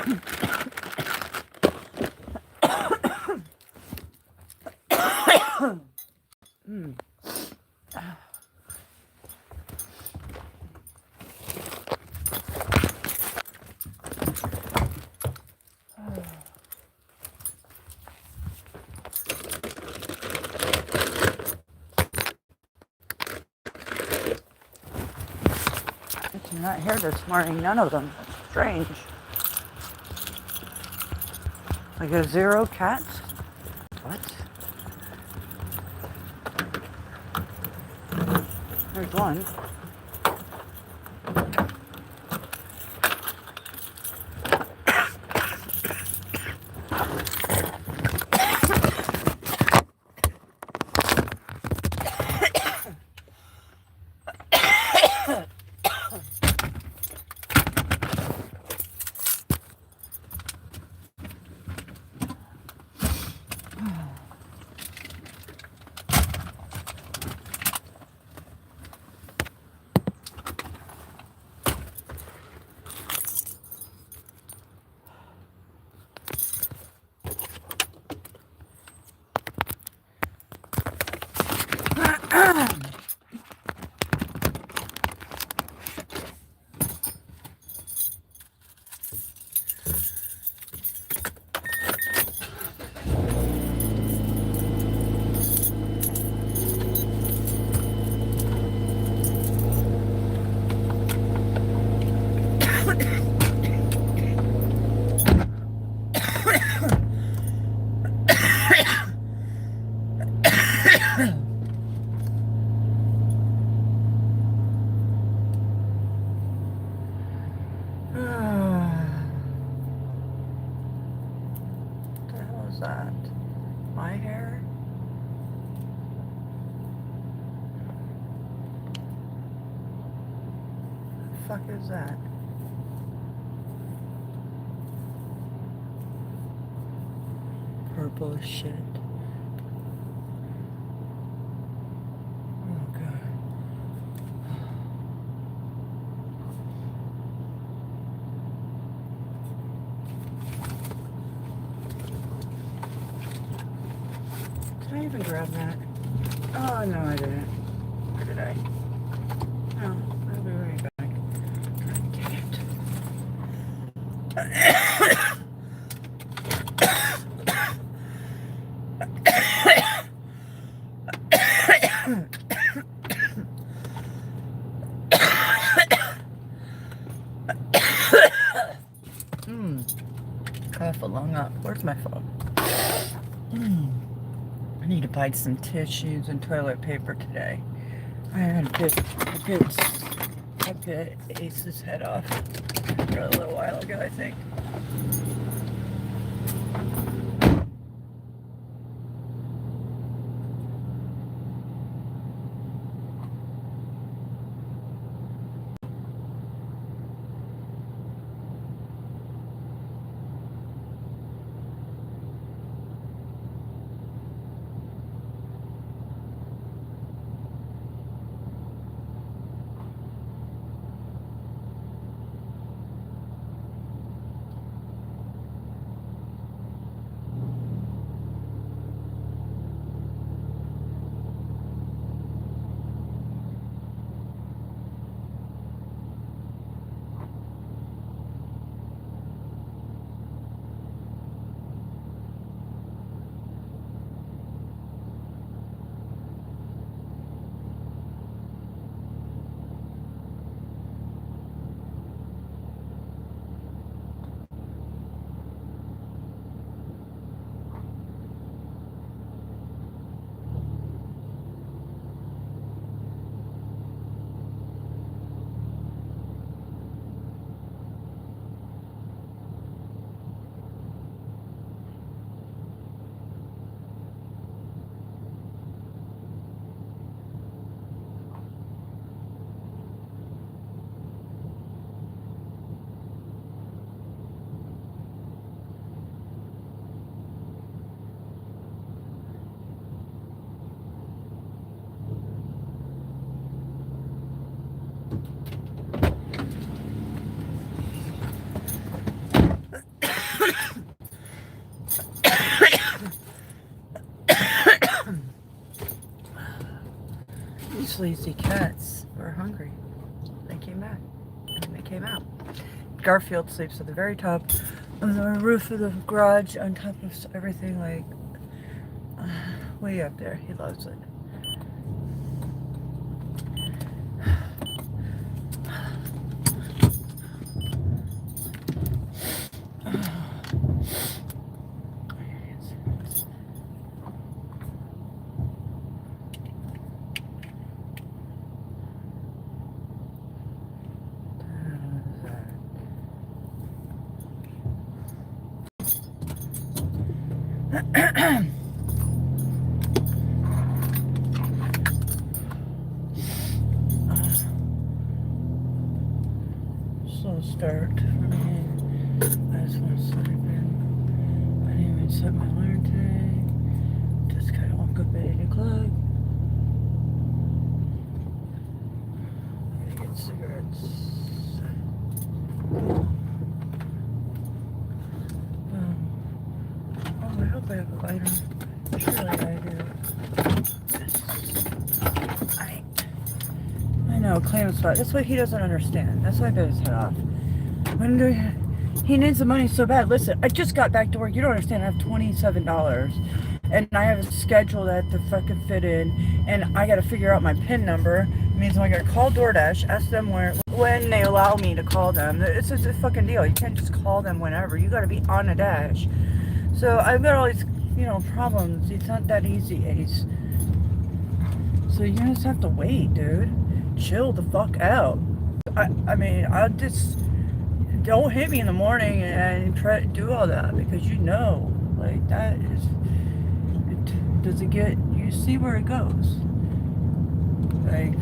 I'm not here this morning, none of them. Strange. I got 0 cats? What? There's one. What the hell is that? My hair? What the fuck is that? Purple as shit. Oh god. Did I even grab that? Oh no, I didn't. Or did I? No, I'll be right back. Cough a lung up. Where's my phone? I need to buy some tissues and toilet paper today. I bit Ace's head off a little while ago, I think. sleazy cats were hungry. They came back. And they came out. Garfield sleeps at the very top of the roof of the garage on top of everything, like way up there. He loves it. Slow start for me. I just want to sleep in. I didn't even set my alarm today. Just kind of woke up at 8 o'clock. I'm gonna get cigarettes. Oh, I hope I have a lighter. Surely I do. I know, claim spot. That's what he doesn't understand. That's why I bit his head off. He needs the money so bad. Listen, I just got back to work. You don't understand. I have $27. And I have a schedule that to fucking fit in. And I got to figure out my PIN number. It means I got to call DoorDash, ask them when they allow me to call them. It's just a fucking deal. You can't just call them whenever. You got to be on a dash. So I've got all these, problems. It's not that easy, Ace. So you just have to wait, dude. Chill the fuck out. I mean, I'll just don't hit me in the morning and try to do all that because like that is. Does it get? You see where it goes. Like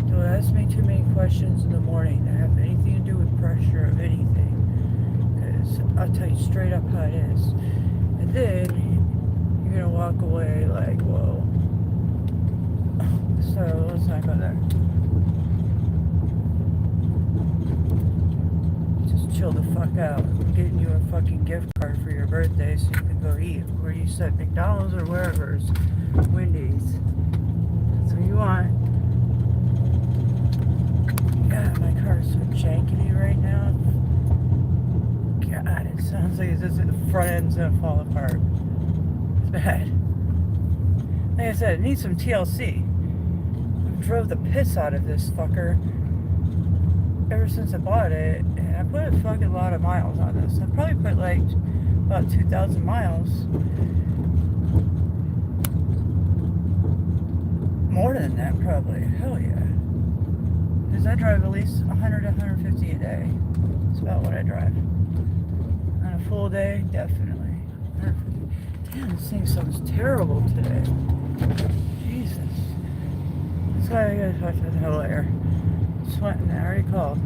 don't ask me too many questions in the morning that have anything to do with pressure of anything. Because I'll tell you straight up how it is. And then you're gonna walk away like, whoa. So let's not go there. Just chill the fuck out. I'm getting you a fucking gift card for your birthday so you can go eat. Where you said McDonald's or wherever's. Wendy's. That's what you want. God, my car is so jankety right now. God, it sounds like it's just the front end's gonna fall apart. It's bad. Like I said, it needs some TLC. I drove the piss out of this fucker ever since I bought it, and I put a fucking lot of miles on this. I probably put like about 2,000 miles. More than that, probably. Hell yeah. Because I drive at least 100 to 150 a day. That's about what I drive. On a full day, definitely. 150. Damn, this thing sounds terrible today. Jesus. That's why I gotta talk to the lawyer. Sweating, I already called.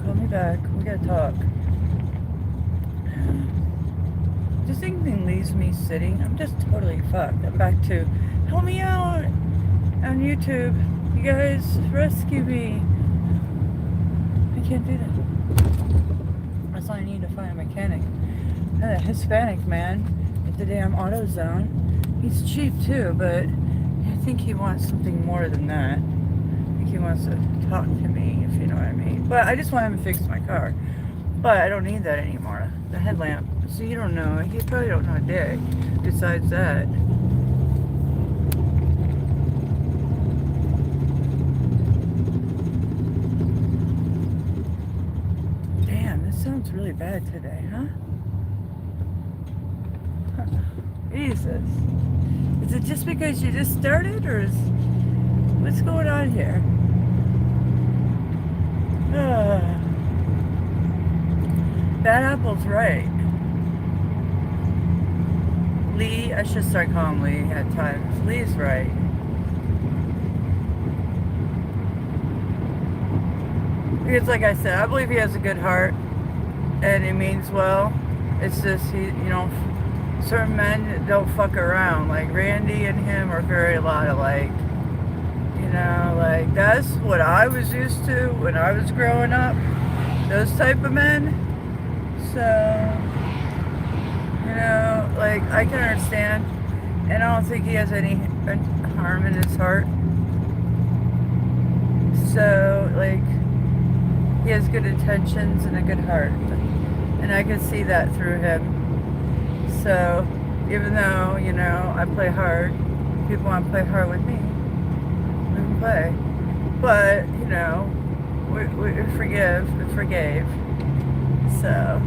Call me back. We gotta talk. This thing leaves me sitting. I'm just totally fucked. I'm back to help me out on YouTube. You guys rescue me. I can't do that. That's why I need to find a mechanic. And a Hispanic man at the damn AutoZone. He's cheap too, but I think he wants something more than that. I think he wants to talk to me, if you know what I mean. But I just want him to fix my car. But I don't need that anymore. The headlamp. So you don't know. You probably don't know a dick besides that. Damn, this sounds really bad today, huh? Jesus. Is it just because you just started, or is what's going on here? Bad Apple's right. Lee, I should start calling Lee at times. Lee's right. Because like I said, I believe he has a good heart and he means well. It's just, certain men don't fuck around. Like Randy and him are very a lot alike. Like that's what I was used to when I was growing up. Those type of men. So, You know, like, I can understand, and I don't think he has any harm in his heart. So, like, he has good intentions and a good heart. And I can see that through him. So, even though, you know, I play hard, people want to play hard with me, we can play. But, you know, we forgave. So,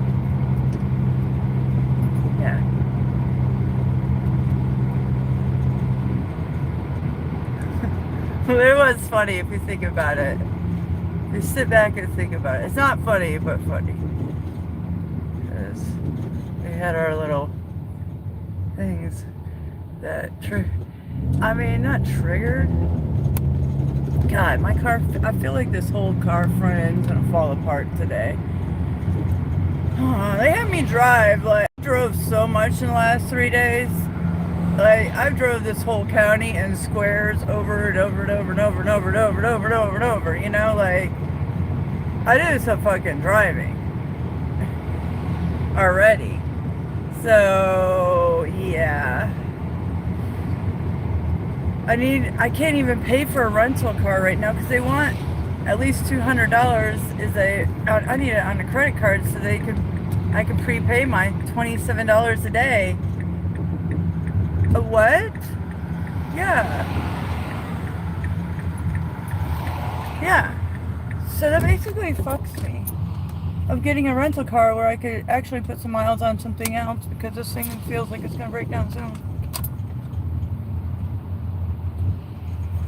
yeah. It was funny if you think about it. You sit back and think about it. It's not funny, but funny. Because we had our little things that not triggered. God, my car, I feel like this whole car front end's gonna fall apart today. Oh, they had me drive, like, I drove so much in the last 3 days. Like, I've drove this whole county in squares over and over and over and over and over and over and over and over and over, you know, like, I do some fucking driving already. So, yeah. I can't even pay for a rental car right now because they want at least $200 I need it on a credit card so I could prepay my $27 a day. A what? Yeah. Yeah. So that basically fucks me of getting a rental car where I could actually put some miles on something else because this thing feels like it's gonna break down soon.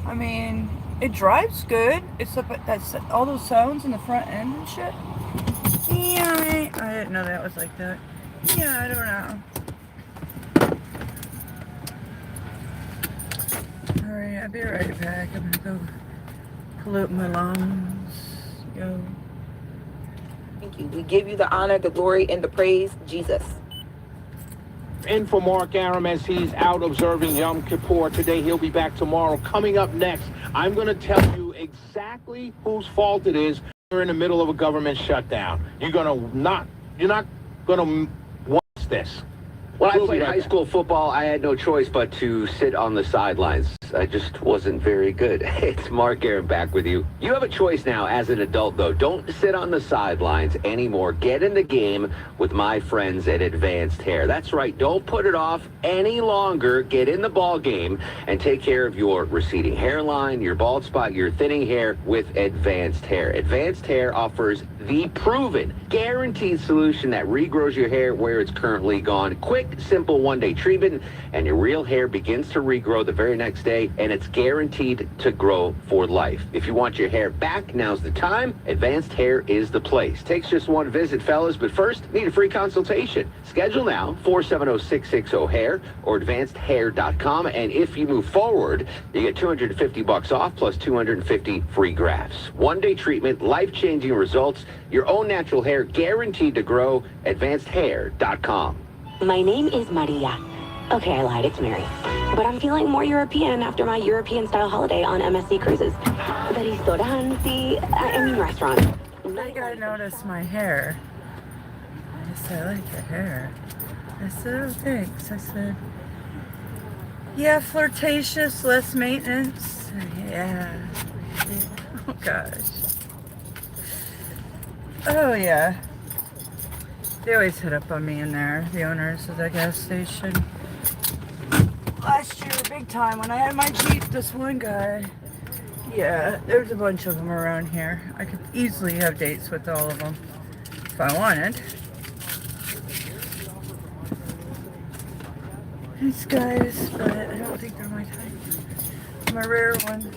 I mean, it drives good, except that's all those sounds in the front end and shit. Yeah, I didn't know that was like that. Yeah, I don't know. Alright, I'll be right back. I'm gonna go pollute my lungs. Yo. Thank you. We give you the honor, the glory, and the praise, Jesus. In for Mark Aram as he's out observing Yom Kippur today. He'll be back tomorrow. Coming up next, I'm going to tell you exactly whose fault it is. We're in the middle of a government shutdown. You're not going to watch this. When I played high school football, I had no choice but to sit on the sidelines. I just wasn't very good. It's Mark Aram back with you. You have a choice now as an adult, though. Don't sit on the sidelines anymore. Get in the game with my friends at Advanced Hair. That's right. Don't put it off any longer. Get in the ball game and take care of your receding hairline, your bald spot, your thinning hair with Advanced Hair. Advanced Hair offers the proven, guaranteed solution that regrows your hair where it's currently gone. Quick, simple one-day treatment, and your real hair begins to regrow the very next day, and it's guaranteed to grow for life. If you want your hair back, now's the time. Advanced Hair is the place. Takes just one visit, fellas, but first, need a free consultation. Schedule now, 470-660-HAIR or advancedhair.com, and if you move forward, you get $250 off plus 250 free grafts. One-day treatment, life-changing results, your own natural hair guaranteed to grow. Advancedhair.com. My name is Maria. Okay, I lied, it's Mary. But I'm feeling more European after my European-style holiday on MSC Cruises. The restauranti, restaurant. I gotta notice my hair. I said, I like your hair. I said, oh, thanks. I said, yeah, flirtatious, less maintenance. Yeah. Oh, gosh. Oh, yeah. They always hit up on me in there, the owners of the gas station. Last year, big time, when I had my Jeep, this one guy. Yeah, there's a bunch of them around here. I could easily have dates with all of them if I wanted. These guys, but I don't think they're my type. I'm a rare one.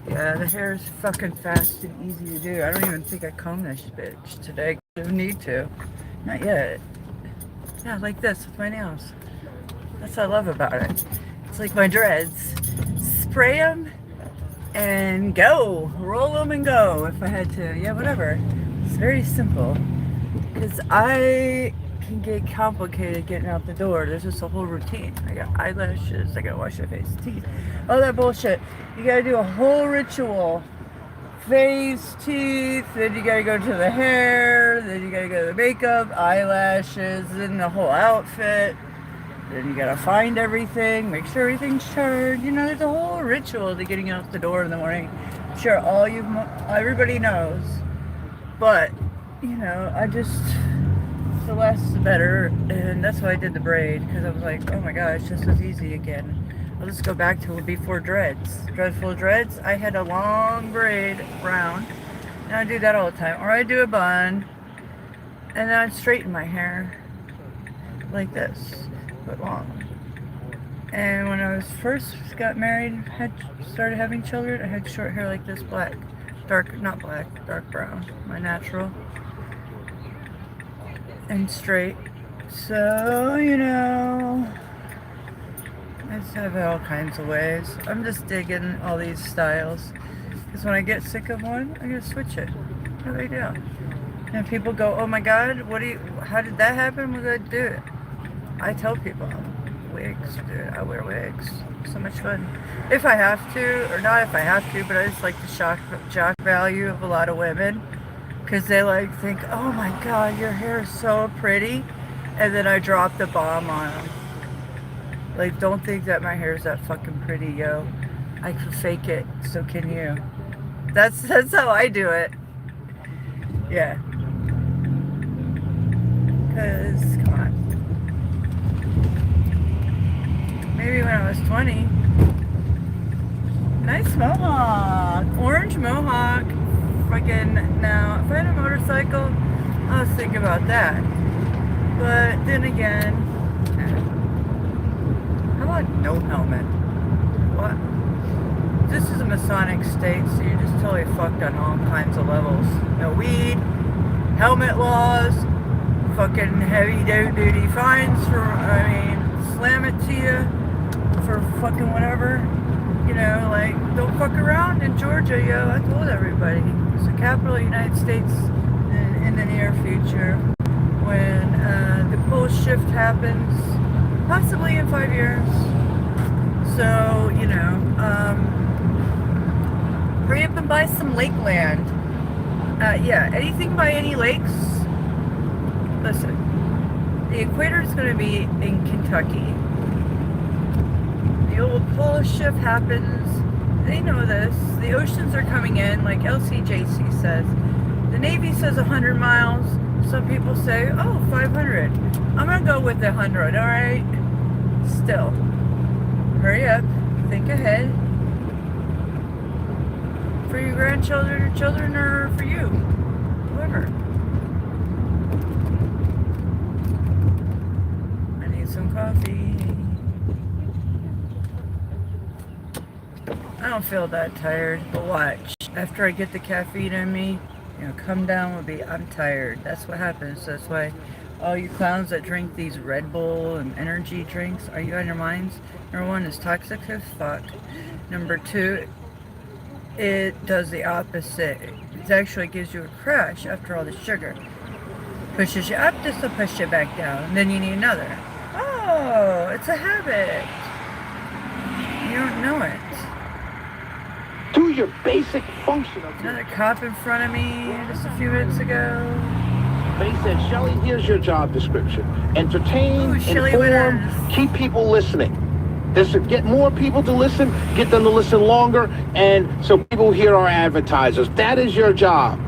Yeah, the hair is fucking fast and easy to do. I don't even think I comb this bitch today. I don't need to. Not yet. Yeah, like this with my nails. That's what I love about it. It's like my dreads. Spray them and go. Roll them and go if I had to. Yeah, whatever. It's very simple. Because I can get complicated getting out the door. There's just a whole routine. I got eyelashes. I gotta wash my face, teeth. All that bullshit. You gotta do a whole ritual face, teeth, then you gotta go to the hair, then you gotta go to the makeup, eyelashes, then the whole outfit. Then you gotta find everything, make sure everything's charged. You know, there's a whole ritual to getting out the door in the morning. I'm sure everybody knows. But, you know, the less the better. And that's why I did the braid, because I was like, oh my gosh, this was easy again. I'll just go back to before dreads. Dreadful dreads, I had a long braid round. And I do that all the time. Or I do a bun, and then I straighten my hair like this. But long. And when I was first got married, started having children, I had short hair like this, dark brown, my natural, and straight. So, you know, I just have it all kinds of ways. I'm just digging all these styles, because when I get sick of one, I'm gonna switch it. No big deal. And people go, oh my God, how did that happen? We're gonna do it. I tell people, wigs, dude, I wear wigs. So much fun. If I have to, or not if I have to, but I just like the shock value of a lot of women. Because they think, oh my God, your hair is so pretty. And then I drop the bomb on them. Like, don't think that my hair is that fucking pretty, yo. I can fake it, so can you. That's how I do it. Yeah. Because, come on. Maybe when I was 20. Nice mohawk. Orange mohawk. Fucking, now, if I had a motorcycle, I was thinking about that. But then again, how about no helmet? What? This is a Masonic state, so you're just totally fucked on all kinds of levels. No weed, helmet laws, fucking heavy duty fines slam it to you for fucking whatever, you know, don't fuck around in Georgia, yo. I told everybody. It's the capital of the United States in the near future when the pole shift happens, possibly in 5 years. So, you know, hurry up and buy some lake land. Yeah, anything by any lakes, listen, the equator is going to be in Kentucky. The old pole shift happens. They know this. The oceans are coming in, like LCJC says. The Navy says 100 miles. Some people say, oh, 500. I'm going to go with 100, all right? Still, hurry up. Think ahead. For your grandchildren or children, or for you. Whoever. I need some coffee. I don't feel that tired, but watch. After I get the caffeine in me, you know, come down will be, I'm tired. That's what happens. That's why all you clowns that drink these Red Bull and energy drinks, are you on your minds? Number one, it's toxic as fuck. Number two, it does the opposite. It actually gives you a crash after all the sugar. Pushes you up, this will push you back down. And then you need another. Oh, it's a habit. You don't know it. Do your basic function of Another cop in front of me just a few minutes ago. They said, Shelley, here's your job description. Entertain, Ooh, Shelley inform, Winners. keep people listening. Get more people to listen, get them to listen longer, and so people hear our advertisers. That is your job.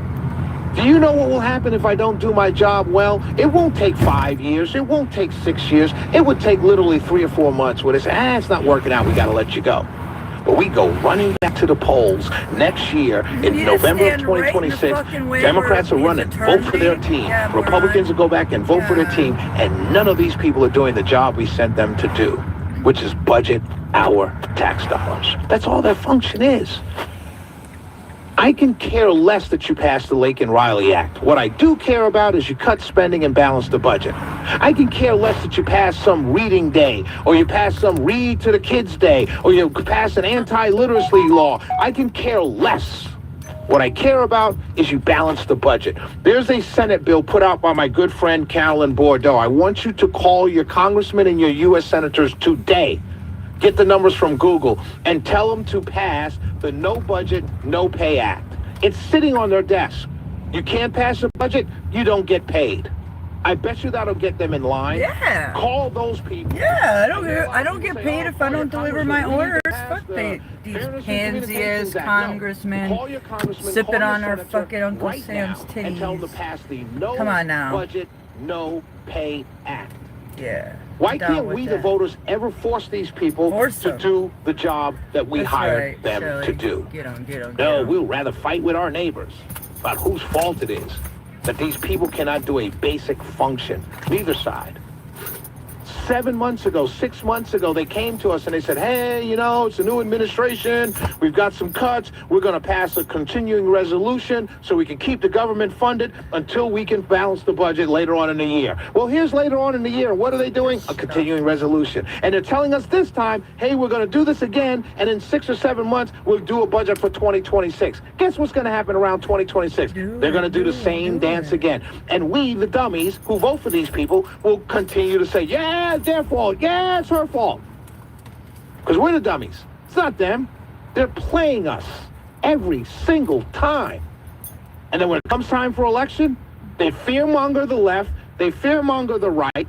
Do you know what will happen if I don't do my job well? It won't take 5 years. It won't take 6 years. It would take literally 3 or 4 months where they say, it's not working out. We got to let you go. But we go running back to the polls next year in November of 2026. Democrats are running. Vote for their team. Yeah, Republicans will go back and vote for their team. And none of these people are doing the job we sent them to do, which is budget our tax dollars. That's all their function is. I can care less that you passed the Laken Riley Act. What I do care about is you cut spending and balance the budget. I can care less that you pass some reading day, or you pass some read to the kids day, or you pass an anti-literacy law. I can care less. What I care about is you balance the budget. There's a Senate bill put out by my good friend Carolyn Bordeaux. I want you to call your congressmen and your U.S. senators today. Get the numbers from Google and tell them to pass the No Budget, No Pay Act. It's sitting on their desk. You can't pass a budget, you don't get paid. I bet you that'll get them in line. Yeah. Call those people. Yeah, I don't get paid if I don't deliver my orders. Fuck these pansy-ass congressmen Call your congressman, sipping call on your our senator fucking Uncle right Sam's now and tell them to titties. pass the No Come on now. Budget, No Pay Act. Yeah. Why down can't with we, the that. voters, ever force these people Force to them. do the job that we That's hired right, them Shelley. to do? Get on. No, we'll rather fight with our neighbors about whose fault it is that these people cannot do a basic function. Neither side. 7 months ago, 6 months ago, they came to us and they said, hey, you know, it's a new administration. We've got some cuts. We're going to pass a continuing resolution so we can keep the government funded until we can balance the budget later on in the year. Well, here's later on in the year. What are they doing? A continuing resolution. And they're telling us this time, hey, we're going to do this again. And in 6 or 7 months, we'll do a budget for 2026. Guess what's going to happen around 2026? They're going to do the same dance again. And we, the dummies who vote for these people, will continue to say, yeah, it's their fault. Yeah, it's her fault. Because we're the dummies. It's not them. They're playing us every single time. And then when it comes time for election, they fearmonger the left, they fearmonger the right,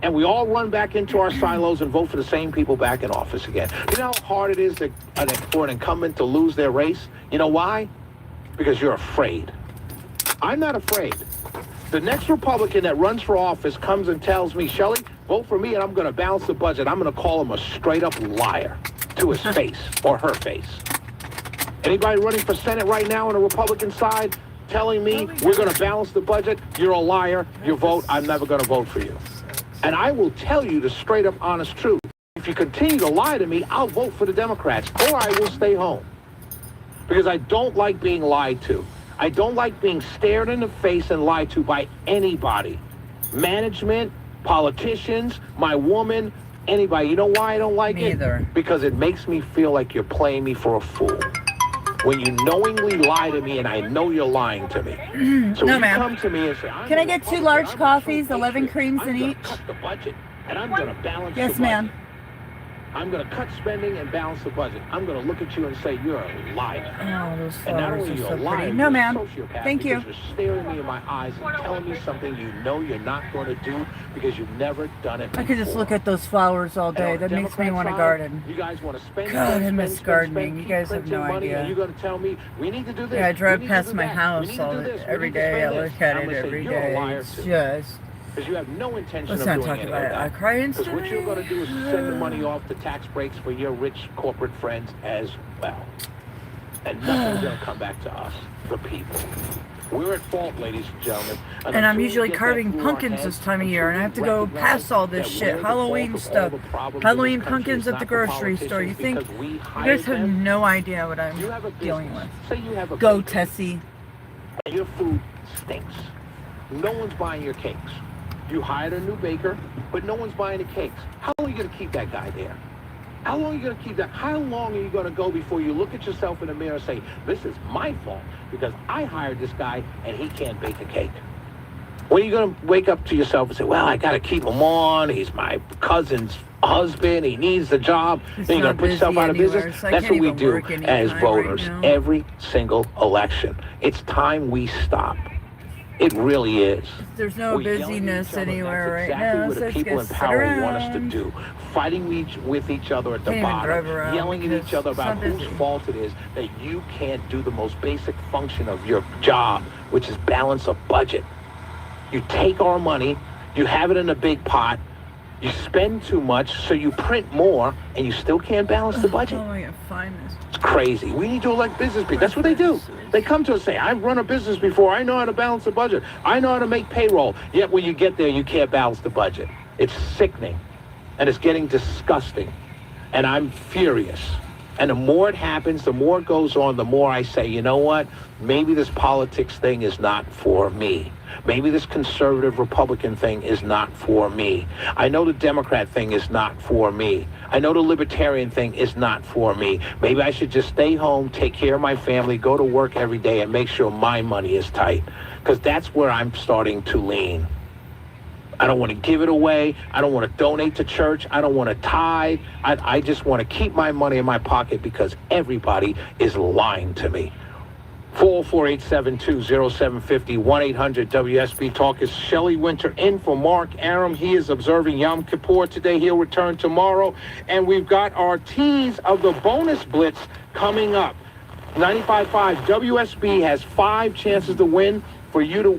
and we all run back into our silos and vote for the same people back in office again. You know how hard it is for an incumbent to lose their race? You know why? Because you're afraid. I'm not afraid. The next Republican that runs for office comes and tells me, Shelley, vote for me and I'm going to balance the budget. I'm going to call him a straight-up liar to his face or her face. Anybody running for Senate right now on the Republican side telling me we're going to balance the budget, you're a liar, your vote, I'm never going to vote for you. And I will tell you the straight-up honest truth. If you continue to lie to me, I'll vote for the Democrats or I will stay home. Because I don't like being lied to. I don't like being stared in the face and lied to by anybody. Management, politicians, my woman, anybody. You know why I don't like Me either. it? Because it makes me feel like you're playing me for a fool. When you knowingly lie to me and I know you're lying to me. So No, when you ma'am. come to me and say, Can I get 2 large coffees, 11 creams in I'm gonna each? cut the budget and I'm going to balance the Yes, budget. ma'am. I'm going to cut spending and balance the budget. I'm going to look at you and say, you're a liar. Oh, those And not flowers only are you're so a liar, pretty. you're No, a ma'am. sociopath Thank you. because you're staring me in my eyes and telling me something you know you're not going to do because you've never done it before. I could just look at those flowers all And day. on the That makes me Democrat want to side, garden. You guys want to spend, God, spend, I miss spend, gardening. spend, You keep guys have printing no money, idea. And you're going to tell me, we need to do this. Yeah, I drive we need to past do my that, house we need to all do this, we every need to day. I spend look this. at I'm it gonna say, every you're a day. liar It's too. just... Because you have no intention Let's of not doing talk any about of it. I that. cry Because what you're going to do is send the money off to tax breaks for your rich corporate friends as well. And nothing's going to come back to us, the people. We're at fault, ladies and gentlemen. And I'm usually carving pumpkins this time of year, and I have to go past all this shit. Halloween stuff. Halloween pumpkins at the grocery store. You think... You guys have no idea what I'm dealing with. Say you have a Go, bakery, Tessie. and your food stinks. No one's buying your cakes. You hired a new baker, but no one's buying the cakes. How long are you going to keep that guy there? How long are you going to keep that? How long are you going to go before you look at yourself in the mirror and say, this is my fault because I hired this guy and he can't bake a cake? When are you going to wake up to yourself and say, well, I got to keep him on. He's my cousin's husband. He needs the job. He's Then you're going not to put yourself busy out of anywhere, business. so I That's can't what we even do work any as time voters right now. every single election. It's time we stop. It really is. There's no We're yelling at busyness each other. anywhere right That's now, exactly so what it's the people just in sit power want us to around. do. Fighting with each other at the Can't even drive bottom. around Yelling at because each other it's about not whose busy. fault it is that you can't do the most basic function of your job, which is balance a budget. You take our money, you have it in a big pot, you spend too much, so you print more, and you still can't balance the budget. Oh, I gotta find this. It's crazy. We need to elect business people. That's what they do. They come to us and say, I've run a business before. I know how to balance the budget. I know how to make payroll. Yet when you get there, you can't balance the budget. It's sickening. And it's getting disgusting. And I'm furious. And the more it happens, the more it goes on, the more I say, you know what? Maybe this politics thing is not for me. Maybe this conservative Republican thing is not for me. I know the Democrat thing is not for me. I know the libertarian thing is not for me. Maybe I should just stay home, take care of my family, go to work every day, and make sure my money is tight. Because that's where I'm starting to lean. I don't want to give it away. I don't want to donate to church. I don't want to tithe. I just want to keep my money in my pocket because everybody is lying to me. 404-872-0750, 1-800-WSB Talk. Is Shelley Winter in for Mark Aram. He is observing Yom Kippur today. He'll return tomorrow. And we've got our tease of the bonus blitz coming up. 95.5 WSB has 5 chances to win. For you to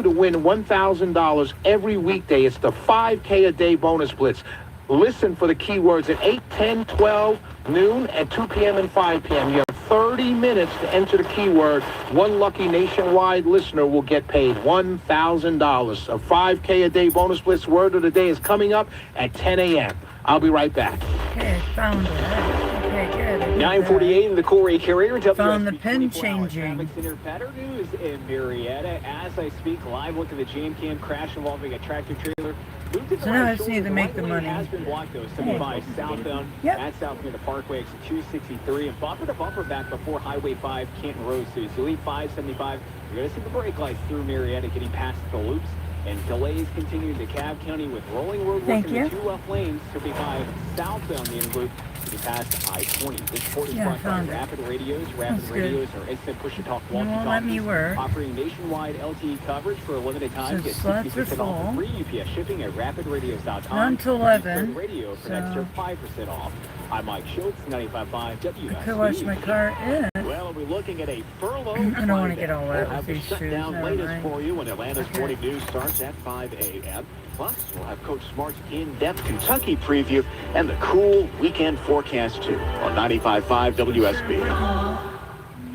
win $1,000 every weekday. It's the 5K a day bonus blitz. Listen for the keywords at 8, 10, 12, noon, and 2 p.m. and 5 p.m. You have 30 minutes to enter the keyword. One lucky nationwide listener will get paid $1,000. A 5K a day bonus blitz word of the day is coming up at 10 a.m. I'll be right back. Okay, found it. Okay, good. 9:48 in the Corey Carrier. Found the pin changing. Center. Better news in Marietta. As I speak, live look at the jam cam crash involving a tractor trailer. So now I just need to make the money. Has been blocked though. 75 southbound. Yep. At South near the Parkway, exit 263, and bumper to bumper back before Highway 5 Canton Road. So you leave 575. You're going to see the brake lights through Marietta getting past the loops. And delays continue to DeKalb County with rolling road work in the 2 left lanes. 55 southbound the in loop to be past I-20. This report is brought by Rapid Radios. Rapid Radios are instant push-to-talk walkie-talkies, offering nationwide LTE coverage for a limited time. Get 60% off free UPS shipping at rapidradios.com. 9 to 11. Radio for an extra 5% off. I'm Mike Schultz, 95.5 WSB. I could wash my car in. Well, we're looking at a furlough. I don't want to get all wet We'll with have these the shoes. shutdown latest for you when Atlanta's morning news starts at 5 a.m. Plus, we'll have Coach Smart's in-depth Kentucky preview and the cool weekend forecast, too, on 95.5 WSB.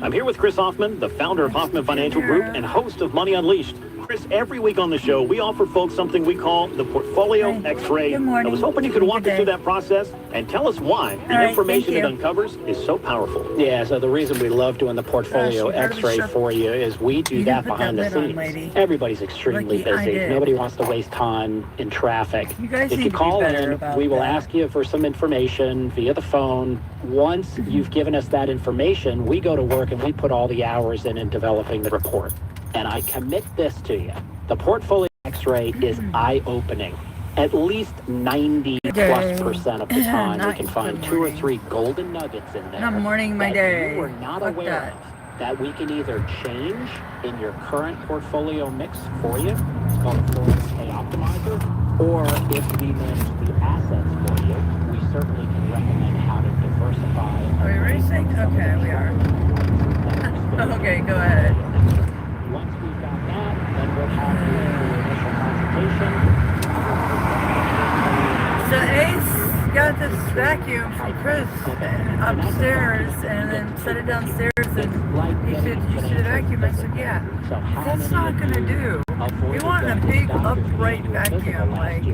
I'm here with Chris Hoffman, the founder of Hoffman Financial Group and host of Money Unleashed. Chris, every week on the show, we offer folks something we call the Portfolio X-Ray. Good morning. I was hoping you could walk us through that process and tell us why the information it uncovers is so powerful. Yeah, so the reason we love doing the Portfolio X-Ray for you is we do that behind the scenes. Everybody's extremely busy. Nobody wants to waste time in traffic. If you call in, we will ask you for some information via the phone. Once you've given us that information, we go to work and we put all the hours in developing the report. And I commit this to you. The Portfolio X-ray is eye-opening. At least 90+% of the time, we can find 2 or 3 golden nuggets in there. Good morning, my day. You are not aware of that we can either change in your current portfolio mix for you. It's called a 401k optimizer. Or if we manage the assets for you, we certainly can recommend how to diversify. Are we racing? Okay, we are. Okay, go ahead. Once we've got that, then we'll have the initial consultation. So Ace got this vacuum from Chris upstairs and then set it downstairs and he said, "You should vacuum." I said, "Yeah." That's not gonna do. You want a big upright vacuum, like.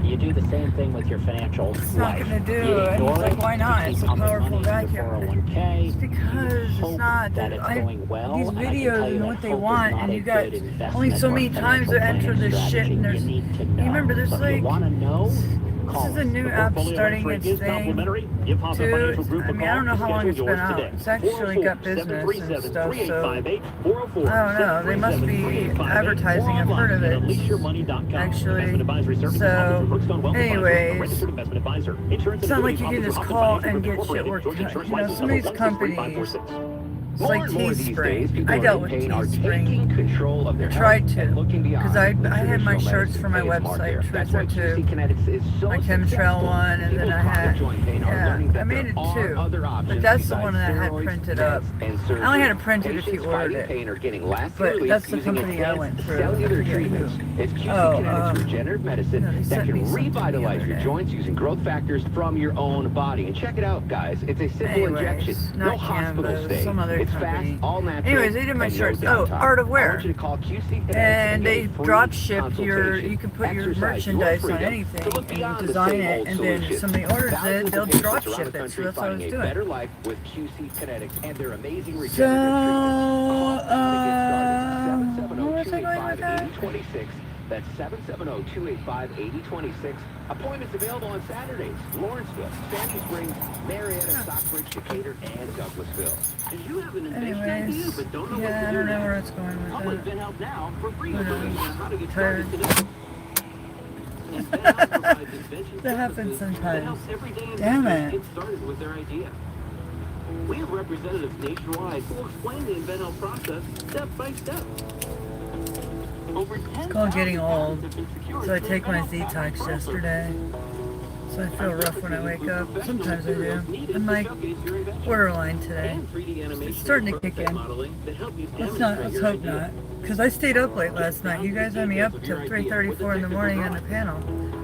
You do the same thing with your financials. It's not going to do. And he's like, "Why not? It's a powerful vacuum." It's because it's not. These videos and what they want, and you got only so many times to enter this shit. And there's, you remember, there's like, this is a new app starting its thing, too. I mean, I don't know how long it's been out. It's actually got business and stuff, so I don't know. They must be advertising. I've heard of it, actually. So, anyways, it's not like you can just call and get shit worked out. You know, some of these companies, it's like Teespring. I dealt with Teespring. I tried to, because I had my shirts for my website, Truth or Two, my chemtrail one, and then I had, I made it 2, but that's the one that I had printed up. I only had it printed if you ordered it, but that's the company I went through. Regenerative medicine that can revitalize your joints using growth factors from your own body. And check it out, guys. It's a simple injection. No hospital stay. It's fast, all natural. Anyways, they did my shirts. Oh, Art of Wear. And they drop ship you can put your merchandise on anything and you design it, and then if somebody orders it, they'll drop ship it. So that's what I was doing. So, where was I going with that? That's 770-285-8026. Appointments available on Saturdays. Lawrenceville, Sandy Springs, Marietta, Stockbridge, Decatur, and Douglasville. You have an Anyways, yeah, I don't know where it's going with that. Tired. That happens sometimes. Damn it. We have representatives nationwide who will explain the InventHelp process step by step. It's called getting old. So I take my Z-Tox yesterday. So I feel rough when I wake up. Sometimes I do. I'm like borderline today. It's starting to kick in. Let's hope not. Because I stayed up late last night. You guys had me up till 3:34 in the morning on the panel.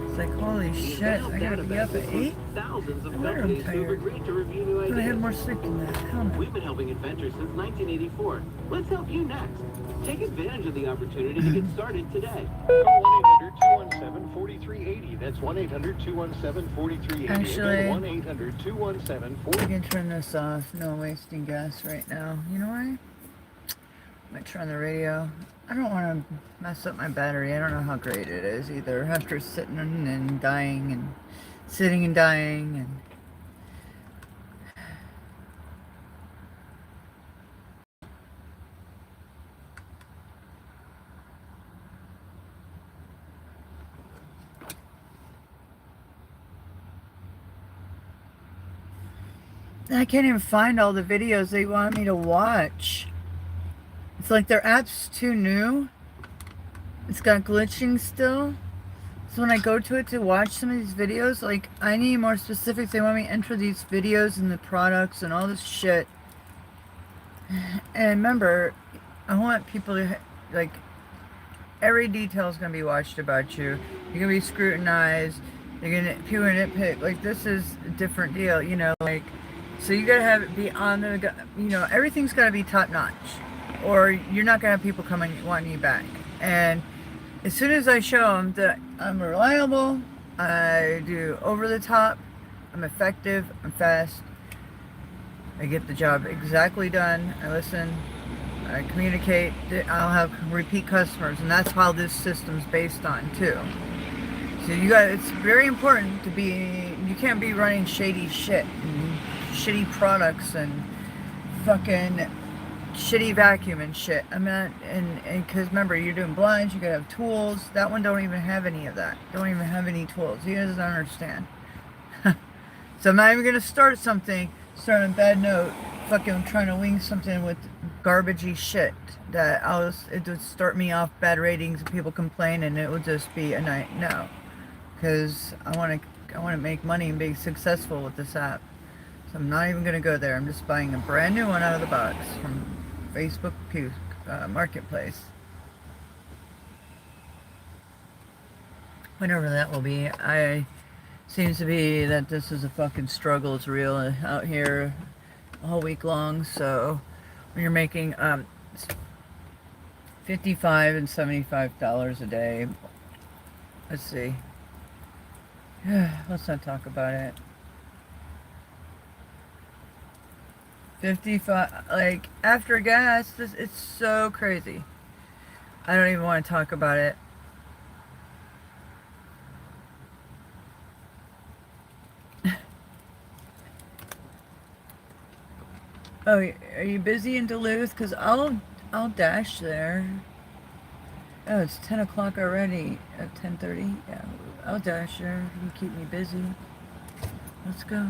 It's like, holy shit, I gotta be up at 8? I better I'm tired. But I had more sleep than that. Hell no. We've been helping inventors since 1984. Let's help you next. Take advantage of the opportunity to get started today. Call 1-800-217-4380. That's 1-800-217-4380. Actually, 1-800-217-4380. I can turn this off. No wasting gas right now. You know why? I might turn the radio. I don't want to mess up my battery. I don't know how great it is either. After sitting and dying and sitting and dying and I can't even find all the videos they want me to watch. It's like their app's too new. It's got glitching still. So when I go to it to watch some of these videos, like, I need more specifics. They want me to enter these videos and the products and all this shit. And remember, I want people to, like, every detail is going to be watched about you. You're going to be scrutinized. You're going to, people are going to nitpick. Like, this is a different deal, you know, like, so you got to have it be on the, you know, everything's got to be top notch. Or you're not going to have people coming wanting you back. And as soon as I show them that I'm reliable, I do over the top, I'm effective, I'm fast, I get the job exactly done, I listen, I communicate, I'll have repeat customers, and that's how this system's based on too. So you got, it's very important to be, you can't be running shady shit and shitty products and fucking shitty vacuum and shit. I'm not, and because remember, you're doing blinds, you gotta have tools. That one don't even have any of that. Don't even have any tools. He doesn't understand. So I'm not even gonna start something, start on a bad note, fucking trying to wing something with garbagey shit that it would start me off bad ratings and people complain, and it would just be a night. No, because I want to make money and be successful with this app. So I'm not even gonna go there. I'm just buying a brand new one out of the box from Facebook Marketplace. Whenever that will be. Seems to be that this is a fucking struggle. It's real out here all week long. So when you're making $55 and $75 a day, let's see. Let's not talk about it. 55, like, after gas, it's so crazy. I don't even want to talk about it. Oh, are you busy in Duluth? Because I'll dash there. Oh, it's 10 o'clock already. At 10:30? Yeah, I'll dash there. You can keep me busy. Let's go.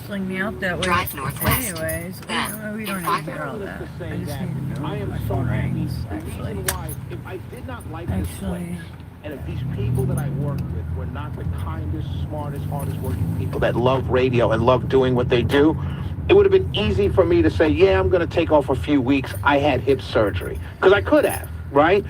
Sling me out that way. Drive northwest. Anyways, Then, we don't in need 5 to hear all that. I Say just that need to know I am my so phone happy. rings, The actually. reason why, if I did not like this place, Actually. and if these people that I work with were not the kindest, smartest, hardest working people that love radio and love doing what they do, it would have been easy for me to say, yeah, I'm going to take off a few weeks. I had hip surgery. Because I could have, right?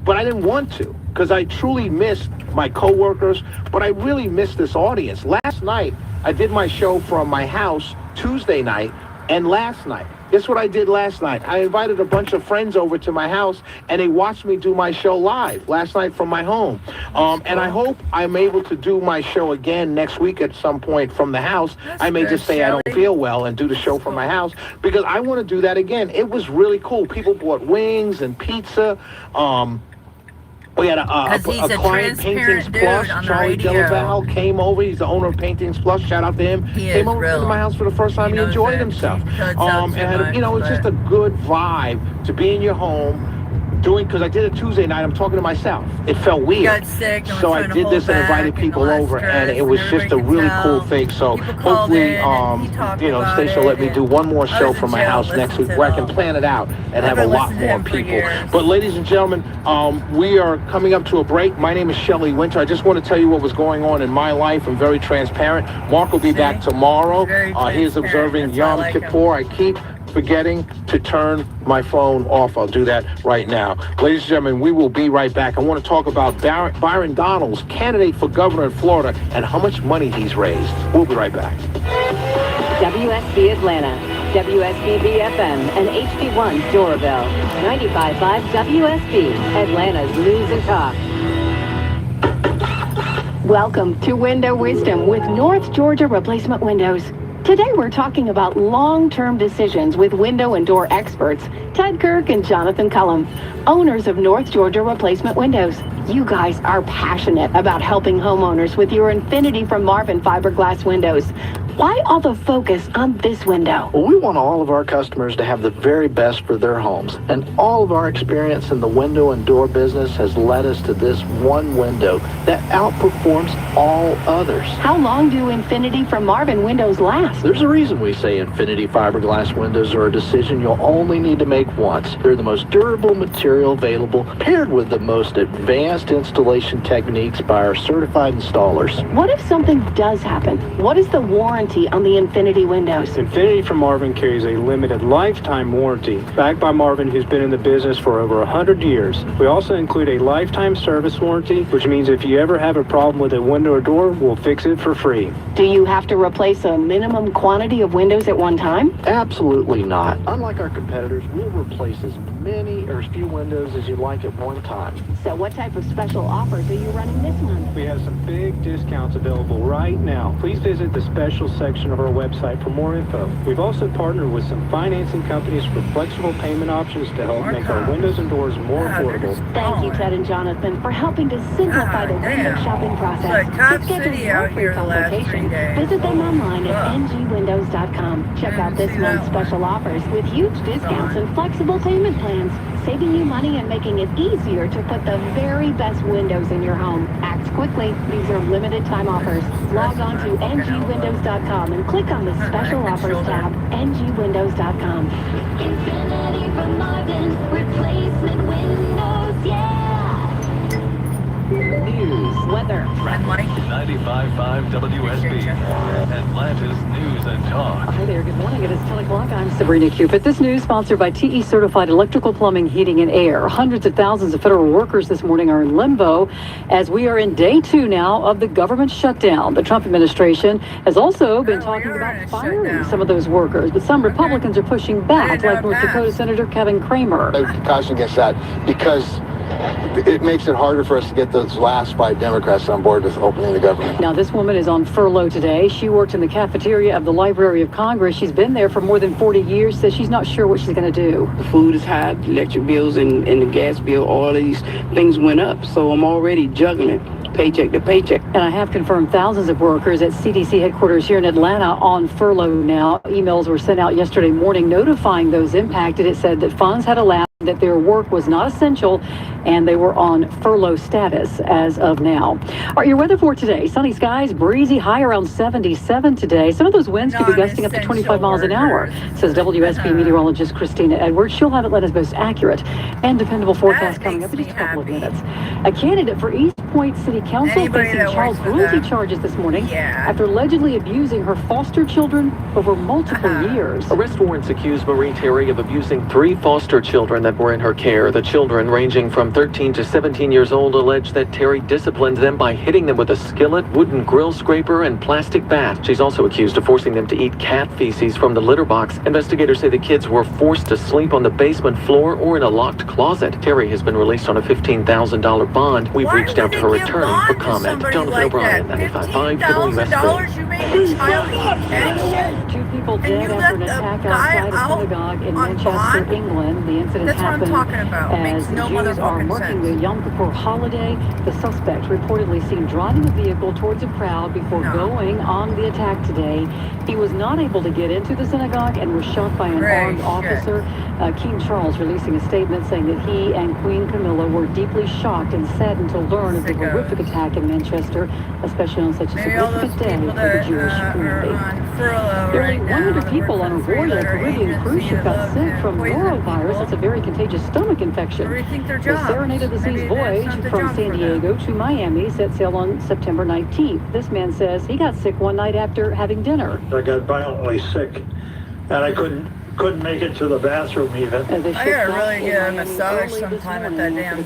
But I didn't want to, because I truly missed my coworkers, but I really missed this audience. Last night, I did my show from my house Tuesday night, and last night. Guess what I did last night? I invited a bunch of friends over to my house, and they watched me do my show live last night from my home. And I hope I'm able to do my show again next week at some point from the house. I may just say I don't feel well and do the show from my house, because I want to do that again. It was really cool. People bought wings and pizza. We had a client, Paintings Plus, Charlie Delaval, came over. He's the owner of Paintings Plus. Shout out to him. Came over to my house for the first time. He enjoyed himself. And had, you know, it's just a good vibe to be in your home, because I did it Tuesday night, I'm talking to myself. It felt weird. Got sick. So I did this and invited people over, and it was just a really cool thing. So hopefully, Stacia will let me do one more show from my house next week where I can plan it out and have a lot more people. But ladies and gentlemen, we are coming up to a break. My name is Shelley Winter. I just want to tell you what was going on in my life. I'm very transparent. Mark will be back tomorrow. He is observing Yom Kippur. I keep forgetting to turn my phone off. I'll do that right now. Ladies and gentlemen, we will be right back. I want to talk about Byron Donalds, candidate for governor in Florida, and how much money he's raised. We'll be right back. WSB Atlanta, WSB BFM, and HD1 Doraville. 95.5 WSB, Atlanta's News and Talk. Welcome to Window Wisdom with North Georgia Replacement Windows. Today we're talking about long-term decisions with window and door experts, Ted Kirk and Jonathan Cullum, owners of North Georgia Replacement Windows. You guys are passionate about helping homeowners with your Infinity from Marvin fiberglass windows. Why all the focus on this window? Well, we want all of our customers to have the very best for their homes. And all of our experience in the window and door business has led us to this one window that outperforms all others. How long do Infinity from Marvin windows last? There's a reason we say Infinity fiberglass windows are a decision you'll only need to make once. They're the most durable material available, paired with the most advanced installation techniques by our certified installers. What if something does happen? What is the warranty on the Infinity windows? Infinity from Marvin carries a limited lifetime warranty backed by Marvin, who's been in the business for over 100 years. We also include a lifetime service warranty, which means if you ever have a problem with a window or door, we'll fix it for free. Do you have to replace a minimum quantity of windows at one time? Absolutely not. Unlike our competitors, we'll replace as many or as few windows as you'd like at one time. So what type of special offers are you running this month? We have some big discounts available right now. Please visit the special section of our website for more info. We've also partnered with some financing companies for flexible payment options to help make our windows and doors more affordable. Thank you, Ted and Jonathan, for helping to simplify the window shopping process. To schedule your free consultation, visit them online at ngwindows.com. Check out this month's special offers with huge discounts and flexible payment plans, saving you money and making it easier to put the very best windows in your home. Act quickly. These are limited time offers. Log on to ngwindows.com and click on the special offers tab. ngwindows.com. Infinity from Marvin, replacement windows, yeah. News, weather, I'm like 95.5 WSB, Atlanta's News and Talk. Hi there, good morning. It is 10 o'clock. I'm Sabrina Cupid. This news sponsored by TE Certified Electrical Plumbing, Heating, and Air. Hundreds of thousands of federal workers this morning are in limbo as we are in day 2 now of the government shutdown. The Trump administration has also been talking about firing some of those workers, but some Republicans are pushing back, like North Dakota Senator Kevin Cramer. I would caution against that because it makes it harder for us to get those last 5 Democrats on board with opening the government. Now, this woman is on furlough today. She worked in the cafeteria of the Library of Congress. She's been there for more than 40 years, says she's not sure what she's going to do. The food is high, the electric bills and the gas bill, all of these things went up. So I'm already juggling paycheck to paycheck. And I have confirmed thousands of workers at CDC headquarters here in Atlanta on furlough now. Emails were sent out yesterday morning notifying those impacted. It said that funds had allowed that their work was not essential and they were on furlough status as of now. All right, your weather for today. Sunny skies, breezy, high around 77 today. Some of those winds could be gusting up to 25 miles an hour, says WSB meteorologist Christina Edwards. She'll have Atlanta's most accurate and dependable forecast coming up in just a couple of minutes. A candidate for East Point City Council facing child cruelty charges this morning after allegedly abusing her foster children over multiple years. Arrest warrants accuse Marie Terry of abusing 3 foster children that were in her care. The children, ranging from 13 to 17 years old, allege that Terry disciplined them by hitting them with a skillet, wooden grill scraper, and plastic bat. She's also accused of forcing them to eat cat feces from the litter box. Investigators say the kids were forced to sleep on the basement floor or in a locked closet. Terry has been released on a $15,000 bond. We've reached out to her never returning for comment. Jonathan O'Brien, 95.5 WSB. You made a child eat cat shit. 2 people And dead you after an let the attack guy outside a out synagogue in on Manchester, bond? England. The incident That's what I'm happened talking about. as Makes no Jews are motherfucking marking sense. the Yom Kippur holiday. The suspect reportedly seen driving a vehicle towards a crowd before going on the attack today. He was not able to get into the synagogue and was shot by an armed officer. King Charles releasing a statement saying that he and Queen Camilla were deeply shocked and saddened to learn of the horrific attack in Manchester, especially on such a significant day for the Jewish community. Nearly 100 people on a Royal Caribbean cruise ship got sick from norovirus. It's a very contagious stomach infection. The Serenade of the Seas voyage from San Diego to Miami set sail on September 19th. This man says he got sick one night after having dinner. I got violently sick, and I couldn't make it to the bathroom even. I gotta really get a massage sometime at that damn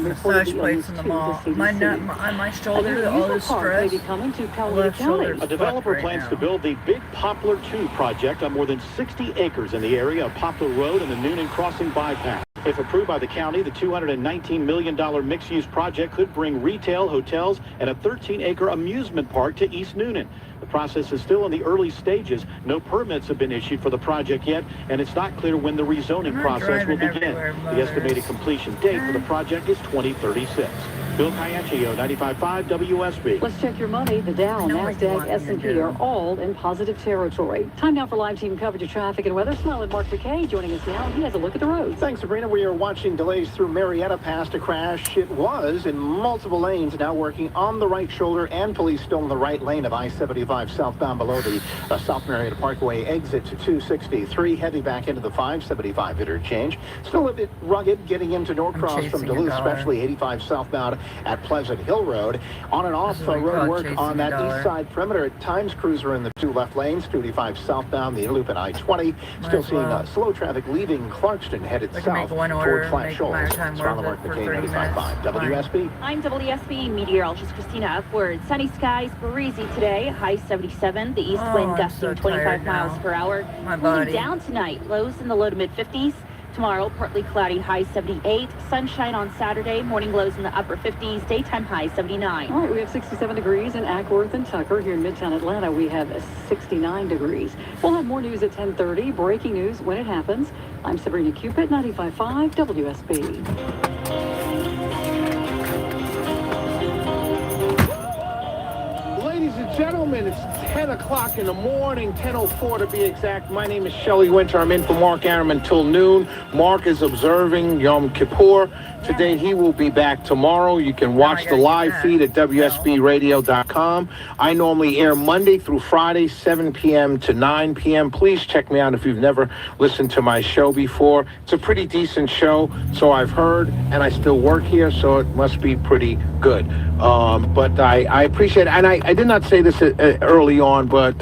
massage place in the mall. My shoulder, all this stress. A developer plans to build the Big Poplar 2 project on more than 60 acres in the area of Poplar Road and the Noonan Crossing bypass. If approved by the county, the $219 million mixed-use project could bring retail, hotels, and a 13-acre amusement park to East Noonan. The process is still in the early stages. No permits have been issued for the project yet, and it's not clear when the rezoning process will begin. The estimated completion date for the project is 2036. Bill Cayancio, 95.5 WSB. Let's check your money. The Dow, NASDAQ, S&P are all in positive territory. Time now for live team coverage of traffic and weather. Smile Mark McKay joining us now. He has a look at the roads. Thanks, Sabrina. We are watching delays through Marietta past a crash. It was in multiple lanes, now working on the right shoulder, and police still in the right lane of I-75 southbound below the South Marietta Parkway exit to 263. Heavy back into the 575 interchange. Still a bit rugged getting into Norcross from Duluth, especially 85 southbound at Pleasant Hill Road. On and off road work on that east side perimeter. At times, cruiser in the 2 left lanes. 285 southbound, the loop at I-20. Still seeing slow traffic leaving Clarkston headed south toward Flat Shoals. Smile Mark McKay, 95.5 WSB. I'm WSB meteorologist Christina Upward. Sunny skies, breezy today. High 77. The east wind gusting 25 miles per hour. Cooling down tonight. Lows in the low to mid 50s. Tomorrow, partly cloudy, high 78. Sunshine on Saturday. Morning lows in the upper 50s. Daytime high 79. All right, we have 67 degrees in Ackworth and Tucker. Here in Midtown Atlanta, we have 69 degrees. We'll have more news at 10:30. Breaking news when it happens. I'm Sabrina Cupid, 95.5 WSB. Ladies and gentlemen, it's 10 o'clock in the morning, 10:04 to be exact. My name is Shelley Winter. I'm in for Mark Aram until noon. Mark is observing Yom Kippur. Today, he will be back tomorrow. You can watch the live feed at WSBradio.com. I normally air Monday through Friday, 7 p.m. to 9 p.m. Please check me out if you've never listened to my show before. It's a pretty decent show, so I've heard, and I still work here, so it must be pretty good. But I appreciate it. And I did not say this early on, but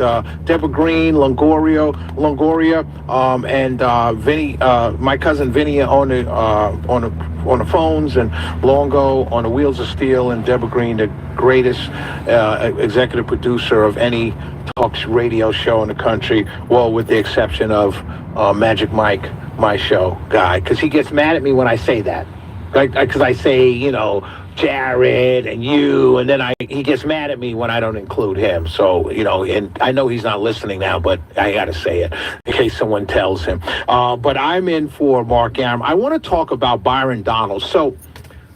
Deborah Green, Longoria, and Vinny, my cousin Vinny on the phones, and Longo on the Wheels of Steel, and Deborah Green, the greatest executive producer of any talk radio show in the country, well, with the exception of Magic Mike, my show guy, because he gets mad at me when I say that. Because I say, you know, Jared and you, and then he gets mad at me when I don't include him. So, you know, and I know he's not listening now, but I got to say it in case someone tells him. But I'm in for Mark Aram. I want to talk about Byron Donalds. So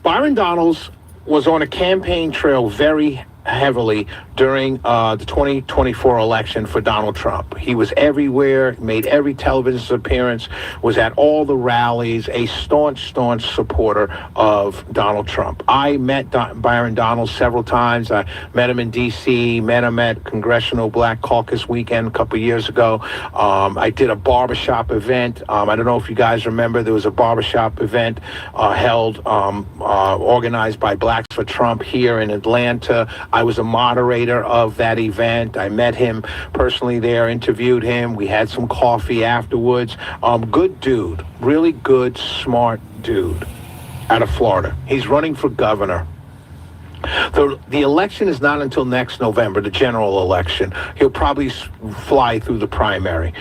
Byron Donalds was on a campaign trail very heavily during the 2024 election for Donald Trump. He was everywhere, made every television appearance, was at all the rallies, a staunch supporter of Donald Trump. I met Byron Donalds several times. I met him in D.C., met him at Congressional Black Caucus weekend a couple years ago. I did a barbershop event. I don't know if you guys remember, there was a barbershop event held, organized by Blacks for Trump here in Atlanta. I was a moderator of that event. I met him personally there, interviewed him. We had some coffee afterwards. Good dude, really good, smart dude out of Florida. He's running for governor. The election is not until next November, the general election. He'll probably fly through the primary.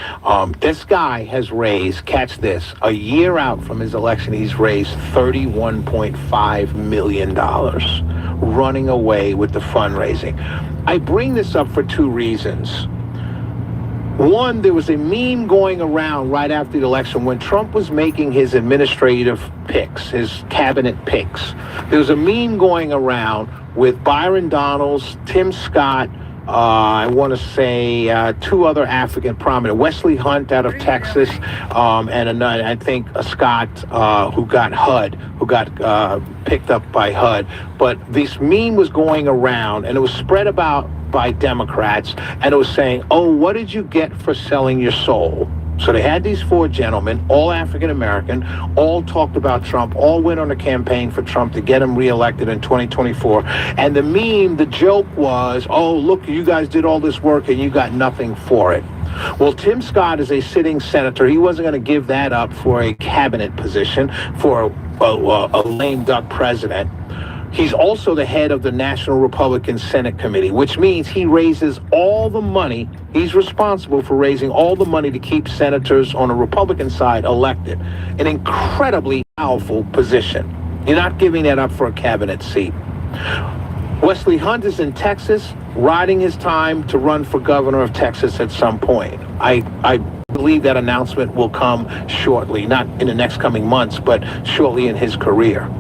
This guy has raised, catch this, a year out from his election, he's raised $31.5 million. running away with the fundraising. I bring this up for two reasons. One, there was a meme going around right after the election when Trump was making his administrative picks, his cabinet picks. There was a meme going around with Byron Donalds, Tim Scott, I want to say two other African prominent, Wesley Hunt out of Texas, and another, I think Scott, who got HUD, who got picked up by HUD. But this meme was going around, and it was spread about by Democrats, and it was saying, oh, what did you get for selling your soul? So they had these four gentlemen, all African-American, all talked about Trump, all went on a campaign for Trump to get him reelected in 2024. And the meme, the joke was, oh, look, you guys did all this work and you got nothing for it. Well, Tim Scott is a sitting senator. He wasn't going to give that up for a cabinet position, for a lame duck president. He's also the head of the National Republican Senate Committee, which means he raises all the money. He's responsible for raising all the money to keep senators on the Republican side elected. An incredibly powerful position. You're not giving that up for a cabinet seat. Wesley Hunt is in Texas, riding his time to run for governor of Texas at some point. I believe that announcement will come shortly, not in the next coming months, but shortly in his career.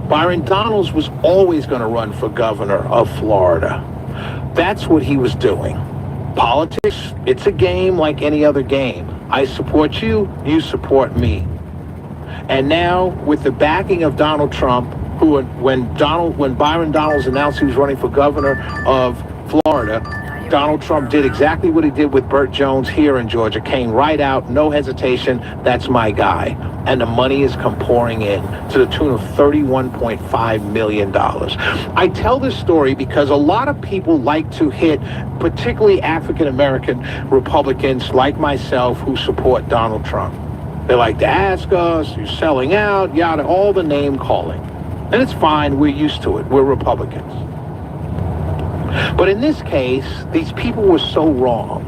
Byron Donalds was always going to run for governor of Florida. That's what he was doing. Politics, it's a game like any other game. I support you, you support me. And now, with the backing of Donald Trump, who, when Byron Donalds announced he was running for governor of Florida, Donald Trump did exactly what he did with Burt Jones here in Georgia, came right out, no hesitation, that's my guy. And the money is pouring in to the tune of $31.5 million. I tell this story because a lot of people like to hit, particularly African-American Republicans like myself who support Donald Trump. They like to ask us, you're selling out, yada, all the name calling. And it's fine, we're used to it, we're Republicans. But in this case, these people were so wrong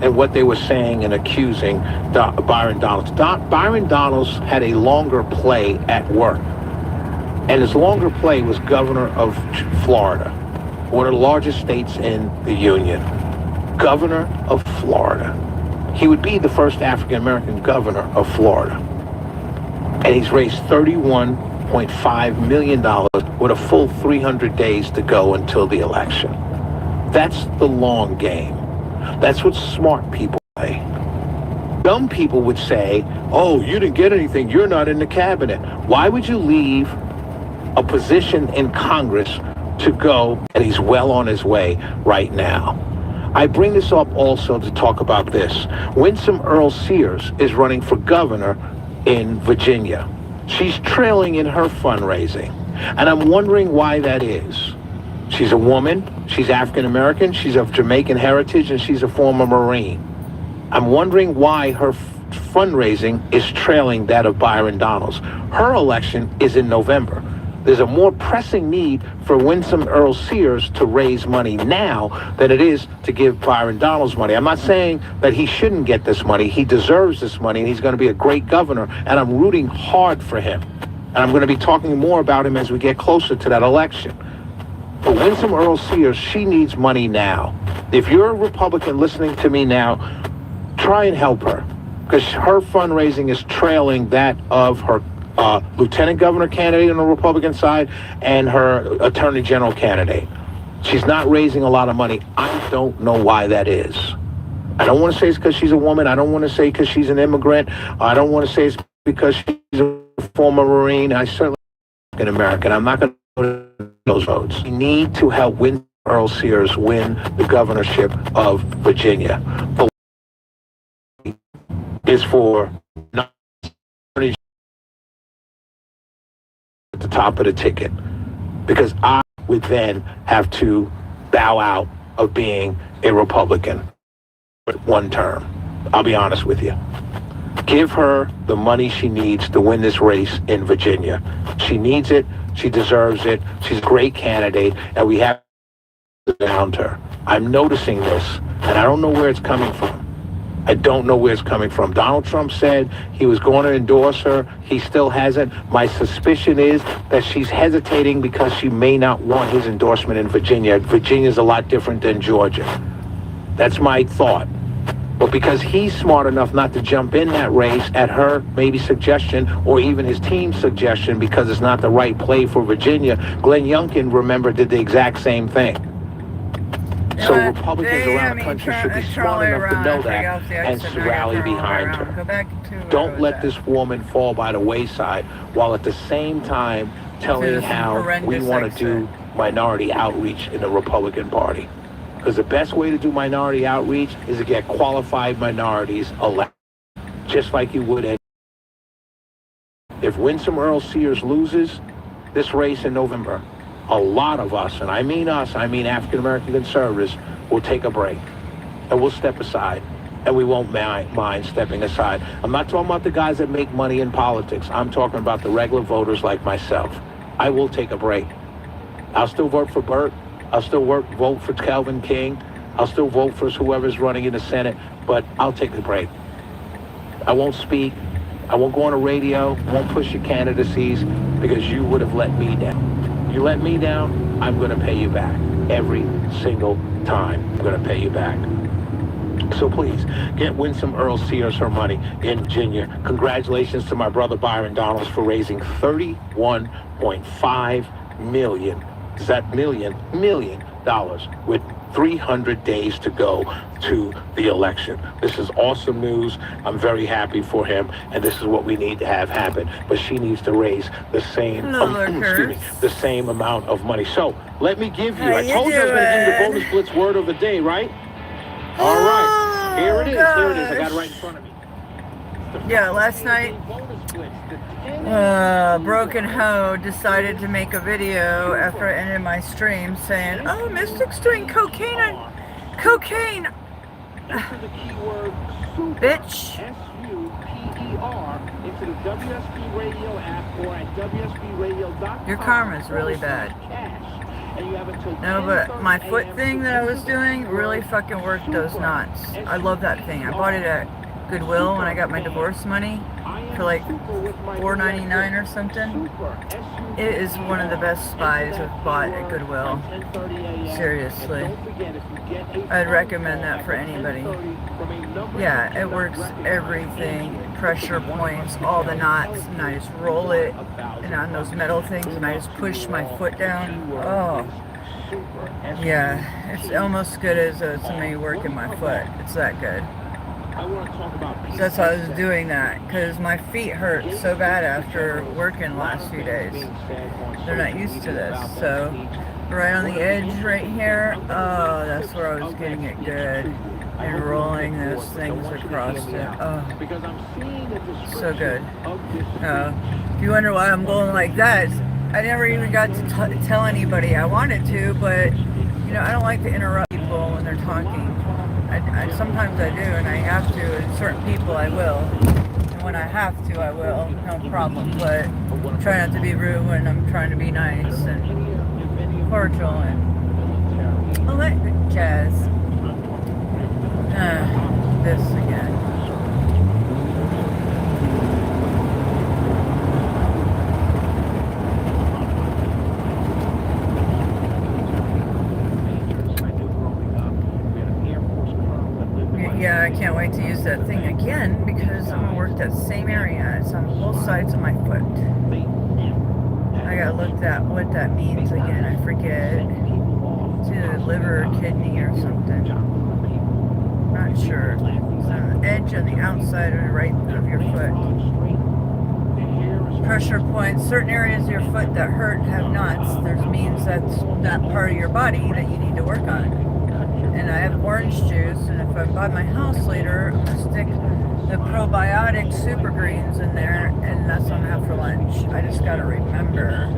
in what they were saying and accusing Byron Donalds. Byron Donalds had a longer play at work. And his longer play was governor of Florida, one of the largest states in the Union. Governor of Florida. He would be the first African-American governor of Florida. And he's raised $31.5 million with a full 300 days to go until the election. That's the long game. That's what smart people play. Dumb people would say, oh, you didn't get anything, you're not in the cabinet. Why would you leave a position in Congress to go, and he's well on his way right now? I bring this up also to talk about this. Winsome Earl Sears is running for governor in Virginia. She's trailing in her fundraising, and I'm wondering why that is. She's a woman, she's African-American, she's of Jamaican heritage, and she's a former Marine. I'm wondering why her fundraising is trailing that of Byron Donalds. Her election is in November. There's a more pressing need for Winsome Earl Sears to raise money now than it is to give Byron Donalds money. I'm not saying that he shouldn't get this money. He deserves this money, and he's going to be a great governor, and I'm rooting hard for him. And I'm going to be talking more about him as we get closer to that election. But Winsome Earl Sears, she needs money now. If you're a Republican listening to me now, try and help her, because her fundraising is trailing that of her lieutenant governor candidate on the Republican side and her attorney general candidate. She's not raising a lot of money. I don't know why that is. I don't want to say it's because she's a woman. I don't want to say because she's an immigrant. I don't want to say it's because she's a former Marine. I certainly am American. I'm not going to go to those votes. We need to help Winsome Earl Sears win the governorship of Virginia. The is for not at the top of the ticket, because I would then have to bow out of being a Republican for one term. I'll be honest with you. Give her the money she needs to win this race in Virginia. She needs it. She deserves it. She's a great candidate, and we have to down her. I'm noticing this, and I don't know where it's coming from. I don't know where it's coming from. Donald Trump said he was going to endorse her. He still hasn't. My suspicion is that she's hesitating because she may not want his endorsement in Virginia. Virginia's a lot different than Georgia. That's my thought. But because he's smart enough not to jump in that race at her maybe suggestion or even his team's suggestion because it's not the right play for Virginia, Glenn Youngkin, remember, did the exact same thing. So Republicans around the country should be smart enough to know that and to rally behind her. Don't let this woman fall by the wayside while at the same time telling how we want to do minority outreach in the Republican Party. Because the best way to do minority outreach is to get qualified minorities elected, just like you would any. If Winsome Earl Sears loses this race in November, a lot of us, and I mean us, I mean African-American conservatives, will take a break. And we'll step aside. And we won't mind stepping aside. I'm not talking about the guys that make money in politics. I'm talking about the regular voters like myself. I will take a break. I'll still vote for Burt. I'll still vote for Calvin King. I'll still vote for whoever's running in the Senate, but I'll take a break. I won't speak. I won't go on the radio. Won't push your candidacies because you would have let me down. You let me down, I'm going to pay you back. Every single time, I'm going to pay you back. So please, get Winsome Earl Sears her money in Virginia. Congratulations to my brother Byron Donalds for raising $31.5 million. Is that million dollars with 300 days to go to the election. This is awesome news. I'm very happy for him, and this is what we need to have happen. But she needs to raise the same, the same amount of money. So let me give you. I told you I was going to give you the bonus blitz word of the day, right? All right. Here it is. Here it is. I got it right in front of me. Yeah, last night, Broken Hoe decided to make a video after I ended my stream saying, "Oh, Mystic's doing cocaine. Cocaine. Bitch." Into the WSB Radio app or at WSBRadio.com. Your karma's really bad. No, but my foot thing that I was doing really fucking worked those knots. I love that thing. I bought it at Goodwill when I got my divorce money for like $4.99 or something. It is one of the best buys I've bought at Goodwill. Seriously. I'd recommend that for anybody. Yeah, it works everything. Pressure points, all the knots, and I just roll it and on those metal things and I just push my foot down. Oh. Yeah, it's almost as good as somebody working my foot. It's that good. So that's why I was doing that, because my feet hurt so bad after working the last few days. They're not used to this. So right on the edge right here, oh, that's where I was getting it good. And rolling those things across it. Oh, so good. If you wonder why I'm going like that, I never even got to tell anybody I wanted to, but you know, I don't like to interrupt people when they're talking. Sometimes I do, and I have to, and certain people I will. And when I have to, I will, no problem. But try not to be rude when I'm trying to be nice and cordial and all that good jazz. This again. Yeah, I can't wait to use that thing again because I'm gonna work that same area. It's on both sides of my foot. I gotta look at what that means again. I forget. It's either liver or kidney or something. Not sure. It's on the edge on the outside or the right of your foot. Pressure points. Certain areas of your foot that hurt have knots. There means that's that part of your body that you need to work on. And I have orange juice, and if I buy my house later, I'm gonna stick the probiotic super greens in there, and that's what I'm gonna have for lunch. I just gotta remember.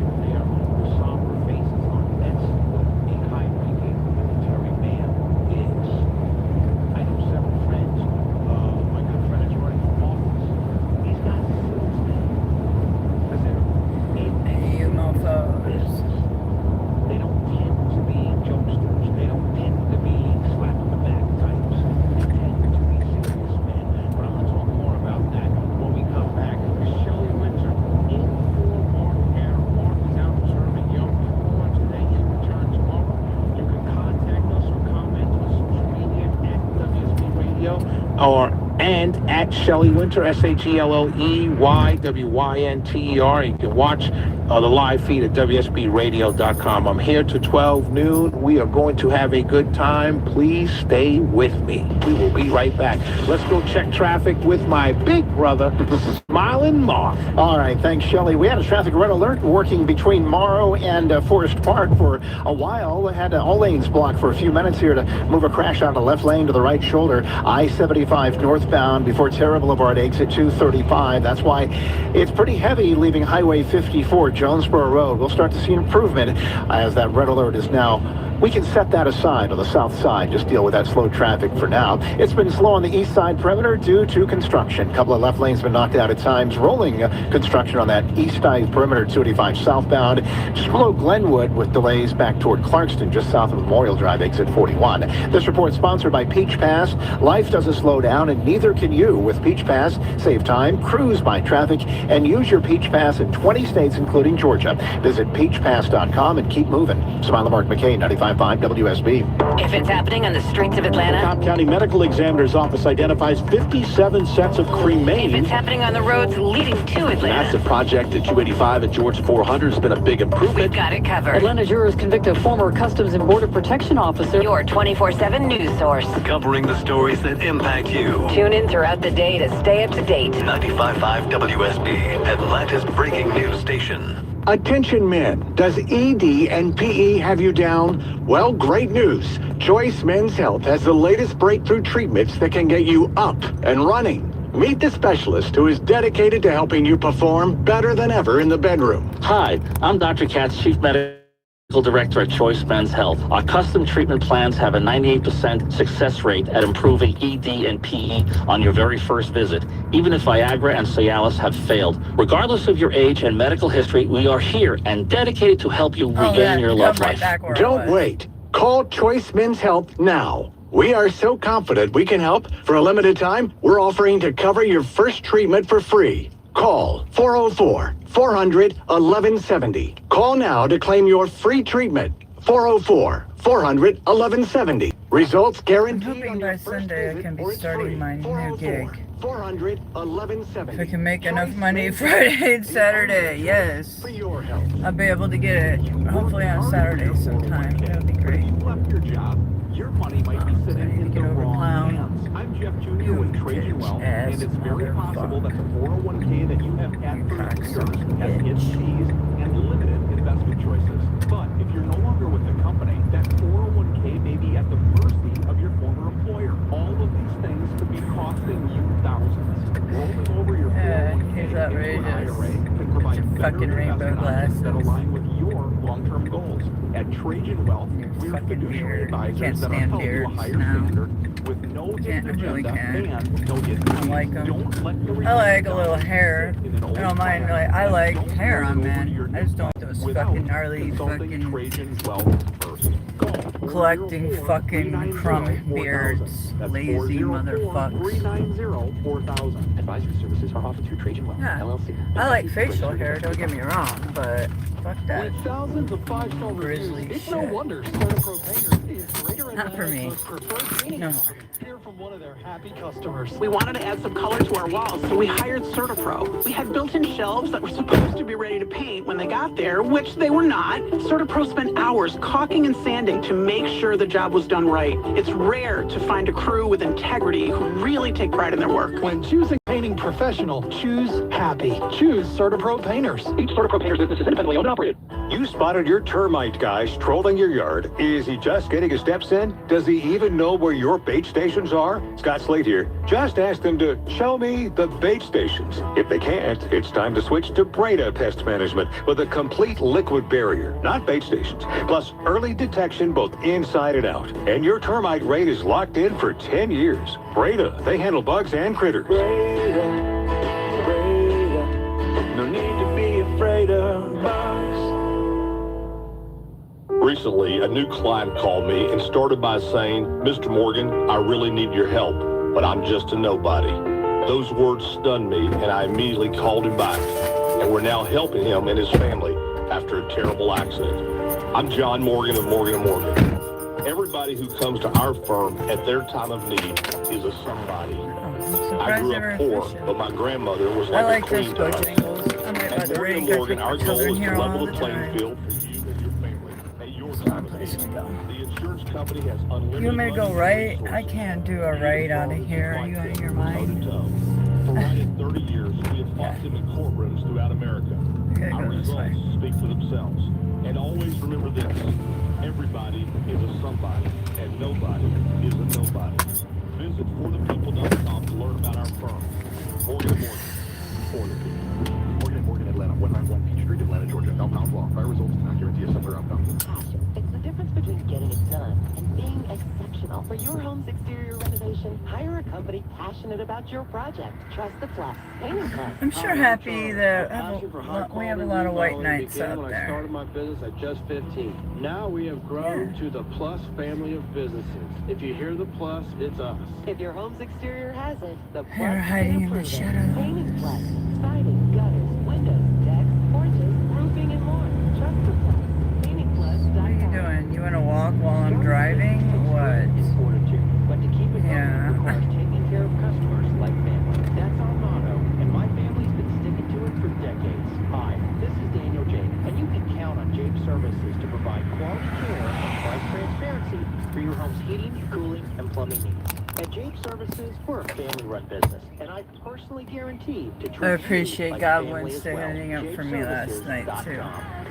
Radio, and at Shelley Winter, SHELLEYWYNTER. You can watch the live feed at WSBradio.com. I'm here to 12 noon. We are going to have a good time. Please stay with me. We will be right back. Let's go check traffic with my big brother, Smiling Mark. All right, thanks, Shelley. We had a traffic red alert working between Morrow and Forest Park for a while. We had all lanes blocked for a few minutes here to move a crash out of the left lane to the right shoulder. I-75 northbound before Terra Boulevard exit 235. That's why it's pretty heavy leaving Highway 54, Jonesboro Road. We'll start to see an improvement as that red alert is now. We can set that aside on the south side. Just deal with that slow traffic for now. It's been slow on the east side perimeter due to construction. A couple of left lanes been knocked out at times. Rolling construction on that east side perimeter 285 southbound. Just below Glenwood with delays back toward Clarkston, just south of Memorial Drive, exit 41. This report sponsored by Peach Pass. Life doesn't slow down, and neither can you with Peach Pass. Save time, cruise by traffic, and use your Peach Pass in 20 states, including Georgia. Visit peachpass.com and keep moving. Smile Mark McKay, 95.5 WSB. If it's happening on the streets of Atlanta, Cobb County Medical Examiner's Office identifies 57 sets of cremains. if it's happening on the roads leading to Atlanta, Massive project at 285 and George 400 has been a big improvement. we've got it covered. Atlanta jurors convict a former Customs and Border Protection officer. Your 24/7 news source. Covering the stories that impact you. Tune in throughout the day to stay up to date. 95.5 WSB, Atlanta's breaking news station. Attention men, does ED and PE have you down? Well, great news. Choice Men's Health has the latest breakthrough treatments that can get you up and running. Meet the specialist who is dedicated to helping you perform better than ever in the bedroom. Hi, I'm Dr. Katz, Chief Medical Director at Choice Men's Health. Our custom treatment plans have a 98% success rate at improving ED and PE on your very first visit, even if Viagra and Cialis have failed. Regardless of your age and medical history, we are here and dedicated to help you regain your love life. Don't wait. Call Choice Men's Health now. We are so confident we can help. For a limited time, we're offering to cover your first treatment for free. Call 404-400-1170. Call now to claim your free treatment. 404-400-1170. Results guaranteed. I'm hoping by Sunday I can be starting my new gig. 400-1170. If I can make enough money Friday and Saturday, yes. I'll be able to get it hopefully on Saturday sometime. That would be great. Your money might be sitting in the wrong hands. I'm Jeff Jr. with Trajan Wealth, and it's very possible that the 401k that you have had for years has hidden fees and limited investment choices. But if you're no longer with the company, that 401k may be at the mercy of your former employer. All of these things could be costing you thousands. Rolling over your 401k he's outrageous. IRA can provide Fucking rainbow glasses. that align with your long-term goals. At Trajan Wealth, we're fiduciary advisors that are held to a higher standard with no hidden agenda and no hidden fees. I like them. Don't let the I like a little hair. I don't mind. Like, I like hair on men. I just don't like those fucking gnarly fucking collecting fucking crumb beards, lazy motherfuckers. 390-4000. Advisory services are offered through Trajan Wealth, LLC. I like facial hair. Don't get me wrong, but fuck that. With thousands of five-star reviews, it's no wonder Certipro Painters is greater in Not for me. No more. Hear from one of their happy customers. We wanted to add some color to our walls, so we hired Certipro. We had built-in shelves that were supposed to be ready to paint when they got there, which they were not. Certipro spent hours caulking and sanding to make sure the job was done right. It's rare to find a crew with integrity who really take pride in their work. When choosing painting professional, choose happy. Choose Certipro Painters. Each Certipro Painters business is independently owned and operated. You spotted your termite guy strolling your yard. Is he just getting his steps in? Does he even know where your bait stations are? Scott Slade here. Just ask them to show me the bait stations. If they can't, it's time to switch to Breda Pest Management with a complete liquid barrier, not bait stations, plus early detection both inside and out. And your termite rate is locked in for 10 years. Breda, they handle bugs and critters. Breda, no need to be afraid of bugs. Recently, a new client called me and started by saying, "Mr. Morgan, I really need your help, but I'm just a nobody." Those words stunned me, and I immediately called him back. And we're now helping him and his family after a terrible accident. I'm John Morgan of Morgan & Morgan. Everybody who comes to our firm at their time of need is a somebody. I grew up poor, but my grandmother was I like like a this queen to us. Bojangles. I'm right by At the Morgan ring. Morgan, our goal is to level the playing time. field for you and your family at your time of need. The insurance company has unlimited You want me to go money right? resources. I can't do a right out of here. Are you out of your mind? For right at 30 years, we have fought them in courtrooms throughout America. Our results speak for themselves. And always remember this, everybody is a somebody, and nobody is a nobody. Visit forthepeople.com to learn about our firm. Morgan & Morgan, for the people. Morgan & Morgan, Atlanta, 191 Peach Street, Atlanta, Georgia. No pound law. Fire results do not guarantee a similar outcome. Passion. It's the difference between getting it done and being exceptional. For your home's exterior renovation, hire a company passionate about your project. Trust the Plus. Painting Plus. I'm sure happy that we have a lot of white knights out When I there. started my business at just 15. Now we have grown to the Plus family of businesses. If you hear the Plus, it's us. If your home's exterior has it, the Plus They're hiding in the can approve it. shadows. Painting Plus. Siding, gutters, windows, decks, porches, roofing, and more. Trust the Plus. PaintingPlus.com. What are you doing? You want to walk while I'm driving? What? But to keep it Yeah. going requires taking care of customers like family. That's our motto, and my family's been sticking to it for decades. Hi, this is Daniel Jape, and you can count on Jape Services to provide quality care and price transparency for your home's heating, cooling, and plumbing needs. At Jape Services, we're a family-run business, and I personally guarantee to treat I you appreciate like God family as well. standing up for me last night too. JapeServices.com.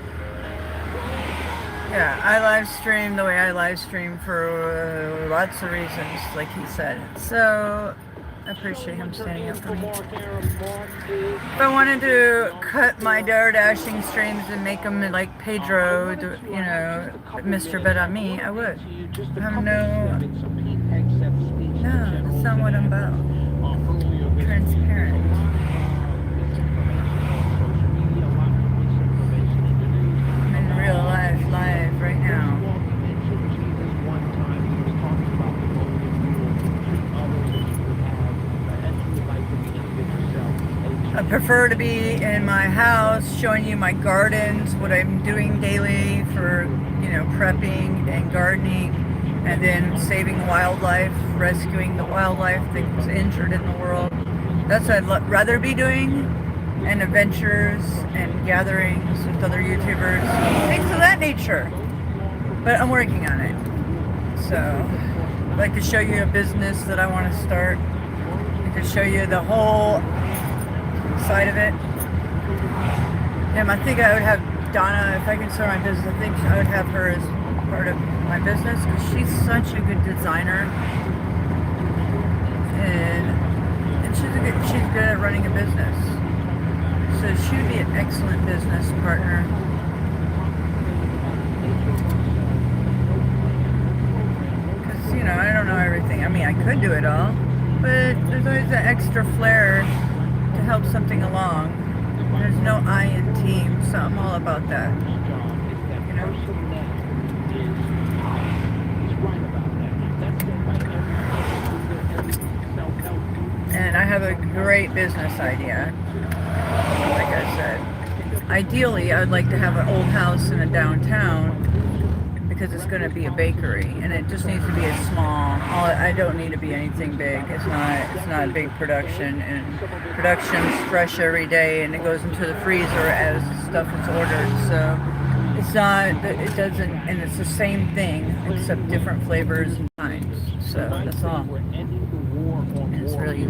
Yeah, I live stream the way I live stream for lots of reasons, like he said. So I appreciate him standing up for me. If I wanted to cut my dashing streams and make them like Pedro, you know, Mr. Bet on Me, I would. I'm that's not what I'm about. Transparent. I'm in real life, live right now. I prefer to be in my house showing you my gardens, what I'm doing daily for, you know, prepping and gardening, and then saving wildlife, rescuing the wildlife that's injured in the world. That's what I'd rather be doing, and adventures and gatherings with other YouTubers, things of that nature. But I'm working on it. So, I'd like to show you a business that I want to start. I could show you the whole side of it. I think I would have Donna, if I can start my business, I think I would have her as part of my business because she's such a good designer, and she's good at running a business. So she would be an excellent business partner. Because, you know, I don't know everything. I mean, I could do it all, but there's always an extra flair to help something along. There's no I in team, so I'm all about that. You know? And I have a great business idea. Like I said, ideally I would like to have an old house in a downtown because it's going to be a bakery, and it just needs to be a small. I don't need to be anything big. It's not a big production, and production's fresh every day, and it goes into the freezer as stuff is ordered. So it's not. It doesn't, and it's the same thing except different flavors and times. So that's all. And it's really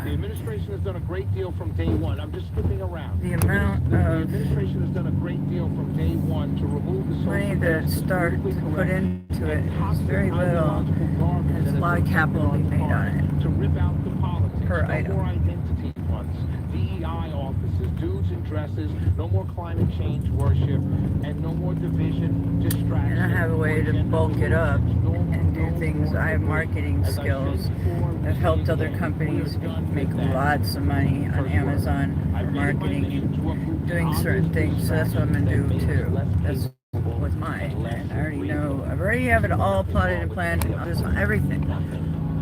the administration has done a great deal from day one. I'm just skipping around. The amount The of administration has done a great deal from day one to remove the money that start to put into it is very little. There's a lot of capital to be made on it to rip out the politics. per No item. more identity funds, DEI offices, dudes and dresses, no more climate change worship, and no more division, distraction. And I have a way to bulk it up and do things. I have marketing skills. I've helped other companies make lots of money on Amazon for marketing, doing certain things. So that's what I'm gonna do too. That's with mine. And I already know. I already have it all plotted and planned. Just everything.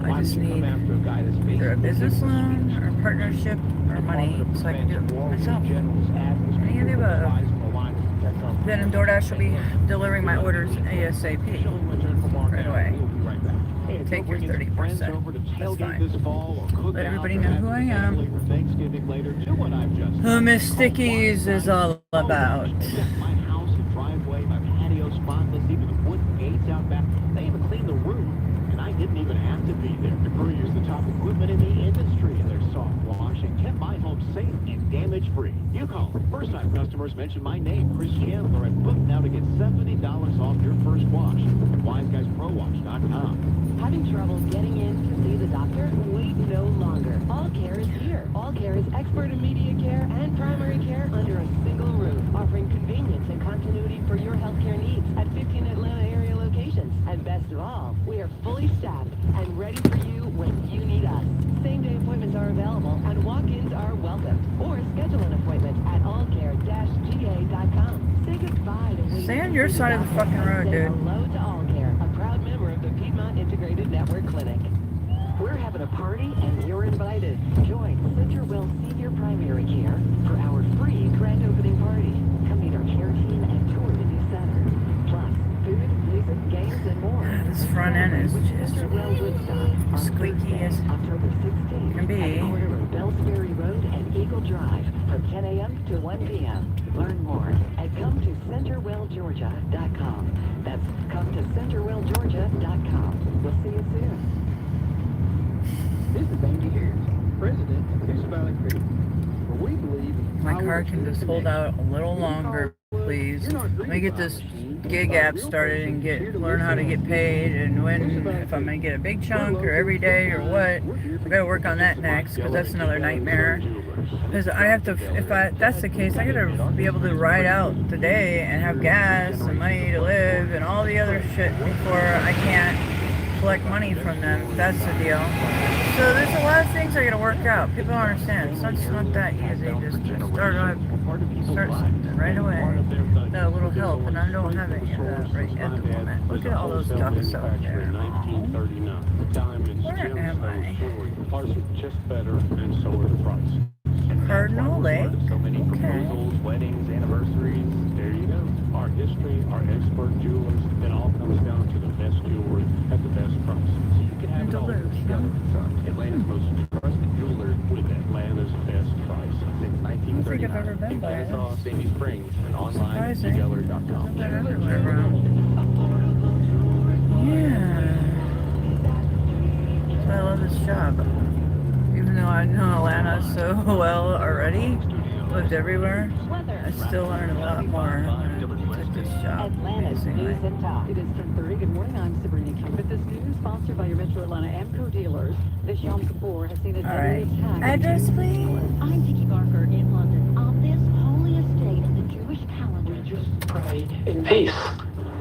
I just need either a business loan or a partnership or money so I can do it myself. Any of the above. then DoorDash will be delivering my orders ASAP right away. Take your 30%. That's fine. Let everybody know who I am. Who Miss Stickies is all about. My house and driveway, my patio spotless, even the wooden gates out back. They even cleaned the roof, and I didn't even have to be there. Capri is the top equipment in the industry, and their soft wash and kept my home safe and damage-free. You call. First-time customers mention my name, Chris Chandler, and book now to get $70 off your first wash at WiseGuysProWash.com. Having trouble getting in to see the doctor? Wait no longer. All Care is here. All Care is expert immediate care and primary care under a single roof, offering convenience and continuity for your healthcare needs at 15 Atlanta area locations. And best of all, we are fully staffed and ready for you when you need us. Same-day appointments are available and walk-ins are welcome. Or schedule an appointment at allcare-ga.com. Say goodbye to Stay on your side of the fucking road, dude. hello to All Care, a proud member of the Piedmont Integrated Network Clinic. We're having a party and you're invited. Join Centerville Senior Primary Care for our free grand opening party. Come meet our care team and tour the new center. Plus, food, music, games, and more. This front end is just squeaky as October 16th can be. at the corner of Bellsbury Road and Eagle Drive from 10 a.m. to 1 p.m. Learn more at ComeToCenterwellGeorgia.com. That's ComeToCenterwellGeorgia.com. We'll see you soon. This is Andy Harris, President of Coosa Valley Creek, where we believe My car can just hold out a little longer, please. Let me get this gig app started and learn how to get paid, and if I'm gonna get a big chunk or every day or what. I gotta work on that next, because that's another nightmare. Because I have to, if that's the case, I gotta be able to ride out today and have gas and money to live and all the other shit before I can't collect money from them. That's the deal. So there's a lot of things I gotta work out. People don't understand. It's not that easy. Just start something right away. A little help, and I don't have any of that right at the moment. Look at all those ducks out there. Where am I? Just better, and so are the price. Cardinal Lake. So many proposals, weddings, anniversaries. There you go. Our history, our expert jewelers. It all comes down to the best jewelry at the best price. So you can have it all together. Atlanta's most trusted jeweler with Atlanta's best price since 1939. I don't think I've ever been by it. Sandy Springs and online at Surprising. Yeah. I love this job. Even though I know Atlanta so well already, lived everywhere, I still learn a lot more when I take this job. Atlanta's News and Talk. It is 10:30. Good morning. I'm Sabrina Cummett. This news sponsored by your Metro Atlanta Amco dealers. This Yom Kippur has seen a deadly attack. Address, please. I'm Vicki Barker in London. On this holiest day in the Jewish calendar, just pray in peace.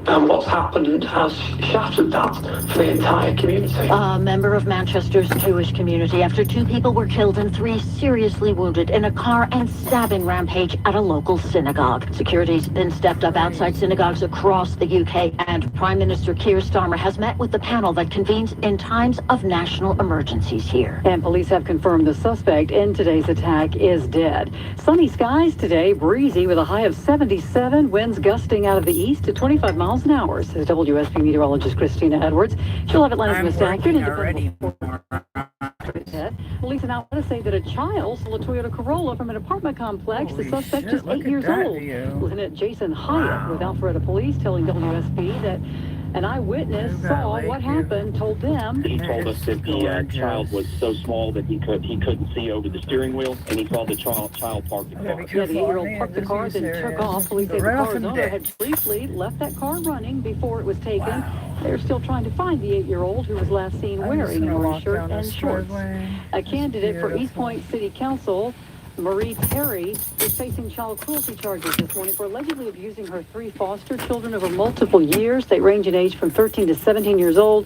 And what's happened has shattered that for the entire community. A member of Manchester's Jewish community after 2 people were killed and 3 seriously wounded in a car and stabbing rampage at a local synagogue. Security's been stepped up outside synagogues across the UK, and Prime Minister Keir Starmer has met with the panel that convenes in times of national emergencies here. And police have confirmed the suspect in today's attack is dead. Sunny skies today, breezy with a high of 77, winds gusting out of the east to 25 miles an hour, says WSB meteorologist Christina Edwards. She'll have Atlanta's most accurate and dependable. Police in Atlanta say that a child stole a Toyota Corolla from an apartment complex. Holy the suspect shit, just 8 years old. Lieutenant Jason Hyatt with Alpharetta Police telling WSB that an eyewitness saw what happened, told them. He told us that the child was so small that he couldn't see over the steering wheel, and he saw the child park the car. Yeah, the 8-year-old parked the car, then took off. Police say the car's owner had briefly left that car running before it was taken. Wow. They're still trying to find the 8-year-old who was last seen wearing an orange shirt and shorts. A candidate for East Point City Council, Marie Perry, is facing child cruelty charges this morning for allegedly abusing her 3 foster children over multiple years. They range in age from 13 to 17 years old.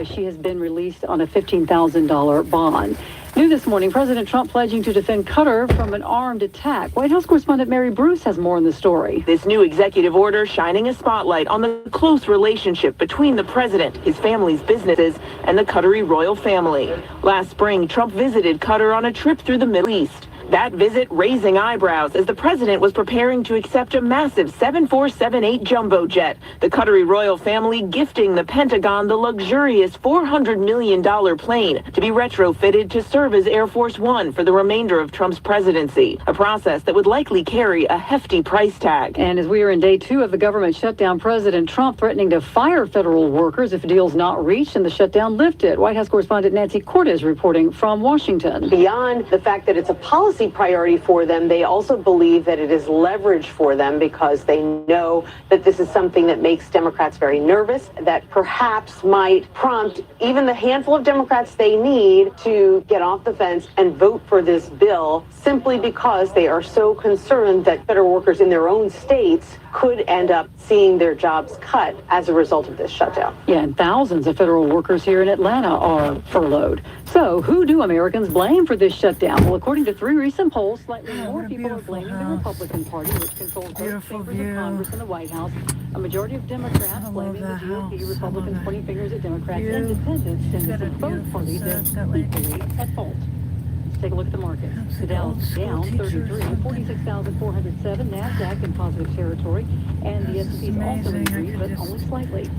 She has been released on a $15,000 bond. New this morning, President Trump pledging to defend Qatar from an armed attack. White House correspondent Mary Bruce has more on the story. This new executive order shining a spotlight on the close relationship between the president, his family's businesses, and the Qatari royal family. Last spring, Trump visited Qatar on a trip through the Middle East. That visit raising eyebrows as the president was preparing to accept a massive 7478 jumbo jet. The Qatari royal family gifting the Pentagon the luxurious $400 million plane to be retrofitted to serve as Air Force One for the remainder of Trump's presidency, a process that would likely carry a hefty price tag. And as we are in day 2 of the government shutdown, President Trump threatening to fire federal workers if deals not reached and the shutdown lifted. White House correspondent Nancy Cortez reporting from Washington. Beyond the fact that it's a policy priority for them, they also believe that it is leverage for them because they know that this is something that makes Democrats very nervous, that perhaps might prompt even the handful of Democrats they need to get off the fence and vote for this bill simply because they are so concerned that federal workers in their own states could end up seeing their jobs cut as a result of this shutdown. Yeah, and thousands of federal workers here in Atlanta are furloughed. So who do Americans blame for this shutdown? Well, according to 3 recent polls, slightly more people are blaming the Republican Party, which controls both chambers of Congress and the White House. A majority of Democrats blaming the GOP, Republicans pointing fingers at Democrats. Independents tend to both parties as equally at fault. Take a look at the market. The Dow's down 33, 46,407. NASDAQ in positive territory. And the S&P is also in green, but only slightly.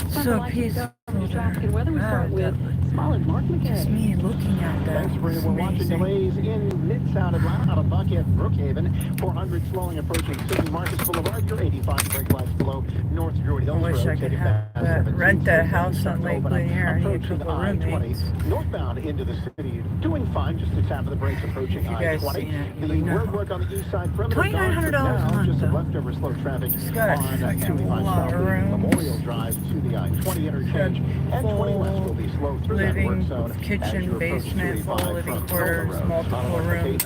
So peaceful. Traffic and weather we start with Smiley Mark McKay. Just me looking at that. Thanks, Brenda. We're watching delays in Mid-South Atlanta out of Buckhead, Brookhaven. 400 slowing approaching Sidney Marcus Boulevard. Your 85 brake lights below North Drury. I wish I could rent that house on Lakewood here. I need a couple roommates. Northbound into the city, doing fine, just a tap of the brakes approaching I-20. The road work on the east side perimeter. $2,900 a month, just though. leftover slow traffic It's got a on fucking 75 lot of South rooms. Memorial Drive to the I-20 interchange. And 20 west will be slow through that work zone. Kitchen, basement, full living quarters, multiple rooms,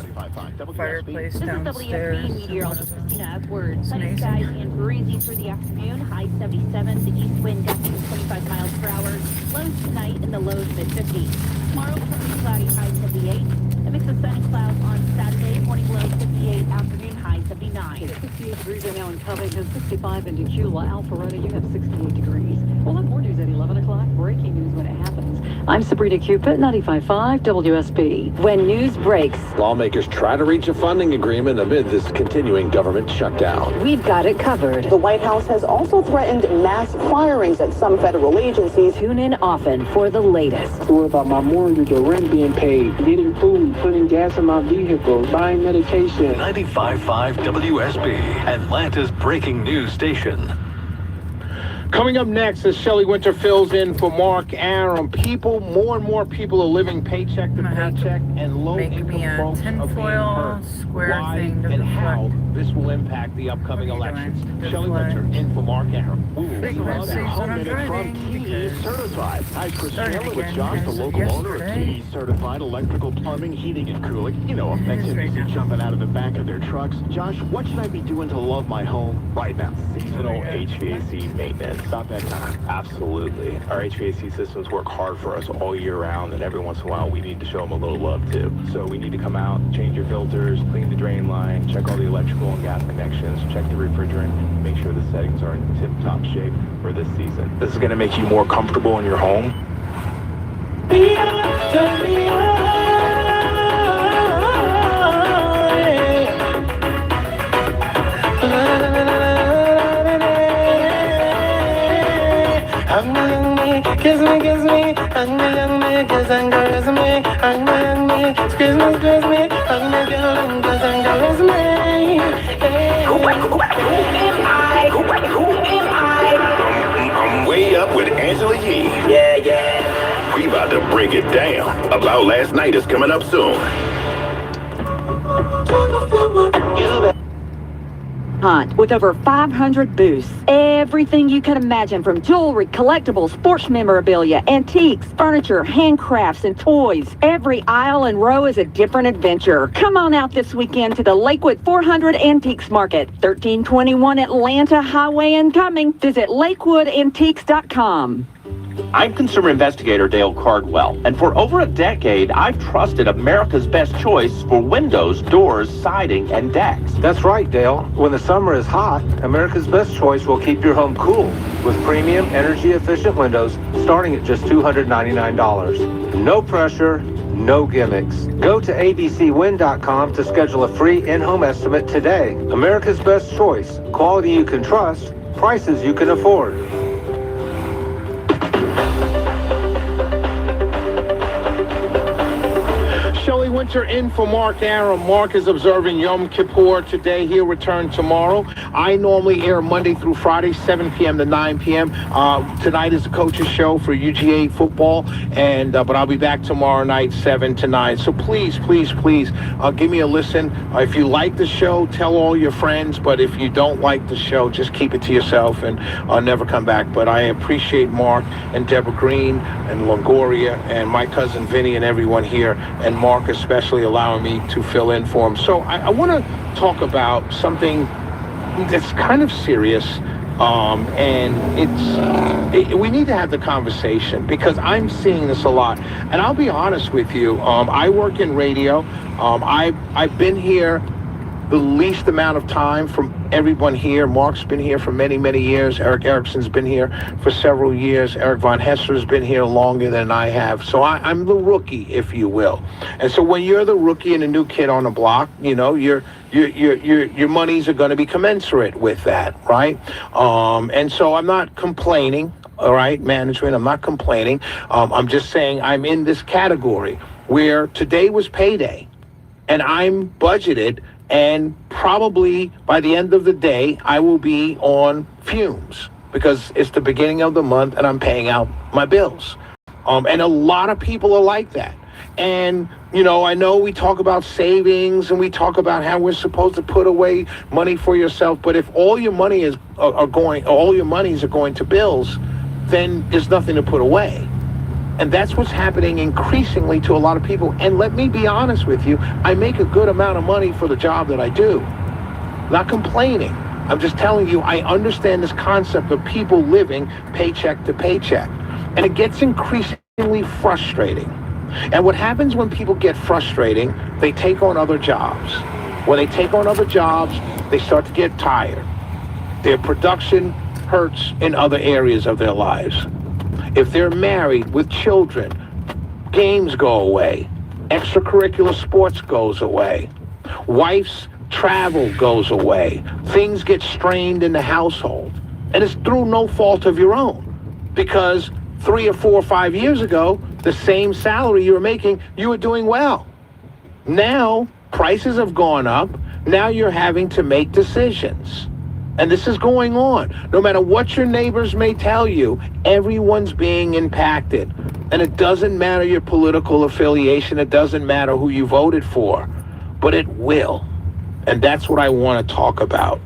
fireplace This is downstairs. WSB meteorologist Christina Edwards. Sunny skies and breezy through the afternoon. High 77. The east wind gusting 25 miles per hour. Lows tonight in the lows mid-50s. Tomorrow, partly cloudy. High 78. A mix of sun and clouds on Saturday. Morning low 58. Afternoon high 79. 68 degrees right now in Covington, 65 in Decula. Alpharetta, you have 68 degrees. We'll have more news at 11 o'clock. Breaking news when it happens. I'm Sabrina Cupid, 95.5 WSB. When news breaks, lawmakers try to reach a funding agreement amid this continuing government shutdown. We've got it covered. The White House has also threatened mass firings at some federal agencies. Tune in often for the latest. What about my mortgage or rent being paid, getting food, putting gas in my vehicle, buying medication? 95.5 WSB, Atlanta's breaking news station. Coming up next, as Shelley Winter fills in for Mark Aram, more and more people are living paycheck to paycheck, and low-income folks are being hurt. Why and how this will impact the upcoming elections. Shelley Winter in for Mark Aram. KE Certified. Hi, Chris Chandler with Josh, the local owner of KE Certified Electrical Plumbing, Heating, and Cooling. You know, activities jumping out of the back of their trucks. Josh, what should I be doing to love my home right now? Seasonal HVAC maintenance. About that time. Absolutely. Our HVAC systems work hard for us all year round, and every once in a while we need to show them a little love too. So we need to come out, change your filters, clean the drain line, check all the electrical and gas connections, check the refrigerant, make sure the settings are in tip-top shape for this season. This is going to make you more comfortable in your home. Kiss me, hug me, kiss and caress me, hug me, squeeze me, hug me, kiss and caress me. I'm way up with Angela Yee. Yeah. We about to break it down. About Last Night is coming up soon. Hunt with over 500 booths. Everything you can imagine, from jewelry, collectibles, sports memorabilia, antiques, furniture, handcrafts, and toys. Every aisle and row is a different adventure. Come on out this weekend to the Lakewood 400 Antiques Market, 1321 Atlanta Highway and Cumming. Visit lakewoodantiques.com. I'm consumer investigator Dale Cardwell, and for over a decade, I've trusted America's best choice for windows, doors, siding, and decks. That's right, Dale. When the summer is hot, America's best choice will keep your home cool with premium energy-efficient windows starting at just $299. No pressure, no gimmicks. Go to abcwind.com to schedule a free in-home estimate today. America's best choice. Quality you can trust, prices you can afford. Shelley Winter in for Mark Arum. Mark is observing Yom Kippur today. He'll return tomorrow. I normally air Monday through Friday, 7 p.m. to 9 p.m. Tonight is the coach's show for UGA football, and but I'll be back tomorrow night, 7 to 9. So please, please, please give me a listen. If you like the show, tell all your friends. But if you don't like the show, just keep it to yourself and never come back. But I appreciate Mark and Deborah Green and Longoria and my cousin Vinny and everyone here, and Mark especially allowing me to fill in for him. So I want to talk about something that's kind of serious, and we need to have the conversation because I'm seeing this a lot. And I'll be honest with you, I work in radio. I've been here the least amount of time from everyone here. Mark's been here for many, many years. Eric Erickson's been here for several years. Eric Von Hesser's been here longer than I have. So I'm the rookie, if you will. And so when you're the rookie and a new kid on the block, you know, your monies are going to be commensurate with that, right? And so I'm not complaining, all right, management. I'm not complaining. I'm just saying I'm in this category where today was payday, and I'm budgeted. And probably by the end of the day, I will be on fumes because it's the beginning of the month and I'm paying out my bills. And a lot of people are like that. And, you know, I know we talk about savings and we talk about how we're supposed to put away money for yourself. But if all your money all your monies are going to bills, then there's nothing to put away. And that's what's happening increasingly to a lot of people. And let me be honest with you, I make a good amount of money for the job that I do. Not complaining. I'm just telling you, I understand this concept of people living paycheck to paycheck. And it gets increasingly frustrating. And what happens when people get frustrating, they take on other jobs. When they take on other jobs, they start to get tired. Their production hurts in other areas of their lives. If they're married with children, games go away. Extracurricular sports goes away. Wife's travel goes away. Things get strained in the household. And it's through no fault of your own. Because 3 or 4 or 5 years ago, the same salary you were making, you were doing well. Now, prices have gone up. Now you're having to make decisions. And this is going on. No matter what your neighbors may tell you, everyone's being impacted. And it doesn't matter your political affiliation. It doesn't matter who you voted for. But it will. And that's what I want to talk about.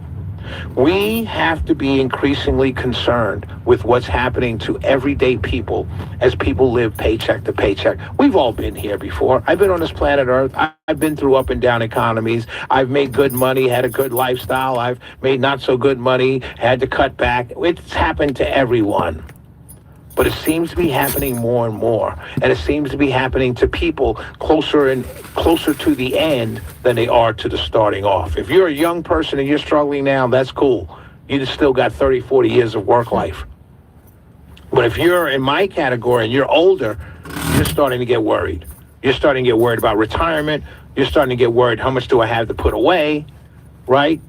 We have to be increasingly concerned with what's happening to everyday people as people live paycheck to paycheck. We've all been here before. I've been on this planet Earth. I've been through up and down economies. I've made good money, had a good lifestyle. I've made not so good money, had to cut back. It's happened to everyone. But it seems to be happening more and more. And it seems to be happening to people closer and closer to the end than they are to the starting off. If you're a young person and you're struggling now, that's cool. You still got 30, 40 years of work life. But if you're in my category and you're older, you're starting to get worried. You're starting to get worried about retirement. You're starting to get worried, how much do I have to put away, right?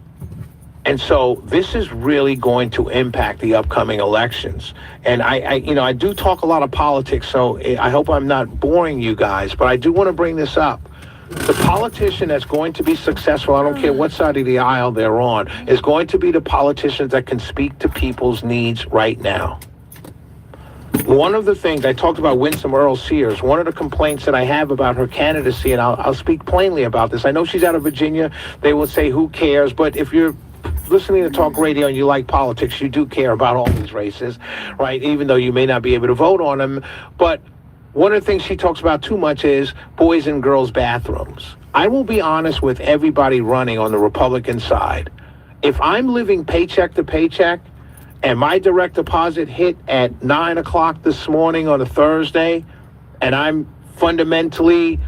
And so this is really going to impact the upcoming elections. And I do talk a lot of politics, so I hope I'm not boring you guys, but I do want to bring this up. The politician that's going to be successful, I don't care what side of the aisle they're on, is going to be the politicians that can speak to people's needs right now. One of the things I talked about, Winsome Earl Sears, one of the complaints that I have about her candidacy, and I'll speak plainly about this. I know she's out of Virginia. They will say, who cares? But if you're listening to talk radio and you like politics, you do care about all these races, right? Even though you may not be able to vote on them. But one of the things she talks about too much is boys and girls bathrooms. I will be honest with everybody running on the Republican side. If I'm living paycheck to paycheck and my direct deposit hit at 9 o'clock this morning on a Thursday and I'm fundamentally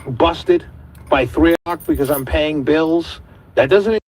busted by 3 o'clock because I'm paying bills, that doesn't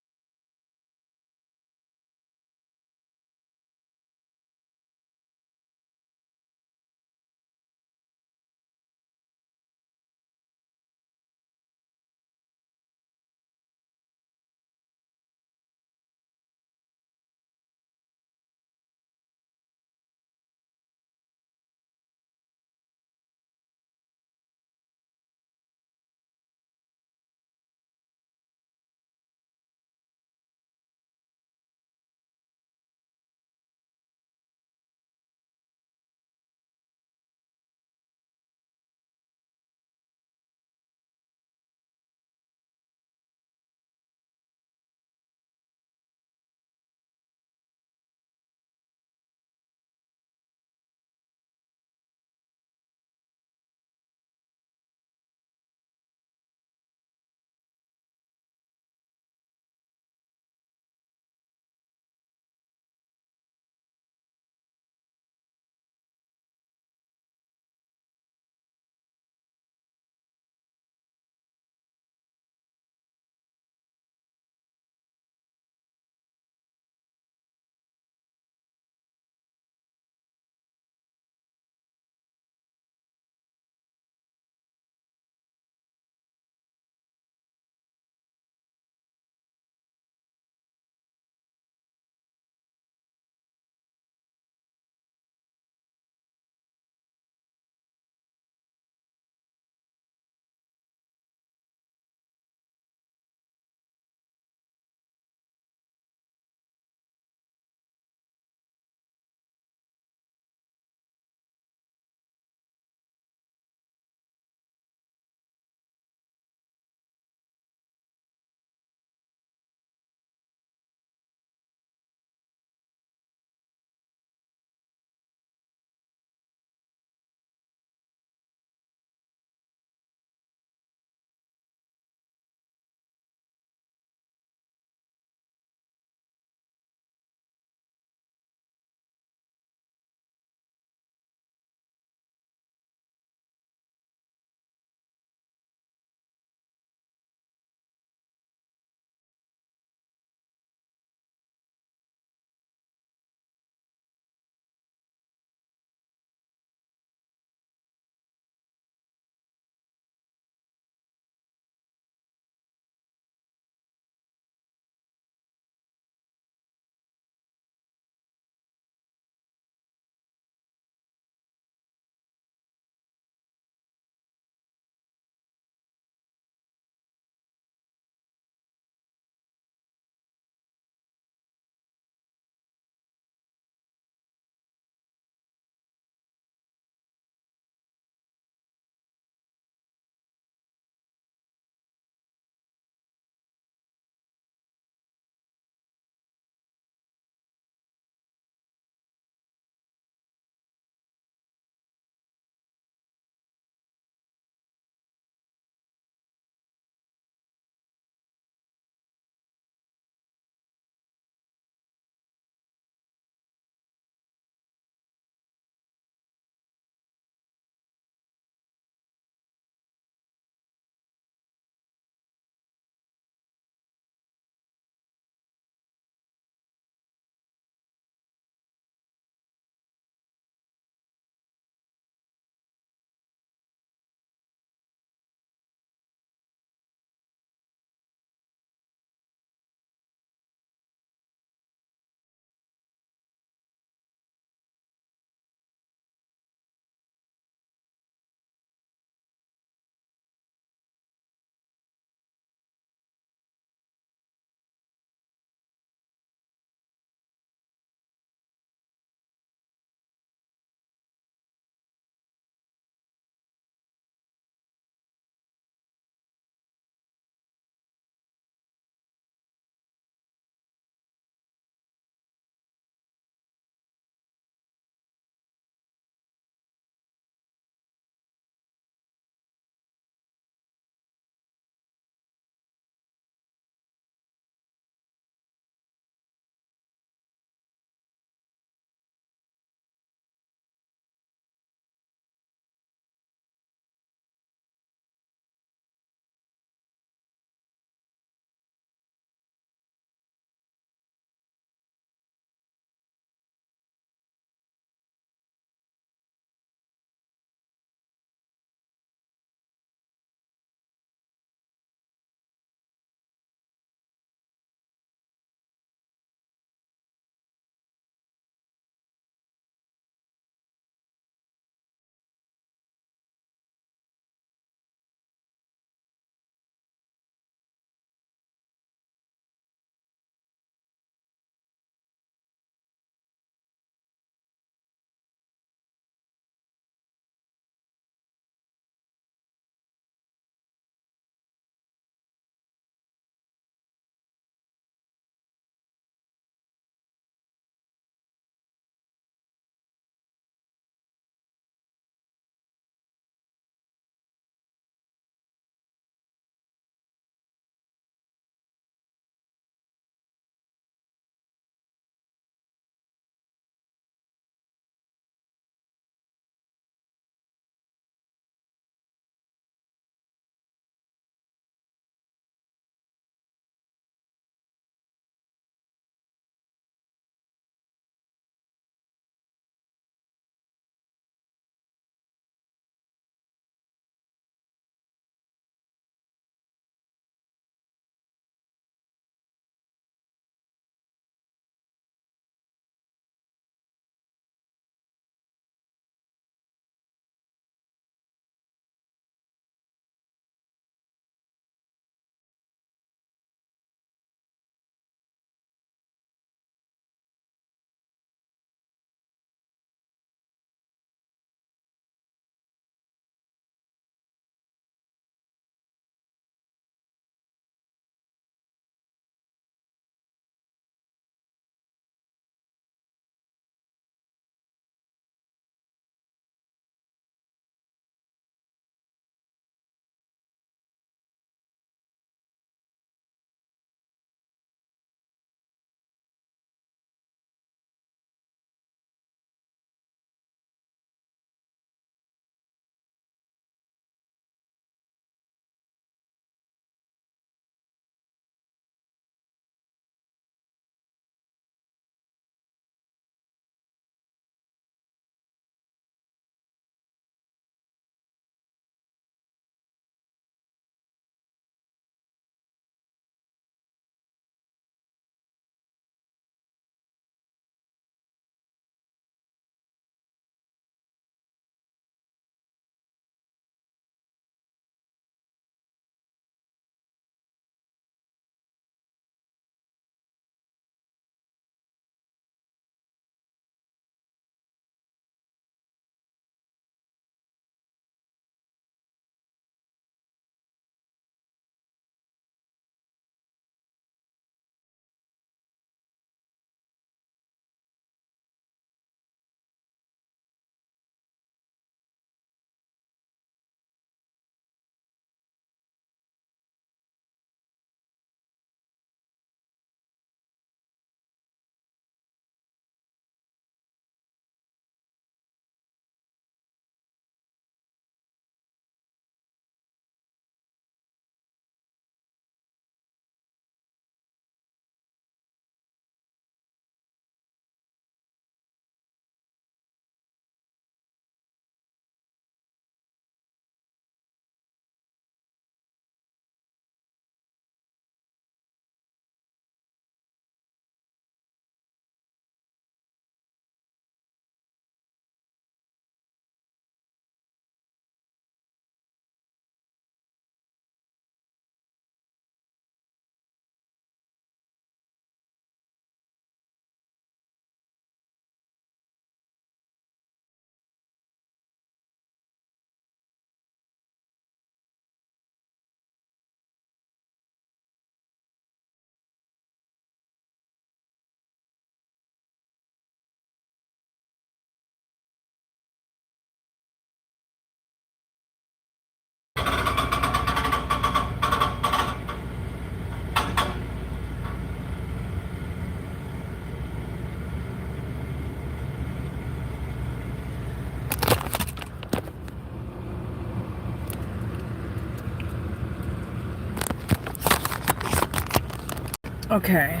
Okay.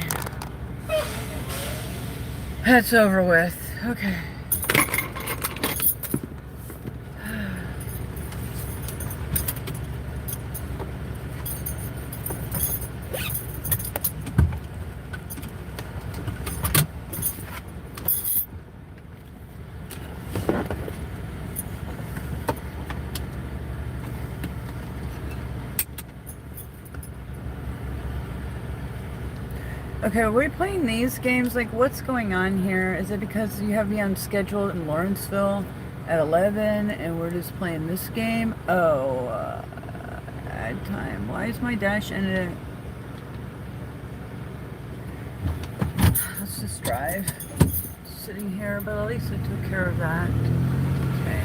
That's over with. Okay. Okay, are we playing these games? Like, what's going on here? Is it because you have me on schedule in Lawrenceville at 11 and we're just playing this game? Oh, add time. Why is my dash ended? Let's just drive. Sitting here, but at least I took care of that. Okay.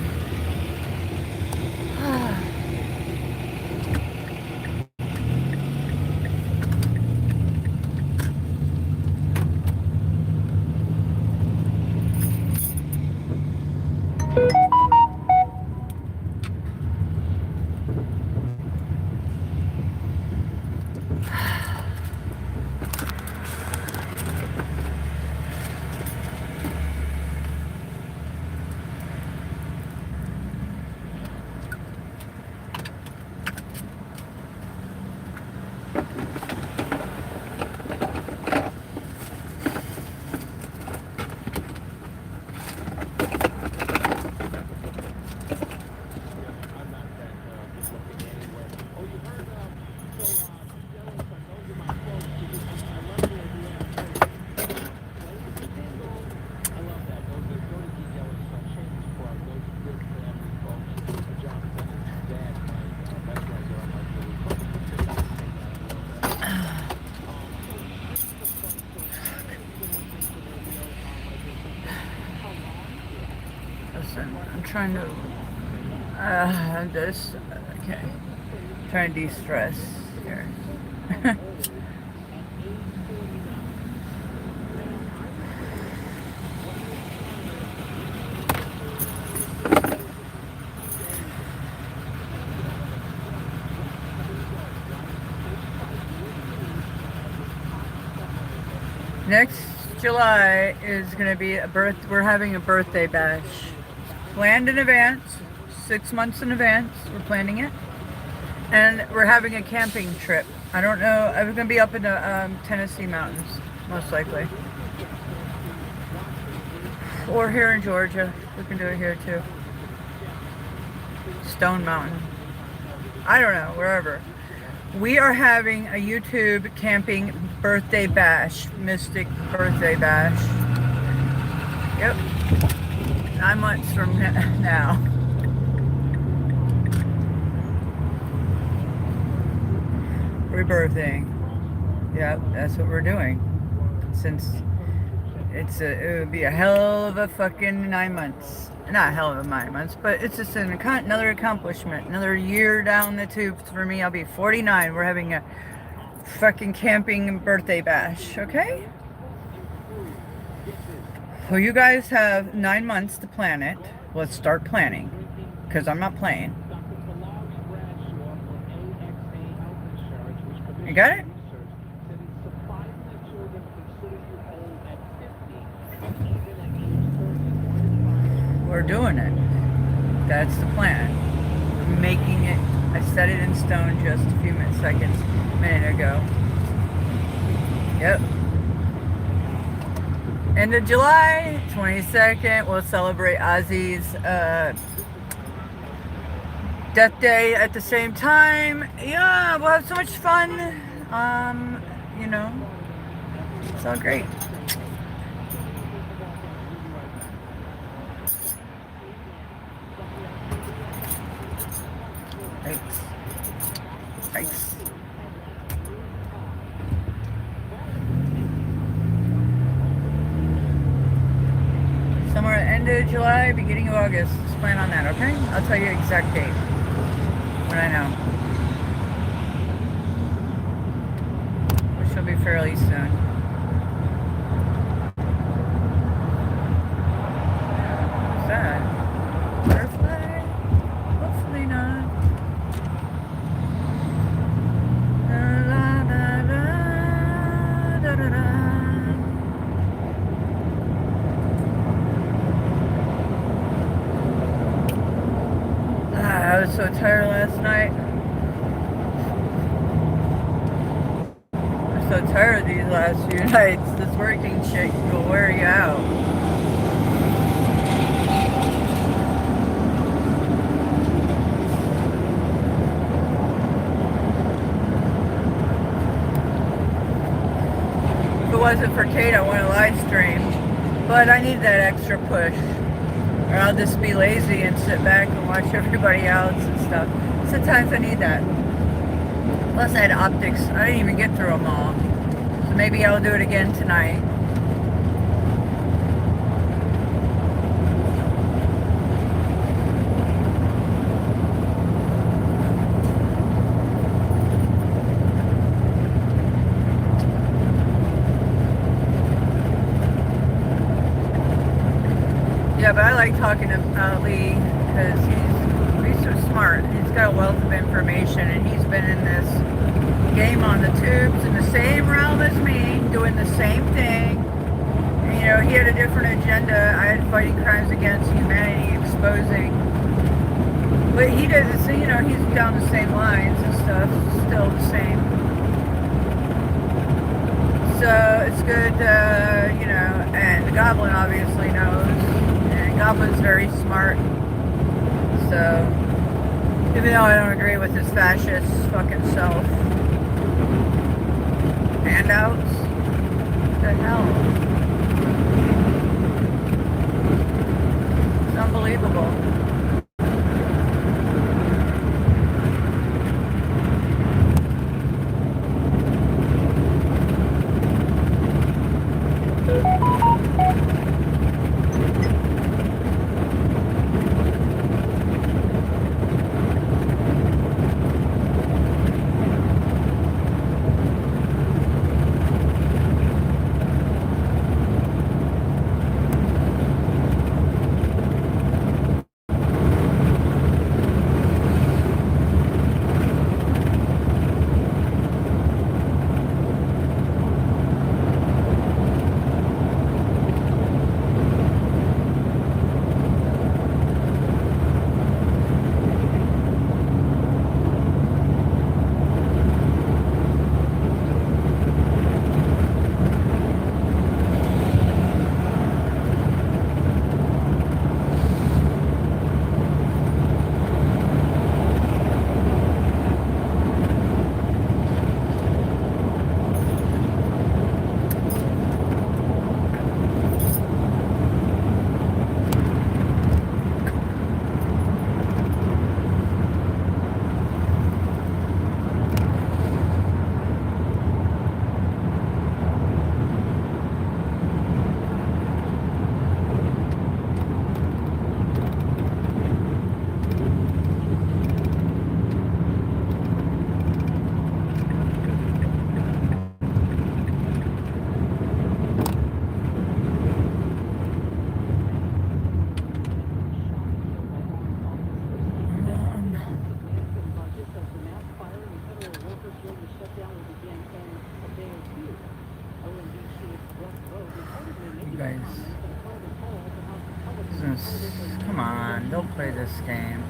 I'm trying to just okay. Trying to de-stress here. Next July is going to be we're having a birthday bash. Planned in advance, 6 months in advance, we're planning it. And we're having a camping trip. I don't know, I'm going to be up in the Tennessee mountains, most likely. Or here in Georgia, we can do it here too. Stone Mountain. I don't know, wherever. We are having a YouTube camping birthday bash, Mystic birthday bash. Yep. 9 months from now. Rebirthing. Yep, that's what we're doing. Since it would be a hell of a fucking 9 months. Not a hell of a 9 months, but it's just another accomplishment. Another year down the tubes for me. I'll be 49. We're having a fucking camping birthday bash, okay? Well, you guys have 9 months to plan it. Let's start planning, because I'm not playing. You got it? We're doing it. That's the plan. I'm making it. I set it in stone just a few minute ago. Yep. End of July 22nd, we'll celebrate Ozzy's death day at the same time. Yeah, we'll have so much fun. You know, it's all great. Thanks. Thanks. Somewhere at the end of July, beginning of August. Just plan on that, okay? I'll tell you the exact date when I know. Which will be fairly soon. What's that? Butterfly? Hopefully not. Da, da, da, da, was so tired last night. I'm so tired of these last few nights. This working shit will wear you out. If it wasn't for Kate, I want to live stream. But I need that extra push. Or I'll just be lazy and sit back and watch everybody else and stuff. Sometimes I need that. Plus I had optics. I didn't even get through them all. So maybe I'll do it again tonight. Yeah, but I like talking to Lee because he's so smart. He's got a wealth of information, and he's been in this game on the tubes in the same realm as me, doing the same thing. And, you know, he had a different agenda. I had fighting crimes against humanity, exposing. But he does the same, you know, he's down the same lines and stuff, still the same. So it's good, you know, and the Goblin obviously knows. Goblin's very smart, so even though I don't agree with his fascist fucking self, handouts, what the hell? It's unbelievable. guys. Come on, don't play this game.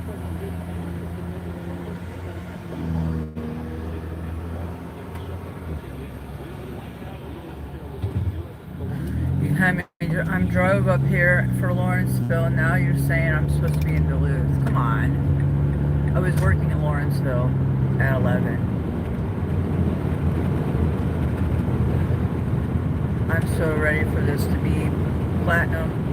You had me, I'm drove up here for Lawrenceville, and now you're saying I'm supposed to be in Duluth. Come on. I was working in Lawrenceville at 11. I'm so ready for this to be platinum.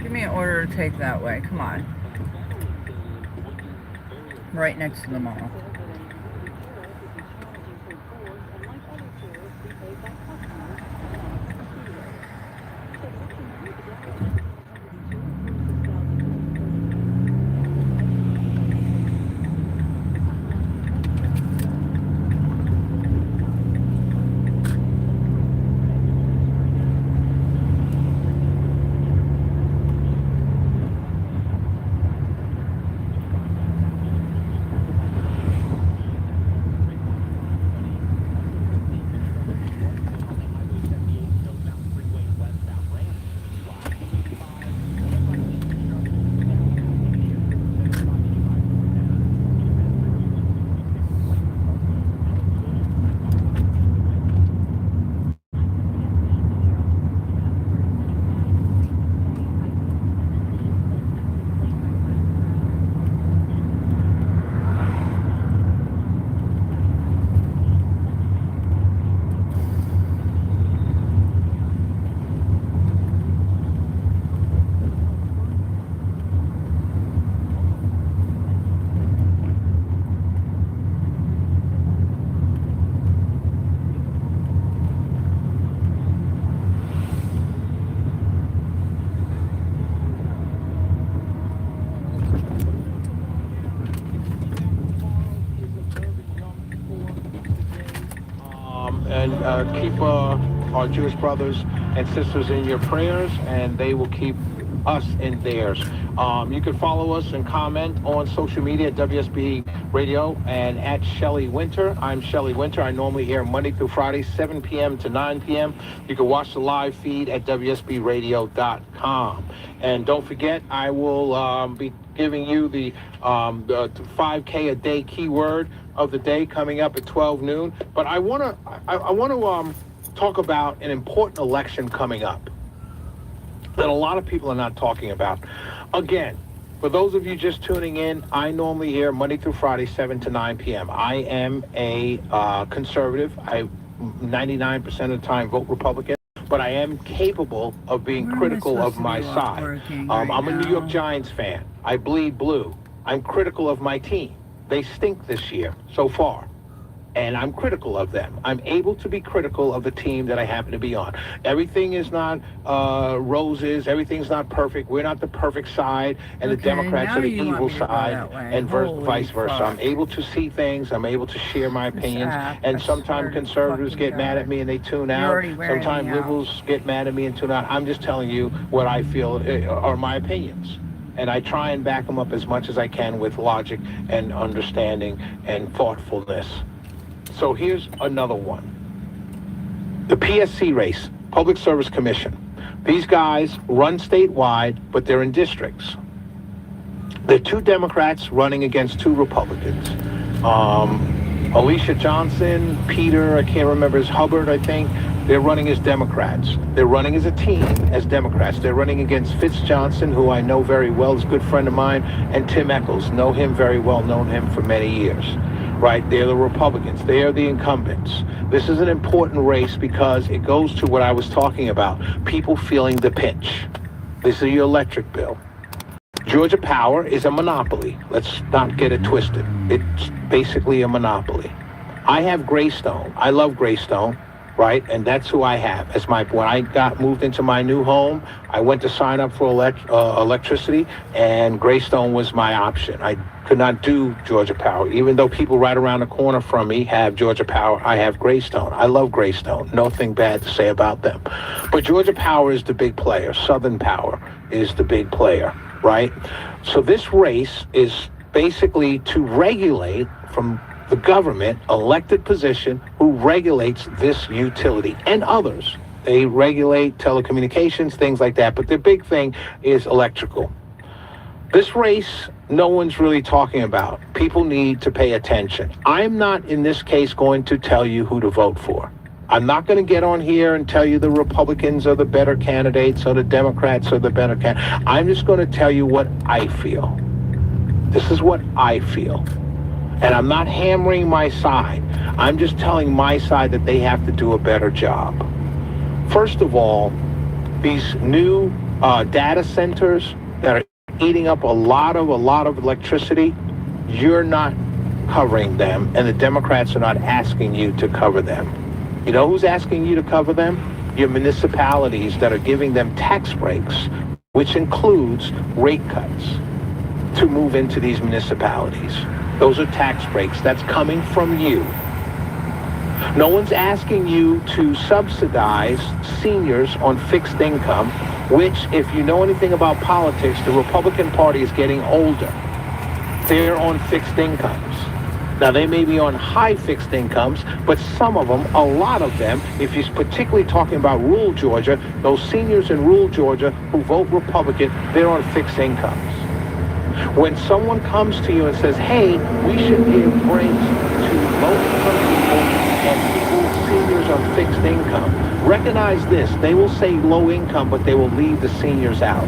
Give me an order to take that way. Come on. Right next to the mall. And keep our Jewish brothers and sisters in your prayers, and they will keep us in theirs. You can follow us and comment on social media at WSB Radio and at Shelley Winter. I'm Shelley Winter. I normally air Monday through Friday, 7 p.m. to 9 p.m. You can watch the live feed at WSBRadio.com. And don't forget, I will be giving you the 5K a day keyword of the day coming up at 12 noon. But I want to talk about an important election coming up that a lot of people are not talking about. Again, for those of you just tuning in, I normally hear Monday through Friday, 7 to 9 p.m. I am a conservative. I 99% of the time vote Republican, but I am capable of being critical of my side. I'm a New York Giants fan. I bleed blue. I'm critical of my team. They stink this year so far, and I'm critical of them. I'm able to be critical of the team that I happen to be on. Everything is not roses. Everything's not perfect. We're not the perfect side, and the Democrats are the evil side, and vice versa. I'm able to see things. I'm able to share my opinions, and sometimes conservatives get mad at me and they tune out. Sometimes liberals get mad at me and tune out. I'm just telling you what I feel are my opinions. And I try and back them up as much as I can with logic and understanding and thoughtfulness. So here's another one. The PSC race, Public Service Commission. These guys run statewide, but they're in districts. There are two Democrats running against two Republicans. Alicia Johnson, Peter, I can't remember, his Hubbard, I think. They're running as Democrats. They're running as a team as Democrats. They're running against Fitz Johnson, who I know very well, is a good friend of mine, and Tim Echols. Know him very well, known him for many years. Right? They're the Republicans. They are the incumbents. This is an important race because it goes to what I was talking about, people feeling the pinch. This is your electric bill. Georgia Power is a monopoly. Let's not get it twisted. It's basically a monopoly. I have Greystone. I love Greystone, right? And that's who I have. As when I moved into my new home, I went to sign up for electricity, and Greystone was my option. I could not do Georgia Power. Even though people right around the corner from me have Georgia Power, I have Greystone. I love Greystone. Nothing bad to say about them. But Georgia Power is the big player. Southern Power is the big player, right? So this race is basically to regulate from the government, elected position, who regulates this utility and others. They regulate telecommunications, things like that. But the big thing is electrical. This race, no one's really talking about. People need to pay attention. I'm not, in this case, going to tell you who to vote for. I'm not going to get on here and tell you the Republicans are the better candidates or the Democrats are the better candidates. I'm just going to tell you what I feel. This is what I feel. And I'm not hammering my side. I'm just telling my side that they have to do a better job. First of all, these new data centers that are eating up a lot of electricity, you're not covering them, and the Democrats are not asking you to cover them. You know who's asking you to cover them? Your municipalities that are giving them tax breaks, which includes rate cuts to move into these municipalities. Those are tax breaks. That's coming from you. No one's asking you to subsidize seniors on fixed income, which, if you know anything about politics, the Republican Party is getting older. They're on fixed incomes. Now, they may be on high fixed incomes, but some of them, a lot of them, if you're particularly talking about rural Georgia, those seniors in rural Georgia who vote Republican, they're on fixed incomes. When someone comes to you and says, hey, we should give breaks to low-income people and people, seniors on fixed income, recognize this. They will say low income, but they will leave the seniors out.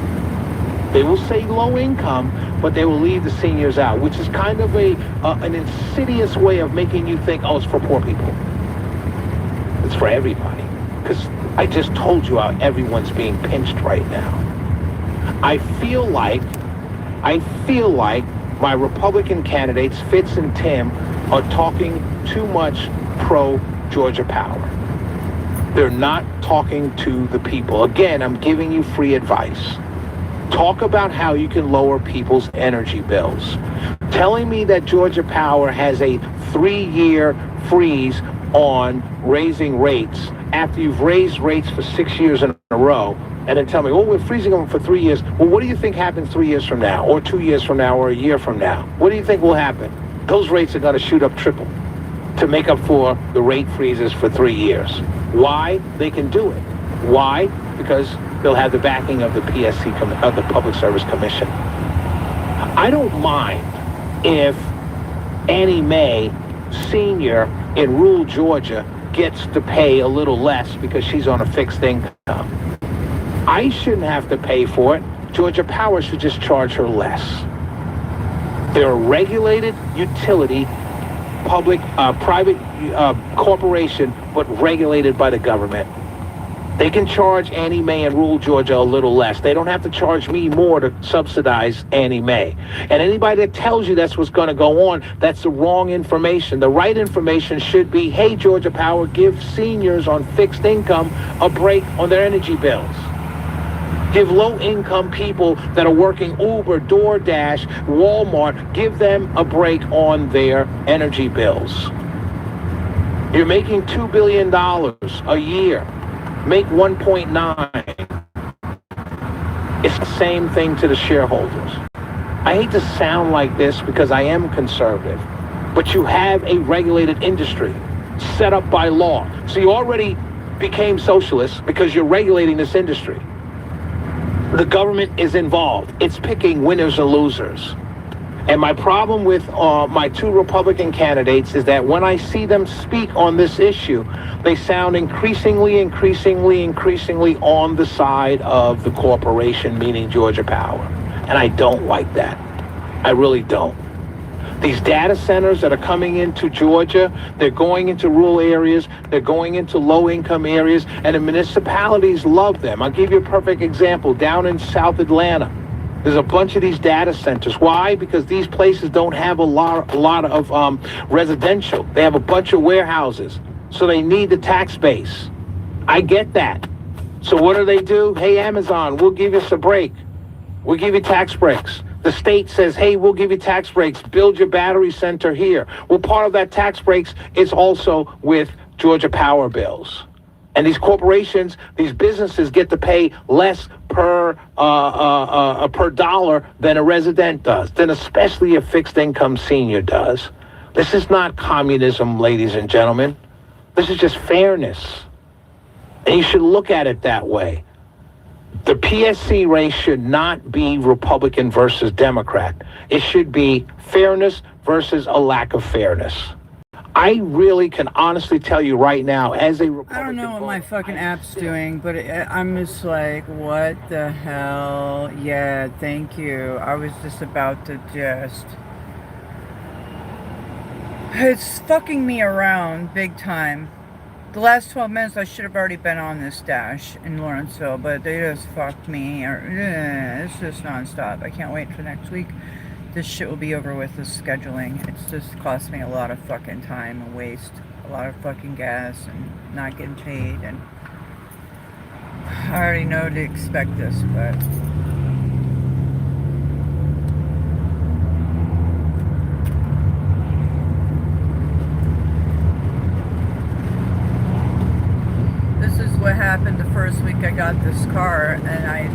They will say low income, but they will leave the seniors out, which is kind of an insidious way of making you think, oh, it's for poor people. It's for everybody. Because I just told you how everyone's being pinched right now. I feel like my Republican candidates, Fitz and Tim, are talking too much pro-Georgia Power. They're not talking to the people. Again, I'm giving you free advice. Talk about how you can lower people's energy bills. Telling me that Georgia Power has a 3-year freeze on raising rates after you've raised rates for 6 years in a row, and then tell me, well, we're freezing them for 3 years. Well, what do you think happens 3 years from now, or 2 years from now, or a year from now? What do you think will happen? Those rates are going to shoot up triple to make up for the rate freezes for 3 years. Why? They can do it. Why? Because they'll have the backing of the PSC, of the Public Service Commission. I don't mind if Annie Mae Sr. in rural Georgia gets to pay a little less because she's on a fixed income. I shouldn't have to pay for it. Georgia Power should just charge her less. They're a regulated utility, private corporation, but regulated by the government. They can charge Annie Mae in rural Georgia a little less. They don't have to charge me more to subsidize Annie Mae. And anybody that tells you that's what's going to go on, that's the wrong information. The right information should be, hey, Georgia Power, give seniors on fixed income a break on their energy bills. Give low-income people that are working Uber, DoorDash, Walmart, give them a break on their energy bills. You're making $2 billion a year. Make 1.9. It's the same thing to the shareholders. I hate to sound like this because I am conservative, but you have a regulated industry set up by law. So you already became socialist because you're regulating this industry. The government is involved. It's picking winners and losers. And my problem with my two Republican candidates is that when I see them speak on this issue, they sound increasingly on the side of the corporation, meaning Georgia Power. And I don't like that. I really don't. These data centers that are coming into Georgia, they're going into rural areas, they're going into low-income areas, and the municipalities love them. I'll give you a perfect example. Down in South Atlanta, there's a bunch of these data centers. Why? Because these places don't have a lot of residential. They have a bunch of warehouses, so they need the tax base. I get that. So what do? Hey, Amazon, we'll give you a break. We'll give you tax breaks. The state says, hey, we'll give you tax breaks. Build your battery center here. Well, part of that tax breaks is also with Georgia Power bills. And these corporations, these businesses get to pay less per dollar than a resident does, than especially a fixed income senior does. This is not communism, ladies and gentlemen. This is just fairness. And you should look at it that way. The PSC race should not be Republican versus Democrat. It should be fairness versus a lack of fairness. I really can honestly tell you right now, as a Republican, I don't know what my fucking app's doing, but I'm just like, what the hell? Yeah, thank you. I was just about to it's fucking me around big time. The last 12 minutes, I should have already been on this dash in Lawrenceville, but they just fucked me. It's just nonstop. I can't wait for next week. This shit will be over with, this scheduling. It's just cost me a lot of fucking time and waste. A lot of fucking gas and not getting paid. And I already know to expect this, but... This is what happened the first week I got this car, and I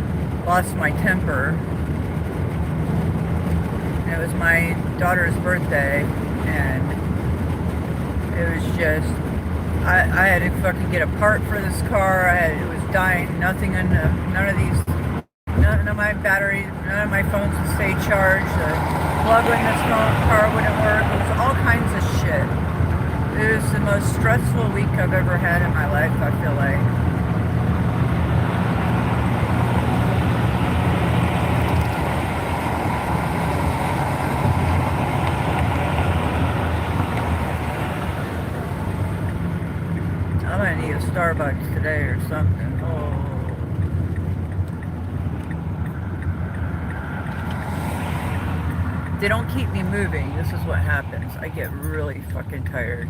lost my temper. It was my daughter's birthday, and it was just, I had to fucking get a part for this car. It was dying, none of my batteries, none of my phones would stay charged. The plug in this car wouldn't work. It was all kinds of shit. It was the most stressful week I've ever had in my life, I feel like. I'm gonna need a Starbucks today or something. Oh. They don't keep me moving. This is what happens. I get really fucking tired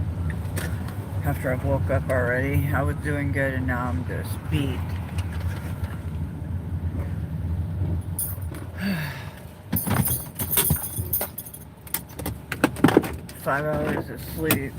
after I've woke up already. I was doing good and now I'm just beat. $5 hours of sleep.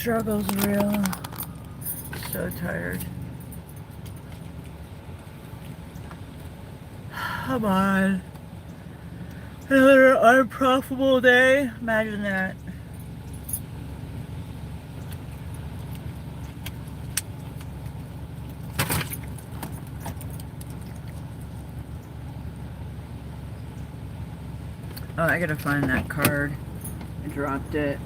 struggle's real. So tired. Come on. Another unprofitable day. Imagine that. Oh, I gotta find that card. I dropped it.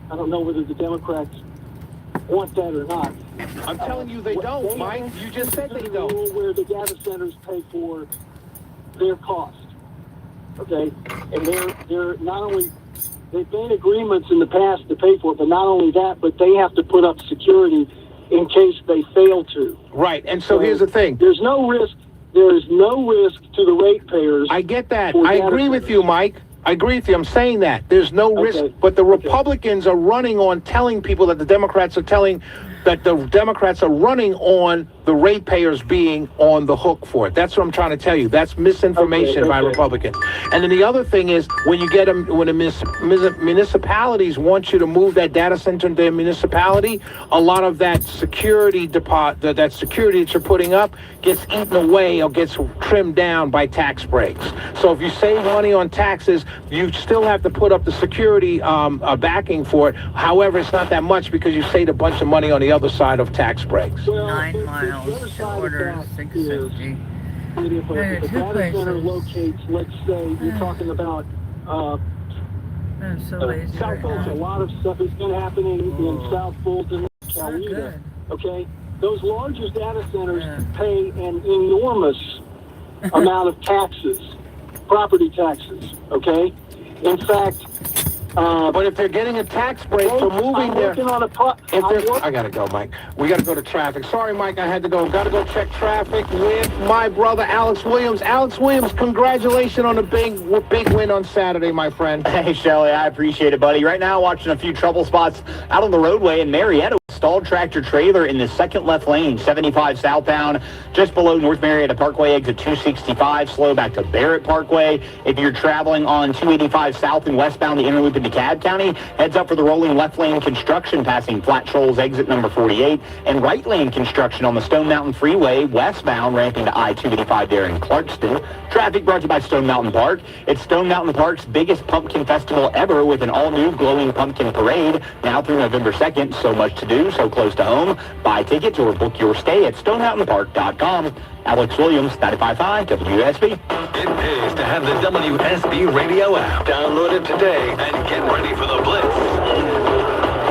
I don't know whether the Democrats want that or not. I'm telling you they don't, Mike. You just said they don't. Rule where the data centers pay for their cost. Okay? And they're not only, they've made agreements in the past to pay for it, but not only that, but they have to put up security in case they fail to. Right, and so here's the thing. There's no risk. There is no risk to the ratepayers. I get that. I agree with you, Mike. I agree with you. I'm saying that. There's no risk. But the Republicans are running on telling people that the Democrats are telling that the Democrats are running on the ratepayers being on the hook for it. That's what I'm trying to tell you. That's misinformation by Republicans. And then the other thing is when you get them, when the municipalities want you to move that data center into their municipality, a lot of that security that security that you're putting up gets eaten away or gets trimmed down by tax breaks. So if you save money on taxes, you still have to put up the security backing for it. However, it's not that much because you saved a bunch of money on the other side of tax breaks. 9 miles to order 650. If a data center locates, let's say, you're talking about I'm so lazy South Fulton. A lot of stuff has been happening in South Fulton, Coweta. Okay? Those larger data centers pay an enormous amount of taxes, property taxes, okay? In fact, but if they're getting a tax break for moving their... I gotta go, Mike. We gotta go to traffic. Sorry, Mike, I had to go. Gotta go check traffic with my brother, Alex Williams. Alex Williams, congratulations on a big win on Saturday, my friend. Hey, Shelly, I appreciate it, buddy. Right now, watching a few trouble spots out on the roadway in Marietta. Stalled tractor trailer in the second left lane, 75 southbound, just below North Marietta Parkway, exit 265, slow back to Barrett Parkway. If you're traveling on 285 south and westbound, the inner loop into DeKalb County, heads up for the rolling left lane construction passing Flat Shoals, exit number 48, and right lane construction on the Stone Mountain Freeway, westbound, ramping to I-285 there in Clarkston. Traffic brought to you by Stone Mountain Park. It's Stone Mountain Park's biggest pumpkin festival ever with an all-new glowing pumpkin parade, now through November 2nd. So much to do, so close to home. Buy tickets or book your stay at stonemountainpark.com. Alex Williams, 95.5 WSB. It pays to have the WSB radio app. Download it today and get ready for the Blitz.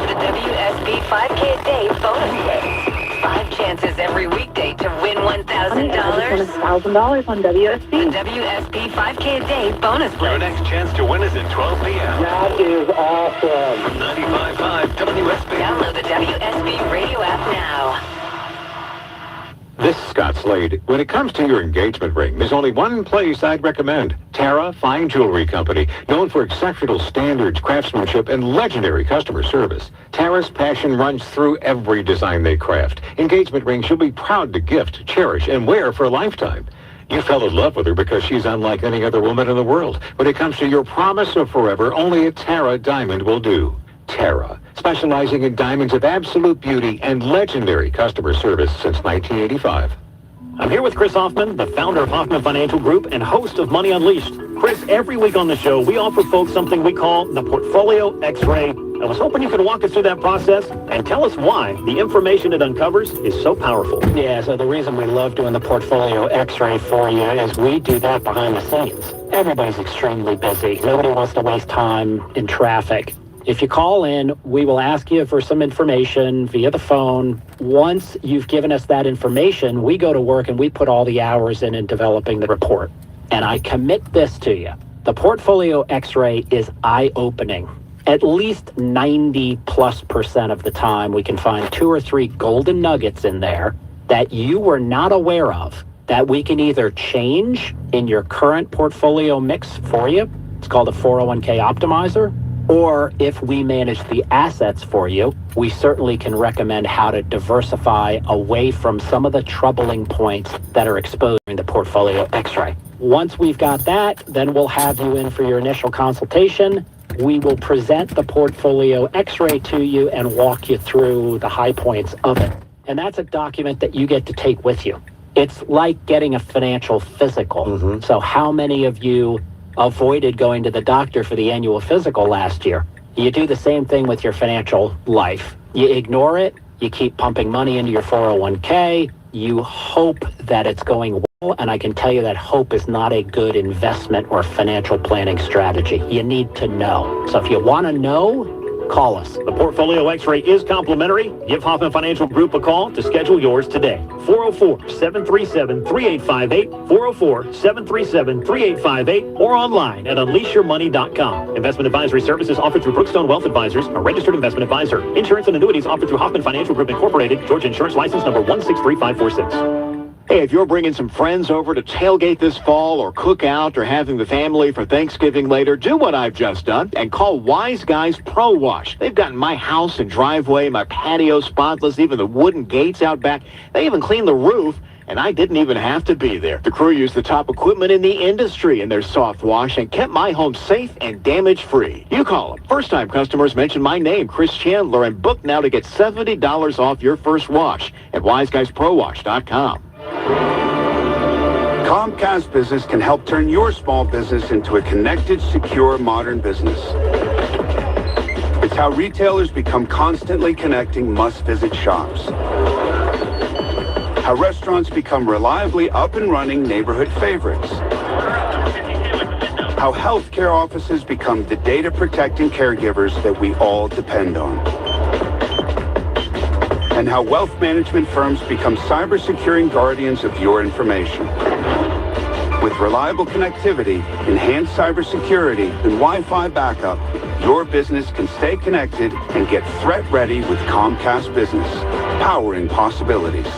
The WSB 5K day bonus day. 5 chances every weekday to win $1,000. $1,000 on WSB. The WSB 5K a day bonus Your blitz. next chance to win is at 12 p.m. That is awesome. From 95.5 WSB. Download the WSB radio app now. This is Scott Slade. When it comes to your engagement ring, there's only one place I'd recommend. Tara Fine Jewelry Company, known for exceptional standards, craftsmanship, and legendary customer service. Tara's passion runs through every design they craft. Engagement rings you'll be proud to gift, cherish, and wear for a lifetime. You fell in love with her because she's unlike any other woman in the world. When it comes to your promise of forever, only a Tara diamond will do. Tara, specializing in diamonds of absolute beauty and legendary customer service since 1985. I'm here with Chris Hoffman, the founder of Hoffman Financial Group and host of Money Unleashed. Chris, every week on the show, we offer folks something we call the Portfolio X-Ray I was hoping you could walk us through that process and tell us why the information it uncovers is so powerful. Yeah, so the reason we love doing the portfolio x-ray for you is we do that behind the scenes. Everybody's extremely busy. Nobody wants to waste time in traffic. If you call in, we will ask you for some information via the phone. Once you've given us that information, we go to work and we put all the hours in developing the report. And I commit this to you. The portfolio x-ray is eye-opening. At least 90+% of the time, we can find 2 or 3 golden nuggets in there that you were not aware of, that we can either change in your current portfolio mix for you. It's called a 401k optimizer. Or if we manage the assets for you, we certainly can recommend how to diversify away from some of the troubling points that are exposed in the portfolio x-ray. Once we've got that, then we'll have you in for your initial consultation. We will present the portfolio x-ray to you and walk you through the high points of it. And that's a document that you get to take with you. It's like getting a financial physical. So how many of you avoided going to the doctor for the annual physical last year? You do the same thing with your financial life. You ignore it, you keep pumping money into your 401k, you hope that it's going well, and I can tell you that hope is not a good investment or financial planning strategy. You need to know. So if you want to know, call us. The Portfolio X-ray is complimentary. Give Hoffman Financial Group a call to schedule yours today. 404-737-3858, 404-737-3858, or online at unleashyourmoney.com. Investment advisory services offered through Brookstone Wealth Advisors, a registered investment advisor. Insurance and annuities offered through Hoffman Financial Group Incorporated, Georgia Insurance License number 163546. Hey, if you're bringing some friends over to tailgate this fall or cook out or having the family for Thanksgiving later, do what I've just done and call Wise Guys Pro Wash. They've gotten my house and driveway, my patio spotless, even the wooden gates out back. They even cleaned the roof, and I didn't even have to be there. The crew used the top equipment in the industry in their soft wash and kept my home safe and damage-free. You call them. First-time customers mention my name, Chris Chandler, and book now to get $70 off your first wash at wiseguysprowash.com. Comcast Business can help turn your small business into a connected, secure, modern business. It's how retailers become constantly connecting must-visit shops. How restaurants become reliably up and running neighborhood favorites. How healthcare offices become the data-protecting caregivers that we all depend on. And how wealth management firms become cyber-securing guardians of your information. With reliable connectivity, enhanced cybersecurity, and Wi-Fi backup, your business can stay connected and get threat-ready with Comcast Business, powering possibilities.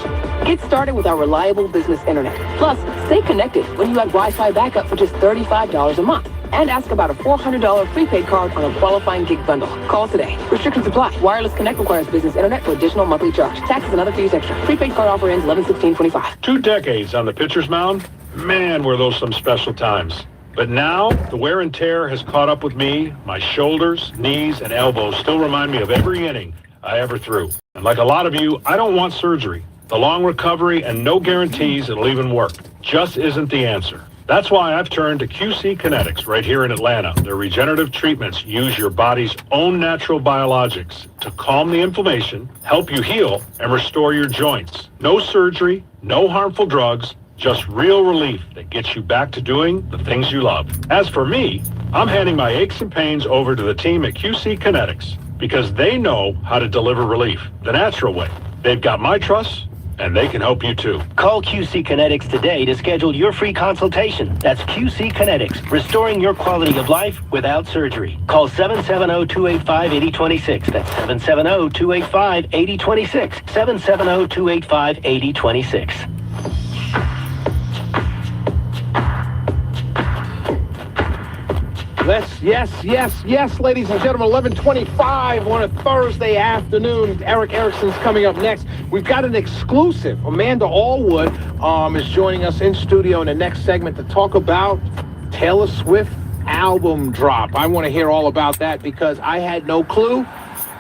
Get started with our reliable business internet. Plus, stay connected when you have Wi-Fi backup for just $35 a month. And ask about a $400 prepaid card on a qualifying gig bundle. Call today. Restrictions apply. Wireless Connect requires business internet for additional monthly charge. Taxes and other fees extra. Prepaid card offer ends 11/16/25. 2 decades on the pitcher's mound. Man, were those some special times. But now, the wear and tear has caught up with me. My shoulders, knees, and elbows still remind me of every inning I ever threw. And like a lot of you, I don't want surgery. The long recovery and no guarantees it'll even work just isn't the answer. That's why I've turned to QC Kinetics right here in Atlanta. Their regenerative treatments use your body's own natural biologics to calm the inflammation, help you heal, and restore your joints. No surgery, no harmful drugs, just real relief that gets you back to doing the things you love. As for me, I'm handing my aches and pains over to the team at QC Kinetics because they know how to deliver relief the natural way. They've got my trust, and they can help you too. Call QC Kinetics today to schedule your free consultation. That's QC Kinetics, restoring your quality of life without surgery. Call 770-285-8026. That's 770-285-8026. 770-285-8026. Yes, ladies and gentlemen, 11:25 on a Thursday afternoon. Eric Erickson's coming up next. We've got an exclusive. Amanda Allwood is joining us in studio in the next segment to talk about Taylor Swift album drop. I want to hear all about that because I had no clue,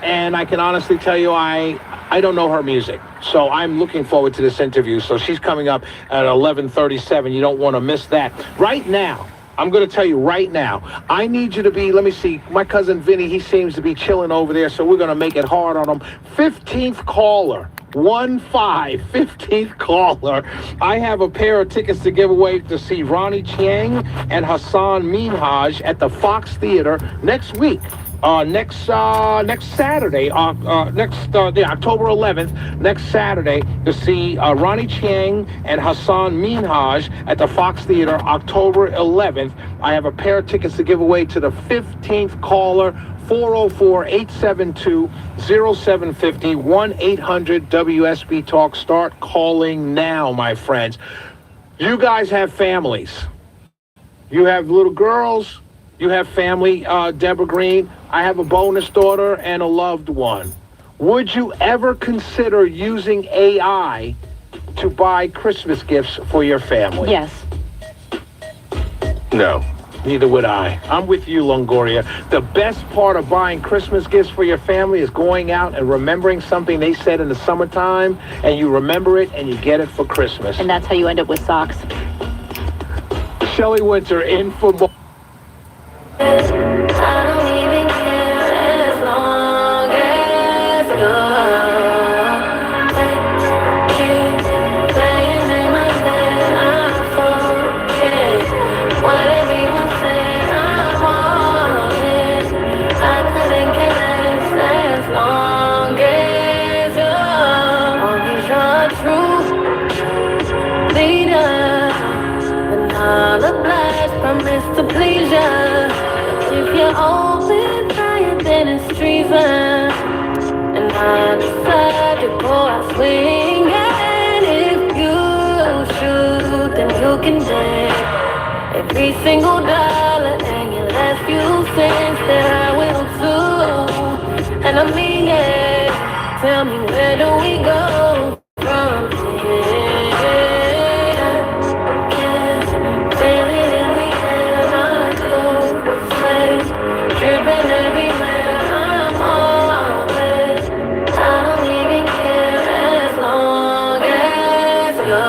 and I can honestly tell you I don't know her music. So I'm looking forward to this interview. So she's coming up at 11:37. You don't want to miss that. Right now, I'm going to tell you right now. I need you to be, let me see, my cousin Vinny, he seems to be chilling over there, so we're going to make it hard on him. 15th caller. 15th caller. I have a pair of tickets to give away to see Ronnie Chieng and Hassan Minhaj at the Fox Theater next week. Next Saturday, October 11th, next Saturday, to see Ronnie Chieng and Hassan Minhaj at the Fox Theater, October 11th. I have a pair of tickets to give away to the 15th caller. 404-872-0750, 1-800-WSB Talk. Start calling now, my friends. You guys have families. You have little girls. You have family, Deborah Green. I have a bonus daughter and a loved one. Would you ever consider using AI to buy Christmas gifts for your family? Yes. No. Neither would I. I'm with you, Longoria. The best part of buying Christmas gifts for your family is going out and remembering something they said in the summertime, and you remember it and you get it for Christmas. And that's how you end up with socks. Shelley Winter in for more. To please ya. If you're open fire, then it's treason. And I decide to go out swinging. If you shoot, then you can dance. Every single dollar and your last few cents that I will too. And I mean it. Tell me, where do we go from here? Driven everywhere I'm always. I don't even care as long as you're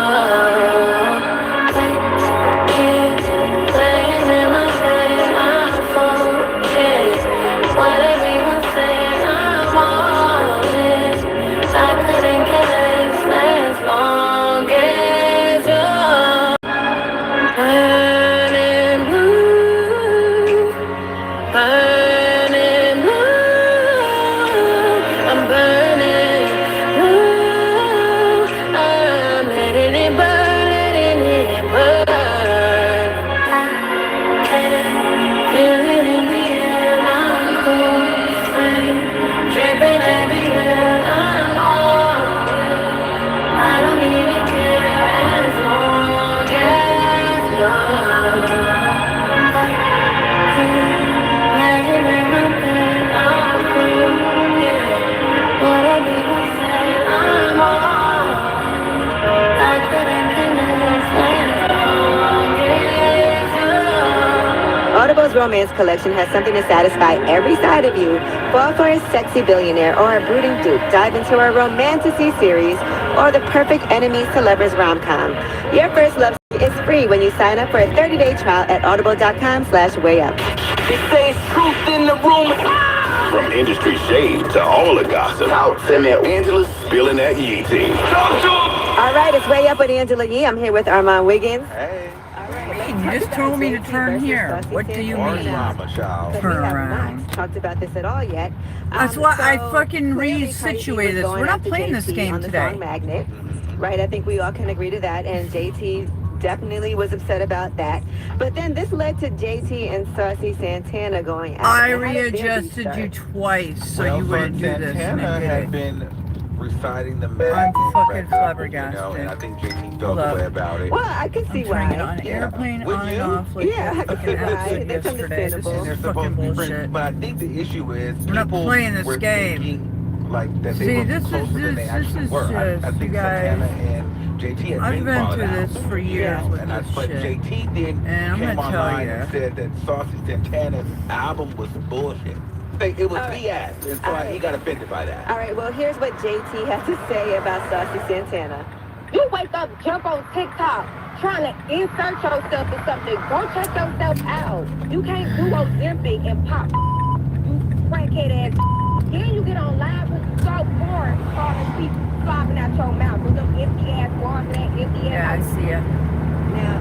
playing in my head. I'm focused. What everyone says, I'm on it. I couldn't care less as long as you're burning blue. Burning blue, I'm burning blue, I'm letting it burn, letting it burn. I feel it in the air, I'm cold, dripping everywhere, I'm on it. I don't even care as long as you're. Audible's romance collection has something to satisfy every side of you. Fall for a sexy billionaire or a brooding dupe. Dive into our romantasy series or the perfect enemies to lovers rom-com. Your first love is free when you sign up for a 30-day trial at audible.com/wayup. They say it's truth in the room. From industry shade to all the gossip. Out, send me Angela spilling that Yee tea. All right, it's Way Up with Angela Yee. I'm here with Armand Wiggins. You just told me to turn here. What do you mean? Turn around. Talked about this at all yet? That's why I fucking resituated this. We're not playing this game today. Magnet, right? I think we all can agree to that. And JT definitely was upset about that. But then this led to JT and Saucy Santana going out. I readjusted you twice so you wouldn't do this. Santana had been reciting the message. I'm fucking flabbergasted. And I think JT felt the way about it. Well, I could see why. On airplane on and off like I could see why. That's understandable. This is fucking bullshit. But I think the issue is we're not playing this game. Like that they were closer than they actually were. I think Santana and JT had I've been falling through out. this for years with and this but shit. JT then And I'm came gonna tell online you. and said that Saucy Santana's album was bullshit. It was BS, and so he got offended by that. All right, well, here's what JT had to say about Saucy Santana. You wake up, jump on TikTok, trying to insert yourself in something. Go check yourself out. You can't do Ozempic and pop. You crackhead ass. Then you get on live with so bored, calling people slobbing out your mouth with them empty ass walls and that empty ass. Yeah, I see it. Now,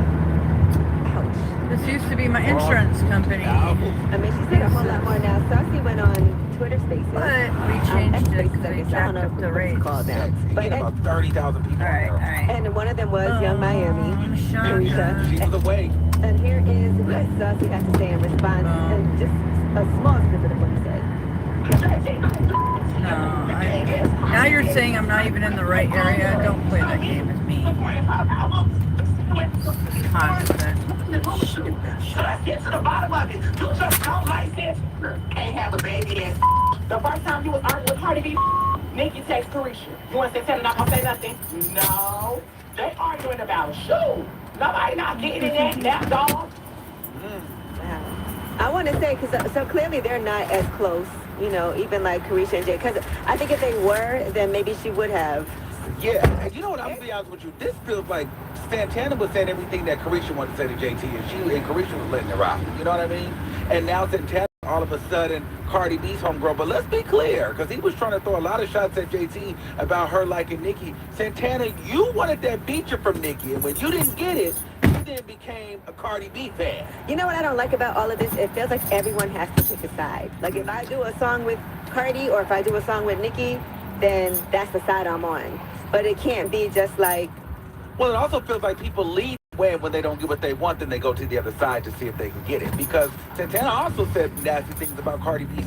This used to be my insurance company. I mean, she said a whole lot more now. Saucy went on Twitter Spaces. But we changed it because they jacked up the rates. But about 30,000 people. All right. And one of them was Young Miami. Teresa. She was away. And here is what Saucy had to say in response, and just a small snippet of what he said. Now you're saying I'm not even in the right area. Don't play that game with me. Constant. Let's get to the bottom of it. You just don't like this. Can't have a baby ass. The first time you was arguing with Cardi B, Nicki text Carisha. You want to say something? Not gonna say nothing? No. They arguing about shoes. Nobody not getting in that dog. I want to say, because so clearly they're not as close, you know, even like Carisha and Jay. Because I think if they were, then maybe she would have. Yeah, and you know what, I'm gonna be honest with you, this feels like Santana was saying everything that Carisha wanted to say to JT, and Carisha was letting it rock, you know what I mean? And now Santana, all of a sudden, Cardi B's homegirl, but let's be clear, because he was trying to throw a lot of shots at JT about her liking Nicki. Santana, you wanted that feature from Nicki, and when you didn't get it, you then became a Cardi B fan. You know what I don't like about all of this? It feels like everyone has to pick a side. Like if I do a song with Cardi or if I do a song with Nicki, then that's the side I'm on. But it can't be just like... Well, it also feels like people leave when they don't get what they want, then they go to the other side to see if they can get it. Because Santana also said nasty things about Cardi B's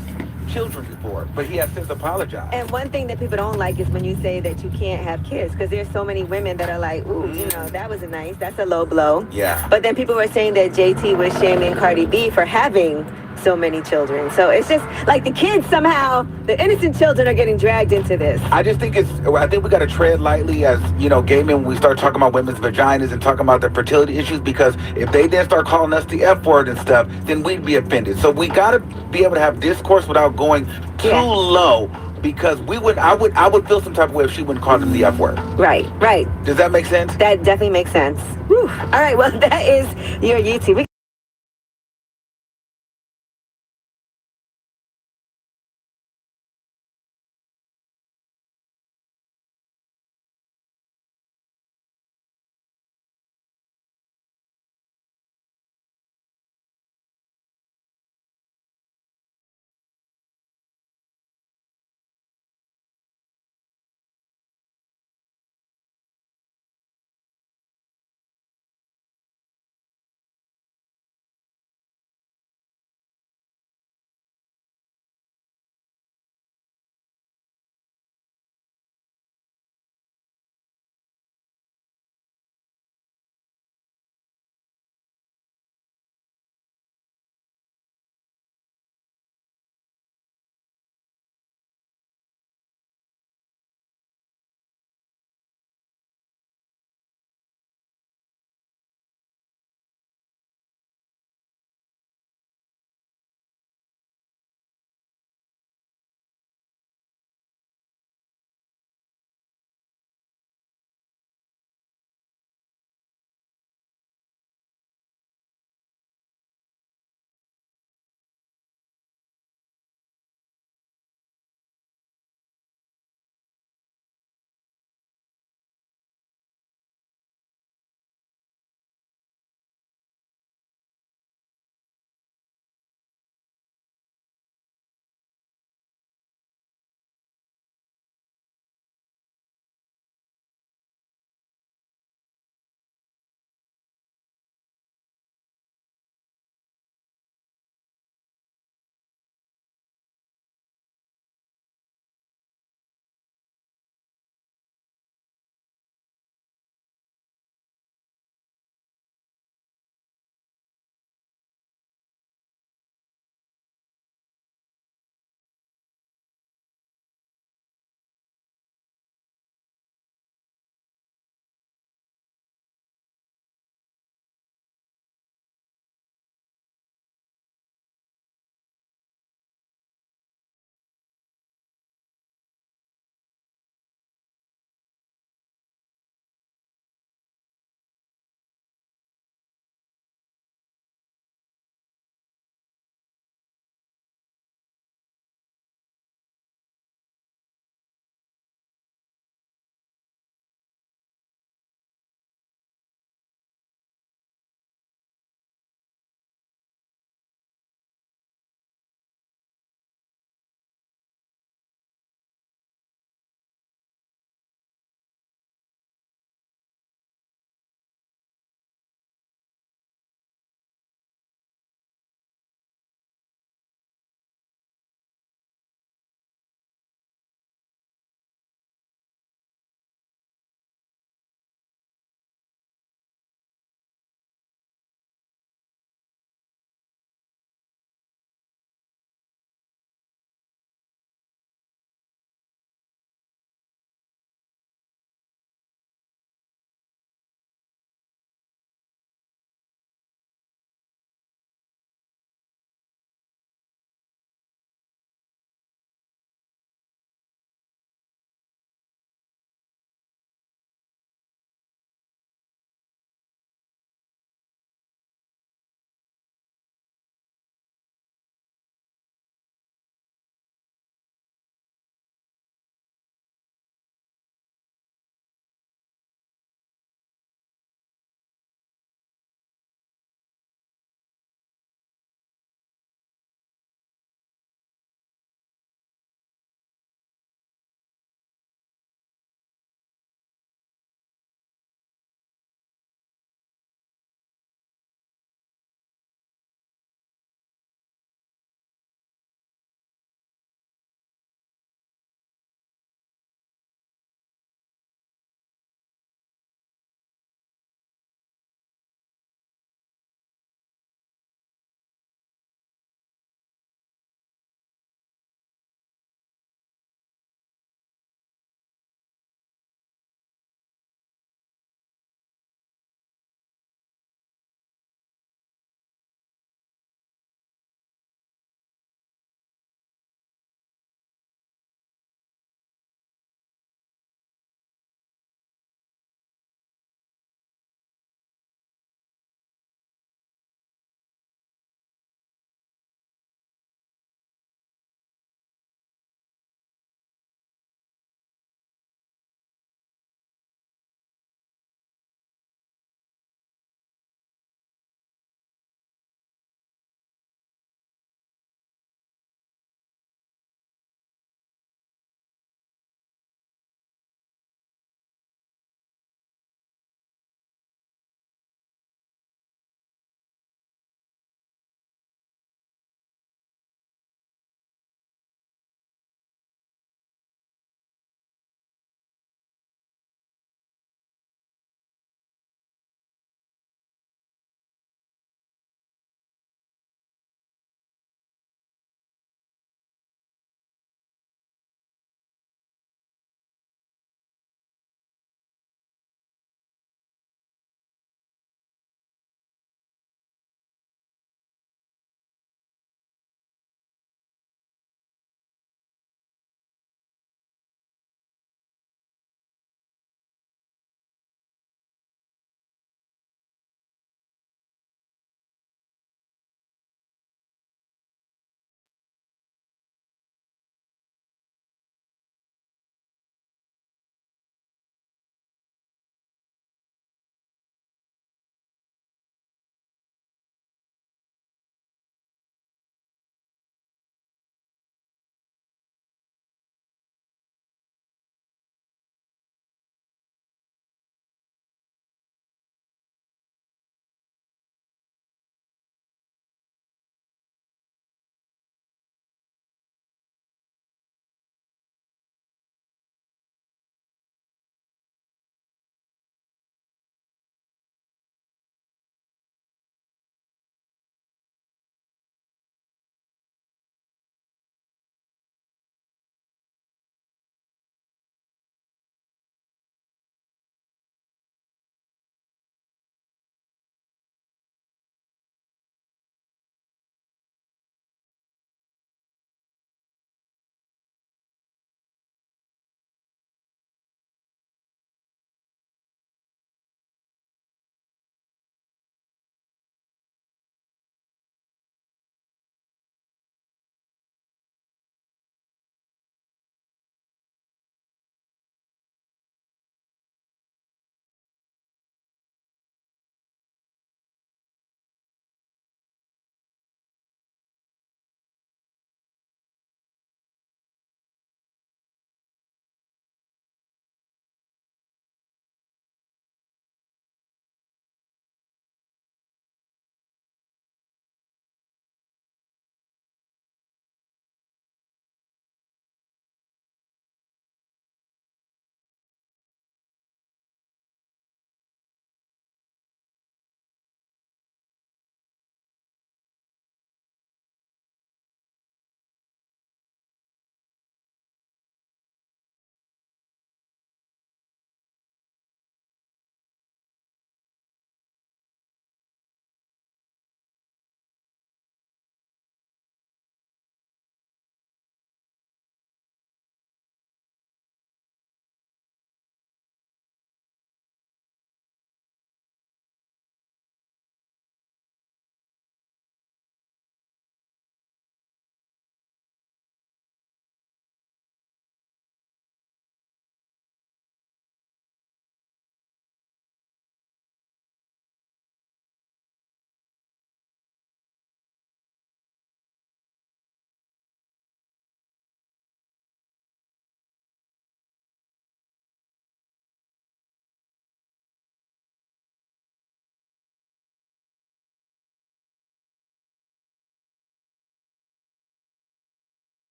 children before, but he has since apologized. And one thing that people don't like is when you say that you can't have kids, because there's so many women that are like, ooh, you know, that was nice, that's a low blow. Yeah. But then people were saying that JT was shaming Cardi B for having so many children. So it's just like the kids somehow, the innocent children are getting dragged into this. I think we got to tread lightly as, you know, gay men, when we start talking about women's vaginas and talking about their fertility issues, because if they then start calling us the F word and stuff, then we'd be offended. So we got to be able to have discourse without going too low, because I would feel some type of way if she wouldn't call them the F word. Right. Does that make sense? That definitely makes sense. Whew. All right, well, that is your YouTube.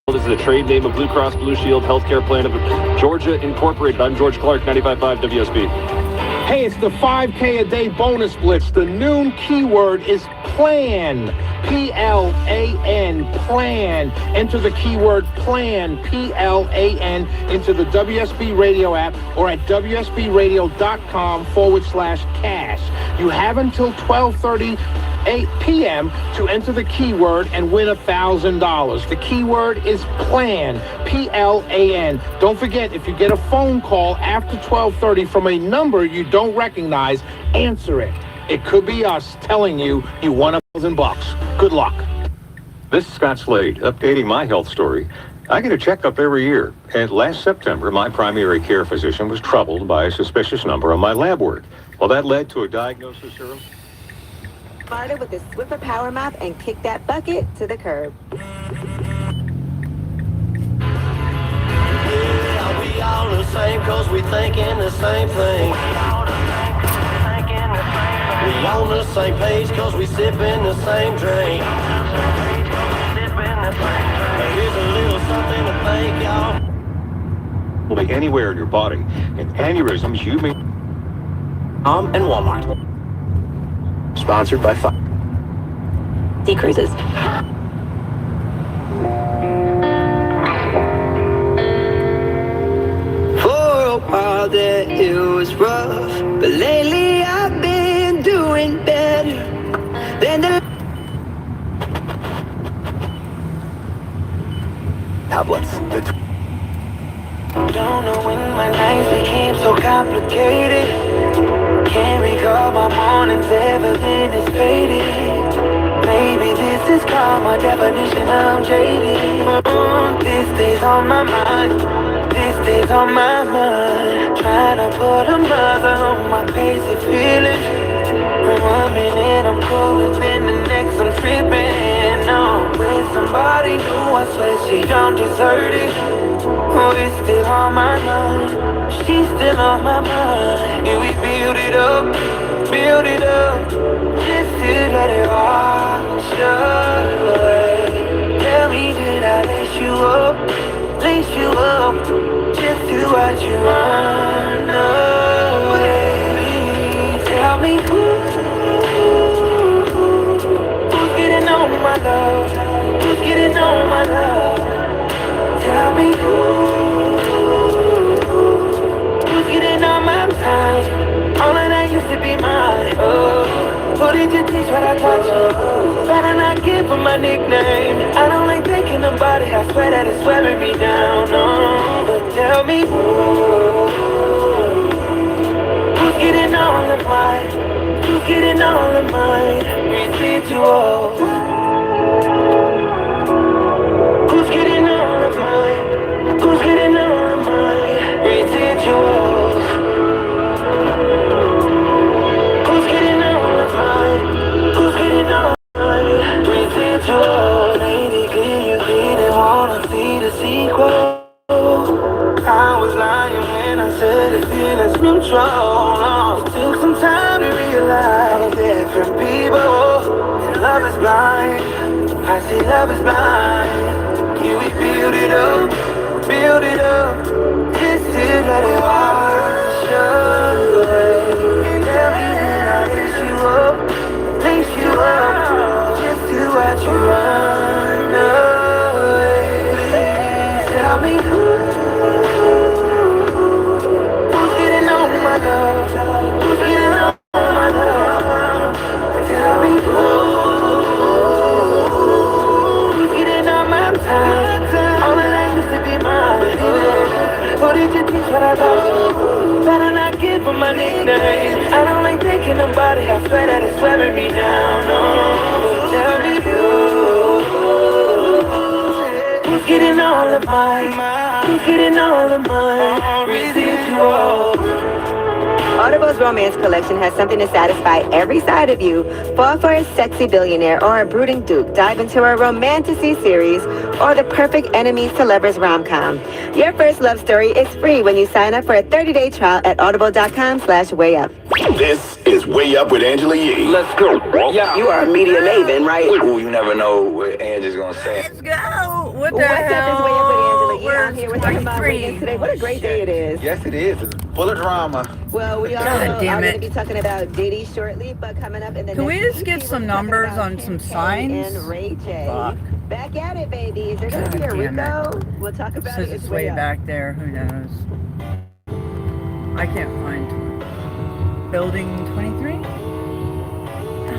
This is a trade name of Blue Cross Blue Shield Healthcare Plan of Georgia Incorporated. I'm George Clark, 95.5 WSB. Hey, it's the 5K a day bonus blitz. The noon keyword is plan. P-L-A-N, plan. Enter the keyword plan, P-L-A-N, into the WSB Radio app or at WSBradio.com/cash. You have until 12:30 p.m. to enter the keyword and win $1,000. The keyword is plan, P-L-A-N. Don't forget, if you get a phone call after 12:30 from a number you don't recognize, answer it. It could be us telling you you won $1,000. Good luck. This is Scott Slade, updating my health story. I get a checkup every year, and last September, my primary care physician was troubled by a suspicious number on my lab work. Well, that led to a diagnosis early. Smarter with the Swiffer Power Mop and kick that bucket to the curb. Yeah, we all the same cause we thinking the same thing. We on the same page cause we sipping the same drink. Here's a little something to thank y'all. Will be anywhere in your body. And aneurysms, you mean... And Walmart. Sponsored by Sea Cruises. For a while there it was rough, but lately I've been doing better than the tablets. Don't know when my nights became so complicated. Can't recall my mornings, everything is faded. Maybe this is called my definition of jaded. This day's on my mind, this day's on my mind. Trying to put a mother on my crazy feelings. From 1 minute I'm cool and then the next I'm tripping. No, with somebody who I swear she don't deserve it. Oh, it's still on my mind, she's still on my mind. And we build it up, just to let it wash away. Tell me, did I lace you up, just to watch you run away? Tell me who's getting on my love, who's getting on my love? Tell me who's getting on my time? All of that used to be mine. Oh, what did you teach what I taught you? Better not give her my nickname. I don't like thinking about it. I swear that it's wearing me down. No, but tell me who's getting all of mine? Who's getting all of mine? Residual. Who's getting all of mine? Who's getting all of mine? Residuals. Who's getting all of mine? Who's getting all of mine? Residuals. Lady, can you really wanna see the sequel? I was lying when I said it feelings neutral. It took some time to realize different people. And love is blind. I see love is blind. You we build it up, just to let it wash away. Tell me that I lace you up, just to watch you run away. Please tell me who's getting on my love, who's getting on my love? Tell me who's getting on my time? All of that used to be mine. What did you teach what I taught you? Better not give her my nickname. I don't like thinking about it. I swear that it's wearing me down. No, tell me who's getting all of mine? Who's getting all of mine? Residual. Audible's romance collection has something to satisfy every side of you. Fall for a sexy billionaire or a brooding duke. Dive into a romantasy series or the perfect enemies to lovers rom-com. Your first love story is free when you sign up for a 30-day trial at audible.com/wayup. This is Way Up with Angela Yee. Let's go. Yeah, you are a media maven, right? Ooh, you never know what Angie's gonna say. Let's go. What the What's hell? up? It's Way Up with Angela Yee. We're I'm here with my ratings today. What a great day it is. Yes, it is. It's full of drama. Well, we also God are damn going it. to be talking about Diddy shortly, but coming up in the Can we next just get week, some we're talking numbers about on some Kim K signs? and Ray J. Fuck. Back at it, baby. Is there going to be a God damn Rico? We'll talk about Says it. it's way back there. Who knows? I can't find building 23.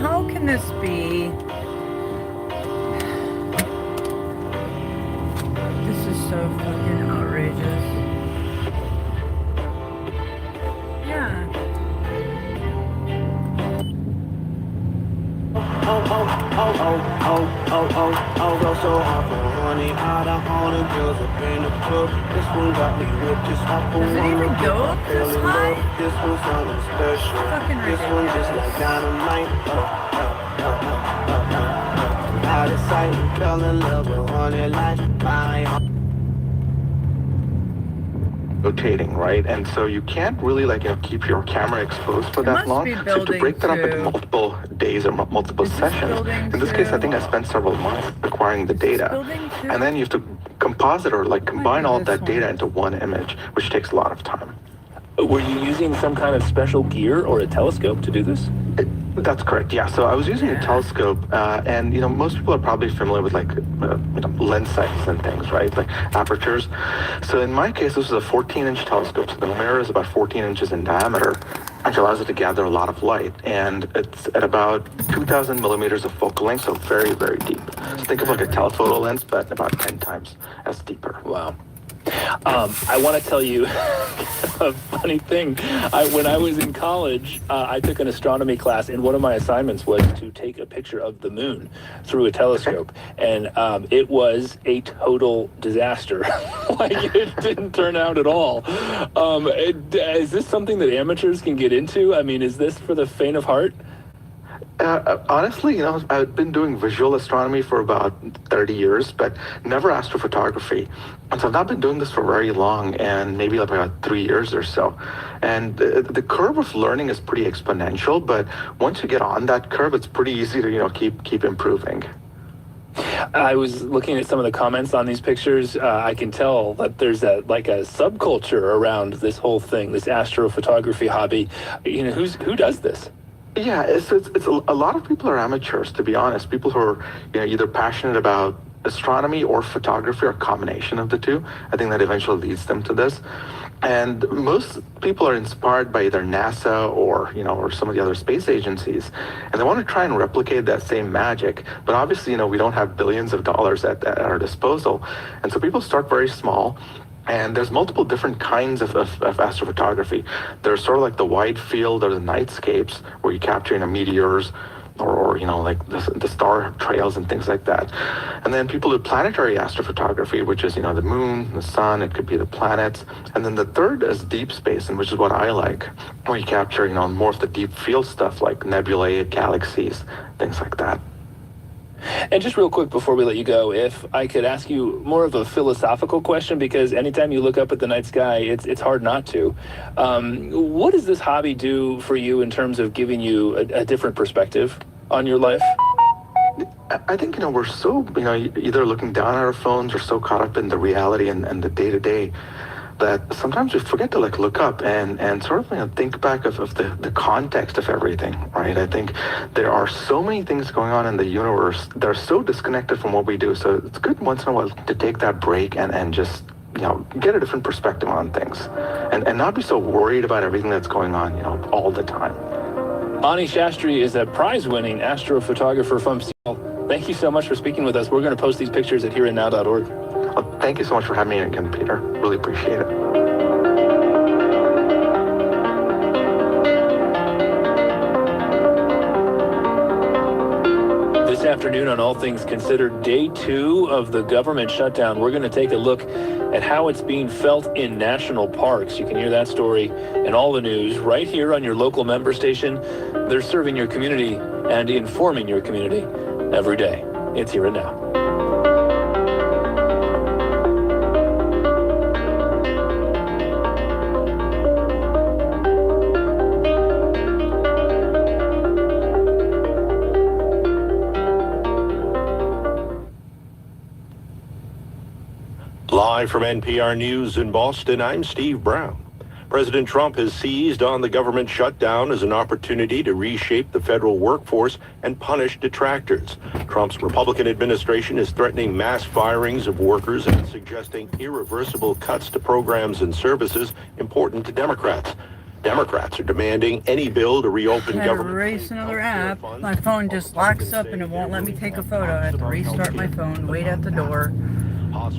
How can this be? This is so fucking outrageous. Yeah. Go so hard for honey, out of all the girls up in the club. This one got me with this hot for Does it even go up this high? This one's something special. Fucking This one just like dynamite. Out of sight, fell in love with honey like my rotating, right? And so you can't really keep your camera exposed for that long. So to break that up into multiple days or multiple sessions, in this case, I think I spent several months acquiring the data. And then you have to composite or combine all that data into one image, which takes a lot of time. Were you using some kind of special gear or a telescope to do this? That's correct, yeah. So I was using a telescope, and most people are probably familiar with lens sizes and things, right? Like apertures. So in my case, this was a 14-inch telescope. So the mirror is about 14 inches in diameter, which allows it to gather a lot of light. And it's at about 2,000 millimeters of focal length, so very, very deep. So think of like a telephoto lens, but about 10 times as deeper. Wow. I want to tell you a funny thing. When I was in college, I took an astronomy class, and one of my assignments was to take a picture of the moon through a telescope. And it was a total disaster. It didn't turn out at all. Is this something that amateurs can get into? I mean, is this for the faint of heart? Honestly, I've been doing visual astronomy for about 30 years, but never astrophotography. And so I've not been doing this for very long, and maybe about 3 years or so. And the curve of learning is pretty exponential, but once you get on that curve, it's pretty easy to, keep improving. I was looking at some of the comments on these pictures. I can tell that there's a subculture around this whole thing, this astrophotography hobby. Who does this? Yeah, it's a lot of people are amateurs, to be honest. People who are either passionate about astronomy or photography, or a combination of the two. I think that eventually leads them to this. And most people are inspired by either NASA or some of the other space agencies, and they want to try and replicate that same magic. But obviously, we don't have billions of dollars at our disposal, and so people start very small. And there's multiple different kinds of astrophotography. There's sort of like the wide field or the nightscapes where you capture meteors or the star trails and things like that. And then people do planetary astrophotography, which is, the moon, the sun, it could be the planets. And then the third is deep space, and which is what I like, where you capture, more of the deep field stuff like nebulae, galaxies, things like that. And just real quick before we let you go, if I could ask you more of a philosophical question, because anytime you look up at the night sky, it's hard not to. What does this hobby do for you in terms of giving you a different perspective on your life? I think, we're so, either looking down at our phones or so caught up in the reality and the day-to-day that sometimes we forget to look up and sort of think back of the context of everything, right? I think there are so many things going on in the universe that are so disconnected from what we do. So it's good once in a while to take that break and just get a different perspective on things and not be so worried about everything that's going on all the time. Ani Shastri is a prize-winning astrophotographer from Seattle. Thank you so much for speaking with us. We're going to post these pictures at hereandnow.org. Well, thank you so much for having me again, Peter. Really appreciate it. This afternoon on All Things Considered, day 2 of the government shutdown. We're going to take a look at how it's being felt in national parks. You can hear that story and all the news right here on your local member station. They're serving your community and informing your community every day. It's Here and Now. Live from NPR News in Boston, I'm Steve Brown. President Trump has seized on the government shutdown as an opportunity to reshape the federal workforce and punish detractors. Trump's Republican administration is threatening mass firings of workers and suggesting irreversible cuts to programs and services important to Democrats. Democrats are demanding any bill to reopen I had to government. erase another app. My phone just locks up and it won't let me take a photo. I have to restart my phone, wait at the door.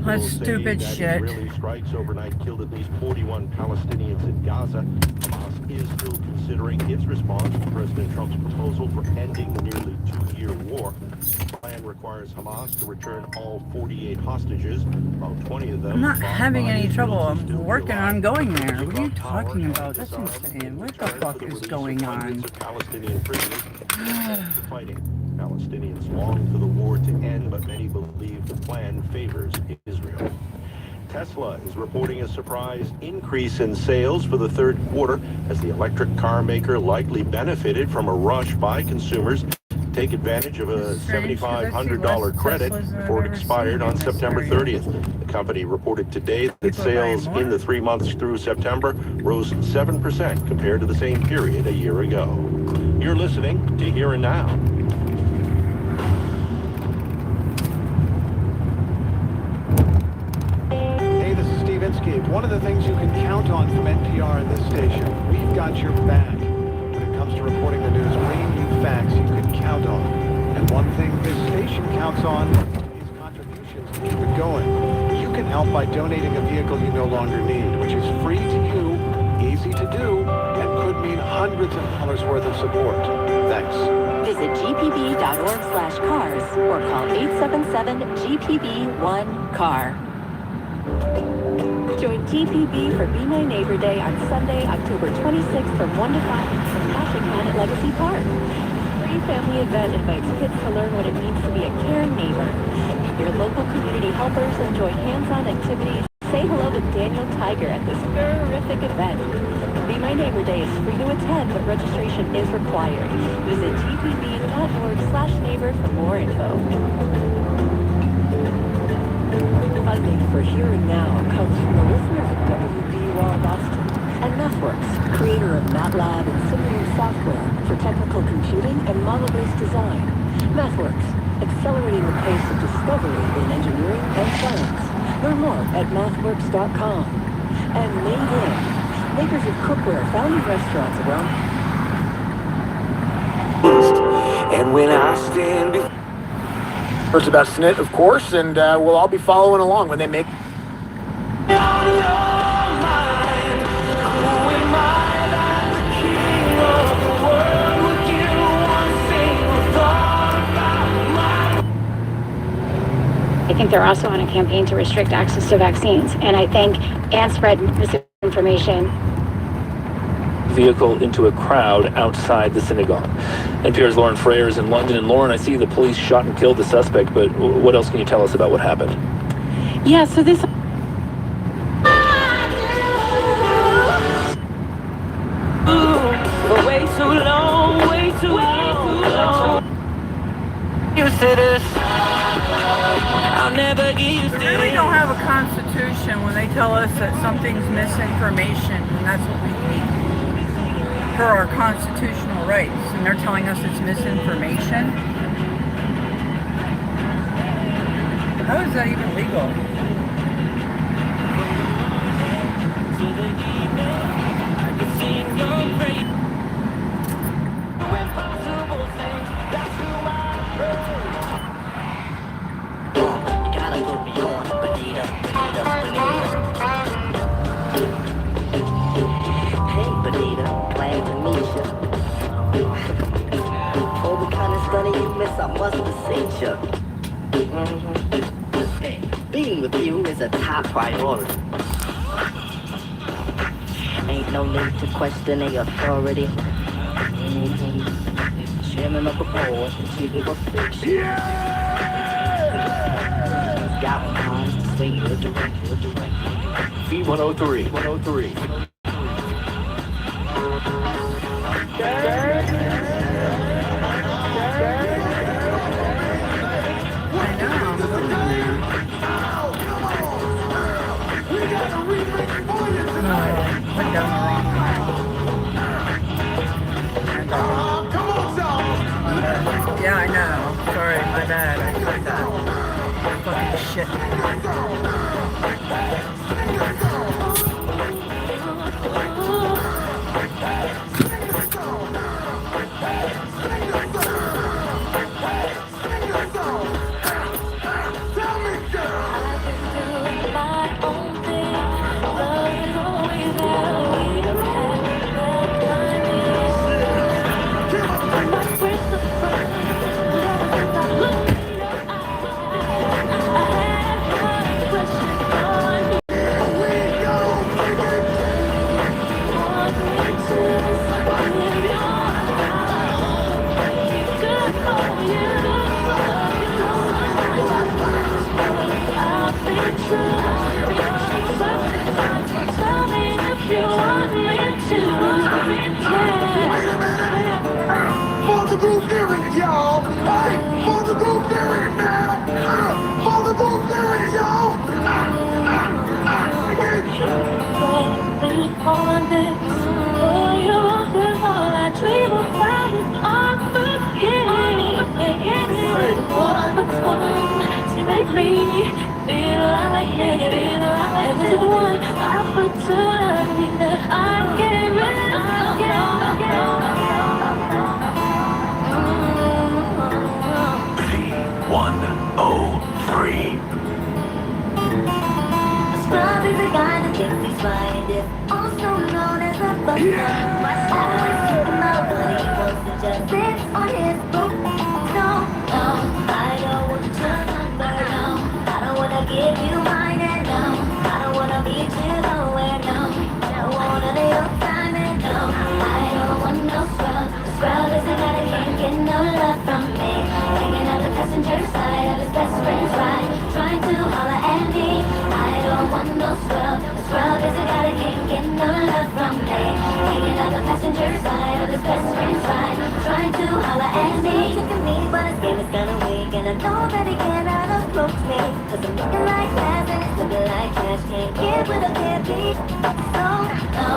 That's stupid shit. Israeli strikes overnight killed at least 41 Palestinians in Gaza. Hamas is still considering its response to President Trump's proposal for ending the nearly 2-year war. The plan requires Hamas to return all 48 hostages, about 20 of them. I'm not having any trouble. I'm working on going there. What are you talking about? That's insane. What the fuck is going on? Palestinian prisoners fighting. Palestinians long for the war to end, but many believe the plan favors Israel. Tesla is reporting a surprise increase in sales for the third quarter as the electric car maker likely benefited from a rush by consumers to take advantage of a $7,500 credit before it expired on September 30th. The company reported today that sales in the 3 months through September rose 7% compared to the same period a year ago. You're listening to Here and Now. One of the things you can count on from NPR and this station, we've got your back. When it comes to reporting the news, bringing you facts you can count on. And one thing this station counts on is contributions to keep it going. You can help by donating a vehicle you no longer need, which is free to you, easy to do, and could mean hundreds of dollars worth of support. Thanks. Visit gpb.org/cars or call 877-GPB-1-CAR. Join TPB for Be My Neighbor Day on Sunday, October 26th from 1 to 5 from Patricktown at Legacy Park. The free family event invites kids to learn what it means to be a caring neighbor. Your local community helpers enjoy hands-on activities. Say hello to Daniel Tiger at this terrific event. Be My Neighbor Day is free to attend, but registration is required. Visit tpb.org/neighbor for more info. Funding for Here and Now comes from the listeners of WBUR Boston and MathWorks, creator of MATLAB and Simulator software for technical computing and model-based design. MathWorks, accelerating the pace of discovery in engineering and science. Learn more at mathworks.com. And Made In, makers of cookware found in restaurants around. And when I stand before It's about SNIT, of course, and we'll all be following along when they make. I think they're also on a campaign to restrict access to vaccines, and I think and spread misinformation. Vehicle into a crowd outside the synagogue. NPR's Lauren Freyer is in London. And Lauren, I see the police shot and killed the suspect, but what else can you tell us about what happened? Yeah, so this... for way too long, way too long. You said this. I'll never get used to We really don't have a constitution when they tell us that something's misinformation, and that's what we need for our constitutional rights, and they're telling us it's misinformation. How is that even legal? Stunning, you miss I must have seen you. Being with you is a top priority. Ain't no need to question the authority. Chairman of the board, chief of fiction. Got one, say you're direct. V103. 103. Yeah, I know. Sorry, my bad. I cut that. Fucking shit. For the group lyrics, y'all! Hey! For the group lyrics, man! For the group lyrics, y'all! Make me feel like everyone opportunity that I can't rid of. 103. Scrub is a guy that thinks he's blinded, also known as a buster. Always keep him out, but he wants to just sit on his book. No, I don't want your number, no. I don't wanna give you mine, and no. I don't wanna beat you nowhere, no. Don't wanna lay your time, and no. I don't want no scrub. Scrub is a guy that can't get no love from me. Hanging out the passenger side of his best friend's ride, trying to holler at me. I don't want no scrub. Scrub is a guy that can't get no love from me. Hanging out the passenger side of his best friend's ride, trying to holler at me. Look at me, but his game is kinda weak, and I know that he cannot approach me. Cause I'm looking like glass and it's looking like cash. Can't get with a pair beat. So, no,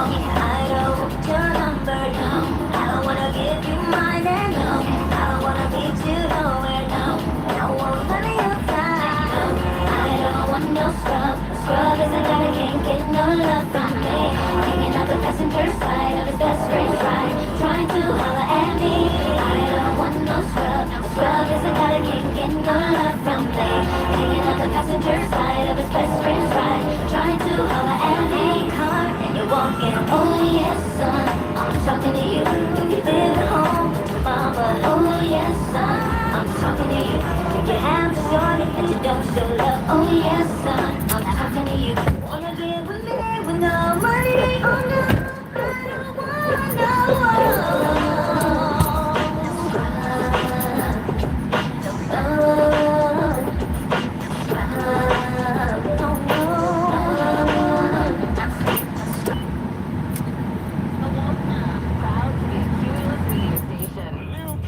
I don't want your number, no. I don't wanna give you mine, and no. I don't wanna beat you nowhere, no. I won't none of your time, no. I don't want no scrub. Scrub is a guy that can't get no love from me. Hanging out the passenger side of his best friend's ride, trying to holler at me. I don't want no scrub. Scrub is a guy that can't get no love from me. Hanging out the passenger side of his best friend's ride, trying to holler at me. Car and you're walking, oh yes son, I'm talking to you. When you live at home with mama, oh yes son, I'm talking to you. When you have a shorty and you don't show love, oh yes son, I'm talking to you. Wanna get with me with no money, oh no, I don't wanna know.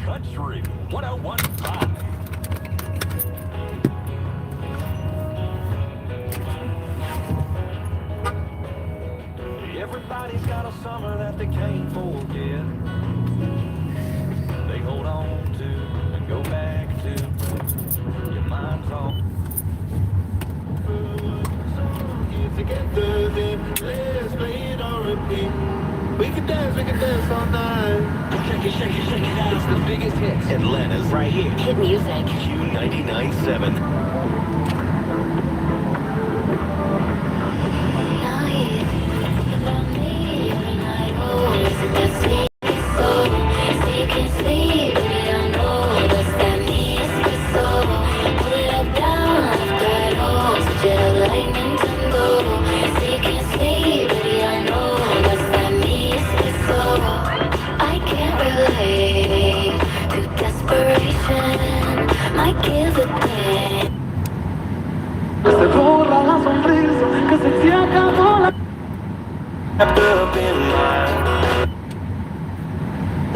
Country 101.5. Everybody's got a summer that they can't forget. They hold on to and go back to. Your mind's on. Together, then let's play it on repeat. We can dance all night. Shake it out. It's the biggest hits. Atlanta's right here. Hit music. Q99.7. So, you can sleep, I know what's that mean.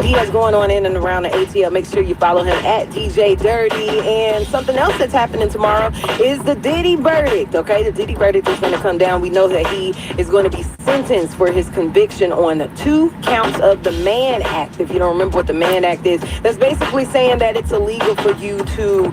He has going on in and around the ATL. Make sure you follow him at DJ Dirty. And something else that's happening tomorrow is the Diddy verdict, okay? The Diddy verdict is going to come down. We know that he is going to be sentenced for his conviction on 2 counts of the Mann Act. If you don't remember what the Mann Act is, that's basically saying that it's illegal for you to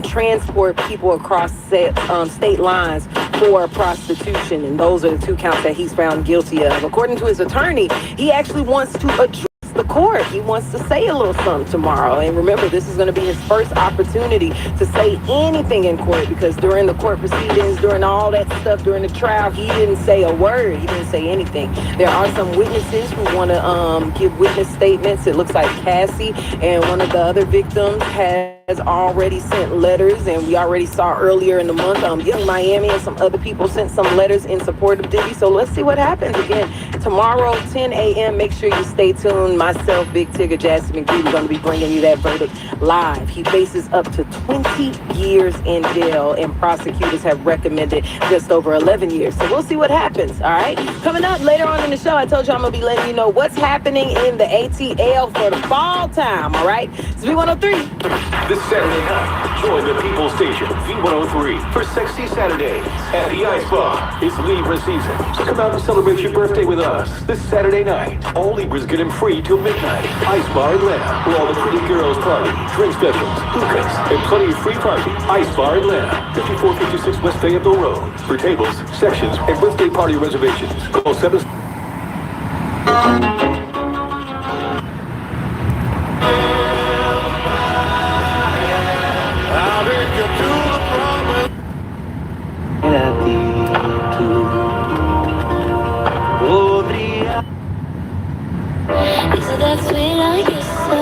transport people across state lines for prostitution. And those are the 2 counts that he's found guilty of. According to his attorney, he actually wants to address the court. He wants to say a little something tomorrow. And remember, this is going to be his first opportunity to say anything in court, because during the court proceedings, during all that stuff, during the trial, he didn't say a word. He didn't say anything. There are some witnesses who want to give witness statements. It looks like Cassie and one of the other victims has already sent letters, and we already saw earlier in the month, Young Miami and some other people sent some letters in support of Diddy. So let's see what happens. Again, tomorrow, 10 a.m., make sure you stay tuned. Myself, Big Tigger, Jasmine McGee, are going to be bringing you that verdict live. He faces up to 20 years in jail, and prosecutors have recommended just over 11 years. So we'll see what happens, all right? Coming up later on in the show, I told you I'm going to be letting you know what's happening in the ATL for the fall time, all right? It's V103. This Saturday night, join the People Station, V103, for Sexy Saturday at the Ice Bar. It's Libra season, so come out and celebrate your birthday with us this Saturday night. All Libras get them free till midnight. Ice Bar Atlanta, where all the pretty girls party, drink specials, hookahs, and plenty of free party. Ice Bar Atlanta, 5456 West Fayetteville Road. For tables, sections, and birthday party reservations, call 7... So that's sweet, I guess so.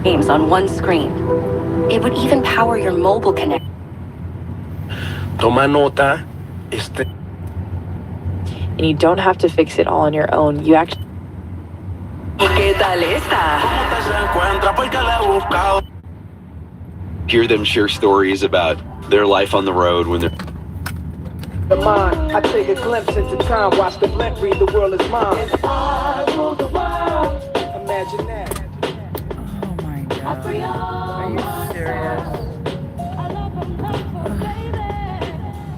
Games on one screen. It would even power your mobile connect. Toma nota. And you don't have to fix it all on your own. You actually... Hear them share stories about their life on the road when they're... The mind, I take a glimpse into time, watch the blimp read, the world is mine. If I rule the world, imagine that. Oh my God. Are you serious?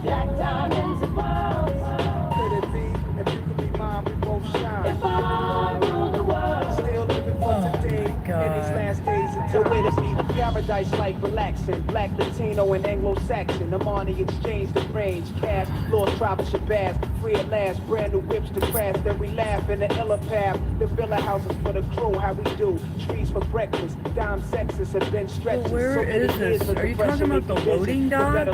Black diamonds and pearls. Could it be if you could be mine, we both shine? If I rule the world, still living for today. In these last days until where to be. Paradise like relaxing, black, Latino, and Anglo-Saxon. I'm on the exchange, the range, cash, lost tribal shabazz, free at last, brand new whips to crash. Then we laugh in the illa path, the villa houses for the crew, how we do, trees for breakfast, dime sexes have been stretching. Well, where is this? Are you talking about the loading dock?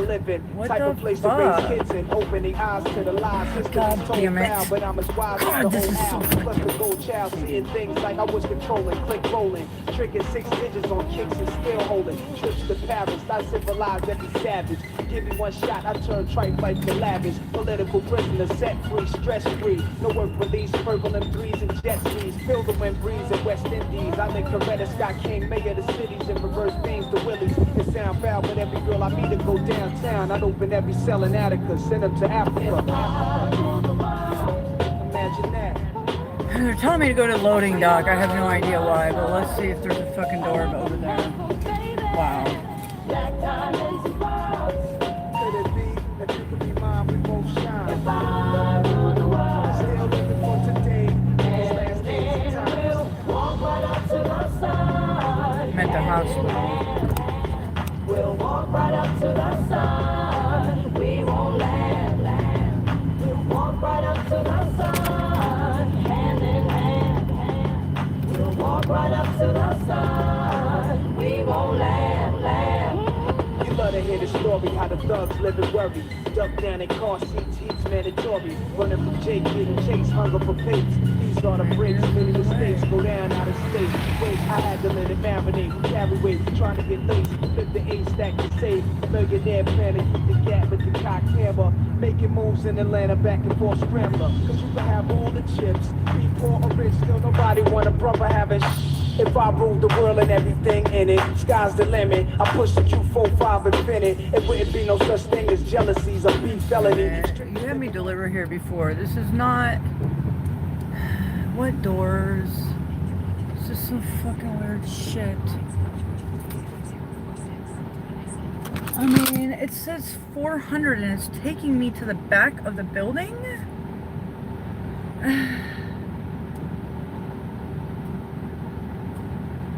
What type the of place fuck? to raise kids and open the eyes to the lies. God damn it. But I'm as wise God, as the this is whole so house. Plus the gold child, seeing things like I was controlling, click rolling, tricking 6 digits on kicks and still holding. Trips to Paris, I civilized every savage. Give me one shot, I turn trite like the lavish. Political prisoner, set free, stress free. No work release, purple M3s and jet skis. Feel the wind breeze in West Indies. I think Coretta Scott King, mayor of the cities, and reverse beams the Willies. It sound foul, but every girl I meet to go downtown. I'd open every cell in Attica, send them to Africa. Imagine that. They're telling me to go to loading dock. I have no idea why, but let's see if there's a fucking door over there. Wow. Could it be if you could be mine, we both shine? If I rule the world, still living for today. These last days and times. Walk right up to the sun. Meant the hospital. We'll walk right up to the sun. We won't land. We'll walk right up to the sun. Hand in hand. We'll walk right up to the sun. We won't land. You love to hear the story, how the thugs live and worry. Duck down in car seats, heat's mandatory. Running from Jake, getting chased, hunger for pace. These are the breaks, many mistakes go down out of state. Wait, I had to let it marinate. Carry weight, trying to get lazy. Flip the 8 stack to save. Millionaire planning, keep the gap with the cock hammer. Making moves in Atlanta, back and forth scrambler. Cause you can have all the chips. Be poor or rich, still nobody want a brother having shh. If I ruled the world and everything in it, sky's the limit. I push the Q45 infinite. It wouldn't be no such thing as jealousies or beef felony. You had me deliver here before. This is not... What doors? This is some fucking weird shit. I mean, it says 400 and it's taking me to the back of the building?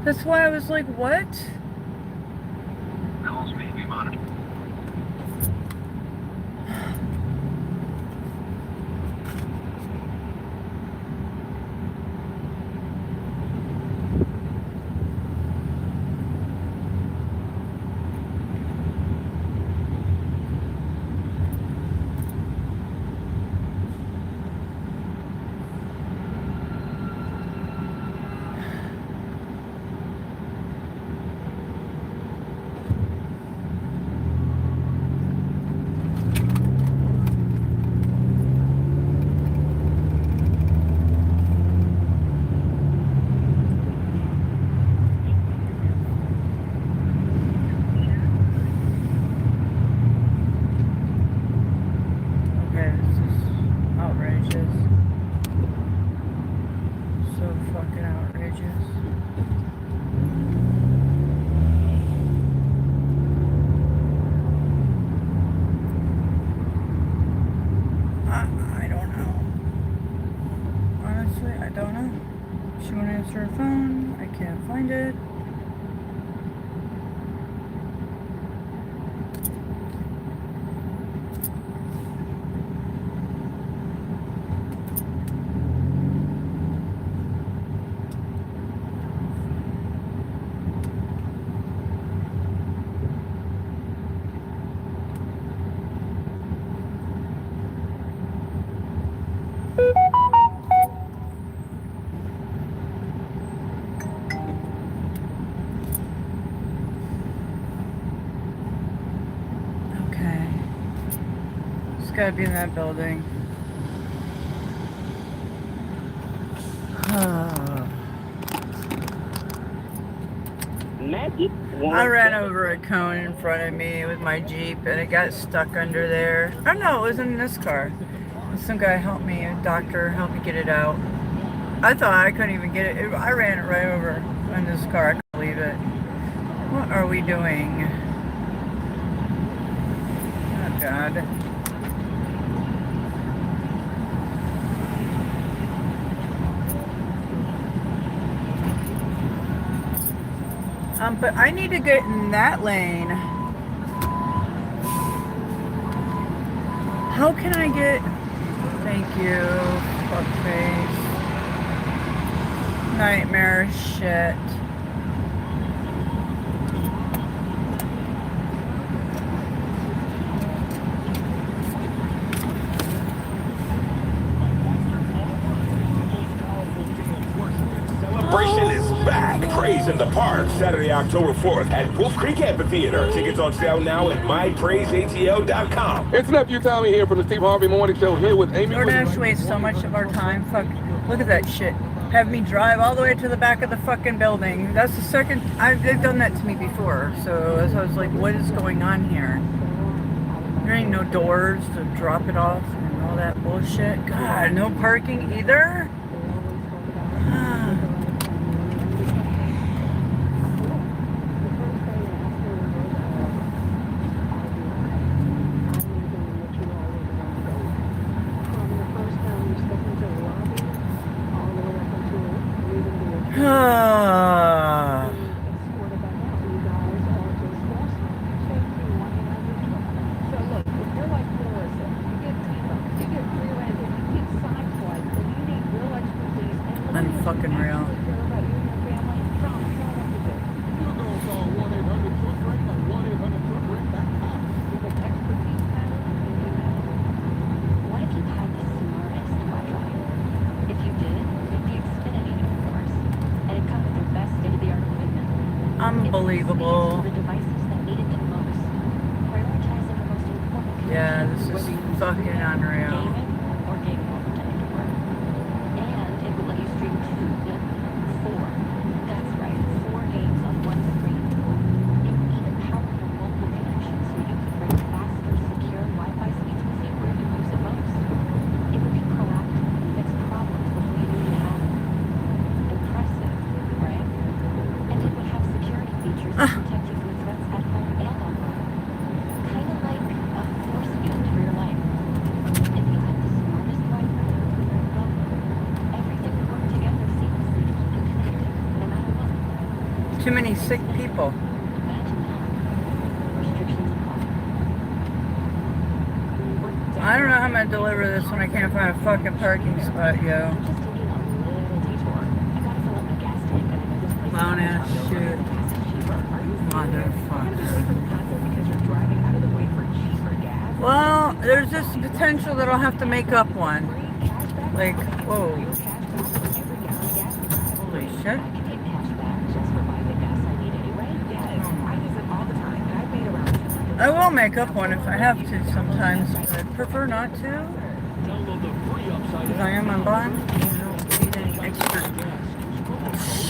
That's why I was like, what? Calls may be monitored. Gotta be in that building. I ran over a cone in front of me with my Jeep and it got stuck under there. Oh no, it was in this car. Some guy helped me, a doctor helped me get it out. I thought I couldn't even get it. I ran it right over in this car. I couldn't believe it. What are we doing? Oh God. But I need to get in that lane. How can I get... Thank you, fuckface. Nightmare shit. Celebration is back. Praise in the Park, Saturday, October 4th at Wolf Creek Amphitheater. Tickets on sale now at mypraiseatl.com. It's nephew Tommy here from the Steve Harvey Morning Show here with Amy. DoorDash wastes so much of our time. Fuck, look at that shit. Have me drive all the way to the back of the fucking building. That's the second, they've done that to me before. So I was like, what is going on here? There ain't no doors to drop it off and all that bullshit. God, no parking either? Unfucking real. What if you had the smartest Wi-Fi? If you did, it'd be Xfinity, of course. And it'd come with their best state-of-the-art equipment. Unbelievable. The devices that need it the most. Prioritizing the most important. Yeah, this is fucking unreal. Or gaming overtime to work. And it will let you stream 2, 4. That's Too many sick people. I don't know how I'm gonna deliver this when I can't find a fucking parking spot, yo. Clown ass shit. Motherfucker. Well, there's this potential that I'll have to make up one. Like, whoa. Holy shit. I will make up one if I have to sometimes, but I prefer not to. Because I am on bond. I don't need any extra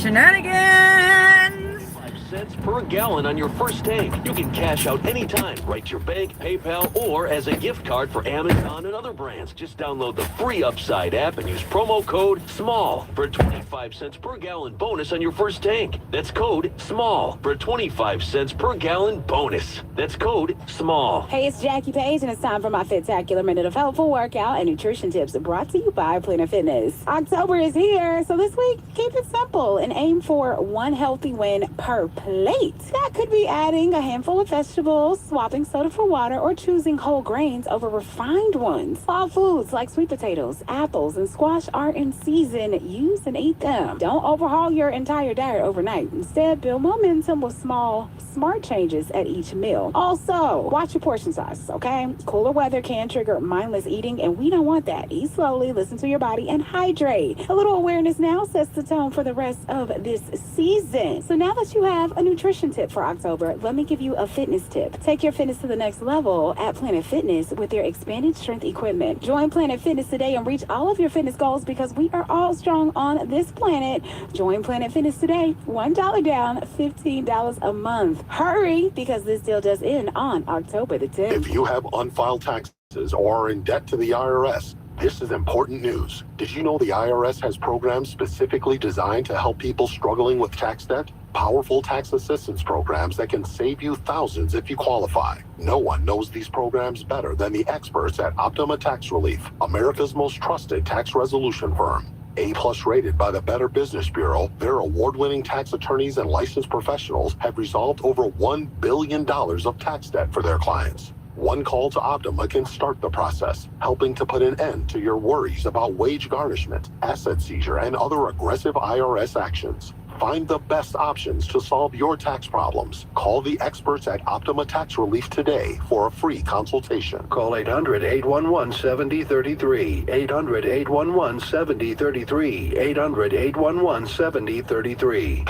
shenanigans! 5 cents per gallon on your first tank. You can cash out anytime. Right to your bank, PayPal, or as a gift card for Amazon and other brands. Just download the free Upside app and use promo code SMALL for a 25 cents per gallon bonus on your first tank. That's code SMALL for a 25 cents per gallon bonus. That's code SMALL. Hey, it's Jackie Page, and it's time for my Fit-tacular Minute of Helpful Workout and Nutrition Tips brought to you by Planet Fitness. October is here, so this week, keep it simple and aim for one healthy win per plate. That could be adding a handful of vegetables, swapping soda for water, or choosing whole grains over refined ones. All foods like sweet potatoes, apples, and squash are in season. Use and eat them. Don't overhaul your entire diet overnight. Instead, build momentum with small, smart changes at each meal. Also, watch your portion size, okay? Cooler weather can trigger mindless eating, and we don't want that. Eat slowly, listen to your body, and hydrate. A little awareness now sets the tone for the rest of this season. So now that you have a nutrition tip for October, let me give you a fitness tip. Take your fitness to the next level at Planet Fitness with their expanded strength equipment. Join Planet Fitness today and reach all of your fitness goals because we are all strong on this planet. Join Planet Fitness today. $1 down, $15 a month. Hurry, because this deal does end on October the 10th. If you have unfiled taxes or are in debt to the IRS, this is important news. Did you know the IRS has programs specifically designed to help people struggling with tax debt? Powerful tax assistance programs that can save you thousands if you qualify. No one knows these programs better than the experts at Optima Tax Relief, America's most trusted tax resolution firm. A+ rated by the Better Business Bureau, their award-winning tax attorneys and licensed professionals have resolved over $1 billion of tax debt for their clients. One call to Optima can start the process, helping to put an end to your worries about wage garnishment, asset seizure, and other aggressive IRS actions. Find the best options to solve your tax problems. Call the experts at Optima Tax Relief today for a free consultation. Call 800-811-7033. 800-811-7033. 800-811-7033.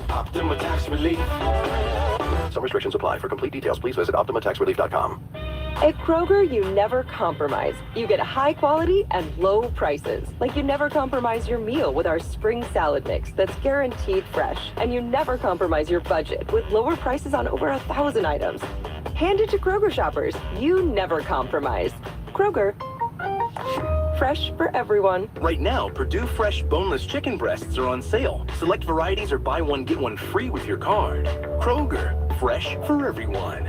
Optima Tax Relief. Some restrictions apply. For complete details, please visit OptimaTaxRelief.com. At Kroger, you never compromise. You get high quality and low prices. Like you never compromise your meal with our spring salad mix that's guaranteed fresh. And you never compromise your budget with lower prices on over 1,000 items. Hand it to Kroger shoppers. You never compromise. Kroger. Fresh for everyone. Right now, Purdue Fresh boneless chicken breasts are on sale. Select varieties or buy one, get one free with your card. Kroger, fresh for everyone.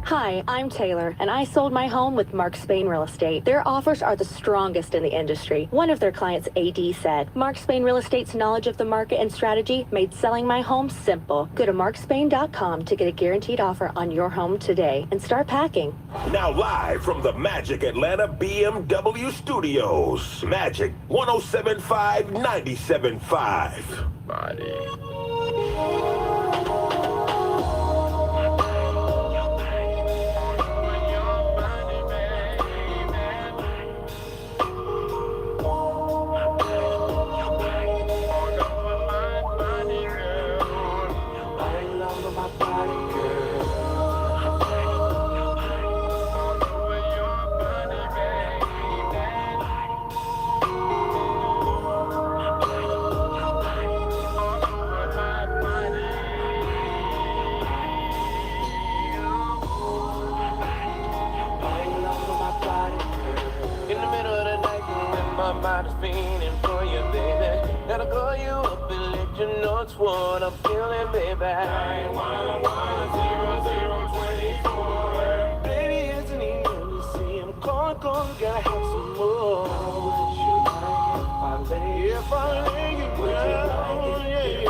Hi, I'm Taylor, and I sold my home with Mark Spain Real Estate. Their offers are the strongest in the industry. One of their clients, AD, said, Mark Spain Real Estate's knowledge of the market and strategy made selling my home simple. Go to markspain.com to get a guaranteed offer on your home today and start packing. Now live from the Magic Atlanta BMW Studios. Magic 107.5, 97.5. Body. It's what I'm feeling, baby. 911-0024. Baby, it's an emergency. I'm calling, gotta have some more. If I lay you down, yeah.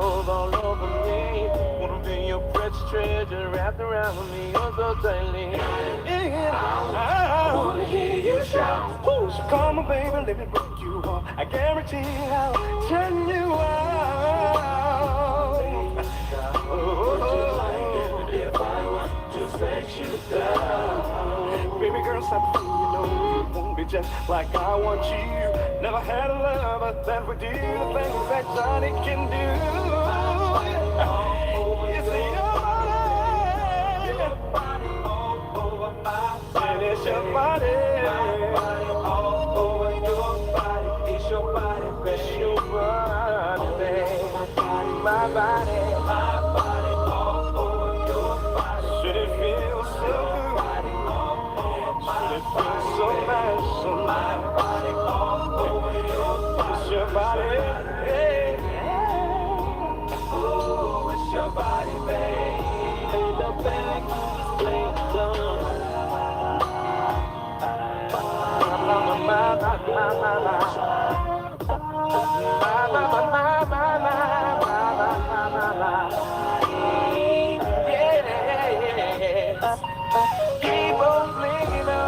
love all over me. Wanna be your precious treasure wrapped around me, oh so tightly. Yeah, I wanna hear you shout. Ooh, so come on, baby, let me break you off. I guarantee I'll turn you out. Baby girl, stop fooling, you know you won't be just like I want you. Never had a lover that would do the things that Johnny can do. You see your body all over my body. It's your body all over your body. It's your body, baby. It's your body, baby. My body all over your body. Should it feel so good? Should it feel so nice? So my body all over your body. It's your body, hey. Oh, it's your body, baby. Ain't the back, ain't done. Keep on flinging on.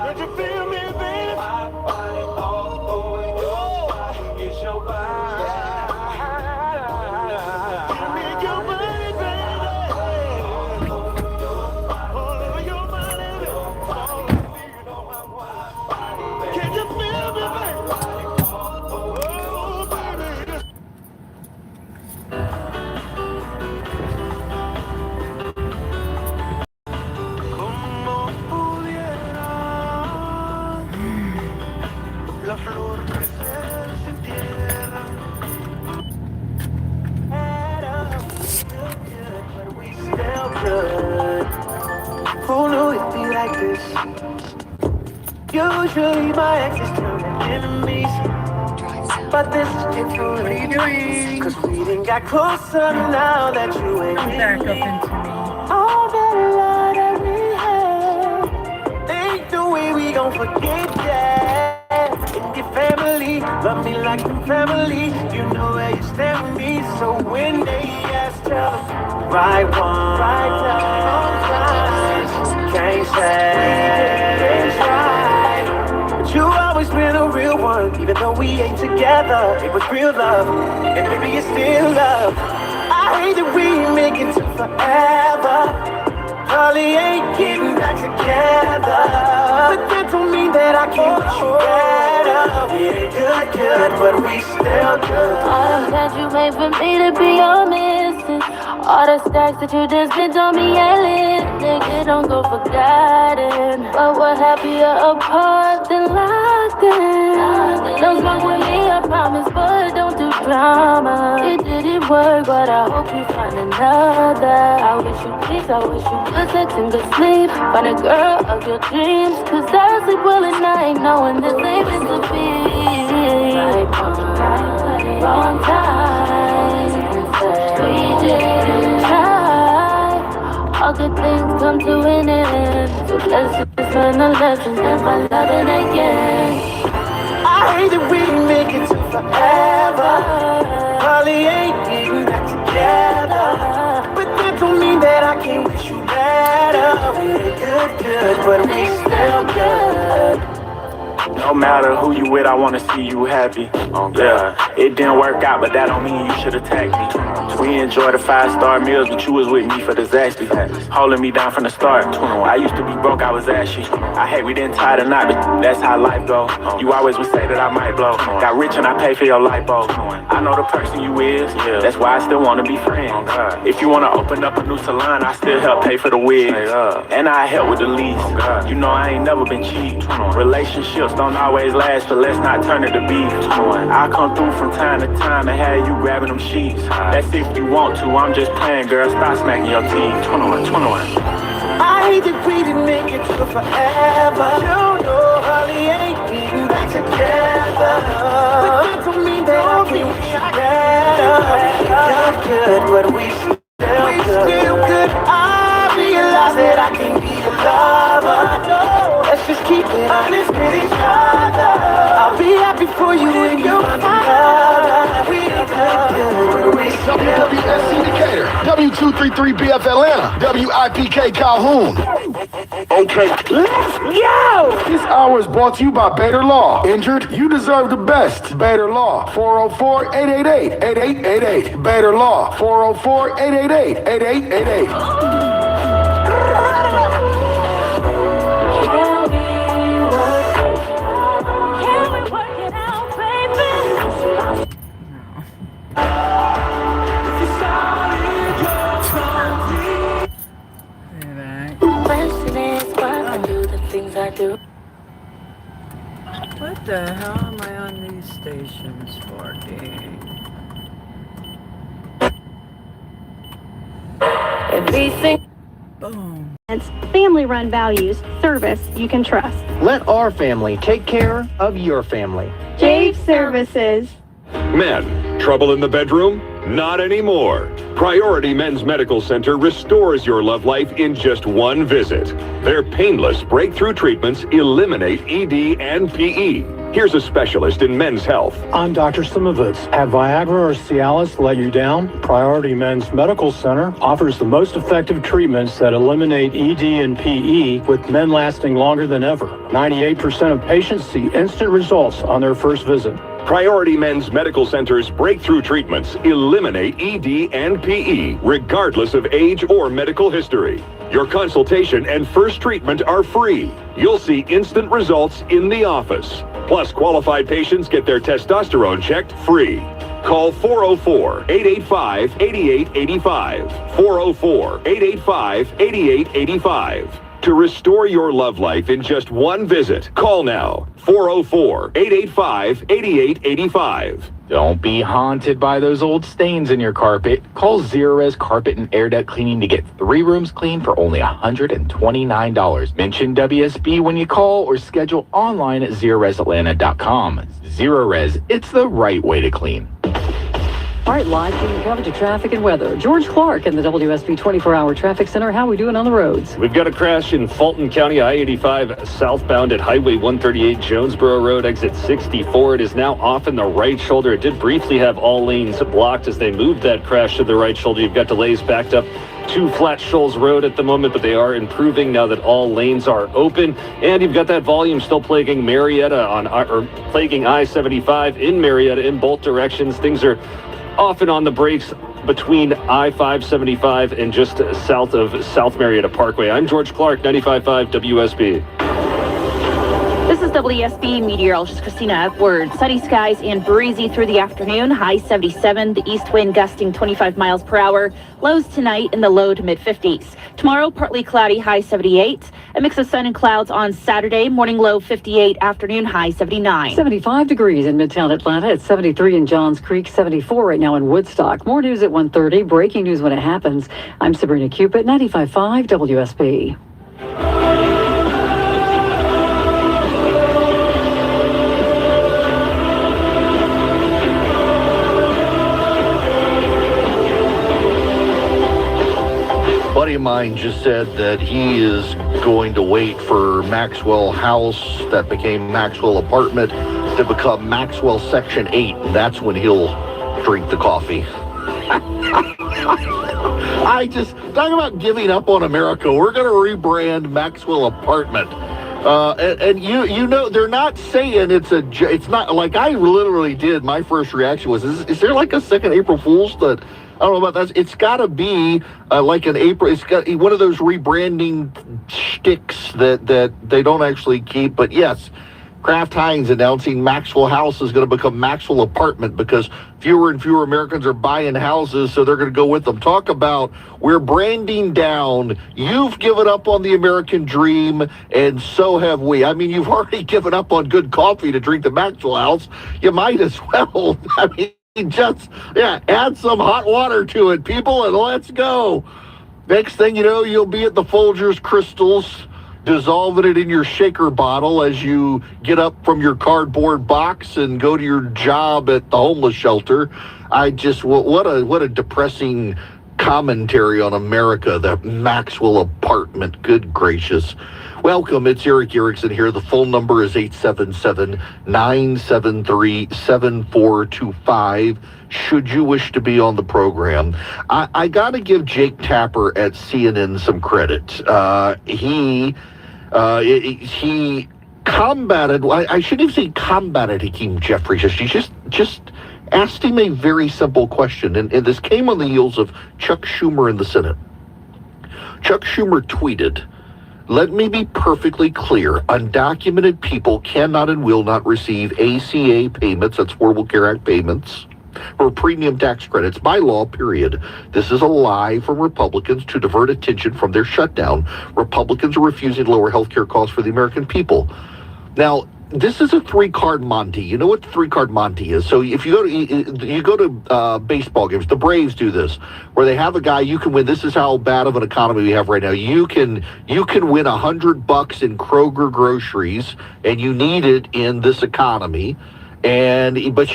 Did you feel me, baby? My body all over your body. It's your body. Give me your body, baby. All over your body. Can you feel me, baby? Oh, baby. Como pudiera la flor crecer sin tierra. Adam, still good, but we still good. Who knew it'd be like this? Usually my exes turn to enemies, but this is different. What are you doing? 'Cause we done got closer now that you ain't Come back up me. into me. All that love that we had, ain't the way we gon' forget that. In your family, love me like your family. You know where you stand with me. So when they ask, tell them, right one, right time, can't say it's right. But you always been a real one, even though we ain't together. It was real love, and maybe it's still love. I hate that we make it to forever. Probably ain't getting back together, but that don't mean that I can't want you better. We ain't good, but we still good. All the plans you made for me to be your missus. All the stacks that you just spent on me, I live. Nigga, don't go forgotten. But we're happier apart than locked in. Don't smoke with me, I promise, but don't do drama. It didn't work, but I hope you find another. I wish you peace, I wish you good sex and good sleep. Find a girl of your dreams, 'cause I sleep well at night, knowing this ain't meant to be. Right one, wrong time. We didn't try. All good things come to an end, so let's just learn the lessons and find loving again. I hate that we make it to forever. Probably ain't getting back together, but that don't mean that I can't wish you better. We're good, but we still good. No matter who you with, I wanna see you happy. Yeah, it didn't work out, but that don't mean you should attack me. We enjoy the 5-star meals, but you was with me for disaster. Holding me down from the start. I used to be broke, I was ashy. I hate we didn't tie the knot, but that's how life go. You always would say that I might blow. Got rich and I pay for your lipo. I know the person you is, that's why I still wanna be friends. If you wanna open up a new salon, I still help pay for the wigs. And I help with the lease. You know I ain't never been cheap. Relationships don't always last, but let's not turn it to beef. I'll come through from time to time and have you grabbing them sheets. That's if you want to, I'm just playing, girl, stop smacking your teeth. 21. I hate that we didn't make it to forever. You know, Holly ain't getting back together. But that don't mean that I can't be better. Not good, but we still good. I realize that I can't be a lover. No, let's just keep it honest with each other. I'll be happy for you when you find another. We good, but we still good. WSC Decatur, W233BF Atlanta, WIPK Calhoun. Okay, let's go! This hour is brought to you by Bader Law. Injured? You deserve the best. Bader Law, 404-888-8888. Bader Law, 404-888-8888. I do. What the hell am I on these stations for, dude? Everything. Boom. It's family-run values, service you can trust. Let our family take care of your family. Jade Services. Men, trouble in the bedroom? Not anymore. Priority Men's Medical Center restores your love life in just one visit. Their painless breakthrough treatments eliminate ED and PE. Here's a specialist in men's health. I'm Dr. Simovitz. Have Viagra or Cialis let you down? Priority Men's Medical Center offers the most effective treatments that eliminate ED and PE, with men lasting longer than ever. 98% of patients see instant results on their first visit. Priority Men's Medical Center's breakthrough treatments eliminate ED and PE, regardless of age or medical history. Your consultation and first treatment are free. You'll see instant results in the office. Plus, qualified patients get their testosterone checked free. Call 404-885-8885. 404-885-8885. To restore your love life in just one visit, call now. 404-885-8885. Don't be haunted by those old stains in your carpet. Call Zerorez Carpet and Air Duct Cleaning to get 3 rooms cleaned for only $129. Mention WSB when you call or schedule online at ZerorezAtlanta.com. Zerorez, it's the right way to clean. All right, live team coverage of traffic and weather. George Clark in the WSB 24-hour traffic center. How are we doing on the roads? We've got a crash in Fulton County, I-85 southbound at Highway 138, Jonesboro Road, exit 64. It is now off in the right shoulder. It did briefly have all lanes blocked as they moved that crash to the right shoulder. You've got delays backed up to Flat Shoals Road at the moment, but they are improving now that all lanes are open. And you've got that volume still plaguing Marietta plaguing I-75 in Marietta in both directions. Things are off and on the brakes between I-575 and just south of South Marietta Parkway. I'm George Clark, 95.5 WSB. This is WSB meteorologist Christina Edwards. Sunny skies and breezy through the afternoon. High 77, the east wind gusting 25 miles per hour. Lows tonight in the low to mid 50s. Tomorrow, partly cloudy, high 78. A mix of sun and clouds on Saturday. Morning low 58, afternoon high 79. 75 degrees in Midtown Atlanta. It's 73 in Johns Creek, 74 right now in Woodstock. More news at 1:30. Breaking news when it happens. I'm Sabrina Cupid, 95.5 WSB. Buddy of mine just said that he is going to wait for Maxwell House that became Maxwell Apartment to become Maxwell Section 8, and that's when he'll drink the coffee. I just, talk about giving up on America. We're going to rebrand Maxwell Apartment. And you know, they're not saying it's not like I literally did. My first reaction was, is there like a second April Fool's that, I don't know about that. It's got to be like an April. It's got one of those rebranding shticks that they don't actually keep. But yes, Kraft Heinz announcing Maxwell House is going to become Maxwell Apartment because fewer and fewer Americans are buying houses, so they're going to go with them. Talk about we're branding down. You've given up on the American dream, and so have we. I mean, you've already given up on good coffee to drink the Maxwell House. You might as well. I mean, just, add some hot water to it, people, and let's go. Next thing you know, you'll be at the Folgers Crystals, dissolving it in your shaker bottle as you get up from your cardboard box and go to your job at the homeless shelter. What a depressing commentary on America, the Maxwell apartment. Good gracious. Welcome, it's Eric Erickson here. The phone number is 877-973-7425. Should you wish to be on the program. I got to give Jake Tapper at CNN some credit. He combated, I shouldn't even say combated Hakeem Jeffries. He just asked him a very simple question. And this came on the heels of Chuck Schumer in the Senate. Chuck Schumer tweeted, "Let me be perfectly clear. Undocumented people cannot and will not receive ACA payments," that's Affordable Care Act payments, or premium tax credits by law, period. This is a lie from Republicans to divert attention from their shutdown. Republicans are refusing to lower health care costs for the American people. Now, this is a three-card Monty. You know what the three-card Monty is? So if you go to baseball games, the Braves do this, where they have a guy you can win. This is how bad of an economy we have right now. You can win $100 in Kroger groceries, and you need it in this economy. But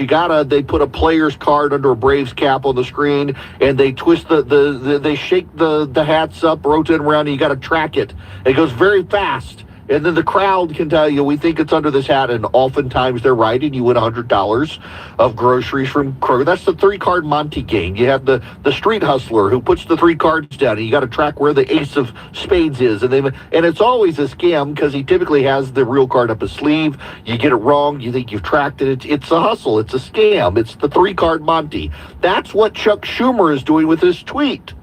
they put a player's card under a Braves cap on the screen, and they twist they shake the hats up, rotate around, and you got to track it. It goes very fast. And then the crowd can tell you, we think it's under this hat, and oftentimes they're right, and you win $100 of groceries from Kroger. That's the three-card Monty game. You have the street hustler who puts the three cards down, and you got to track where the ace of spades is. And it's always a scam because he typically has the real card up his sleeve. You get it wrong, you think you've tracked it. It's a hustle. It's a scam. It's the three-card Monty. That's what Chuck Schumer is doing with his tweet.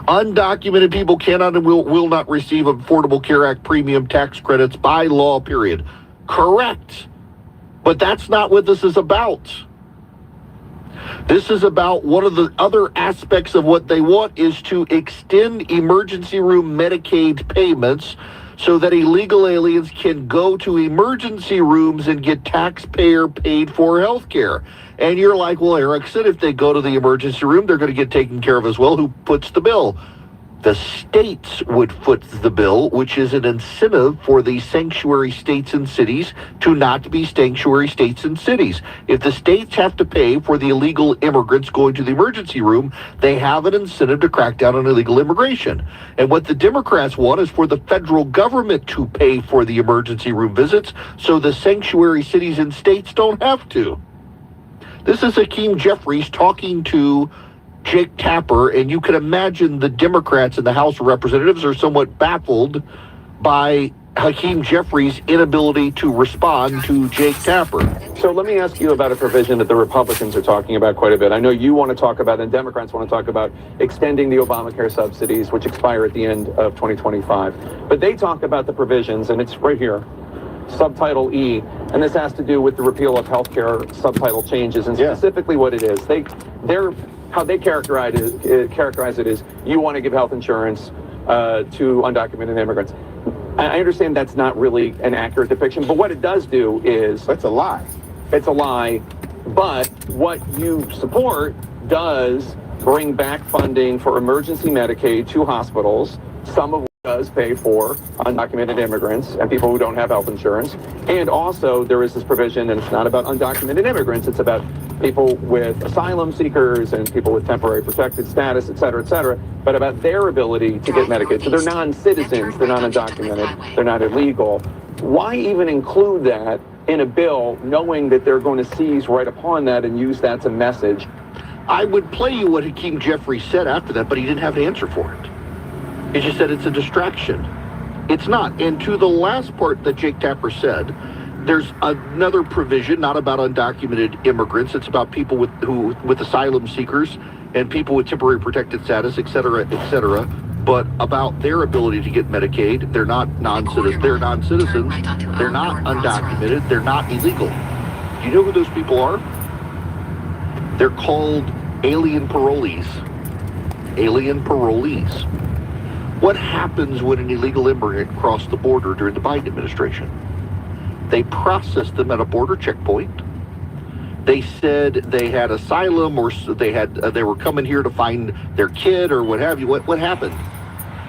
Undocumented people cannot and will not receive Affordable Care Act premium tax credits by law, period. Correct. But that's not what this is about. This is about one of the other aspects of what they want is to extend emergency room Medicaid payments so that illegal aliens can go to emergency rooms and get taxpayer paid for health care. And you're like, well, Erickson, if they go to the emergency room, they're going to get taken care of as well. Who puts the bill? The states would foot the bill, which is an incentive for the sanctuary states and cities to not be sanctuary states and cities. If the states have to pay for the illegal immigrants going to the emergency room, they have an incentive to crack down on illegal immigration. And what the Democrats want is for the federal government to pay for the emergency room visits so the sanctuary cities and states don't have to. This is Hakeem Jeffries talking to Jake Tapper, and you can imagine the Democrats in the House of Representatives are somewhat baffled by Hakeem Jeffries' inability to respond to Jake Tapper. So let me ask you about a provision that the Republicans are talking about quite a bit. I know you want to talk about, and Democrats want to talk about, extending the Obamacare subsidies, which expire at the end of 2025. But they talk about the provisions, and it's right here. Subtitle E, and this has to do with the repeal of healthcare subtitle changes, and specifically what it is. How they characterize it is you want to give health insurance to undocumented immigrants. I understand that's not really an accurate depiction, but what it does do is it's a lie. It's a lie, but what you support does bring back funding for emergency Medicaid to hospitals, some of does pay for undocumented immigrants and people who don't have health insurance. And also there is this provision, and it's not about undocumented immigrants, it's about people with asylum seekers and people with temporary protected status, et cetera, but about their ability to get Medicaid. So they're non-citizens, they're not undocumented, they're not illegal. Why even include that in a bill knowing that they're going to seize right upon that and use that as a message? I would play you what Hakeem Jeffries said after that, but he didn't have an answer for it. He just said it's a distraction. It's not. And to the last part that Jake Tapper said, there's another provision, not about undocumented immigrants. It's about people with asylum seekers and people with temporary protected status, et cetera, but about their ability to get Medicaid. They're not non-citizens. They're non-citizens. They're not undocumented. They're not illegal. Do you know who those people are? They're called alien parolees. Alien parolees. What happens when an illegal immigrant crossed the border during the Biden administration? They processed them at a border checkpoint. They said they had asylum, or they were coming here to find their kid or what have you. What happened?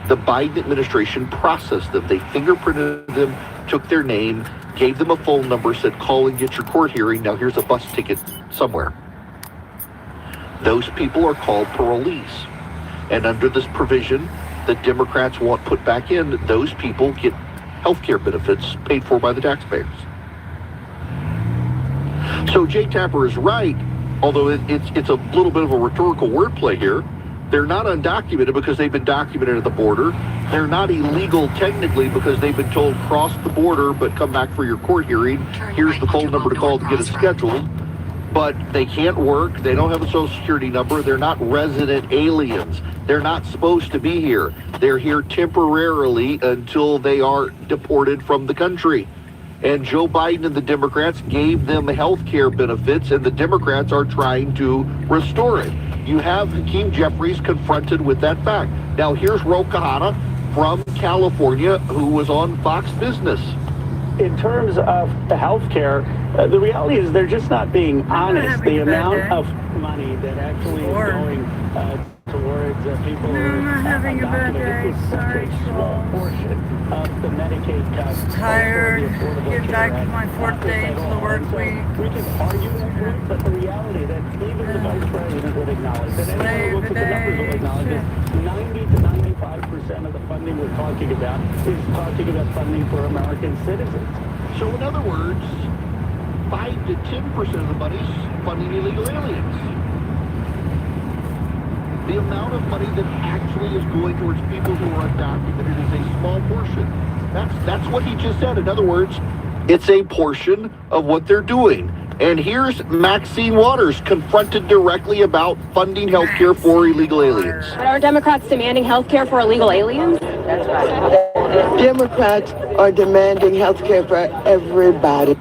The Biden administration processed them. They fingerprinted them, took their name, gave them a phone number, said call and get your court hearing. Now here's a bus ticket somewhere. Those people are called parolees. And under this provision that Democrats want put back in, those people get health care benefits paid for by the taxpayers. So Jake Tapper is right, although it's a little bit of a rhetorical wordplay here. They're not undocumented because they've been documented at the border. They're not illegal technically because they've been told cross the border but come back for your court hearing. Here's the phone number to call to get it scheduled. But they can't work. They don't have a social security number. They're not resident aliens. They're not supposed to be here. They're here temporarily until they are deported from the country. And Joe Biden and the Democrats gave them health care benefits, and the Democrats are trying to restore it. You have Hakeem Jeffries confronted with that fact. Now, here's Ro Khanna from California, who was on Fox Business. In terms of the health care, the reality is they're just not being honest. The amount of money that actually is going towards people who are having a bad day. is such a small portion of the Medicaid cuts. Tired. Get back to my fourth day into the work week. We can argue that point, but the reality that even the Vice President would acknowledge, and anyone who looks at the numbers will acknowledge it, 90 to 95% of the funding we're talking about is talking about funding for American citizens. So in other words, 5 to 10% of the money's funding illegal aliens. The amount of money that actually is going towards people who are undocumented is a small portion. That's what he just said. In other words, it's a portion of what they're doing. And here's Maxine Waters confronted directly about funding health care for illegal aliens. But are Democrats demanding health care for illegal aliens? That's right. Democrats are demanding health care for everybody.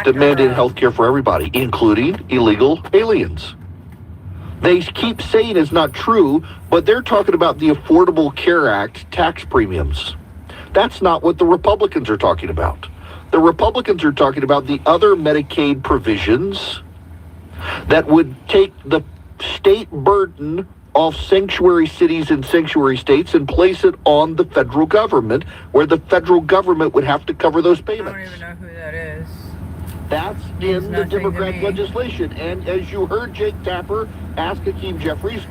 Demanding health care for everybody, including illegal aliens. They keep saying it's not true, but they're talking about the Affordable Care Act tax premiums. That's not what the Republicans are talking about. The Republicans are talking about the other Medicaid provisions that would take the state burden off sanctuary cities and sanctuary states and place it on the federal government, where the federal government would have to cover those payments. I don't even know who that is. That's in the Democrat legislation. And as you heard Jake Tapper ask Hakeem Jeffries,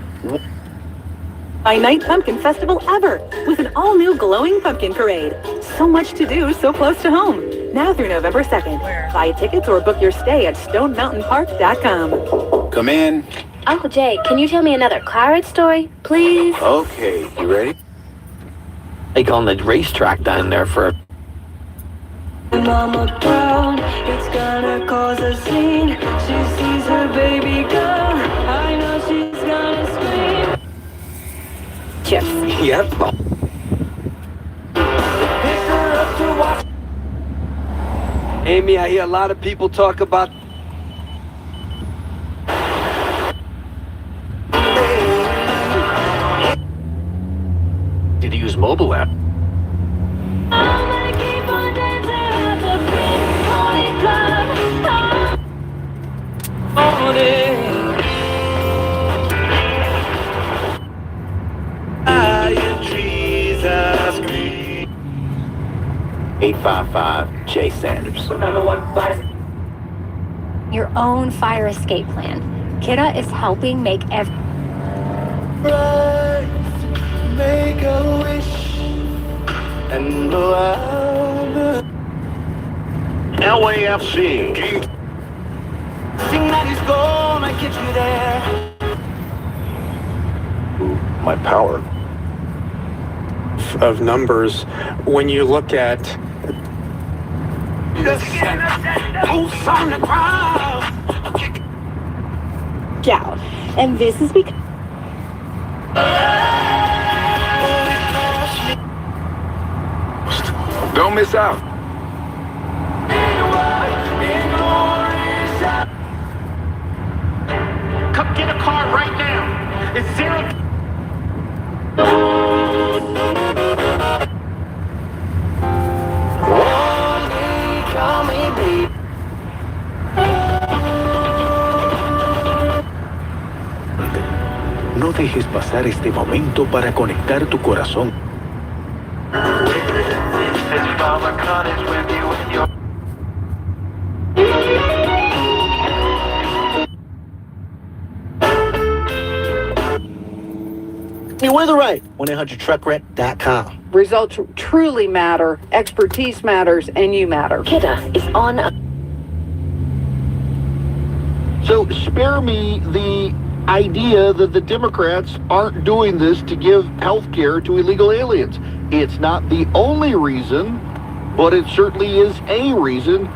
My Night Pumpkin Festival ever, with an all-new glowing pumpkin parade. So much to do, so close to home. Now through November 2nd. Buy tickets or book your stay at StoneMountainPark.com. Come in. Uncle Jay, can you tell me another car ride story, please? Okay, you ready? Like on the racetrack down there for... Mama proud, it's gonna cause a scene. She sees her baby girl, I know she's gonna scream. Chips. Yep. Pick her up to watch. Amy, I hear a lot of people talk about Did he use mobile app? Jesus. 855 Jay Sanders. Your own fire escape plan. Kidda is helping make Make a wish and blow out LAFC. Sing that he's gonna get you there. My power of numbers when you look at Who's on the ground? Out. And this is because Don't miss out. Come get a car right now. It's zero. Call me baby. dejes pasar este momento para conectar tu corazón. We're the right. 1-800-TRUCKRENT.com. Results truly matter, expertise matters, and you matter. Kidda is on a... So spare me the idea that the Democrats aren't doing this to give health care to illegal aliens. It's not the only reason, but it certainly is a reason.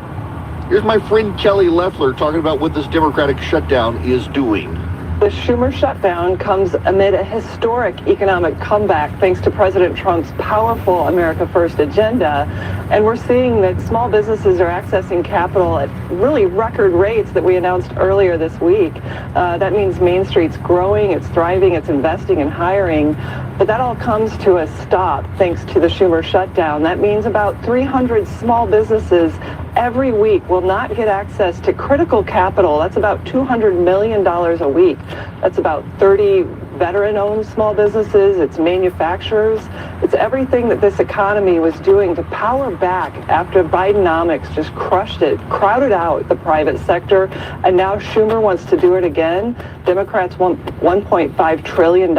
Here's my friend Kelly Loeffler talking about what this Democratic shutdown is doing. The Schumer shutdown comes amid a historic economic comeback thanks to President Trump's powerful America First agenda. And we're seeing that small businesses are accessing capital at really record rates that we announced earlier this week. That means Main Street's growing, it's thriving, it's investing and hiring. But that all comes to a stop thanks to the Schumer shutdown. That means about 300 small businesses every week will not get access to critical capital. That's about $200 million a week. That's about 30 veteran-owned small businesses. It's manufacturers. It's everything that this economy was doing to power back after Bidenomics just crushed it, crowded out the private sector, and now Schumer wants to do it again. Democrats want $1.5 trillion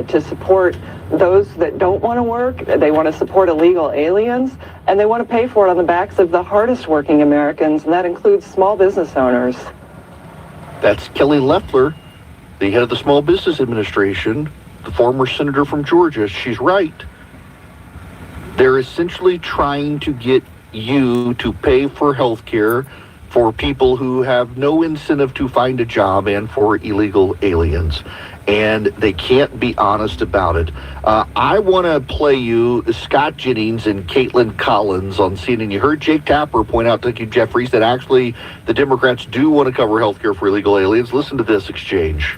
to support those that don't want to work. They want to support illegal aliens, and they want to pay for it on the backs of the hardest working Americans, and that includes small business owners. That's Kelly Loeffler, the head of the Small Business Administration, the former senator from Georgia. She's right. They're essentially trying to get you to pay for health care for people who have no incentive to find a job and for illegal aliens. And they can't be honest about it. I want to play you Scott Jennings and Caitlin Collins on CNN. You heard Jake Tapper point out to you, Jeffries, that actually the Democrats do want to cover health care for illegal aliens. Listen to this exchange.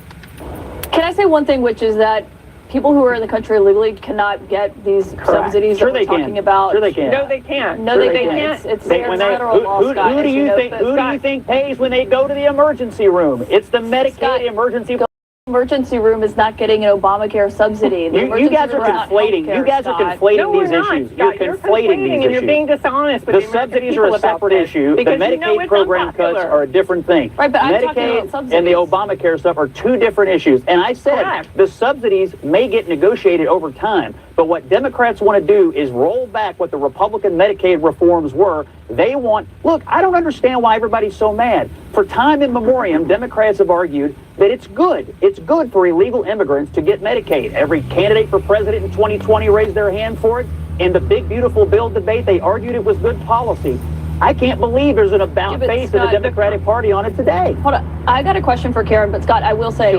Can I say one thing, which is that people who are in the country illegally cannot get these subsidies that we're talking about? Sure they can. No, they can't. No, they can't. It's federal law, Scott. Who do you think pays when they go to the emergency room? It's the Medicaid emergency. Emergency room is not getting an Obamacare subsidy. You guys are conflating. You guys are conflating these issues. You're conflating these issues. And you're being dishonest. The subsidies are a separate issue. The Medicaid program cuts are a different thing. Right, but I'm talking about Medicaid subsidies. and the Obamacare stuff are two different issues. And I said the subsidies may get negotiated over time. But what Democrats want to do is roll back what the Republican Medicaid reforms were. They want, look, I don't understand why everybody's so mad. For time immemorial, Democrats have argued that it's good. It's good for illegal immigrants to get Medicaid. Every candidate for president in 2020 raised their hand for it. In the big, beautiful bill debate, they argued it was good policy. I can't believe there's an about face in the Democratic Party on it today. Hold on. I got a question for Karen, but Scott, I will say,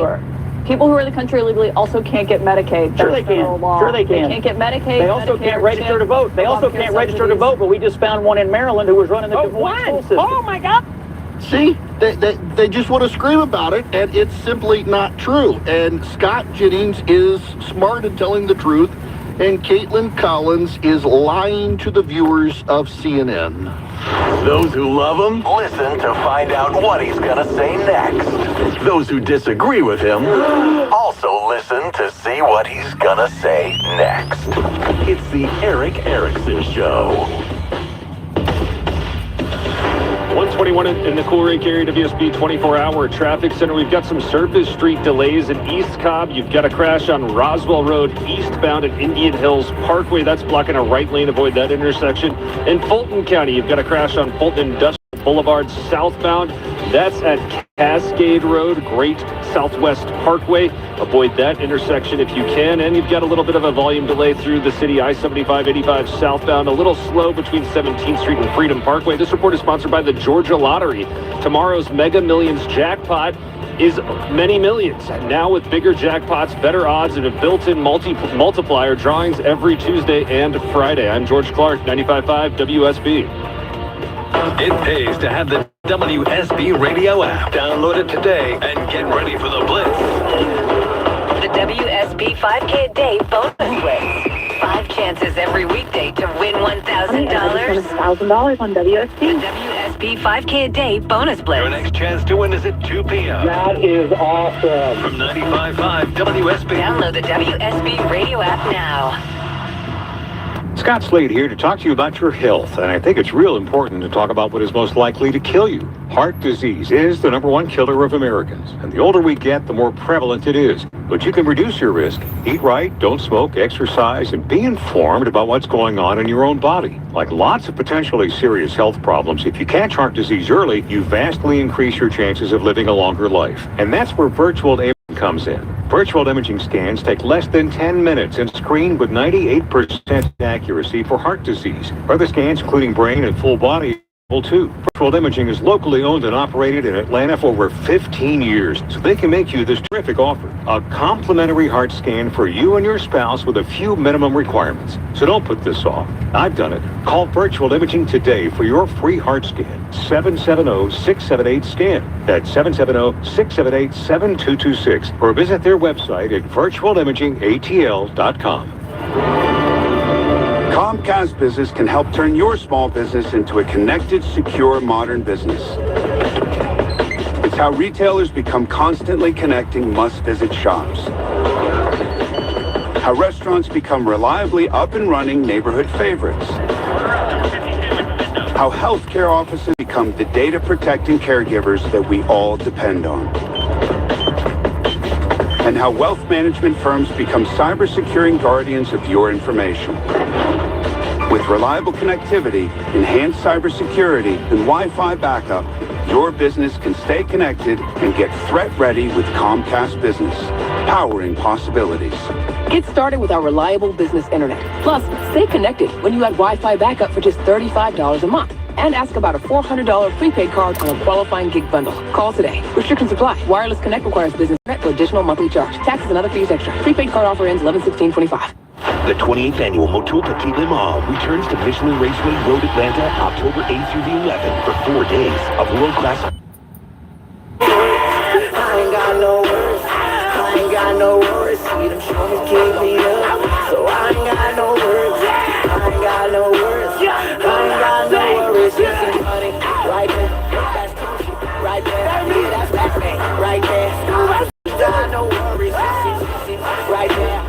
people who are in the country illegally also can't get Medicaid. Sure they can. Sure they can. They can't get Medicaid. They also can't register to vote. They also can't register to vote, but we just found one in Maryland who was running the Des Moines school system. Oh, my God. See, they just want to scream about it, and it's simply not true. And Scott Jennings is smart in telling the truth, and Caitlin Collins is lying to the viewers of CNN. Those who love him, listen to find out what he's gonna say next. Those who disagree with him, also listen to see what he's gonna say next. It's the Erick Erickson Show. 121 in the Cool Lake area, WSB 24-hour traffic center. We've got some surface street delays in East Cobb. You've got a crash on Roswell Road eastbound at Indian Hills Parkway. That's blocking a right lane. Avoid that intersection. In Fulton County, you've got a crash on Fulton Industrial Boulevard southbound. That's at Cascade Road, Great Southwest Parkway. Avoid that intersection if you can. And you've got a little bit of a volume delay through the city, I-75-85 southbound. A little slow between 17th Street and Freedom Parkway. This report is sponsored by the Georgia Lottery. Tomorrow's Mega Millions jackpot is many millions. And now with bigger jackpots, better odds, and a built-in multiplier, drawings every Tuesday and Friday. I'm George Clark, 95.5 WSB. It pays to have the WSB radio app. Download it today and get ready for the Blitz. The WSB 5K a day bonus race. 5 chances every weekday to win $1,000. $1,000 on WSB. The WSB WSB 5K a day bonus blitz. Your next chance to win is at 2 p.m. That is awesome. From 95.5 WSB. Download the WSB radio app now. Scott Slade here to talk to you about your health, and I think it's real important to talk about what is most likely to kill you. Heart disease is the #1 killer of Americans, and the older we get, the more prevalent it is. But you can reduce your risk. Eat right, don't smoke, exercise, and be informed about what's going on in your own body. Like lots of potentially serious health problems, if you catch heart disease early, you vastly increase your chances of living a longer life. And that's where virtual imaging comes in. Virtual imaging scans take less than 10 minutes and screen with 98% accuracy for heart disease. Other scans, including brain and full body, too. Virtual imaging is locally owned and operated in Atlanta for over 15 years, so they can make you this terrific offer. A complimentary heart scan for you and your spouse with a few minimum requirements. So don't put this off. I've done it. Call Virtual Imaging today for your free heart scan. 770-678-SCAN. That's 770-678-7226. Or visit their website at virtualimagingatl.com. Comcast Business can help turn your small business into a connected, secure, modern business. It's how retailers become constantly connecting must-visit shops. How restaurants become reliably up and running neighborhood favorites. How healthcare offices become the data-protecting caregivers that we all depend on. And how wealth management firms become cyber-securing guardians of your information. With reliable connectivity, enhanced cybersecurity, and Wi-Fi backup, your business can stay connected and get threat-ready with Comcast Business, powering possibilities. Get started with our reliable business internet. Plus, stay connected when you add Wi-Fi backup for just $35 a month. And ask about a $400 prepaid card on a qualifying gig bundle. Call today. Restrictions apply. Wireless Connect requires business internet for additional monthly charge. Taxes and other fees extra. Prepaid card offer ends 11/16/25. The 28th annual Motul Tequila Mall returns to Michelin Raceway Road, Atlanta, October 8th through the 11th for 4 days of world-class. I ain't got no worries. I ain't got no worries. See them trying to keep me up. So I ain't got no worries. I ain't got no worries. I ain't got no worries. You see money right there. That's country right there. Yeah, that's that thing right there. Got no worries. See right there.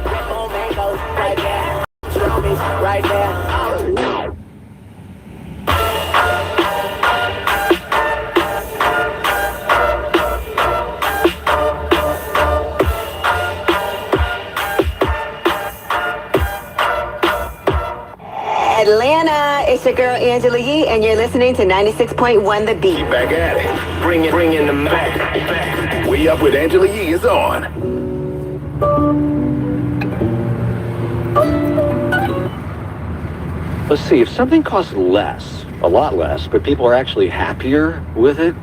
Right there, right there. Atlanta, it's your girl Angela Yee, and you're listening to 96.1 The Beat. Back at it. Bring in the Mac. Way Up with Angela Yee is on. Let's see, if something costs less, a lot less, but people are actually happier with it,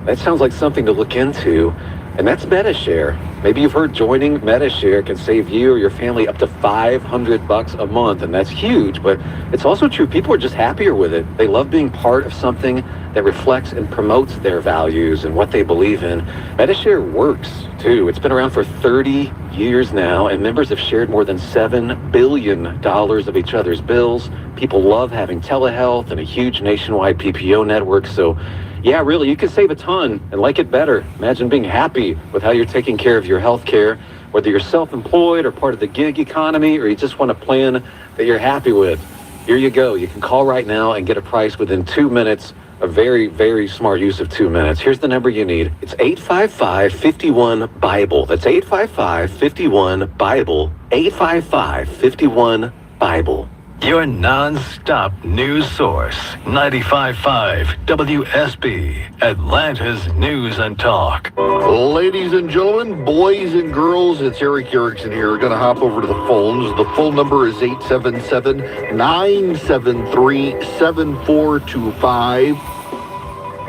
that sounds like something to look into. And that's MediShare. Maybe you've heard joining MediShare can save you or your family up to $500 a month, and that's huge, but it's also true. People are just happier with it. They love being part of something that reflects and promotes their values and what they believe in. MediShare works, too. It's been around for 30 years now, and members have shared more than $7 billion of each other's bills. People love having telehealth and a huge nationwide PPO network, so yeah, really, you can save a ton and like it better. Imagine being happy with how you're taking care of your health care, whether you're self-employed or part of the gig economy, or you just want a plan that you're happy with. Here you go. You can call right now and get a price within 2 minutes. A very, very smart use of 2 minutes. Here's the number you need. It's 855-51-BIBLE. That's 855-51-BIBLE. 855-51-BIBLE. Your non-stop news source. 95.5 WSB, Atlanta's News and Talk. Ladies and gentlemen, boys and girls, it's Eric Erickson here. We're going to hop over to the phones. The phone number is 877-973-7425.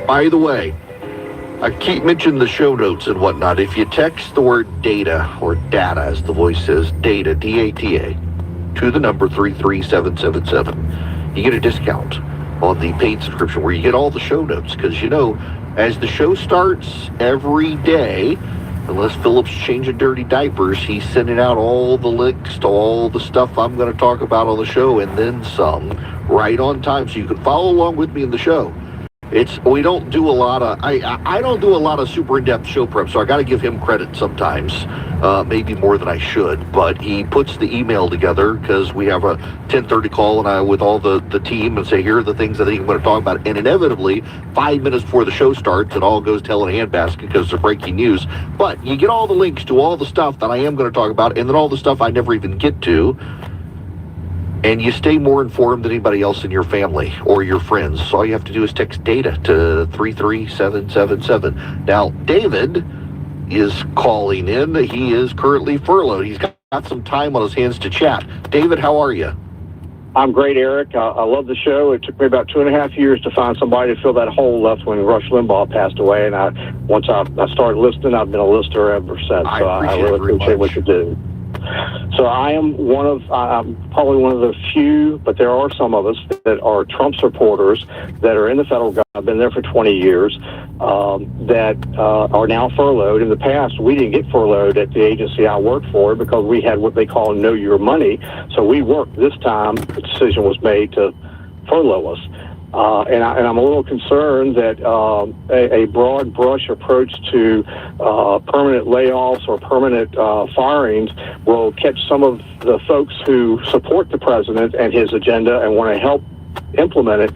By the way, I keep mentioning the show notes and whatnot. If you text the word data, or data as the voice says, data, D-A-T-A, to the number 33777, you get a discount on the paid subscription where you get all the show notes. Because, you know, as the show starts every day, unless Philip's changing dirty diapers, he's sending out all the links to all the stuff I'm going to talk about on the show and then some right on time. So you can follow along with me in the show. We don't do a lot of, I don't do a lot of super in-depth show prep, so I got to give him credit sometimes, maybe more than I should, but he puts the email together because we have a 10:30 call and with all the team and say, here are the things I think I'm going to talk about. And inevitably, 5 minutes before the show starts, it all goes to hell in a handbasket because they're breaking news. But you get all the links to all the stuff that I am going to talk about and then all the stuff I never even get to. And you stay more informed than anybody else in your family or your friends. So all you have to do is text DATA to 33777. Now, David is calling in. He is currently furloughed. He's got some time on his hands to chat. David, how are you? I'm great, Eric. I love the show. It took me about 2.5 years to find somebody to fill that hole left when Rush Limbaugh passed away. And once I started listening, I've been a listener ever since. So I really appreciate what you do. So I'm probably one of the few, but there are some of us that are Trump supporters that are in the federal government. I've been there for 20 years, that are now furloughed. In the past, we didn't get furloughed at the agency I worked for because we had what they call know your money. So we worked. This time, the decision was made to furlough us. And I'm a little concerned that a broad brush approach to permanent layoffs or permanent firings will catch some of the folks who support the president and his agenda and want to help implement it,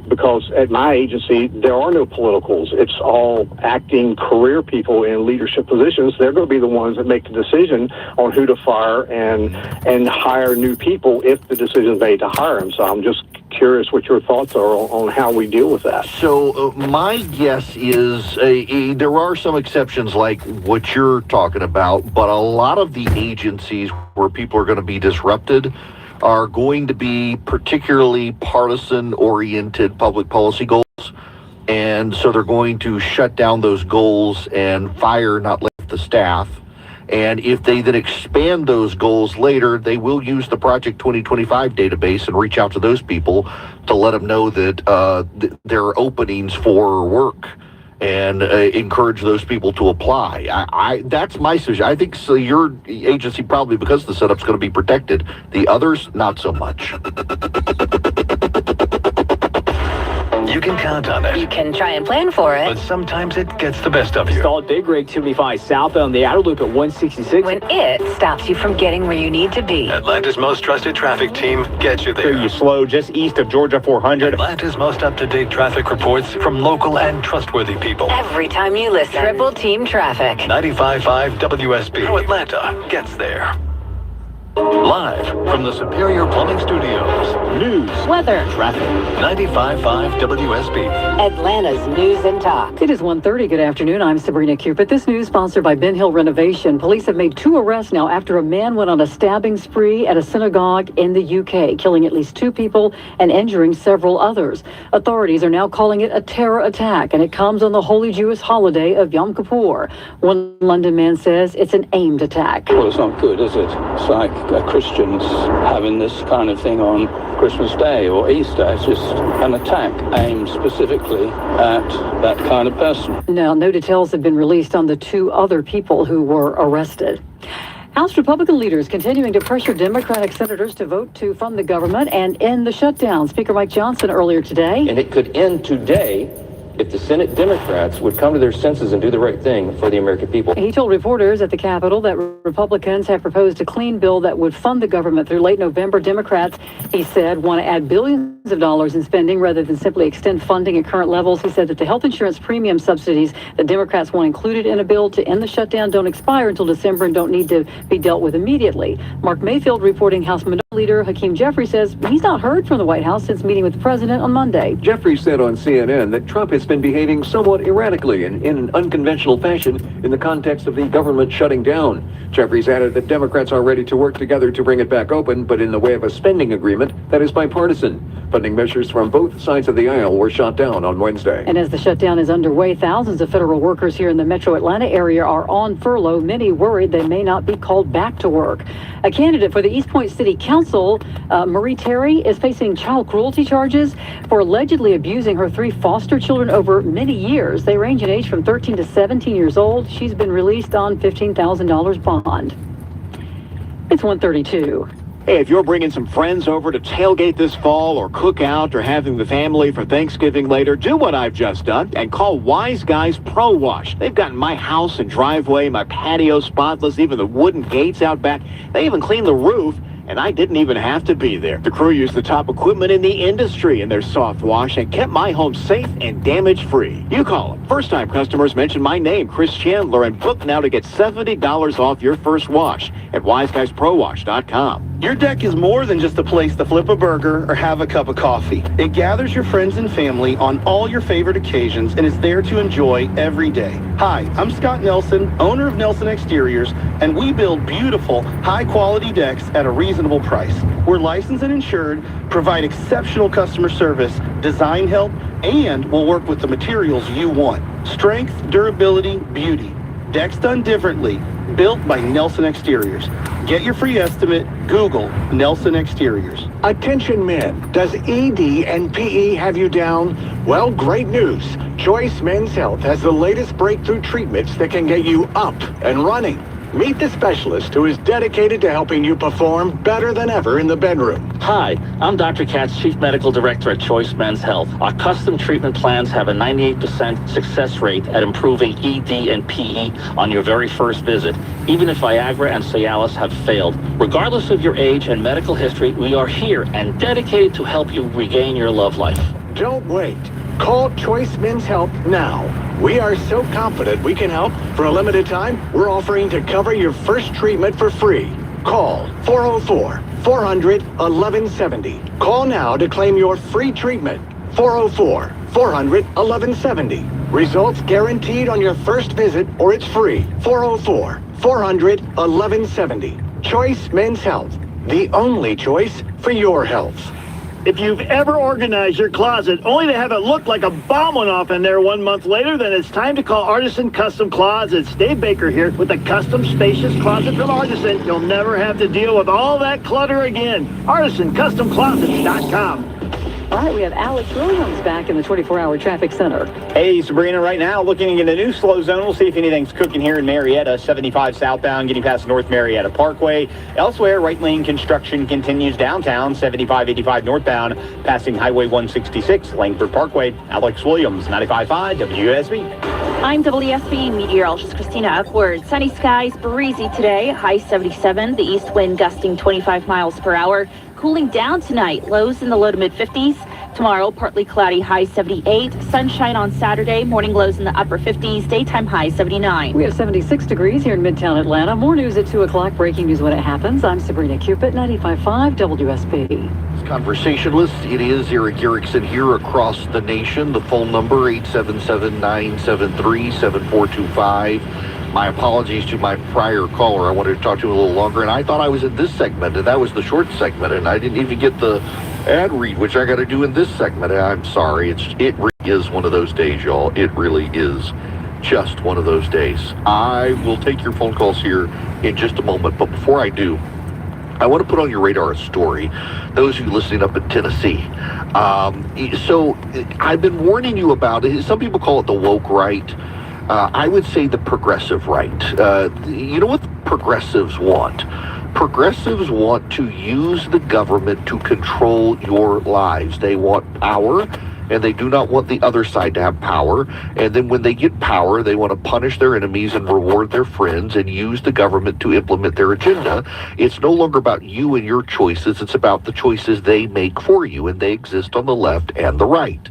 because at my agency there are no politicals. It's all acting career people in leadership positions. They're going to be the ones that make the decision on who to fire and hire new people if the decision is made to hire them. So I'm just curious what your thoughts are on how we deal with that. So my guess is there are some exceptions like what you're talking about, but a lot of the agencies where people are going to be disrupted are going to be particularly partisan-oriented public policy goals. And so they're going to shut down those goals and fire, not lift the staff. And if they then expand those goals later, they will use the Project 2025 database and reach out to those people to let them know that there are openings for work and encourage those people to apply. That's my suggestion. I think so. Your agency probably, because the setup's going to be protected. The others, not so much. You can count on it. You can try and plan for it. But sometimes it gets the best of you. Stalled big rig 285 southbound the outer loop at 166. When it stops you from getting where you need to be. Atlanta's most trusted traffic team gets you there. You slow just east of Georgia 400. Atlanta's most up-to-date traffic reports from local and trustworthy people. Every time you listen. Triple Team Traffic. 95.5 WSB. How Atlanta gets there. Live from the Superior Plumbing Studios. News, weather, traffic. 95.5 WSB. Atlanta's News and Talk. It is 1:30. Good afternoon. I'm Sabrina Cupid. This news sponsored by Ben Hill Renovation. Police have made 2 arrests now after a man went on a stabbing spree at a synagogue in the UK, killing at least 2 people and injuring several others. Authorities are now calling it a terror attack, and it comes on the holy Jewish holiday of Yom Kippur. One London man says it's an aimed attack. Well, it's not good, is it? It's like Christians having this kind of thing on Christmas Day or Easter. It's just an attack aimed specifically at that kind of person. Now, no details have been released on the 2 other people who were arrested. House Republican leaders continuing to pressure Democratic senators to vote to fund the government and end the shutdown. Speaker Mike Johnson earlier today. And it could end today if the Senate Democrats would come to their senses and do the right thing for the American people. He told reporters at the Capitol that Republicans have proposed a clean bill that would fund the government through late November. Democrats, he said, want to add billions of dollars in spending rather than simply extend funding at current levels. He said that the health insurance premium subsidies that Democrats want included in a bill to end the shutdown don't expire until December and don't need to be dealt with immediately. Mark Mayfield reporting House Minority Leader Hakeem Jeffries says he's not heard from the White House since meeting with the president on Monday. Jeffries said on CNN that Trump has been behaving somewhat erratically and in an unconventional fashion in the context of the government shutting down. Jeffries added that Democrats are ready to work together to bring it back open, but in the way of a spending agreement that is bipartisan. Funding measures from both sides of the aisle were shot down on Wednesday. And as the shutdown is underway, thousands of federal workers here in the metro Atlanta area are on furlough, many worried they may not be called back to work. A candidate for the East Point City Council, Marie Terry, is facing child cruelty charges for allegedly abusing her 3 foster children over many years. They range in age from 13 to 17 years old. She's been released on $15,000 bond. It's 1:32. Hey, if you're bringing some friends over to tailgate this fall or cook out or having the family for Thanksgiving later, do what I've just done and call Wise Guys Pro Wash. They've gotten my house and driveway, my patio spotless, even the wooden gates out back. They even cleaned the roof, and I didn't even have to be there. The crew used the top equipment in the industry in their soft wash and kept my home safe and damage-free. You call them. First-time customers mention my name, Chris Chandler, and book now to get $70 off your first wash at wiseguysprowash.com. Your deck is more than just a place to flip a burger or have a cup of coffee. It gathers your friends and family on all your favorite occasions and is there to enjoy every day. Hi, I'm Scott Nelson, owner of Nelson Exteriors, and we build beautiful, high-quality decks at a reasonable price. We're licensed and insured, provide exceptional customer service, design help, and we'll work with the materials you want. Strength, durability, beauty. Decks done differently, built by Nelson Exteriors. Get your free estimate. Google Nelson Exteriors. Attention men, does ED and PE have you down? Well, great news. Choice Men's Health has the latest breakthrough treatments that can get you up and running. Meet the specialist who is dedicated to helping you perform better than ever in the bedroom. Hi, I'm Dr. Katz, Chief Medical Director at Choice Men's Health. Our custom treatment plans have a 98% success rate at improving ED and PE on your very first visit, even if Viagra and Cialis have failed. Regardless of your age and medical history, we are here and dedicated to help you regain your love life. Don't wait. Call Choice Men's Health now. We are so confident we can help. For a limited time, we're offering to cover your first treatment for free. Call 404-400-1170. Call now to claim your free treatment. 404-400-1170. Results guaranteed on your first visit or it's free. 404-400-1170. Choice Men's Health. The only choice for your health. If you've ever organized your closet only to have it look like a bomb went off in there 1 month later, then it's time to call Artisan Custom Closets. Dave Baker here with a custom spacious closet from Artisan. You'll never have to deal with all that clutter again. ArtisanCustomClosets.com. All right, we have Alex Williams back in the 24-hour traffic center. Hey, Sabrina, right now looking at a new slow zone. We'll see if anything's cooking here in Marietta. 75 southbound, getting past North Marietta Parkway. Elsewhere, right lane construction continues downtown. 75-85 northbound, passing Highway 166, Langford Parkway. Alex Williams, 95.5 WSB. I'm WSB meteorologist Christina Upward. Sunny skies, breezy today, high 77. The east wind gusting 25 miles per hour. Cooling down tonight, lows in the low to mid 50s. Tomorrow, partly cloudy, high 78. Sunshine on Saturday, morning lows in the upper 50s, daytime high 79. We have 76 degrees here in Midtown Atlanta. More news at 2 o'clock, breaking news when it happens. I'm Sabrina Cupid, 95.5 WSB. Conversationalist, it is Eric Erickson here across the nation. The phone number, 877-973-7425. My apologies to my prior caller. I wanted to talk to him a little longer, and I thought I was in this segment, and that was the short segment, and I didn't even get the ad read, which I got to do in this segment. I'm sorry. It really is one of those days, y'all. It really is just one of those days. I will take your phone calls here in just a moment, but before I do, I want to put on your radar a story. Those of you listening up in Tennessee. So I've been warning you about it. Some people call it the woke right. I would say the progressive right. You know what progressives want? Progressives want to use the government to control your lives. They want power, and they do not want the other side to have power. And then when they get power, they want to punish their enemies and reward their friends and use the government to implement their agenda. It's no longer about you and your choices. It's about the choices they make for you, and they exist on the left and the right.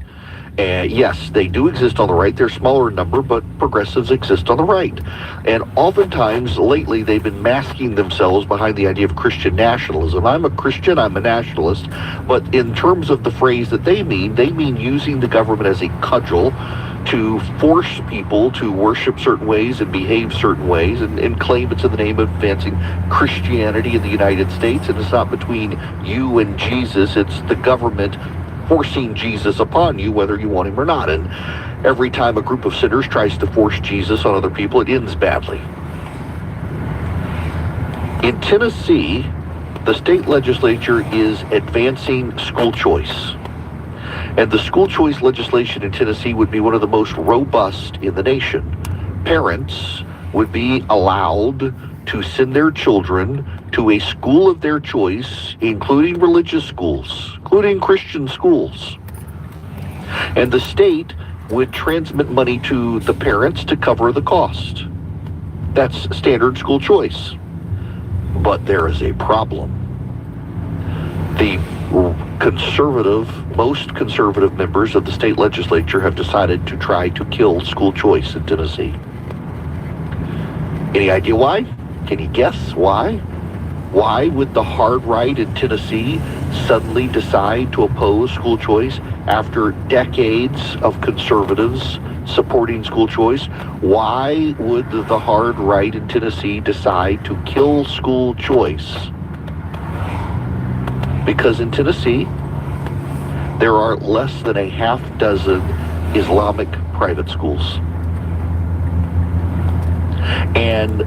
And yes, they do exist on the right. They're smaller in number, but progressives exist on the right. And oftentimes, lately, they've been masking themselves behind the idea of Christian nationalism. I'm a Christian, I'm a nationalist. But in terms of the phrase that they mean using the government as a cudgel to force people to worship certain ways and behave certain ways and claim it's in the name of advancing Christianity in the United States. And it's not between you and Jesus, it's the government forcing Jesus upon you, whether you want him or not. And every time a group of sinners tries to force Jesus on other people, it ends badly. In Tennessee, the state legislature is advancing school choice. And the school choice legislation in Tennessee would be one of the most robust in the nation. Parents would be allowed to send their children to a school of their choice, including religious schools, including Christian schools. And the state would transmit money to the parents to cover the cost. That's standard school choice. But there is a problem. The most conservative members of the state legislature have decided to try to kill school choice in Tennessee. Any idea why? Can you guess why? Why would the hard right in Tennessee suddenly decide to oppose school choice after decades of conservatives supporting school choice? Why would the hard right in Tennessee decide to kill school choice? Because in Tennessee, there are less than a half dozen Islamic private schools. And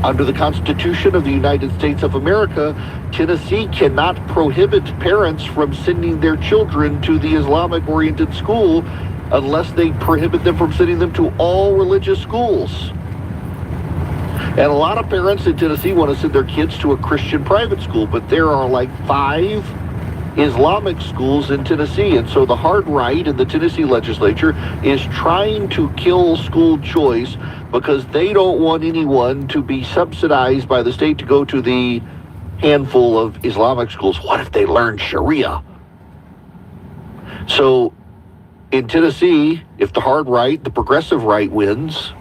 under the Constitution of the United States of America, Tennessee cannot prohibit parents from sending their children to the Islamic-oriented school unless they prohibit them from sending them to all religious schools. And a lot of parents in Tennessee want to send their kids to a Christian private school, but there are like 5 Islamic schools in Tennessee. And so the hard right in the Tennessee legislature is trying to kill school choice because they don't want anyone to be subsidized by the state to go to the handful of Islamic schools. What if they learn Sharia? So in Tennessee, if the hard right, the progressive right wins,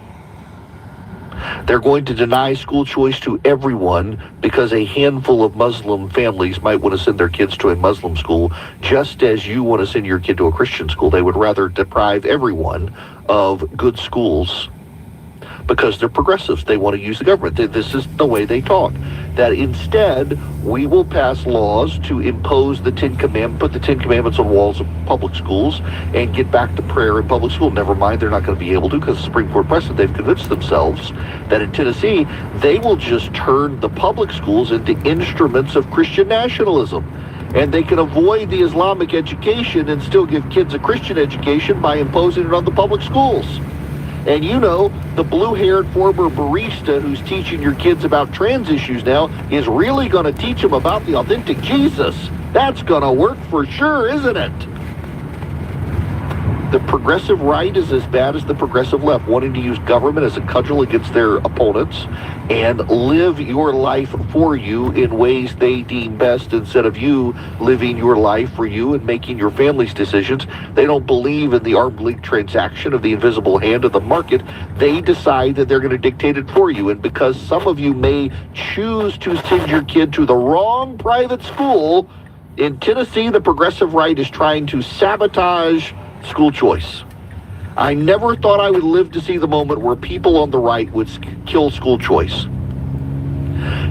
they're going to deny school choice to everyone because a handful of Muslim families might want to send their kids to a Muslim school, just as you want to send your kid to a Christian school. They would rather deprive everyone of good schools because they're progressives. They want to use the government. This is the way they talk. That instead, we will pass laws to impose the Ten Commandments, put the Ten Commandments on walls of public schools, and get back to prayer in public school. Never mind, they're not going to be able to because the Supreme Court precedent, they've convinced themselves that in Tennessee, they will just turn the public schools into instruments of Christian nationalism. And they can avoid the Islamic education and still give kids a Christian education by imposing it on the public schools. And you know, the blue-haired former barista who's teaching your kids about trans issues now is really going to teach them about the authentic Jesus. That's going to work for sure, isn't it? The progressive right is as bad as the progressive left, wanting to use government as a cudgel against their opponents and live your life for you in ways they deem best instead of you living your life for you and making your family's decisions. They don't believe in the arm's length transaction of the invisible hand of the market. They decide that they're going to dictate it for you. And because some of you may choose to send your kid to the wrong private school, in Tennessee, the progressive right is trying to sabotage school choice. I never thought I would live to see the moment where people on the right would kill school choice.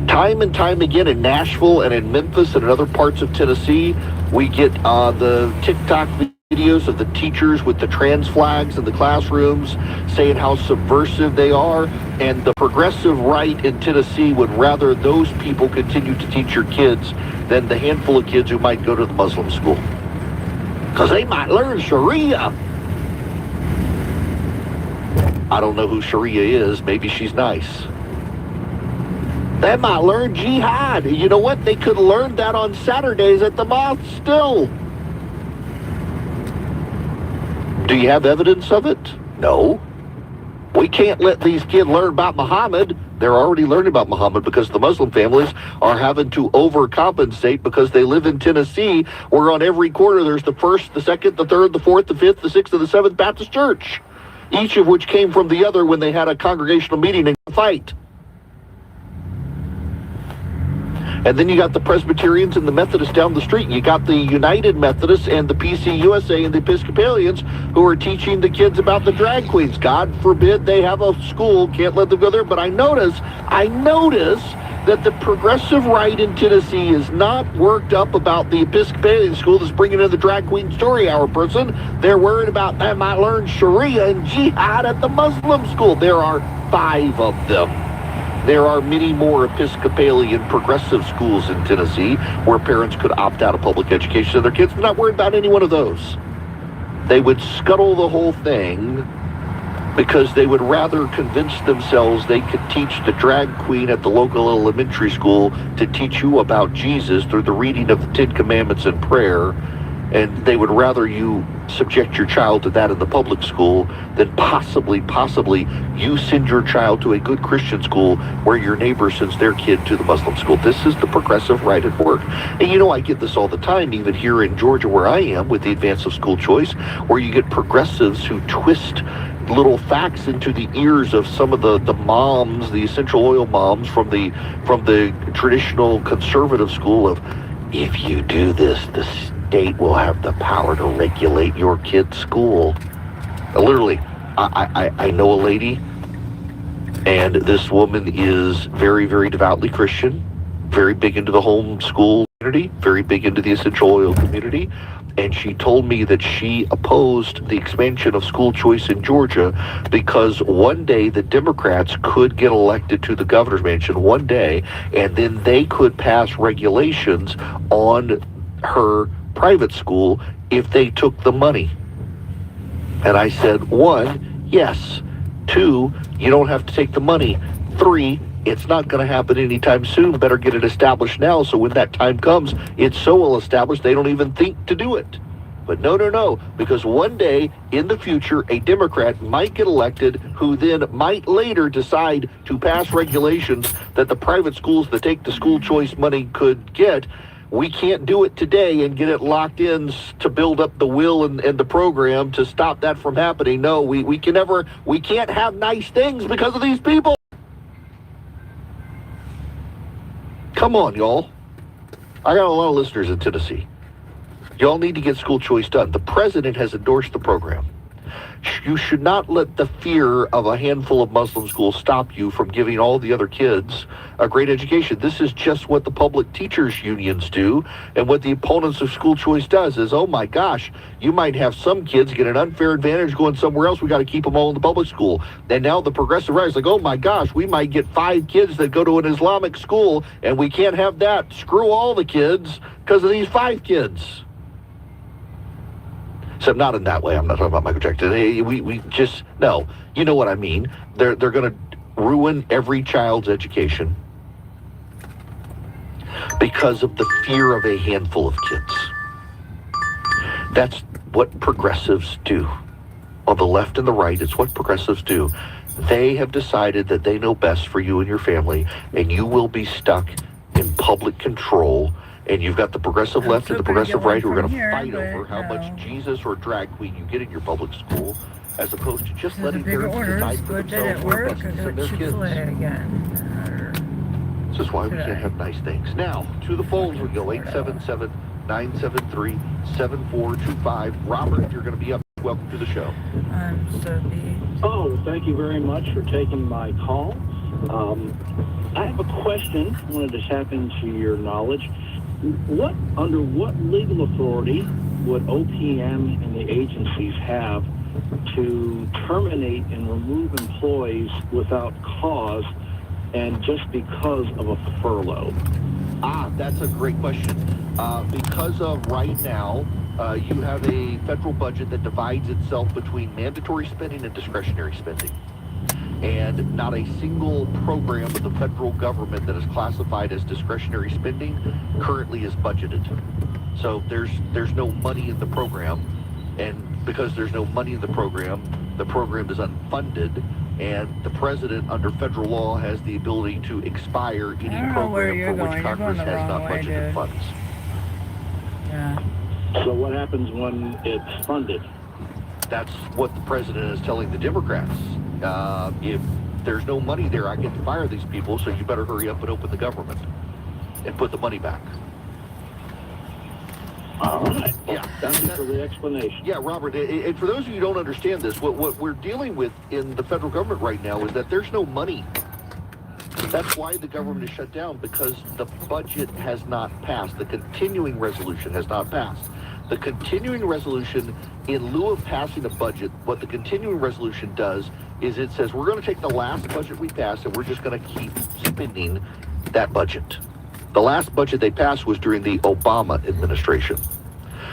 Time and time again in Nashville and in Memphis and in other parts of Tennessee, we get the TikTok videos of the teachers with the trans flags in the classrooms saying how subversive they are, and the progressive right in Tennessee would rather those people continue to teach your kids than the handful of kids who might go to the Muslim school. Because they might learn Sharia. I don't know who Sharia is. Maybe she's nice. They might learn jihad. You know what? They could learn that on Saturdays at the mosque still. Do you have evidence of it? No. We can't let these kids learn about Muhammad. They're already learning about Muhammad because the Muslim families are having to overcompensate because they live in Tennessee, where on every corner there's the first, the second, the third, the fourth, the fifth, the sixth, and the seventh Baptist Church, each of which came from the other when they had a congregational meeting and fight. And then you got the Presbyterians and the Methodists down the street. You got the United Methodists and the PCUSA and the Episcopalians who are teaching the kids about the drag queens. God forbid they have a school, can't let them go there. But I notice that the progressive right in Tennessee is not worked up about the Episcopalian school that's bringing in the drag queen story hour person. They're worried about they might learn Sharia and jihad at the Muslim school. There are 5 of them. There are many more Episcopalian progressive schools in Tennessee where parents could opt out of public education of their kids. They're not worried about any one of those. They would scuttle the whole thing because they would rather convince themselves they could teach the drag queen at the local elementary school to teach you about Jesus through the reading of the Ten Commandments and prayer, and they would rather you subject your child to that in the public school than possibly you send your child to a good Christian school where your neighbor sends their kid to the Muslim school. This is the progressive right at work. And you know, I get this all the time, even here in Georgia where I am with the advance of school choice, where you get progressives who twist little facts into the ears of some of the moms, the essential oil moms from the traditional conservative school of, if you do this, the state will have the power to regulate your kid's school. Literally, I know a lady, and this woman is very, very devoutly Christian, very big into the homeschool community, very big into the essential oil community, and she told me that she opposed the expansion of school choice in Georgia because one day the Democrats could get elected to the governor's mansion one day, and then they could pass regulations on her private school if they took the money. And I said, 1, yes. 2, you don't have to take the money. 3, it's not going to happen anytime soon. Better get it established now so when that time comes, it's so well established they don't even think to do it. But no, because one day in the future, a Democrat might get elected who then might later decide to pass regulations that the private schools that take the school choice money could get. We can't do it today and get it locked in to build up the will and the program to stop that from happening. No, we can't have nice things because of these people. Come on, y'all. I got a lot of listeners in Tennessee. Y'all need to get school choice done. The president has endorsed the program. You should not let the fear of a handful of Muslim schools stop you from giving all the other kids a great education. This is just what the public teachers unions do, and what the opponents of school choice does is, oh my gosh, you might have some kids get an unfair advantage going somewhere else. We got to keep them all in the public school. And now the progressive right is like, oh my gosh, we might get 5 kids that go to an Islamic school, and we can't have that. Screw all the kids because of these 5 kids. So not in that way. I'm not talking about Michael Jackson. We just, no. You know what I mean. They're going to ruin every child's education because of the fear of a handful of kids. That's what progressives do. On the left and the right, it's what progressives do. They have decided that they know best for you and your family, and you will be stuck in public control. And you've got the progressive left and the progressive right who are going to fight over how much Jesus or drag queen you get in your public school, as opposed to just letting parents decide for themselves what best to send their kids. This is why we can't have nice things. Now, to the phones we go, 877-973-7425. Robert, you're going to be up. Welcome to the show. Oh, thank you very much for taking my call. I have a question. I wanted to tap into your knowledge. Under what legal authority would OPM and the agencies have to terminate and remove employees without cause and just because of a furlough? That's a great question. Because of right now, you have a federal budget that divides itself between mandatory spending and discretionary spending. And not a single program of the federal government that is classified as discretionary spending currently is budgeted. So there's no money in the program, and because there's no money in the program is unfunded, and the president under federal law has the ability to expire any program for which Congress has not budgeted funds. Yeah. So what happens when it's funded? That's what the president is telling the Democrats. If there's no money there, I get to fire these people, so you better hurry up and open the government and put the money back. All right. Yeah, thank you for the explanation. Yeah, Robert, and for those of you who don't understand this, what we're dealing with in the federal government right now is that there's no money. That's why the government is shut down, because the budget has not passed. The continuing resolution has not passed. The continuing resolution, in lieu of passing a budget, what the continuing resolution does is it says we're going to take the last budget we passed and we're just going to keep spending that budget. The last budget they passed was during the Obama administration.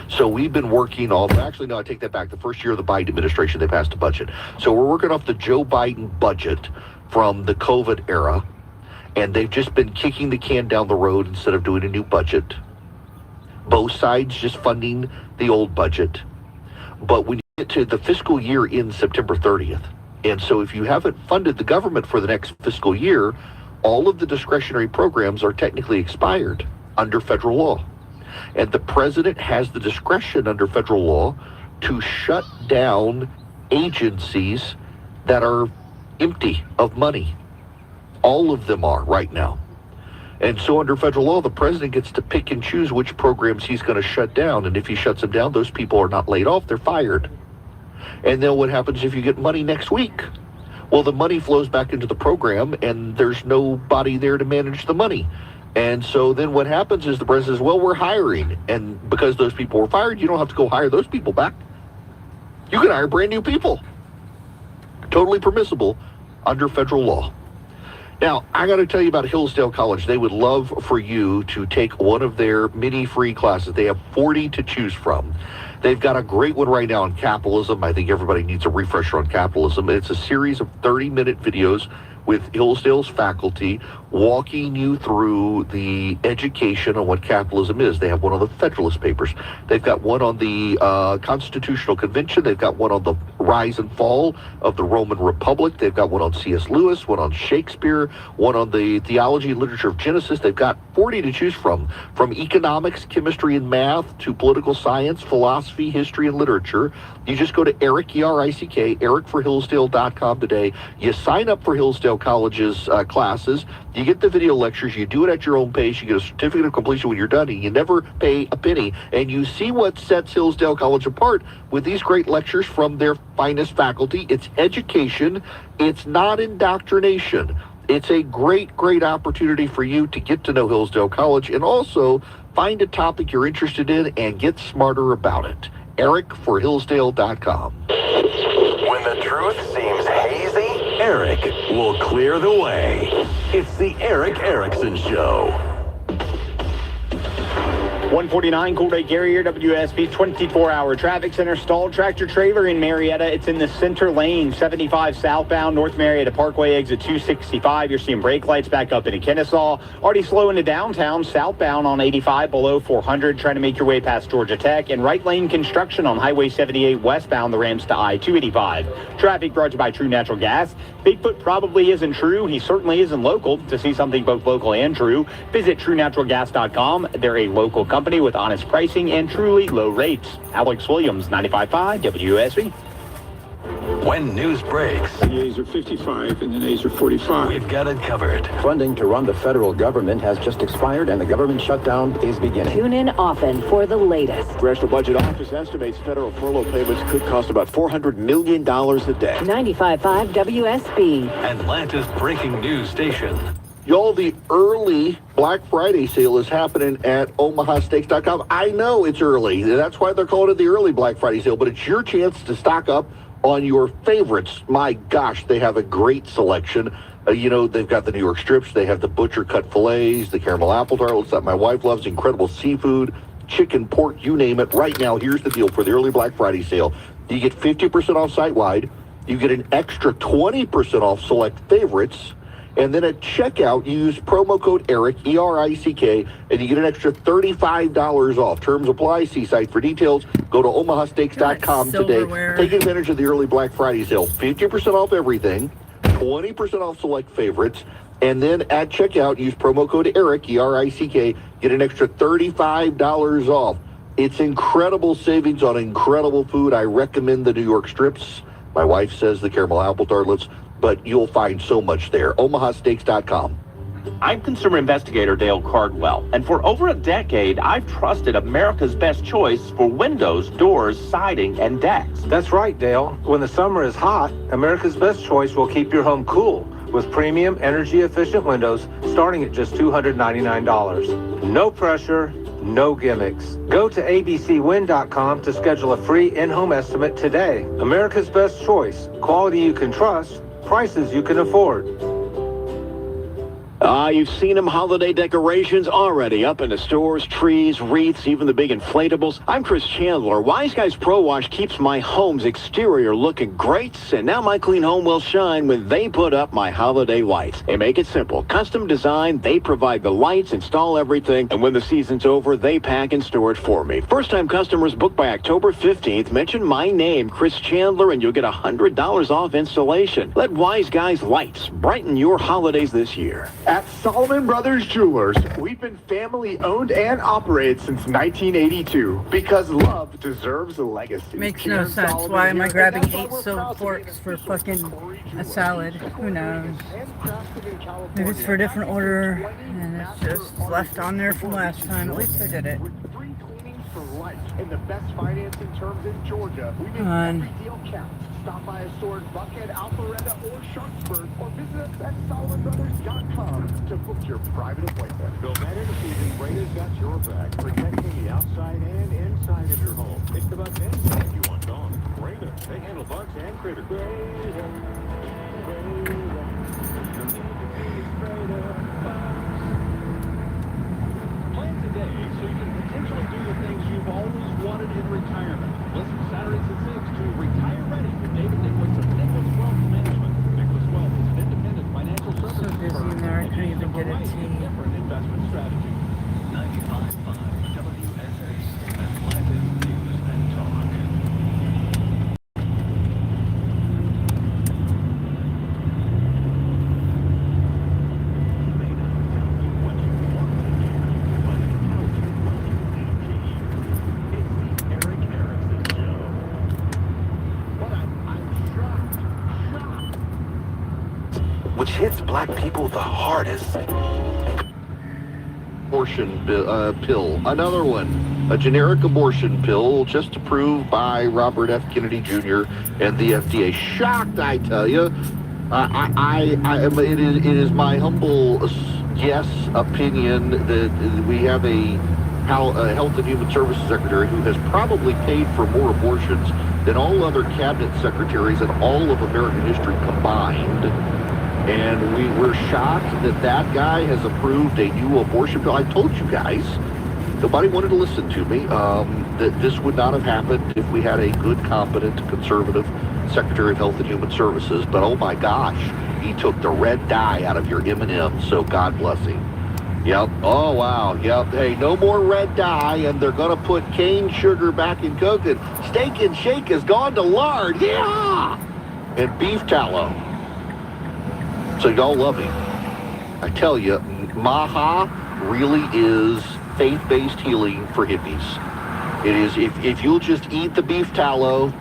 So we've been working off, actually, no, I take that back. The first year of the Biden administration, they passed a budget. So we're working off the Joe Biden budget from the COVID era, and they've just been kicking the can down the road instead of doing a new budget. Both sides just funding the old budget. But when you get to the fiscal year in September 30th, and so if you haven't funded the government for the next fiscal year, all of the discretionary programs are technically expired under federal law. And the president has the discretion under federal law to shut down agencies that are empty of money. All of them are right now. And so under federal law, the president gets to pick and choose which programs he's going to shut down. And if he shuts them down, those people are not laid off, they're fired. And then what happens if you get money next week? Well, the money flows back into the program, and there's nobody there to manage the money. And so then what happens is the president says, well, we're hiring. And because those people were fired, you don't have to go hire those people back. You can hire brand new people. Totally permissible under federal law. Now, I got to tell you about Hillsdale College. They would love for you to take one of their many free classes. They have 40 to choose from. They've got a great one right now on capitalism. I think everybody needs a refresher on capitalism. It's a series of 30-minute videos with Hillsdale's faculty walking you through the education on what capitalism is. They have one on the Federalist Papers. They've got one on the Constitutional Convention. They've got one on the rise and fall of the Roman Republic. They've got one on C.S. Lewis, one on Shakespeare, one on the theology and literature of Genesis. They've got 40 to choose from economics, chemistry, and math to political science, philosophy, history, and literature. You just go to Eric, E-R-I-C-K, ericforhillsdale.com today. You sign up for Hillsdale College's classes. You get the video lectures. You do it at your own pace. You get a certificate of completion when you're done, and you never pay a penny. And you see what sets Hillsdale College apart with these great lectures from their finest faculty. It's education. It's not indoctrination. It's a great, great opportunity for you to get to know Hillsdale College and also find a topic you're interested in and get smarter about it. EricForHillsdale.com. When the truth seems hazy, Eric will clear the way. It's the Eric Erickson Show. 149 Cool Day Carrier, WSB 24-hour traffic center stalled tractor trailer in Marietta. It's in the center lane, 75 southbound, North Marietta Parkway, exit 265. You're seeing brake lights back up into Kennesaw. Already slow into downtown, southbound on 85 below 400, trying to make your way past Georgia Tech. And right lane construction on Highway 78 westbound, the ramps to I-285. Traffic brought to you by True Natural Gas. Bigfoot probably isn't true. He certainly isn't local. To see something both local and true, visit TrueNaturalGas.com. They're a local company with honest pricing and truly low rates. Alex Williams, 95.5 WSB. When news breaks, the A's are 55 and the A's are 45. We've got it covered. Funding to run the federal government has just expired and the government shutdown is beginning. Tune in often for the latest. Congressional Budget Office estimates federal furlough payments could cost about $400 million a day. 95.5 WSB. Atlanta's breaking news station. Y'all, the early Black Friday sale is happening at omahasteaks.com. I know it's early. That's why they're calling it the early Black Friday sale, but it's your chance to stock up on your favorites. My gosh, they have a great selection. They've got the New York strips. They have the butcher cut fillets, the caramel apple tartlets that my wife loves, incredible seafood, chicken, pork, you name it. Right now, here's the deal for the early Black Friday sale. You get 50% off site-wide. You get an extra 20% off select favorites. And then at checkout, you use promo code ERIC, E-R-I-C-K, and you get an extra $35 off. Terms apply. See site for details. Go to omahasteaks.com today. Take advantage of the early Black Friday sale. 50% off everything, 20% off select favorites, and then at checkout, use promo code ERIC, E-R-I-C-K, get an extra $35 off. It's incredible savings on incredible food. I recommend the New York strips. My wife says the caramel apple tartlets. But you'll find so much there. omahasteaks.com. I'm consumer investigator Dale Cardwell, and for over a decade, I've trusted America's best choice for windows, doors, siding, and decks. That's right, Dale. When the summer is hot, America's best choice will keep your home cool with premium energy-efficient windows starting at just $299. No pressure, no gimmicks. Go to abcwind.com to schedule a free in-home estimate today. America's best choice. Quality you can trust. Prices you can afford. You've seen them holiday decorations already up in the stores, trees, wreaths, even the big inflatables. I'm Chris Chandler. Wise Guys Pro Wash keeps my home's exterior looking great, and now my clean home will shine when they put up my holiday lights. They make it simple. Custom design, they provide the lights, install everything, and when the season's over, they pack and store it for me. First-time customers book by October 15th. Mention my name, Chris Chandler, and you'll get $100 off installation. Let Wise Guys Lights brighten your holidays this year. At Solomon Brothers Jewelers, we've been family owned and operated since 1982 because love deserves a legacy. Makes no sense. Why am I grabbing 8 silk forks for fucking a salad? Who knows? Maybe it's for a different order and it's just left on there from last time. At least I did it. And the best financing terms in Georgia. We make every deal count. Stop by a store in Buckhead, Alpharetta, or Sharpsburg, or visit us at SolomonBrothers.com to book your private appointment. Bill Bennett, Susan Brady's got your back, protecting the outside and inside of your home. It's the best inside you want gone. Breda, they handle bugs and critters. Plan today so you can potentially do the things you've always wanted in retirement. Listen Saturdays at 6 to Retire Ready with David Nicholas of Nicholas Wealth Management. Nicholas Wealth is an independent financial services So busy firm in there, I couldn't even get a for tea. different investment strategies. 95.5 WSA and Live News and Talk. Which hits black people the hardest. Abortion pill. Another one. A generic abortion pill just approved by Robert F. Kennedy Jr. and the FDA. Shocked, I tell you. It is my humble opinion that we have a Health and Human Services Secretary who has probably paid for more abortions than all other cabinet secretaries in all of American history combined. And we were shocked that that guy has approved a new abortion bill. I told you guys, nobody wanted to listen to me, that this would not have happened if we had a good, competent, conservative Secretary of Health and Human Services. But oh my gosh, he took the red dye out of your M&Ms, so God bless him. Yep. Oh, wow. Yep. Hey, no more red dye, and they're going to put cane sugar back in Coke. And Steak and Shake has gone to lard. Yeah! And beef tallow. So y'all love him. I tell you, Maha really is faith-based healing for hippies. It is, if you'll just eat the beef tallow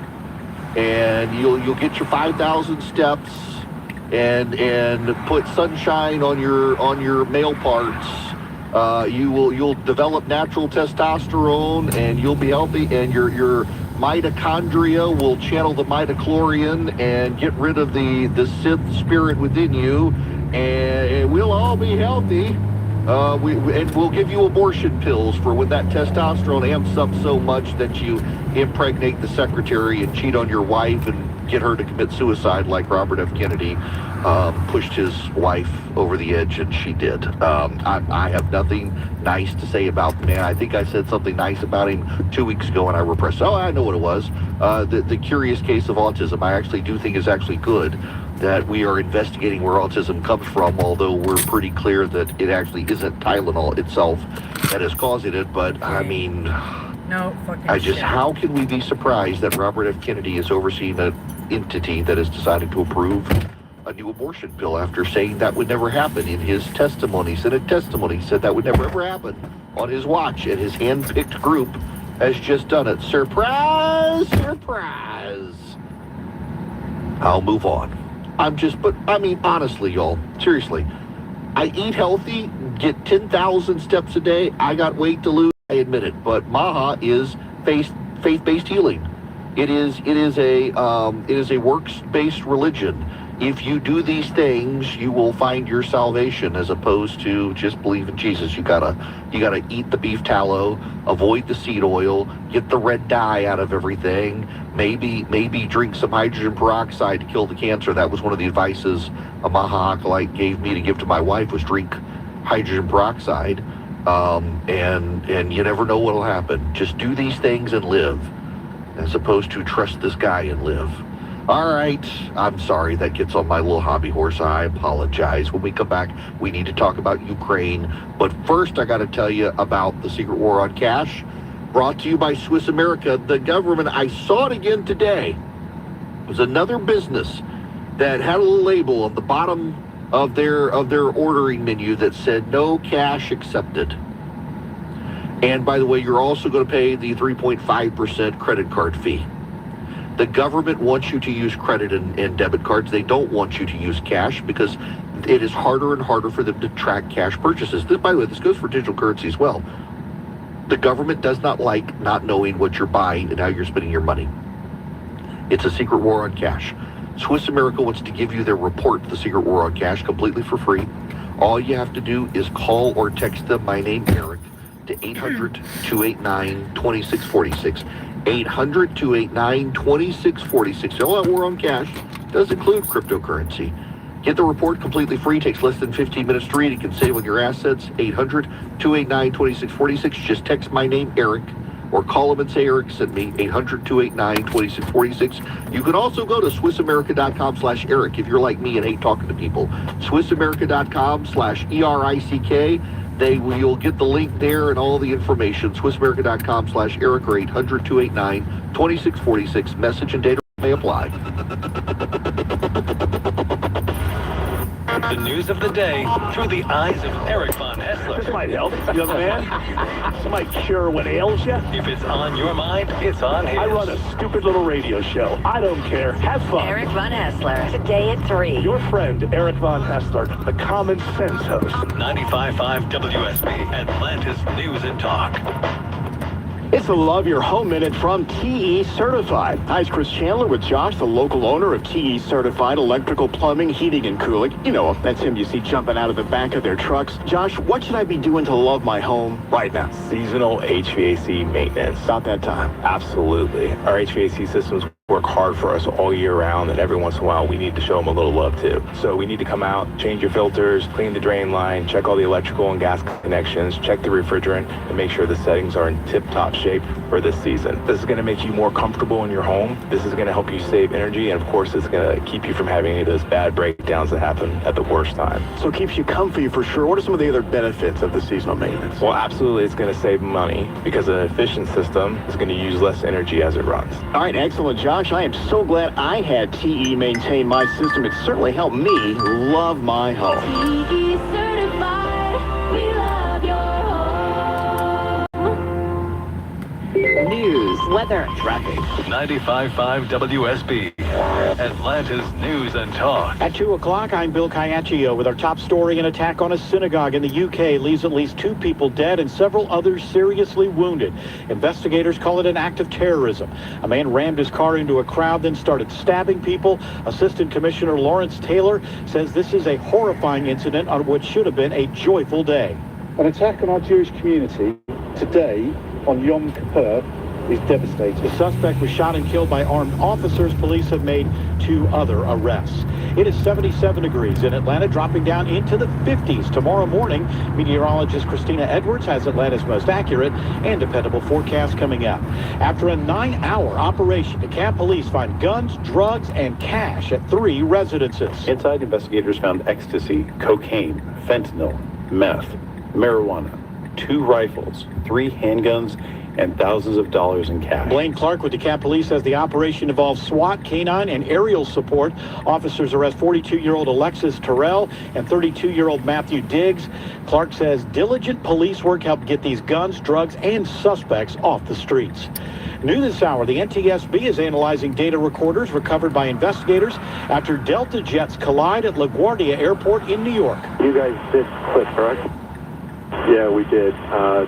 and you'll get your 5,000 steps and put sunshine on your male parts, you'll develop natural testosterone and you'll be healthy, and your mitochondria will channel the midichlorian and get rid of the Sith spirit within you, and we'll all be healthy. And we'll give you abortion pills for when that testosterone amps up so much that you impregnate the secretary and cheat on your wife and get her to commit suicide like Robert F. Kennedy pushed his wife over the edge, and she did. I have nothing nice to say about the man. I think I said something nice about him 2 weeks ago, and I repressed. Oh, I know what it was. The curious case of autism, I actually do think is actually good that we are investigating where autism comes from, although we're pretty clear that it actually isn't Tylenol itself that is causing it. But, I mean, no fucking shit. How can we be surprised that Robert F. Kennedy is overseeing an entity that is deciding to approve a new abortion bill after saying that would never happen in his testimony? Senate testimony said that would never ever happen on his watch, and his hand-picked group has just done it. Surprise, surprise. I'll move on. But I mean, honestly, y'all, seriously, I eat healthy, get 10,000 steps a day. I got weight to lose, I admit it, but Maha is faith-based healing. It is a works-based religion, if you do these things, you will find your salvation, as opposed to just believe in Jesus. You gotta eat the beef tallow, avoid the seed oil, get the red dye out of everything. Maybe drink some hydrogen peroxide to kill the cancer. That was one of the advices a Maha acolyte gave me to give to my wife, was drink hydrogen peroxide. And you never know what'll happen. Just do these things and live, as opposed to trust this guy and live. All right, I'm sorry that gets on my little hobby horse. I apologize. When we come back, we need to talk about Ukraine. But first, I got to tell you about the Secret War on Cash, brought to you by Swiss America. The government, I saw it again today, it was another business that had a little label on the bottom of their ordering menu that said no cash accepted. And by the way, you're also going to pay the 3.5% credit card fee. The government wants you to use credit and debit cards. They don't want you to use cash, because it is harder and harder for them to track cash purchases. By the way, this goes for digital currency as well. The government does not like not knowing what you're buying and how you're spending your money. It's a secret war on cash. Swiss America wants to give you their report, The Secret War on Cash, completely for free. All you have to do is call or text them, my name Eric, to 800-289-2646. 800-289-2646. All that war on cash does include cryptocurrency. Get the report completely free. Takes less than 15 minutes to read. It can save on your assets. 800-289-2646. Just text my name, Eric, or call them and say Eric sent me. 800-289-2646. You can also go to SwissAmerica.com/Eric if you're like me and hate talking to people. SwissAmerica.com/ERICK. You'll get the link there and all the information. SwissAmerica.com/Eric or 800-289-2646. Message and data may apply. The news of the day through the eyes of Eric Von Hessler. This might help, young man. This might cure what ails you. If it's on your mind, it's on his. I run a stupid little radio show. I don't care. Have fun. Eric Von Hessler, today at 3. Your friend, Eric Von Hessler, the Common Sense host. 95.5 WSB, Atlanta's News and Talk. It's the Love Your Home Minute from TE Certified. Hi, it's Chris Chandler with Josh, the local owner of TE Certified Electrical, Plumbing, Heating, and Cooling. You know him. That's him you see jumping out of the back of their trucks. Josh, what should I be doing to love my home right now? Seasonal HVAC maintenance. About that time. Absolutely. Our HVAC systems work hard for us all year round, and every once in a while we need to show them a little love too. So we need to come out, change your filters, clean the drain line, check all the electrical and gas connections, check the refrigerant, and make sure the settings are in tip-top shape for this season. This is going to make you more comfortable in your home. This is going to help you save energy, and of course it's going to keep you from having any of those bad breakdowns that happen at the worst time. So it keeps you comfy for sure. What are some of the other benefits of the seasonal maintenance? Well, absolutely, it's going to save money because an efficient system is going to use less energy as it runs. All right, excellent, Josh. I am so glad I had TE maintain my system. It certainly helped me love my home. TE certified, we love your home. News, weather, traffic. 95.5 WSB, Atlanta's News and Talk. At 2 o'clock, I'm Bill Caiaccio with our top story. An attack on a synagogue in the UK leaves at least 2 people dead and several others seriously wounded. Investigators call it an act of terrorism. A man rammed his car into a crowd, then started stabbing people. Assistant Commissioner Lawrence Taylor says this is a horrifying incident on what should have been a joyful day. An attack on our Jewish community today on Yom Kippur is devastating. The suspect was shot and killed by armed officers. Police have made 2 other arrests. It is 77 degrees in Atlanta, dropping down into the 50s tomorrow morning. Meteorologist Christina Edwards has Atlanta's most accurate and dependable forecast coming up. After a 9-hour operation, DeKalb police find guns, drugs, and cash at 3 residences. Inside, investigators found ecstasy, cocaine, fentanyl, meth, marijuana, 2 rifles, 3 handguns, and thousands of dollars in cash. Blaine Clark with DeKalb Police says the operation involves SWAT, canine, and aerial support. Officers arrest 42-year-old Alexis Terrell and 32-year-old Matthew Diggs. Clark says diligent police work helped get these guns, drugs, and suspects off the streets. New this hour, the NTSB is analyzing data recorders recovered by investigators after Delta jets collide at LaGuardia Airport in New York. You guys did clip, correct? Yeah, we did.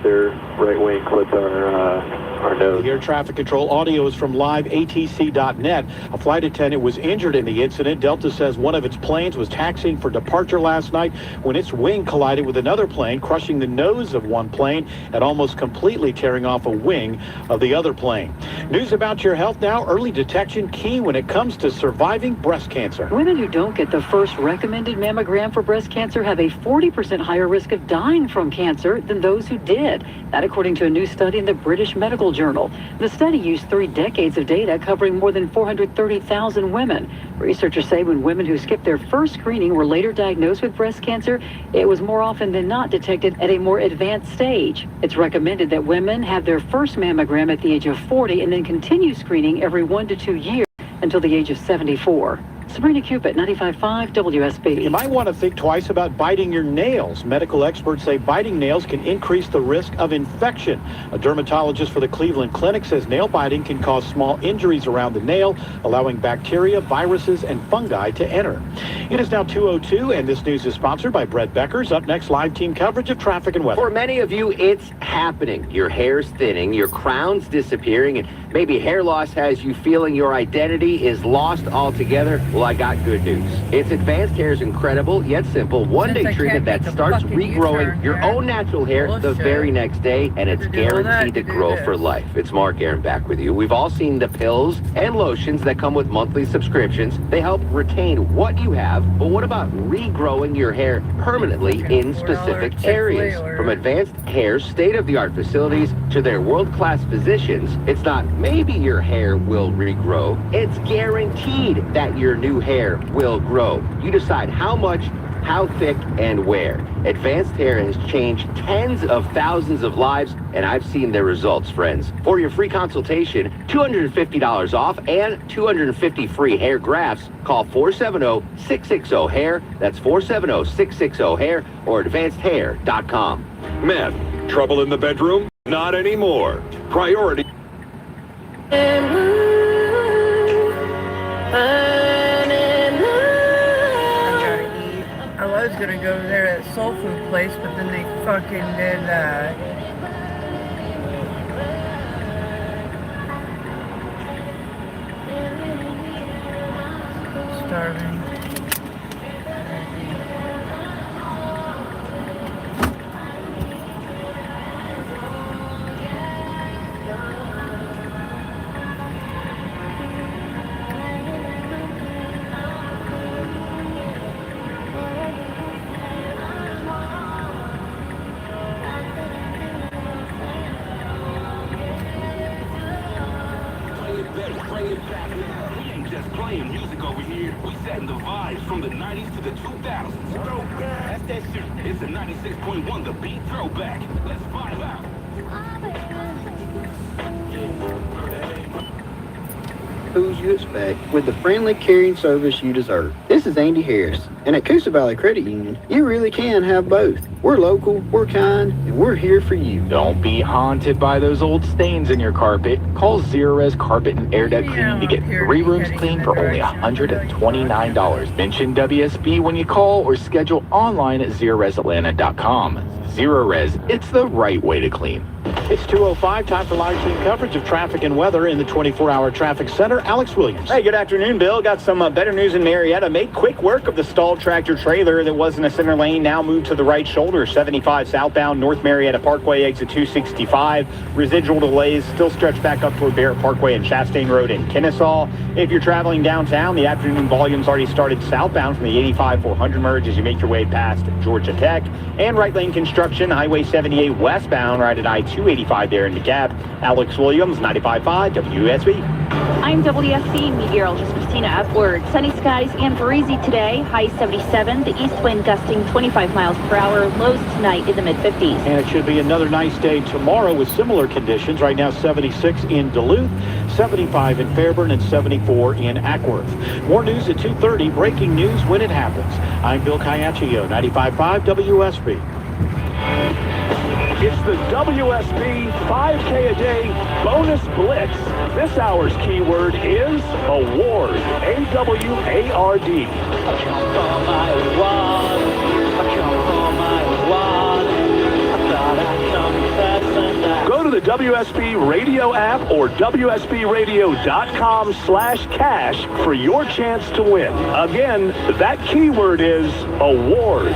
Their right wing clipped our Air traffic control audio is from liveatc.net. A flight attendant was injured in the incident. Delta says one of its planes was taxiing for departure last night when its wing collided with another plane, crushing the nose of one plane and almost completely tearing off a wing of the other plane. News about your health now. Early detection key when it comes to surviving breast cancer. Women who don't get the first recommended mammogram for breast cancer have a 40% higher risk of dying from cancer than those who did. That according to a new study in the British Medical Journal. The study used 3 decades of data covering more than 430,000 women. Researchers say when women who skipped their first screening were later diagnosed with breast cancer, it was more often than not detected at a more advanced stage. It's recommended that women have their first mammogram at the age of 40 and then continue screening every 1 to 2 years until the age of 74. Sabrina Cupid, 95.5 WSB. You might want to think twice about biting your nails. Medical experts say biting nails can increase the risk of infection. A dermatologist for the Cleveland Clinic says nail biting can cause small injuries around the nail, allowing bacteria, viruses, and fungi to enter. It is now 2:02, and this news is sponsored by Brett Beckers. Up next, live team coverage of traffic and weather. For many of you, it's happening. Your hair's thinning, your crown's disappearing, and maybe hair loss has you feeling your identity is lost altogether. Well, I got good news. It's Advanced Hair's incredible yet simple one-day treatment that starts regrowing your own natural hair the very next day, and it's guaranteed to grow for life. It's Mark Aaron back with you. We've all seen the pills and lotions that come with monthly subscriptions. They help retain what you have, but what about regrowing your hair permanently in specific areas? From Advanced Hair's state-of-the-art facilities to their world-class physicians, it's not maybe your hair will regrow. It's guaranteed that your new hair will grow. You decide how much, how thick, and where. Advanced Hair has changed tens of thousands of lives, and I've seen their results, friends. For your free consultation, $250 off and 250 free hair grafts, call 470-660-HAIR. That's 470-660-HAIR or advancedhair.com. Meth, trouble in the bedroom? Not anymore. Priority. I was gonna go there at Soul Food Place, but then they fucking did starving. Playing music over here. We setting the vibes from the 90s to the 2000s. That's that shit. It's a 96.1 The Beat Throwback. Let's vibe out. Who's you expect with the friendly, caring service you deserve. This is Andy Harris, and at Coosa Valley Credit Union, you really can have both. We're local, we're kind, and we're here for you. Don't be haunted by those old stains in your carpet. Call Zerorez Carpet and Air Duct Cleaning to get 3 rooms cleaned for only $129. Mention WSB when you call or schedule online at ZerorezAtlanta.com. Zerorez, it's the right way to clean. It's 2:05, time for live team coverage of traffic and weather in the 24-hour traffic center. Alex Williams. Hey, good afternoon, Bill. Got some better news in Marietta. Made quick work of the stalled tractor trailer that was in the center lane. Now moved to the right shoulder. 75 southbound North Marietta Parkway, exit 265. Residual delays still stretch back up toward Barrett Parkway and Chastain Road in Kennesaw. If you're traveling downtown, the afternoon volume's already started southbound from the 85-400 merge as you make your way past Georgia Tech. And right lane construction, Highway 78 westbound, right at I-285 there in DeKalb. Alex Williams, 95.5 WSB. I'm WSB meteorologist Christina Upward. Sunny skies and breezy today. High 77. The east wind gusting 25 miles per hour. Lows tonight in the mid-50s. And it should be another nice day tomorrow with similar conditions. Right now, 76 in Duluth, 75 in Fairburn, and 74 in Ackworth. More news at 2:30. Breaking news when it happens. I'm Bill Caiaccio, 95.5 WSB. It's the WSB 5K a day bonus blitz. This hour's keyword is award. A-W-A-R-D. Go to to the WSB Radio app or WSBRadio.com/cash for your chance to win. Again, that keyword is award.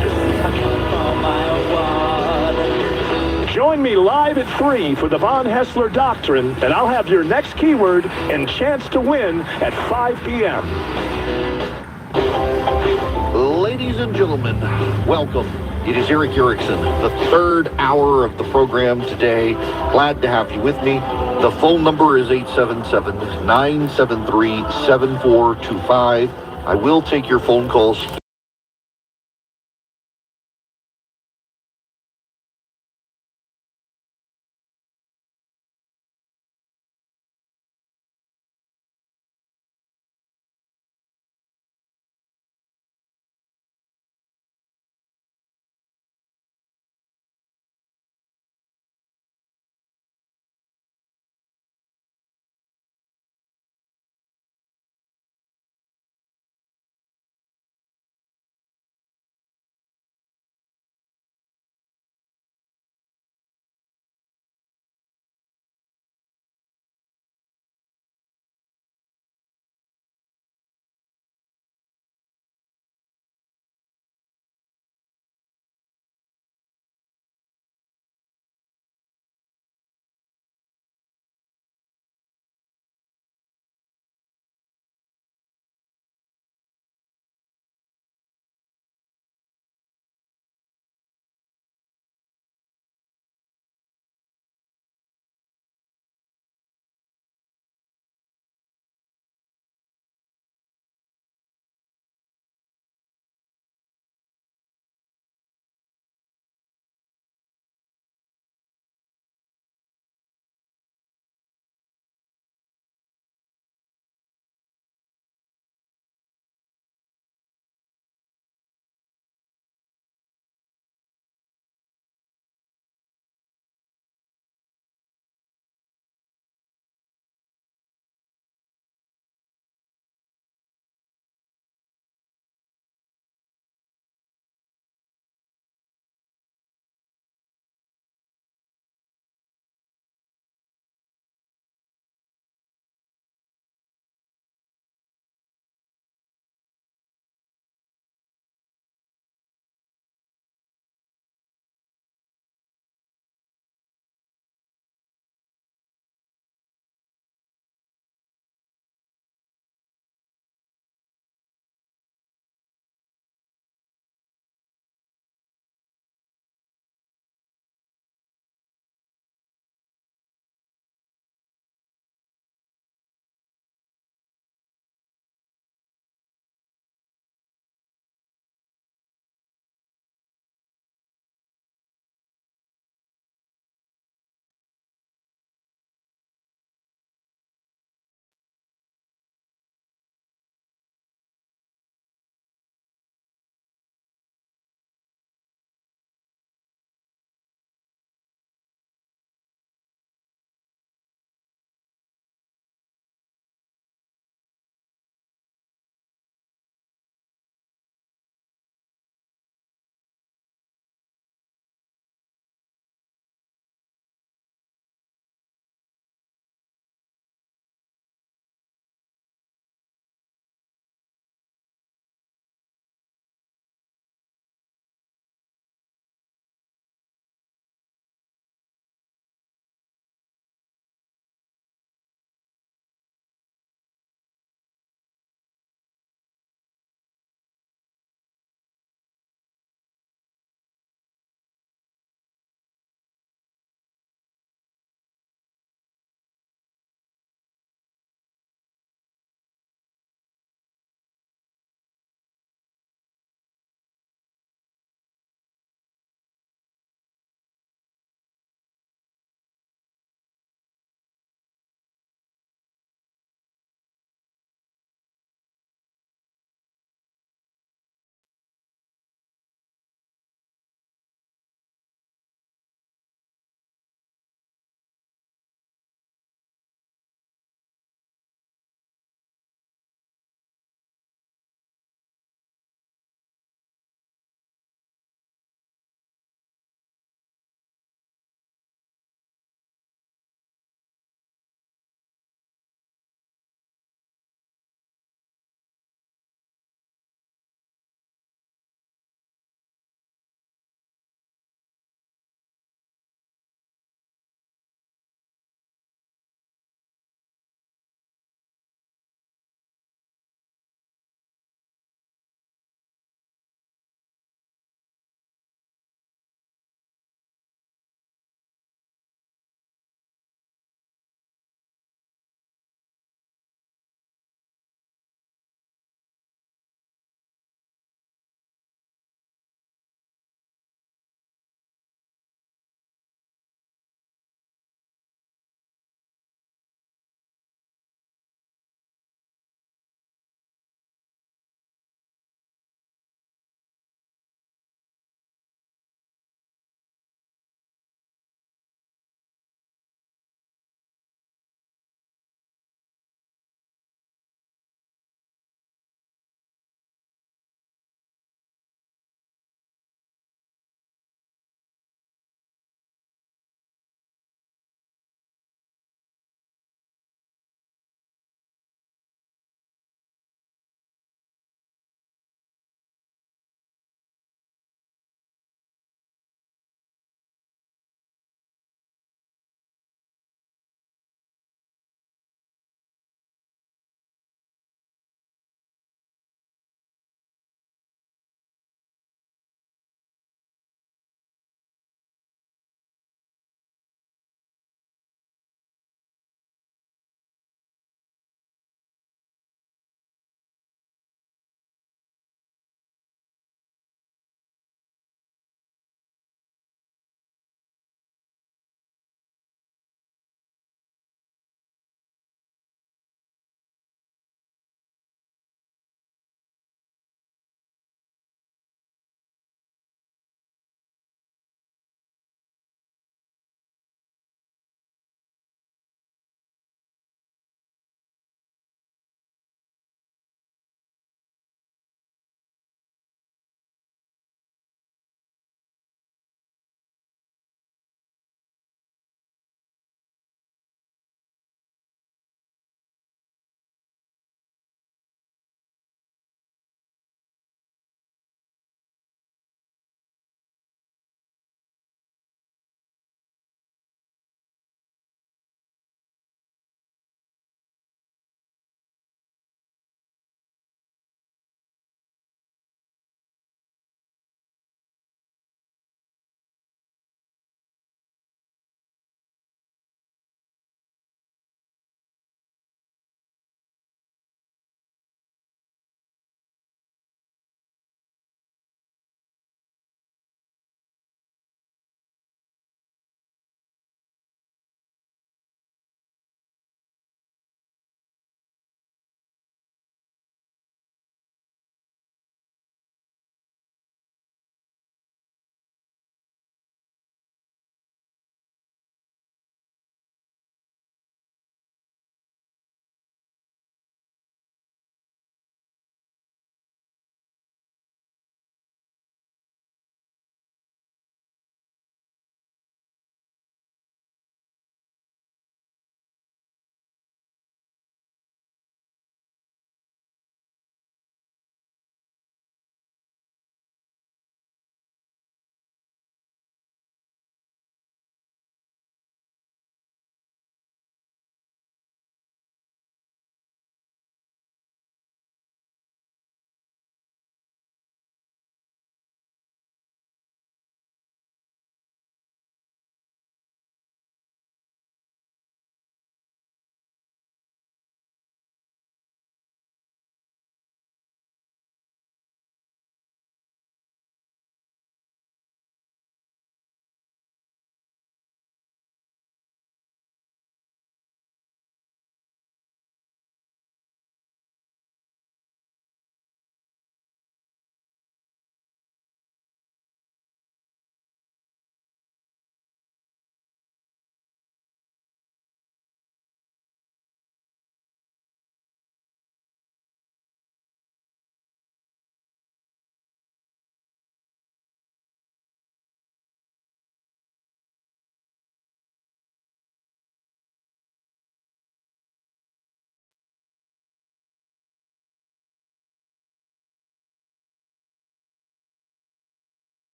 Join me live at 3 for the Von Hessler Doctrine, and I'll have your next keyword and chance to win at 5 p.m. Ladies and gentlemen, welcome. It is Eric Erickson, the third hour of the program today. Glad to have you with me. The phone number is 877-973-7425. I will take your phone calls.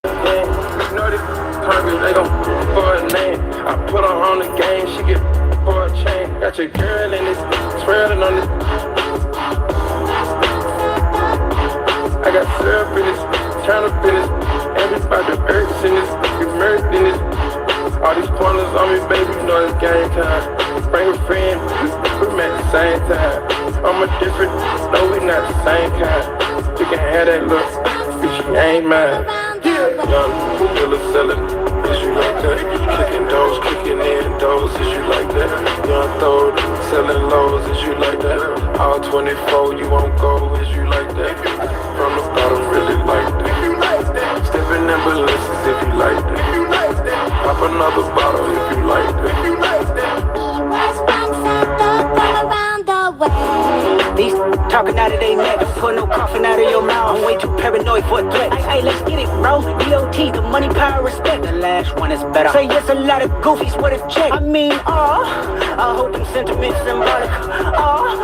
know this target, they gon' for a name. I put her on the game, she get for a chain. Got your girl in this, twirling on this. I got syrup in this, turn up in this. Everybody hurts in this, get murdered in this. All these pointers on me, baby, you know it's game time. Bring a friend, we met at the same time. I'm a different, no, we not the same kind. You can have that look, but she ain't mine. Young, Willa selling, is you like that? Kicking doors, kicking in doors, is you like that? Young Thor, selling lows, is you like that? All 24, you won't go, is you like that? From the bottom, really like that. Stepping in balances if you like that. Pop another bottle if you like that. These talking out of their neck, put no coughing out of your mouth. I'm way too paranoid for a threat. Hey, let's get it, bro. DOT, the money, power, respect. The last one is better. Say yes, a lot of goofies with a check. I mean, I hope them sentiments symbolic.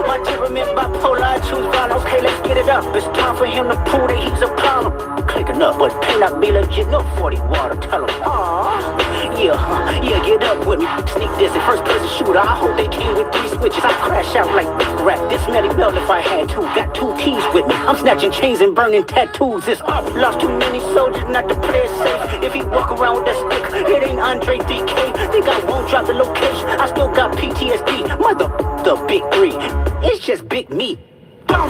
My temperament bipolar, I choose violence. Okay, let's get it up. It's time for him to prove that he's a problem. Clicking up, but pay not be legit. No 40 water, tell him. Yeah, get up with me. Sneak this in first person shooter. I hope they came with 3 switches. I crash out like big rap. This Melly Bell if I had to. Got 2 keys with me. I'm snatching chains and burning tattoos. It's up. Lost too many soldiers not to play it safe. If he walk around with that stick, it ain't Andre DK. Think I won't drop the location. I still got PTSD. Mother, the big 3. It's just big me. Boom.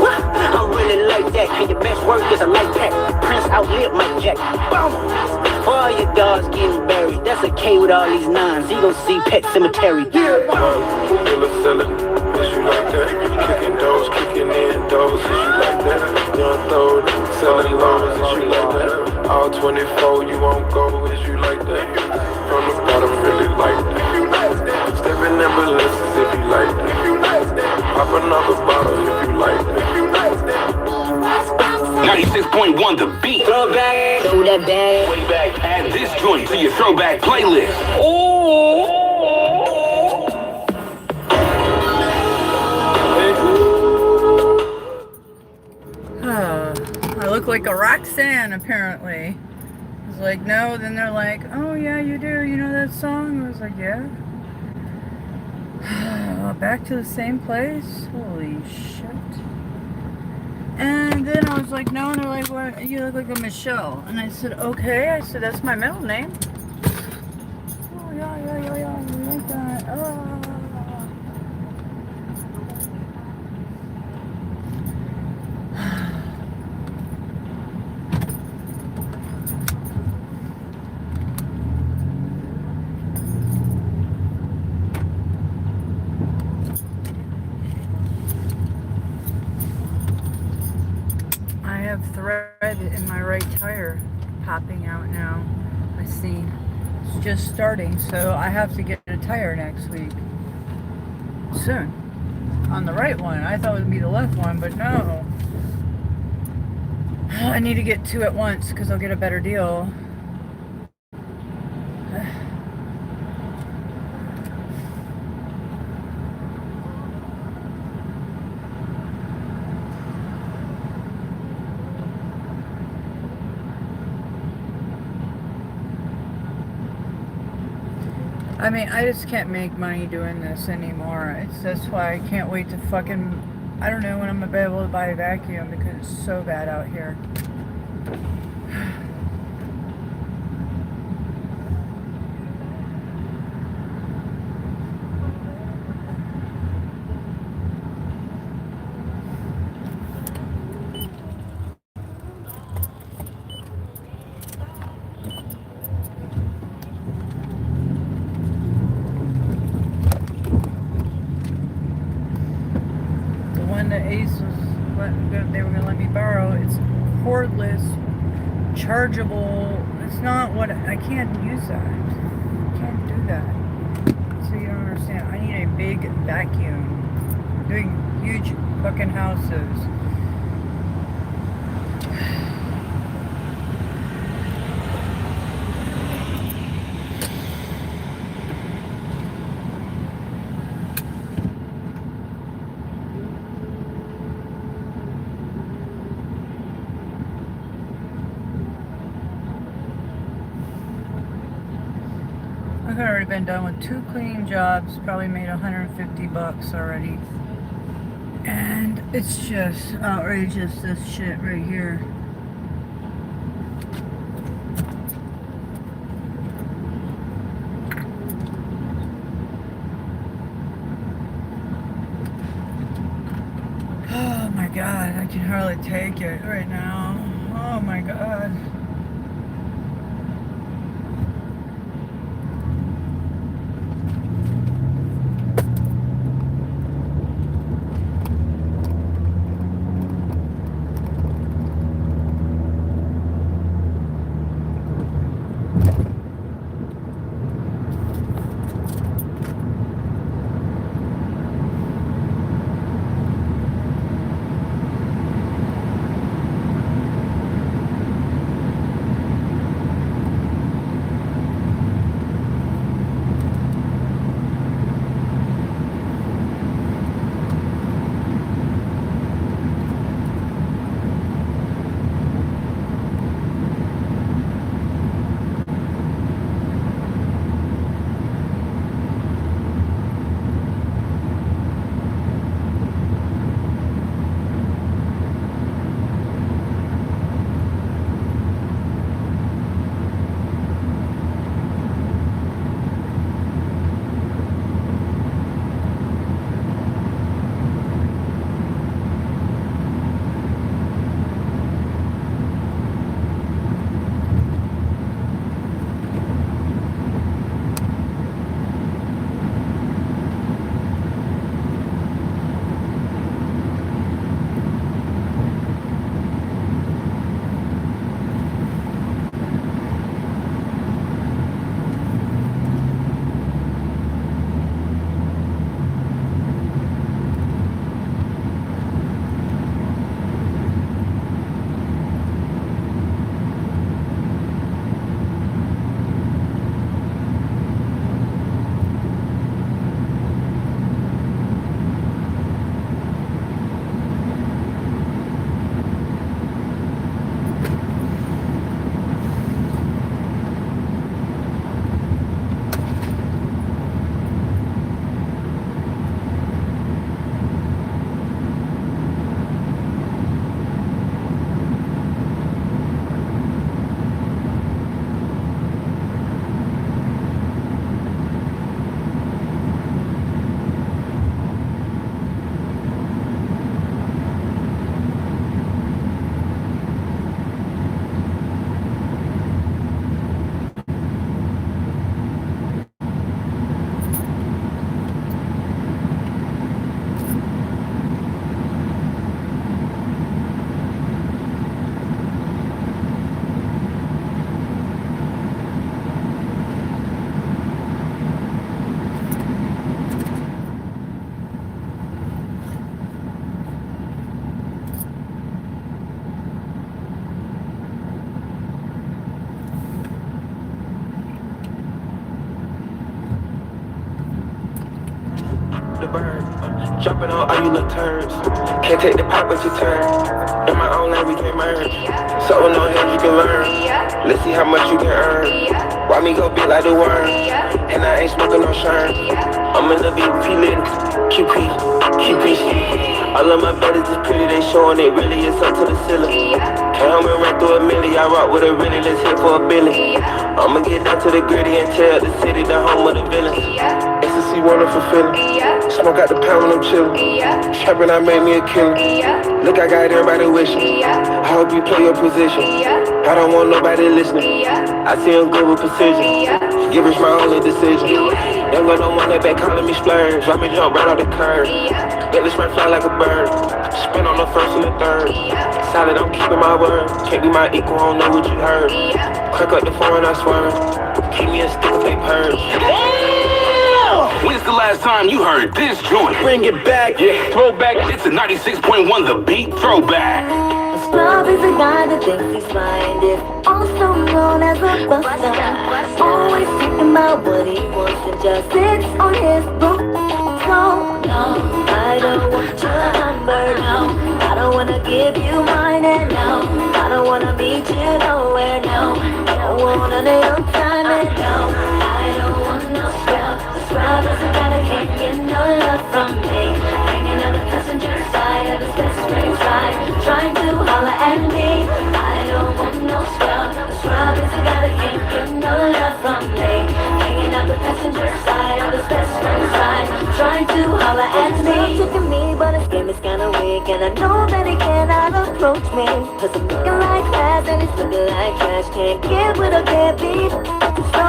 I really like that. And your best work is a light pack. Prince outlived Mike Jack. Boom. For all your dogs getting buried. That's a K with all these 9s. You gon' see Pet Cemetery. Willa selling, is you like that? Kicking doors, kicking in doors, is you like that? Young Thor, selling lows, is you like that? All 24, you won't go, is you like that? From the bottom, really like that. Stepping in balances if you like that. Pop another bottle if you like that. 96.1 The Beat. Throwback. Throw that bag. Way back. Add this joint to your throwback playlist. I look like a Roxanne, apparently. I was like, no. Then they're like, oh, yeah, you do. You know that song? I was like, yeah. Back to the same place? Holy shit. And then I was like, no. And they're like, what? You look like a Michelle. And I said, okay. I said, that's my middle name. Oh, yeah. You like that. I have thread in my right tire popping out now. I see. It's just starting, so I have to get a tire next week. Soon. On the right one. I thought it would be the left one, but no. I need to get 2 at once because I'll get a better deal. I mean, I just can't make money doing this anymore. That's why I can't wait to fucking, I don't know when I'm gonna be able to buy a vacuum because it's so bad out here. They were going to let me borrow. It's cordless, chargeable. It's not what I can't use that. I can't do that. So you don't understand. I need a big vacuum. Doing huge fucking houses. I could already been done with 2 cleaning jobs, probably made $150 already. And it's just outrageous, this shit right here. Oh my God, I can hardly take it right now. Oh my God. Jumping on all you little turds. Can't take the pop but you turn. In my own lane we can merge. So no hands you can learn. Let's see how much you can earn. Why me go big like the worm? And I ain't smoking no shirt. I'm in the VP lit. QP. All of my buddies is pretty, they showing it really, it's up to the ceiling. Came home and ran through a milli, I rock with a really, let's hit for a billy. I'ma get down to the gritty and tell the city the home of the villains. Ecstasy, wonderful feeling. Smoke out the pound when I'm chillin'. Trappin', I made me a killer. Look, I got everybody wishing. I hope you play your position. I don't want nobody listening. I see them good with precision. Give us my only decision. Young girl don't want that back calling me splurge. Let me jump right off the curb. Let this man fly like a bird. Spin on the first and the third. Solid, I'm keeping my word. Can't be my equal, I don't know what you heard. Crack up the phone, I swear. Keep me a stick if they purge. When's the last time you heard this joint? Bring it back. Yeah, throwback. It's a 96.1 The Beat Throwback. Love is a guy that thinks he's blinded, also known as a buster. Always thinking about what he wants and just sits on his book. So, no, I don't want your number, no. I don't wanna give you mine, and no, I don't wanna meet you nowhere, no. I don't want none of your time, and no, I don't want and I know that he cannot approach me. Cause I'm looking like glass and he's looking like trash. Can't get what I can't be. So,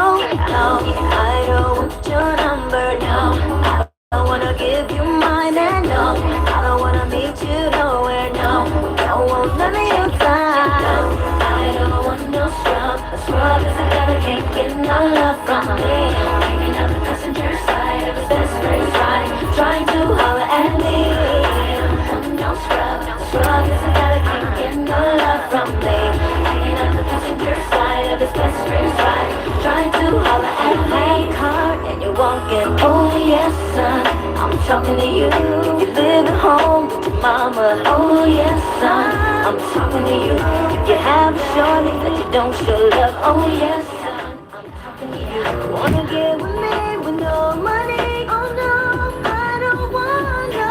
no, I don't want your number, no. I don't wanna give you mine, and no, I don't wanna meet you nowhere, no. Don't want none of your time, no. I don't want no scrub. A scrub is a guy that can't get no love from me. Hanging out the passenger side of his best friend's ride, trying to holler at me. I don't want no scrub. A scrub is a guy that can't get no love from me. Hanging out the passenger side of his best friend's ride, trying to holler at me. Car and you're walking, oh yes son, I'm talking to you. You live at home with your mama, oh yes son, I'm talking to you. If you have a shorty that you don't show love, oh yes son, I'm talking to you. Wanna get with me with no money, oh no, I don't want no.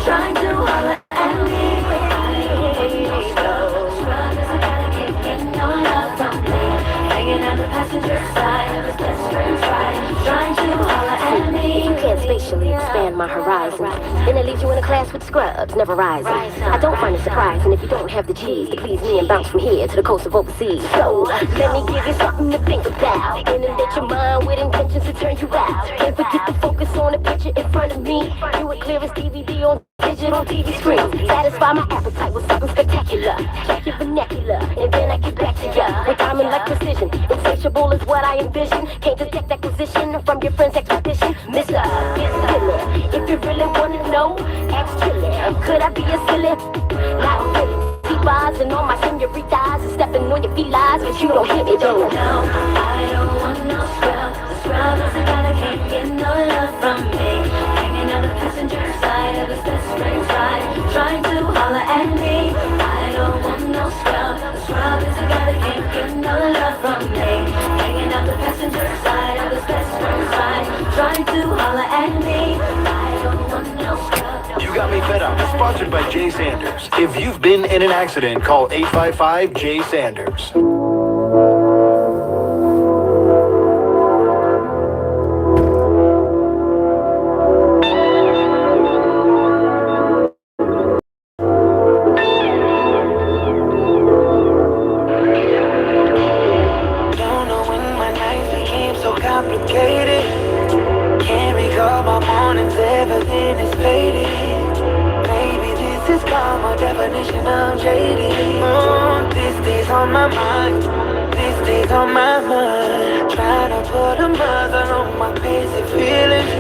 Trying to holler at me. No love from me. Hanging on the passenger side of his best friend's ride, trying to holler at me. You can't spatially expand my horizons. Then it leaves you in a class with scrubs, never rising. I don't find it surprising if you don't have the G's to please me and bounce from here to the coast of overseas. So, let me give you something to think about. Inundate your mind with intentions to turn you out. Can't forget to focus on the picture in front of me. Do it clear as DVD on digital TV screens. Satisfy my appetite with something spectacular. Check your vernacular, and then I get back to ya with diamond like precision. Insatiable is what I envision. Can't detect acquisition from your friend's expedition. Mr. Killer, if you really wanna know, ask Killer. Could I be a silly? Not really. Deep eyes and all my senoritas and stepping on your feet lies, but you don't hit me though. No, I don't want no scrub. The scrub is a guy that can't get no love from me. Hanging on the passenger side of his best friend's ride, trying to holler at me. I don't want no scrub. The scrub is a guy that can't get no love from me. Hanging on the passenger side of his best friend's ride, trying to holler at me. I don't want no scrub. You Got Me Fed Up is sponsored by Jay Sanders. If you've been in an accident, call 855-J-Sanders. Complicated. Can't recall my mornings, everything is faded. Maybe this is karma, definition of jaded. This day's on my mind, this day's on my mind. Trying to put a mother on my basic feelings.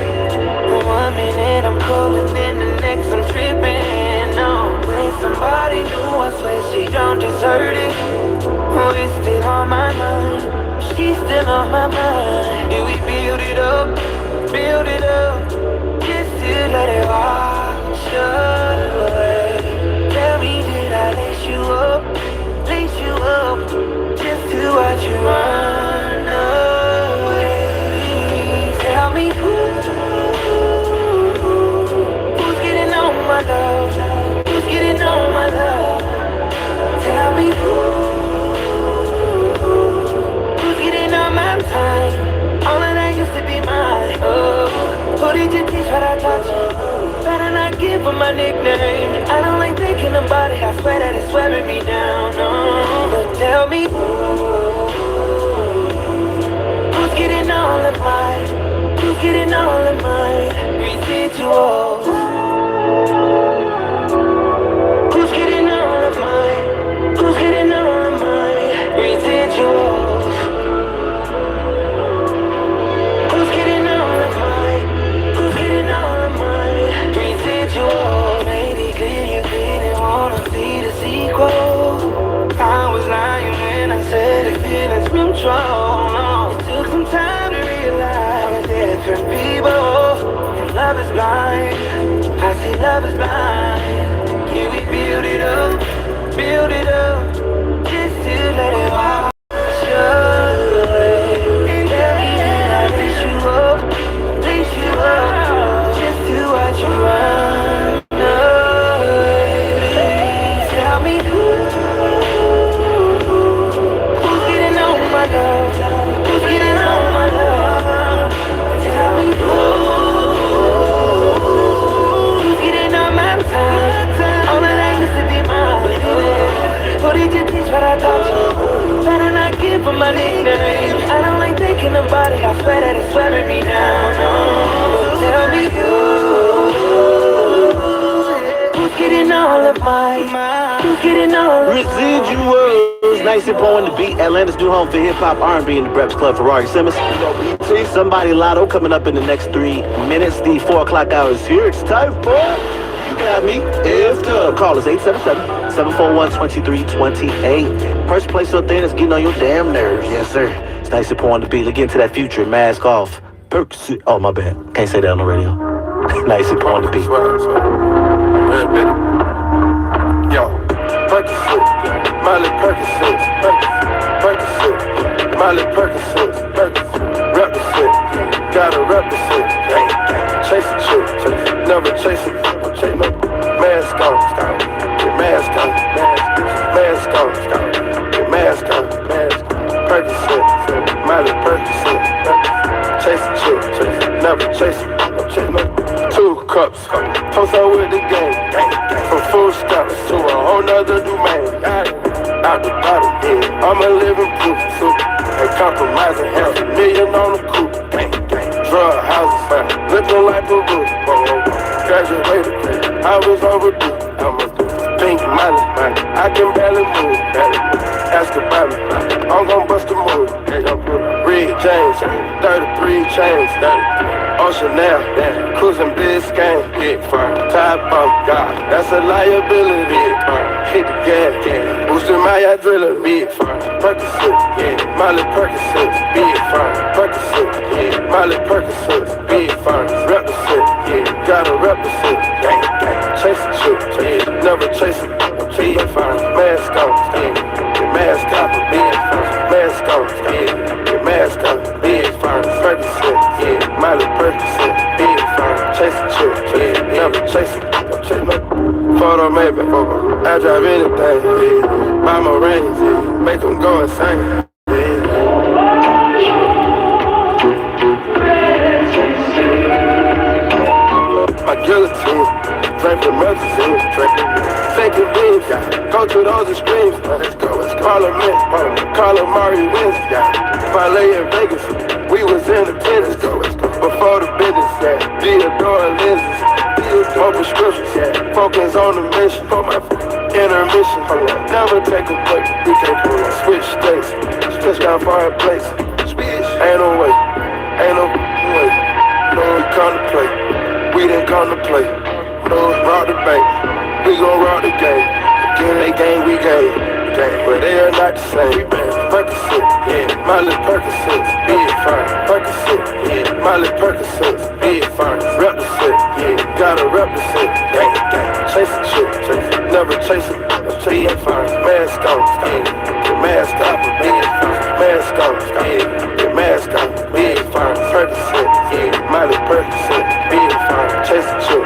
1 minute I'm calling, then the next I'm tripping. No, when somebody new, I swear she don't deserve it. Oh, it's still on my mind. She's still on my mind. Do we build it up, just to let it wash away? Tell me, did I lace you up, just to watch you run away? Tell me who's getting on my love, who's getting on my love? Tell me my time, all of that used to be mine. Oh, who did you teach what I taught you? Better not give her my nickname. I don't like thinking about it, I swear that it's wearing me down. No, but tell me who's getting all of mine? Who's getting all of mine? Residuals. Who's getting all of mine? Who's getting all of mine? Residuals. Maybe clear you didn't wanna see the sequel. I was lying when I said the feelings mutual. No, it took some time to realize they're different people. And love is blind, I see love is blind. Can we build it up, load it up, just to let it wash away. Tell me that I lace you up, just to watch you run away. Tell me who's getting on my love, who's getting on my love. Tell me who's getting on my time. All of that used to be mine. What did you teach what I taught you? Better not give them my nickname. I don't like thinking about it. I swear that it's wearing me down. So tell me who's getting all of mine? Who's getting all of mine? Residuals, nice and blowing the beat. Atlanta's new home for hip-hop, R&B, and the Breps Club. Ferrari Simmons. See somebody Lotto coming up in the next 3 minutes. The 4 o'clock hour is here. It's time for You Got Me If Dub. Call us 877-741-2328. First place up there is getting on your damn nerves. Yes, sir. It's nice and blowing the beat. Let's get into that future. Mask off. Percocet. Oh, my bad. Can't say that on the radio. Nice and blowing the beat. Yo, Percocet, Miley Percocet, Percocet, Miley Percocet, represent, gotta represent, chase a chick, never chase it, mask on, get mask on, mask on, get mask on, Percocet, Miley Percocet, chase a chick, never chase it, 2 cups, toast out with the game, from full stops to a whole nother domain, out the bottle, yeah, I'm a living proof, too, ain't compromising, $500,000 on the coupe, drug houses, looking like a roof, graduated, I was overdue, I'm a pink money, I can barely move, ask about me, I'm gon' bust a move, Reed James, 33 chains, Ocean now, cruising Biscayne, top off, God, that's a liability, hit the gas, boosting my adrenaline, Percocet, Miley Percocet, Percocet, Miley Percocet, represent, gotta represent, chase a chick, never chase it, mask on, mask on, mask on, mask on, Percocet, Miley Percocet, chase a chick, never chase it, photo maybe, I drive anything, buy my rings, make them go insane. My guillotine, drink the medicine, taking beans, go to those extremes, let's go, Parliament, Calamari wins, Parlay in Vegas, we was in the tennis, before the business, Theodore lenses, more prescriptions, focus on the mission, intermission, never take a break, we can't switch states, switch down foreign place, ain't no way, no we come to play, we didn't come to play, no rock the bank, we gon' rock the game, again they game, we game, but they are not the same, Percocet, Miley Percocet, Percocet, Miley Percocet, represent, gotta represent, chase a chick, never chase it, mask on, get mask on, mask on, get mask on, Percocet, Miley Percocet, chase a chick,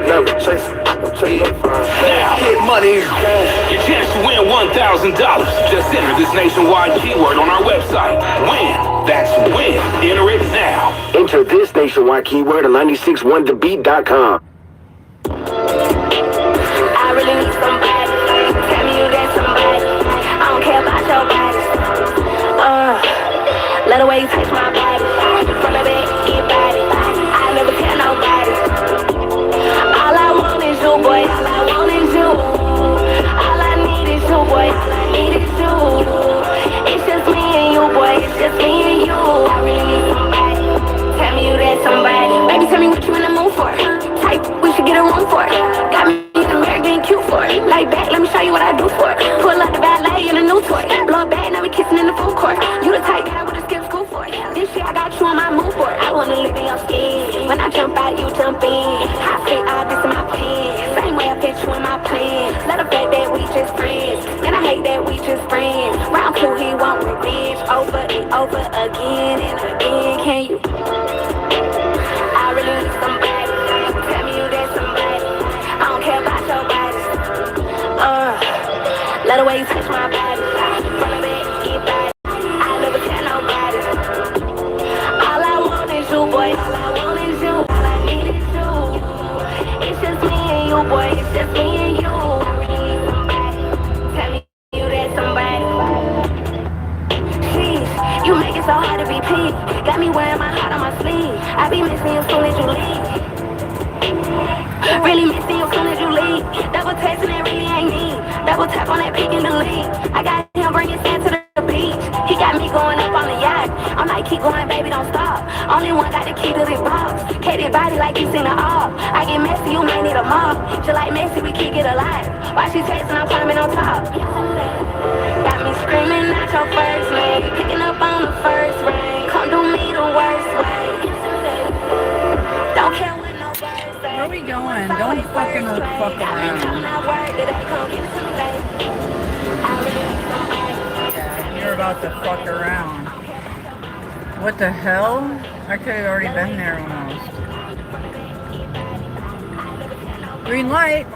never chase it, Get money. Your chance to win $1,000. Just enter this nationwide keyword on our website. Win. That's win. Enter it now. Enter this nationwide keyword on 961thebeat.com. I really need somebody. Tell me you got somebody. I don't care about your body. Let the way you touch my body. From the back, get body. I never tell nobody. All I want is you, boy. All I want is you. All I need is you, boy. All I need is you. It's just me and you, boy. It's just me and you. I really need somebody. Tell me you that somebody. Baby, tell me what you in the mood for. Type, we should get a room for. Got me in the mirror getting cute for. Like back, let me show you what I do for. Pull out the ballet in a new toy. Blow it back, now we kissing in the food court. You the type that I would've skipped school for. This shit I got you on my mood for. I wanna live in your skin. When I jump out, you jump in. I fit all this in my pants. Same way I fit you in my plans. Let the fact that we just friends. too, he want revenge over and over again and again. Can you? I really need somebody. Tell me you that somebody. I don't care about your body. Love the way you touch my body. Front of it, keep body. I never tell nobody. All I want is you, boy. All I want is you. All I need is you. It's just me and you, boy. It's just me and you. I really need somebody. Tell me you that somebody. Jeez, you make it so hard to be peeved. Got me wearing my heart on my sleeve. I be missing you soon as you leave. Really missing you soon as you leave. Double texting it really ain't me. Double tap on that pick and delete. I got him bringing sand to the beach. He got me going up on the yacht. I'm like, keep going, baby, don't stop. Only one got the key to this box. Katie body like you seen her off. I get messy, you may need a mop. She like messy, we keep it alive. While she texting, I'm climbing on top. Got me screaming at your first name. Picking up on the first ring. Come do me the worst way. Don't care what nobody say. Where are we going? Don't fucking fuck around. Yeah, you're about to fuck around. What the hell? I could have already been there almost. Green light.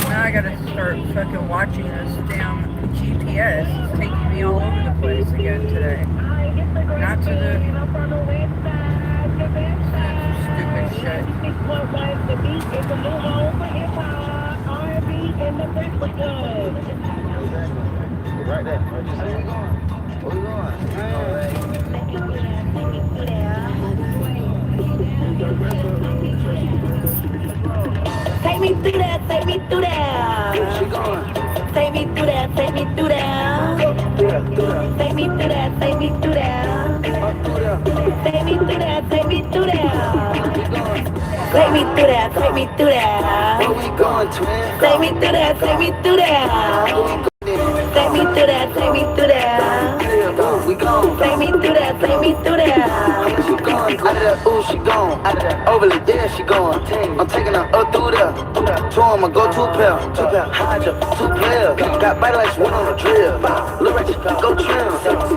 Now I gotta start fucking watching this damn GPS. It's taking me all over the place again today. Not to the stupid shit. Right there. Where we Take me through that, take me through that. Take me through that, take me through that. Take me through that, take me through that. Take me through that, take me through that. Take me through that, take me through that. Where we going, twin? Take me through that, take me through that. Take me through that, take me through that. We gone. Take me through that, take me through that. She gone. Out of that, ooh, she gone. Out of that, overly, yeah, she gone. I'm taking her up through there. Two on my go-to pair. Hydra, 2 players. Got body like she went on a drill. Look right, go trim.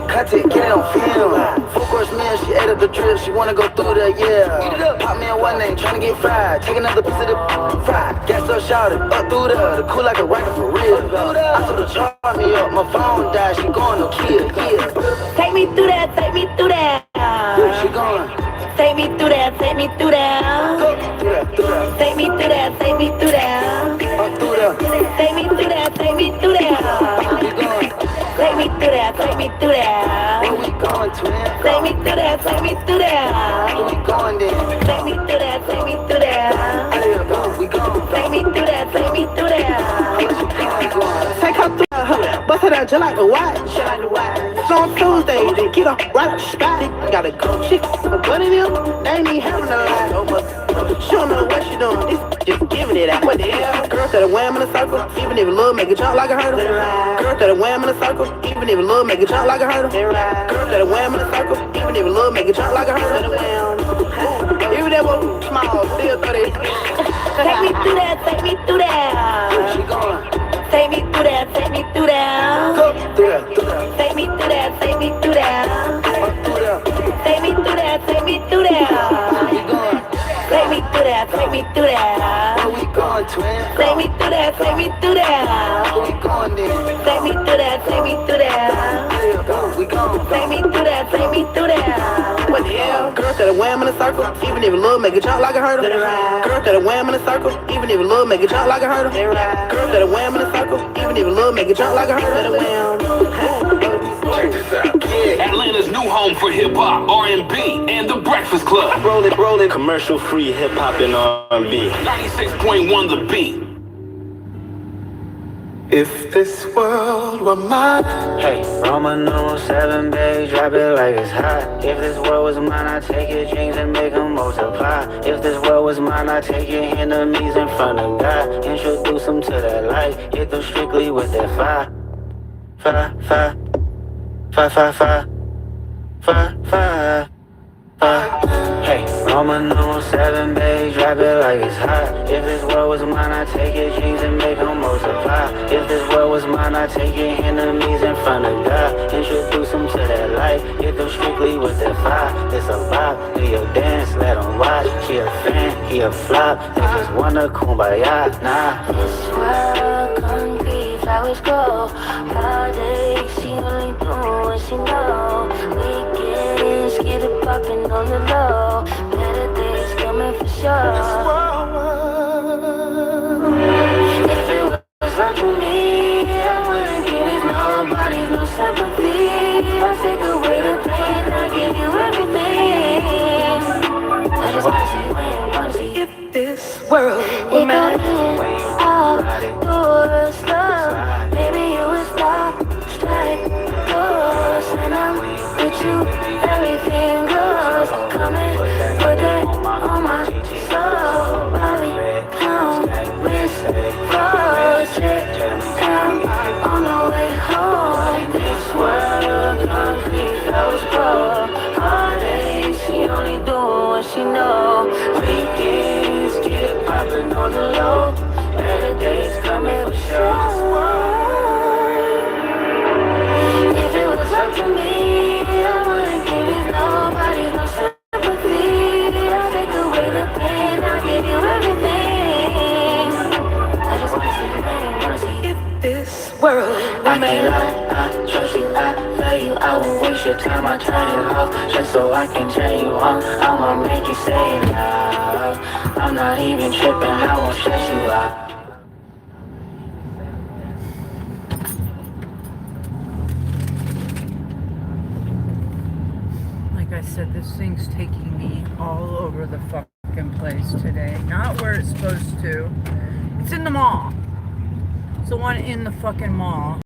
Cut it, get it on film. 4-course meal, she ate up the drip. She wanna go through there, yeah. Pop me in one name, tryna get fried. Take another piece of the fried. Gas up, shouted, up through there. The cool like a rocket for real. I told her, charge me up. My phone died, she going no kill, yeah. Take me through that, take me through that. She gone. Take me through that, take me through that. Take me through that, take me through that. Take me through that, take me through that. Take me through that, take me through that. Where we going, twin? Take me through that, take me through that. Where we going then? Take me through that, take me through that. We gone. Take me through that, take me through that. Take her through her, bust her down just like the white. So on Tuesday, they get her right out the spot. Got a good chick, but in them, they ain't even having a lie. She don't know what she doing, this just giving it out. What the hell? Girl said a wham in a circle, even if love make a jump like a hurdle. Girl said a wham in a circle, even if love make a jump like a hurdle. Girl said a wham in a circle, even if love make a jump like a hurdle. Even that was small, still 30. Take me through that, take me through that. She gone. Take me through that, take me through that. Take me through that, take me through that. Take me through that, take me through that. Take me through that, take me through that. Where we going, twin? Take me through that, take me through that. Where we going then? Take me through that, take me through that. We gone. Take me through that, take me through that. What the hell? Girl said a wham in a circle, even if love make a jump like a hurdle. Girl said a wham in a circle, even if love make a jump like a hurdle. Girl said a wham in a circle, even if love make a jump like a hurdle. Check this out. Atlanta's new home for hip-hop, R&B, and The Breakfast Club. Rolling, commercial-free hip-hop and R&B. 96.1 The Beat. If this world were mine. Hey, Roman numeral 7, babe, drop it like it's hot. If this world was mine, I'd take your dreams and make them multiply. If this world was mine, I'd take your enemies in front of God. Introduce them to that light, hit them strictly with that fire. Fire, fire, fire, fire, fire, fire, fire. Hey, Roman numeral 7, babe, drop it like it's hot. If this world was mine, I'd take it, kings and make them multiply. If this world was mine, I'd take it, enemies in front of God. Introduce them to that life, hit them strictly with that fire. It's a vibe, do your dance, let them watch. She a fan, he a flop, they just wanna kumbaya, nah. This world concrete, flowers grow. All day, she only do what she know. Weekends, get it poppin' on the low. Better days coming for sure. If it was up to me, I wouldn't give nobody no sympathy. I take away the pain, I give you everything. I just wanna see if this world were mine. Outdoors, slow. Maybe you would stop, strike yours, and I'm with you. Everything goes. Coming, put that on my soul. Bobby, pound, wrist, project, down on the way home. This world concrete, flowers grow. All days, she only do what she know. Weekends, get it poppin' on the low. Better days coming for sure. If it was up to me, I wouldn't give it nobody no sympathy. I'll take away the pain, I'll give you everything. I just wanna see if this world were made. I trust you, I love you, I won't waste your time, I turn you off just so I can turn you on. I'ma make you say it loud. I'm not even tripping, I won't stress you out. Like I said, this thing's taking me all over the fucking place today. Not where it's supposed to. It's in the mall. It's the one in the fucking mall.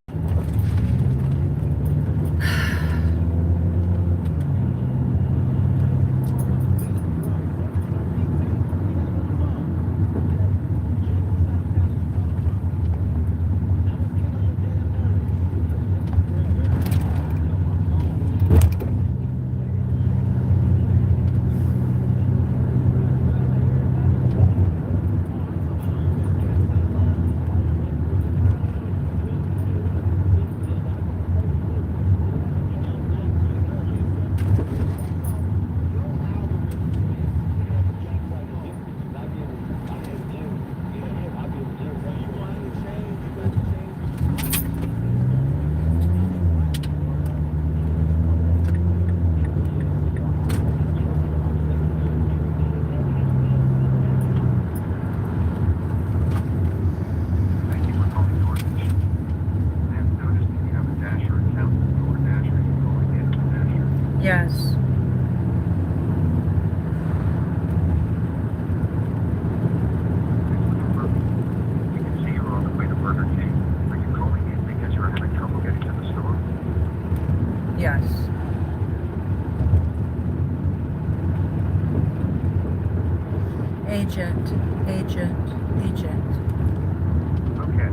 Yes. Yes. Agent. Okay.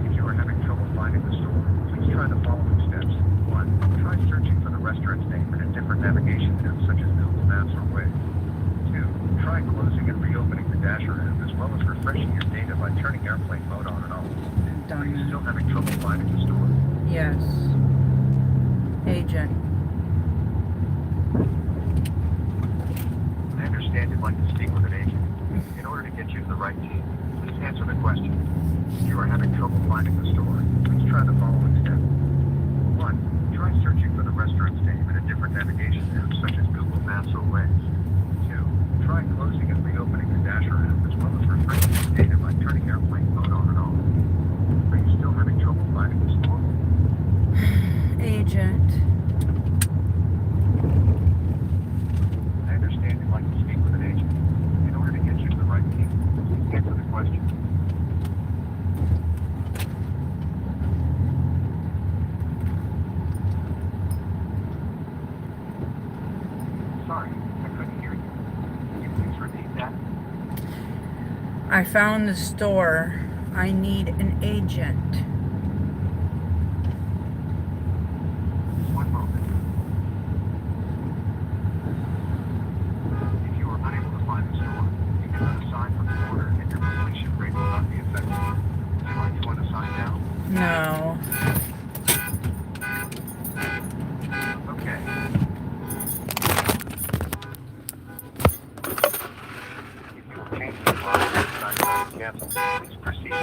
If you are having trouble finding the store, please try the following steps. 1. Try searching for the restaurant's name in a different navigation app, such as Google Maps or Waze. 2. Try closing and reopening the Dasher app, as well as refreshing your data by turning airplane mode on and off. Are you still having trouble finding the store? Yes. Agent. I understand you'd like to speak with an agent. In order to get you to the right team, please answer the question. If you are having trouble finding the store, please try the following steps. 1. Try searching for the restaurant's name in a different navigation app, such as Google Maps or Waze. 2. Try closing and reopening the Dasher app, as well as refreshing your data by turning airplane mode on and off. Are you still having trouble finding the store? Agent. I understand you'd like to speak with an agent. In order to get you to the right team, please answer the question. Sorry, I couldn't hear you. Can you please repeat that? I found the store. I need an agent. No. Okay. If you have changed your mind and decided to cancel, please proceed or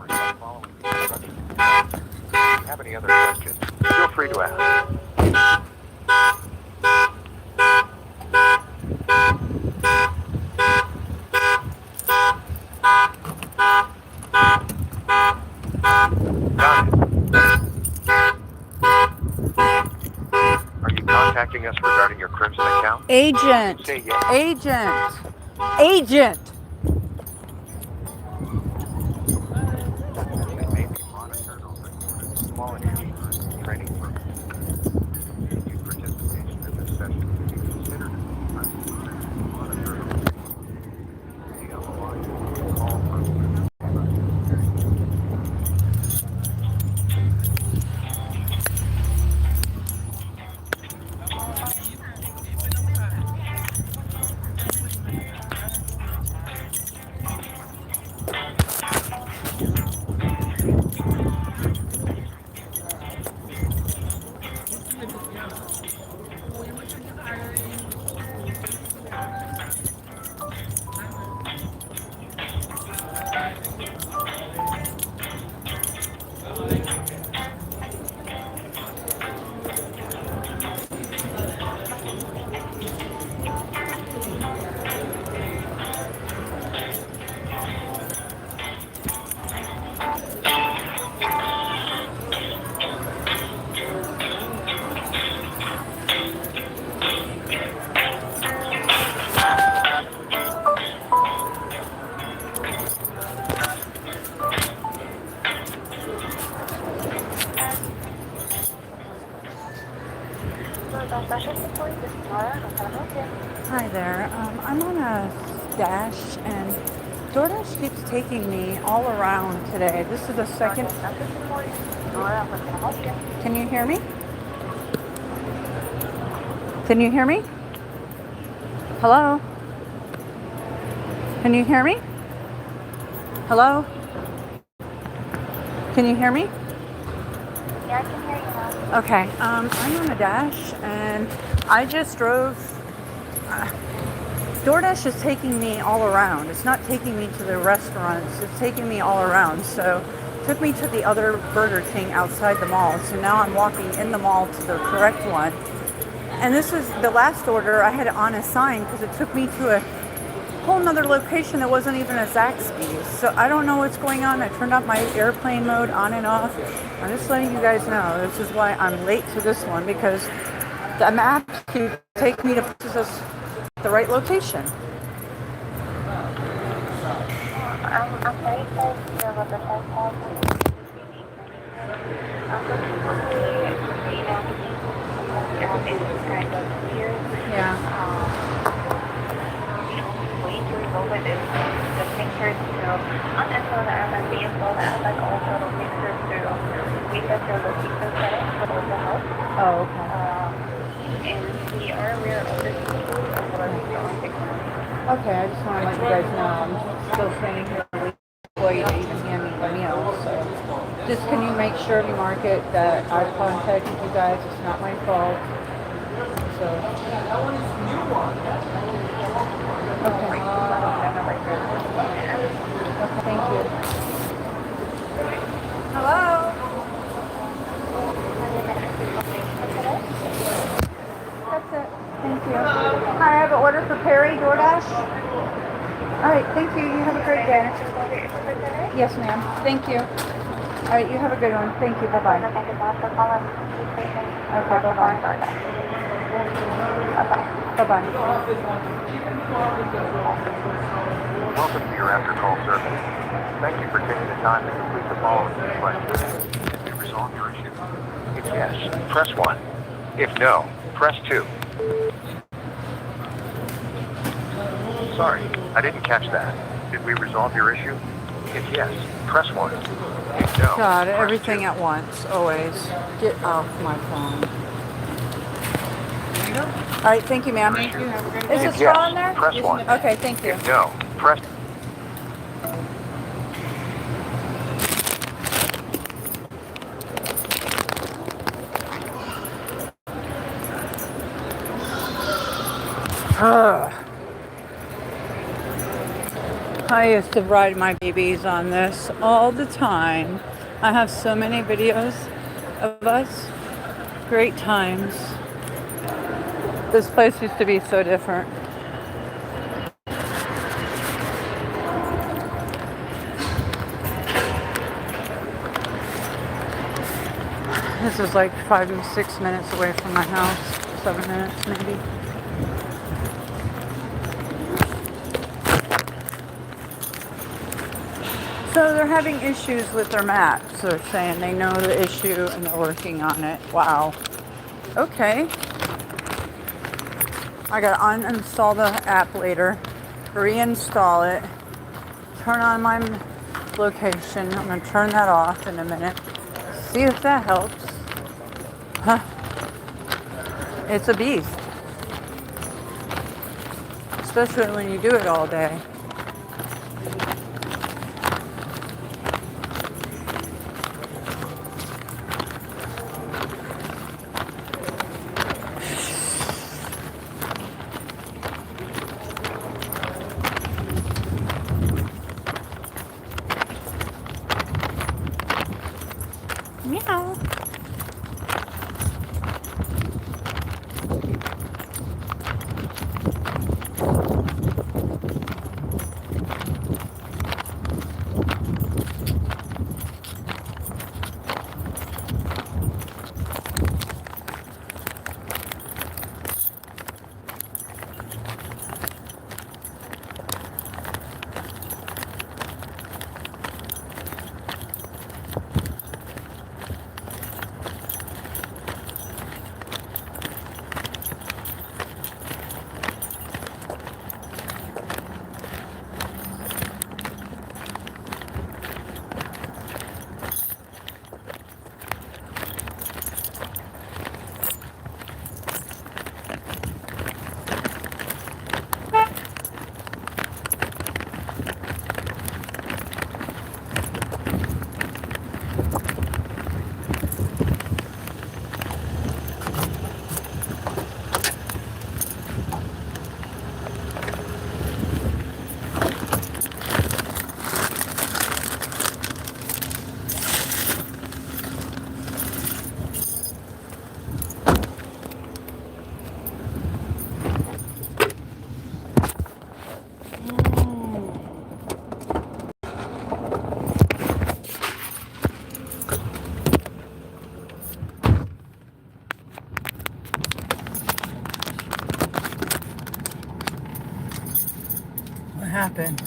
stop following the instructions. If you have any other questions, feel free to ask. Are you contacting us regarding your Crimson account? Agent. Say yes. Agent. Agent. It may be monitored or recorded for quality assurance and training purposes. Continued participation in this session will be considered monitored or recorded. Stay on the line and call for Hi there. I'm on a dash and DoorDash keeps taking me all around today. This is the second. Can you hear me? Can you hear me? Hello? Can you hear me? Hello? Can you hear me? Yeah, I can hear you now. Okay, I'm on a dash and I just drove. DoorDash is taking me all around. It's not taking me to the restaurants, it's taking me all around. So it took me to the other Burger King outside the mall. So now I'm walking in the mall to the correct one. And this is the last order. I had it on a sign because it took me to a whole nother location that wasn't even a Zaxby's. So I don't know what's going on. I turned off my airplane mode on and off. I'm just letting you guys know. This is why I'm late to this one, because the map can take me to places the right location. I'm sorry to hear about the phone call. Yeah. Way to resolve it is the pictures to uninstall the app and reinstall the app, and also the pictures to reset your location settings for the house. Oh, okay. And we are aware of this issue as well as the on pictures. Okay, I just want to let you guys know I'm still standing here waiting for you to even hand me the meal. So just can you make sure you mark it that I've contacted you guys? It's not my fault. So. Okay. Okay, thank you. Hello? That's it. Thank you. Hi, I have an order for Perry DoorDash. All right, thank you. You have a great day. Yes, ma'am. Thank you. All right, you have a good one. Thank you. Bye-bye. Okay, bye-bye. Bye-bye. Welcome to your after-call service. Thank you for taking the time to complete the following questions. Did we resolve your issue? If yes, press 1. If no, press 2. Sorry, I didn't catch that. Did we resolve your issue? If yes, press 1. If no, God, press everything 2. at once, always. Get off my phone. All right, thank you, ma'am. Is the If straw yes, in there? press 1. Okay, thank you. If no, press I used to ride my babies on this all the time. I have so many videos of us. Great times. This place used to be so different. This is like 5 to 6 minutes away from my house. 7 minutes maybe. So they're having issues with their maps. They're saying they know the issue and they're working on it. Wow. Okay. I gotta uninstall the app later, reinstall it, turn on my location. I'm gonna turn that off in a minute. See if that helps. Huh. It's a beast. Especially when you do it all day. Meow. What happened?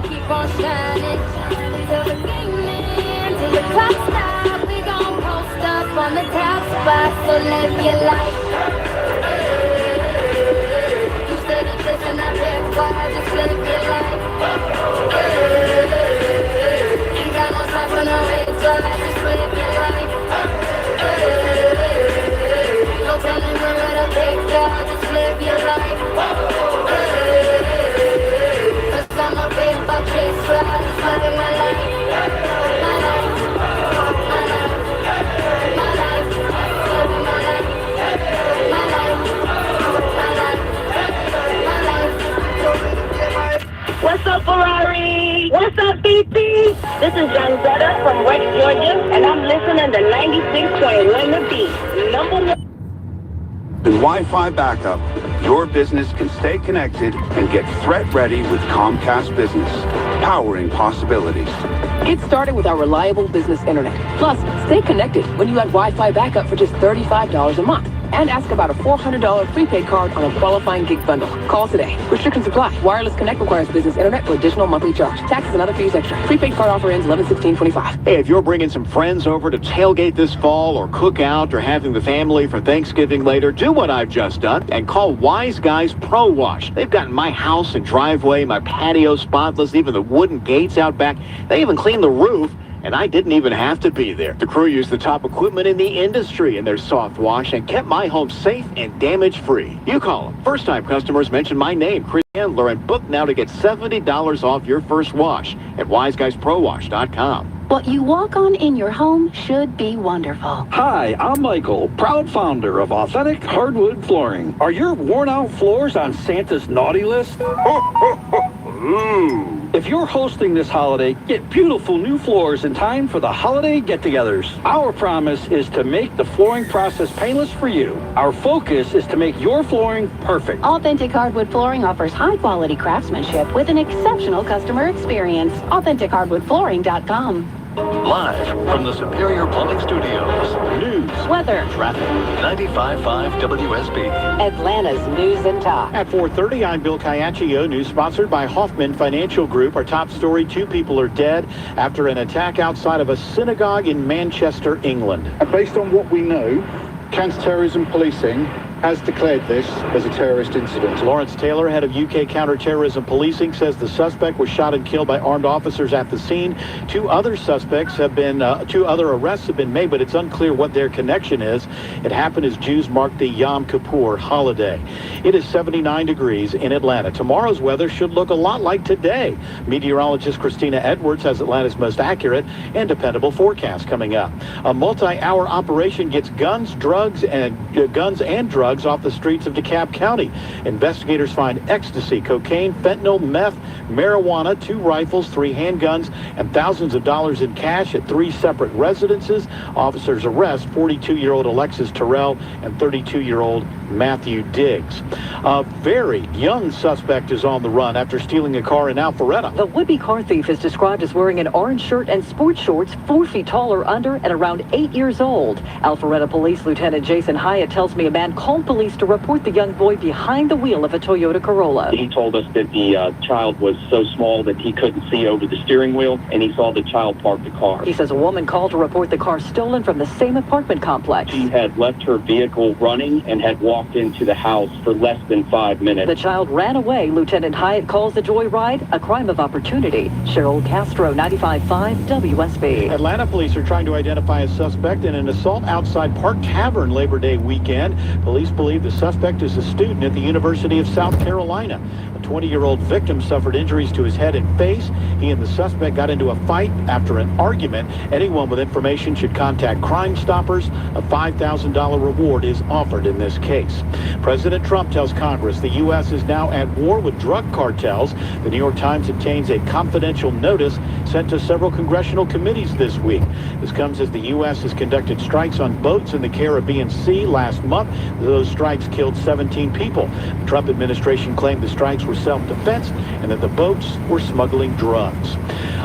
Keep on shining till the game ends, till the clock stops. We gon' post up on the top spot, so live your life. You said it this and I read why, just live your life. Ain't got no time for no red flag, just live your life. No telling where it'll take you, just live your life. 'Cause I'm 96.1 The Beat, number one. In Wi-Fi backup, your business can stay connected and get threat ready with Comcast Business, powering possibilities. Get started with our reliable business internet. Plus, stay connected when you add Wi-Fi backup for just $35 a month. And ask about a $400 prepaid card on a qualifying gig bundle. Call today. Restrictions apply. Wireless Connect requires business internet for additional monthly charge. Taxes and other fees extra. Prepaid card offer ends 11/16/25. Hey, if you're bringing some friends over to tailgate this fall or cook out or having the family for Thanksgiving later, do what I've just done and call Wise Guys Pro Wash. They've gotten my house and driveway, my patio spotless, even the wooden gates out back. They even cleaned the roof. And I didn't even have to be there. The crew used the top equipment in the industry in their soft wash and kept my home safe and damage-free. You call them. First-time customers mention my name, Chris Handler, and book now to get $70 off your first wash at wiseguysprowash.com. What you walk on in your home should be wonderful. Hi, I'm Michael, proud founder of Authentic Hardwood Flooring. Are your worn-out floors on Santa's naughty list? If you're hosting this holiday, get beautiful new floors in time for the holiday get-togethers. Our promise is to make the flooring process painless for you. Our focus is to make your flooring perfect. Authentic Hardwood Flooring offers high-quality craftsmanship with an exceptional customer experience. AuthenticHardwoodFlooring.com. Live from the Superior Plumbing Studios. News, weather, traffic, 95.5 WSB. Atlanta's News and Talk. At 4:30, I'm Bill Caiaccio. News sponsored by Hoffman Financial Group. Our top story, 2 people are dead after an attack outside of a synagogue in Manchester, England. Based on what we know, counter-terrorism policing has declared this as a terrorist incident. Lawrence Taylor, head of UK counterterrorism policing, says the suspect was shot and killed by armed officers at the scene. 2 other arrests have been made, but it's unclear what their connection is. It happened as Jews marked the Yom Kippur holiday. It is 79 degrees in Atlanta. Tomorrow's weather should look a lot like today. Meteorologist Christina Edwards has Atlanta's most accurate and dependable forecast coming up. A multi-hour operation gets guns and drugs off the streets of DeKalb County. Investigators find ecstasy, cocaine, fentanyl, meth, marijuana, 2 rifles, 3 handguns, and thousands of dollars in cash at 3 separate residences. Officers arrest 42-year-old Alexis Terrell and 32-year-old Matthew Diggs. A very young suspect is on the run after stealing a car in Alpharetta. The would-be car thief is described as wearing an orange shirt and sports shorts, 4 feet tall or under, and around 8 years old. Alpharetta Police Lieutenant Jason Hyatt tells me a man called police to report the young boy behind the wheel of a Toyota Corolla. He told us that the child was so small that he couldn't see over the steering wheel, and he saw the child park the car. He says a woman called to report the car stolen from the same apartment complex. She had left her vehicle running and had walked into the house for less than 5 minutes. The child ran away. Lieutenant Hyatt calls the joyride a crime of opportunity. Cheryl Castro, 95.5 WSB. Atlanta police are trying to identify a suspect in an assault outside Park Tavern Labor Day weekend. Police believe the suspect is a student at the University of South Carolina. A 20-year-old victim suffered injuries to his head and face. He and the suspect got into a fight after an argument. Anyone with information should contact Crime Stoppers. A $5,000 reward is offered in this case. President Trump tells Congress the U.S. is now at war with drug cartels. The New York Times obtains a confidential notice sent to several congressional committees this week. This comes as the U.S. has conducted strikes on boats in the Caribbean Sea last month. Those strikes killed 17 people. The Trump administration claimed the strikes were self-defense and that the boats were smuggling drugs.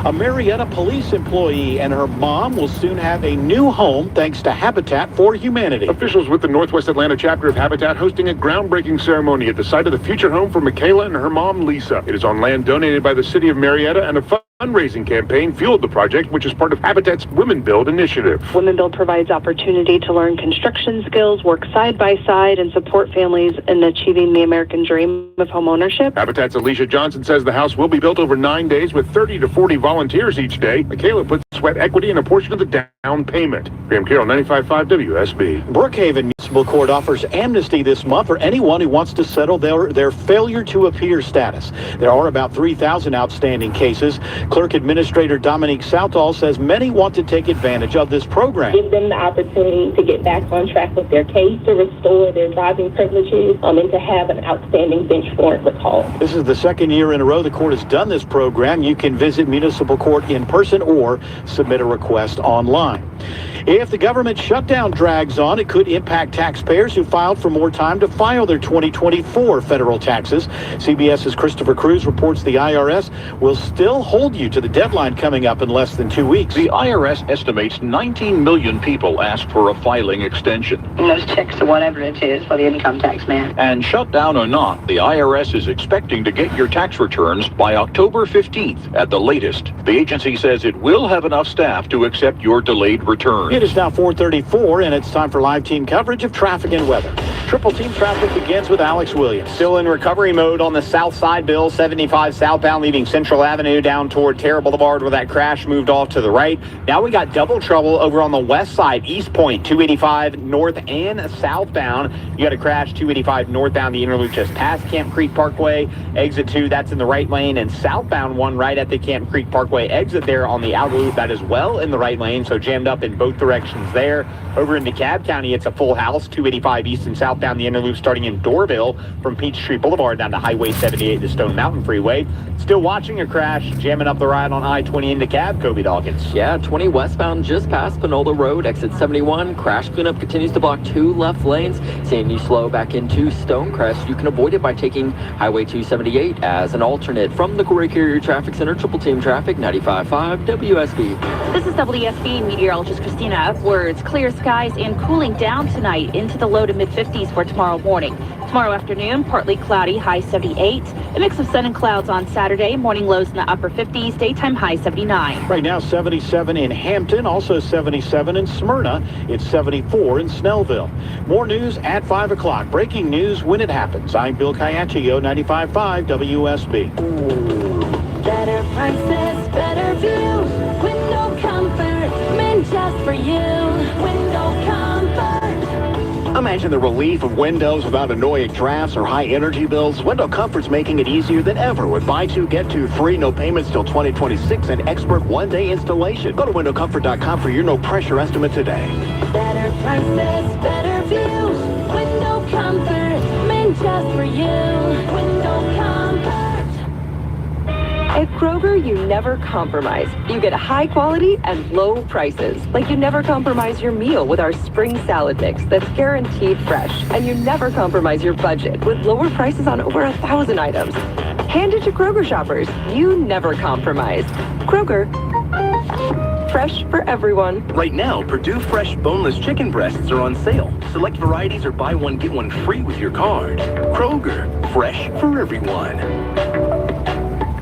A Marietta police employee and her mom will soon have a new home thanks to Habitat for Humanity. Officials with the Northwest Atlanta chapter of Habitat hosting a groundbreaking ceremony at the site of the future home for Michaela and her mom, Lisa. It is on land donated by the city of Marietta, and a fundraising campaign fueled the project, which is part of Habitat's Women Build initiative. Women Build provides opportunity to learn construction skills, work side by side, and support families in achieving the American dream of homeownership. Habitat's Alicia Johnson says the house will be built over 9 days with 30 to 40 volunteers each day. Michaela puts sweat equity in a portion of the down payment. Graham Carroll, 95.5 WSB. Brookhaven Municipal Court offers amnesty this month for anyone who wants to settle their failure to appear status. There are about 3,000 outstanding cases. Clerk Administrator Dominique Southall says many want to take advantage of this program. Give them the opportunity to get back on track with their case, to restore their driving privileges, and to have an outstanding bench warrant recall. This is the second year in a row the court has done this program. You can visit municipal court in person or submit a request online. If the government shutdown drags on, it could impact taxpayers who filed for more time to file their 2024 federal taxes. CBS's Christopher Cruz reports the IRS will still hold you to the deadline coming up in less than 2 weeks. The IRS estimates 19 million people asked for a filing extension. Those checks or whatever it is for the income tax man. And shutdown or not, the IRS is expecting to get your tax returns by October 15th at the latest. The agency says it will have enough staff to accept your delayed return. It is now 4:34, and it's time for live team coverage of traffic and weather. Triple team traffic begins with Alex Williams. Still in recovery mode on the south side, Bill. 75 southbound leaving Central Avenue down toward Terra Boulevard where that crash moved off to the right. Now we got double trouble over on the west side, East Point, 285 north and southbound. You got a crash 285 northbound, the inner loop just past Camp Creek Parkway. Exit 2, that's in the right lane, and southbound one right at the Camp Creek Parkway exit there on the outer loop. That is well in the right lane, so jammed up in both directions there. Over in DeKalb County, it's a full house, 285 east and southbound, the inner loop starting in Doraville from Peachtree Boulevard down to Highway 78 to Stone Mountain Freeway. Still watching a crash, jamming up the ride on I-20 in DeKalb, Kobe Dawkins. Yeah, 20 westbound just past Panola Road, exit 71. Crash cleanup continues to block 2 left lanes. Seeing you slow back into Stonecrest, you can avoid it by taking Highway 278 as an alternate. From the Corey Carrier Traffic Center, Triple Team Traffic, 95.5 WSB. This is WSB meteorologist Christina Upwards. Clear skies and cooling down tonight into the low to mid-50s for tomorrow morning. Tomorrow afternoon, partly cloudy, high 78. A mix of sun and clouds on Saturday. Morning lows in the upper 50s, daytime high 79. Right now, 77 in Hampton, also 77 in Smyrna. It's 74 in Snellville. More news at 5 o'clock. Breaking news when it happens. I'm Bill Caiaccio, 95.5 WSB. Better prices, better views. Window comfort, meant just for you. Window comfort. Imagine the relief of windows without annoying drafts or high energy bills. Window Comfort's making it easier than ever with buy two, get two free, no payments till 2026 and expert one-day installation. Go to windowcomfort.com for your no-pressure estimate today. Better prices, better views. Window comfort, meant just for you. Window comfort. At Kroger, you never compromise. You get high quality and low prices. Like you never compromise your meal with our spring salad mix that's guaranteed fresh. And you never compromise your budget with lower prices on over 1,000 items. Hand it to Kroger shoppers. You never compromise. Kroger. Fresh for everyone. Right now, Purdue Fresh boneless chicken breasts are on sale. Select varieties or buy one, get one free with your card. Kroger. Fresh for everyone.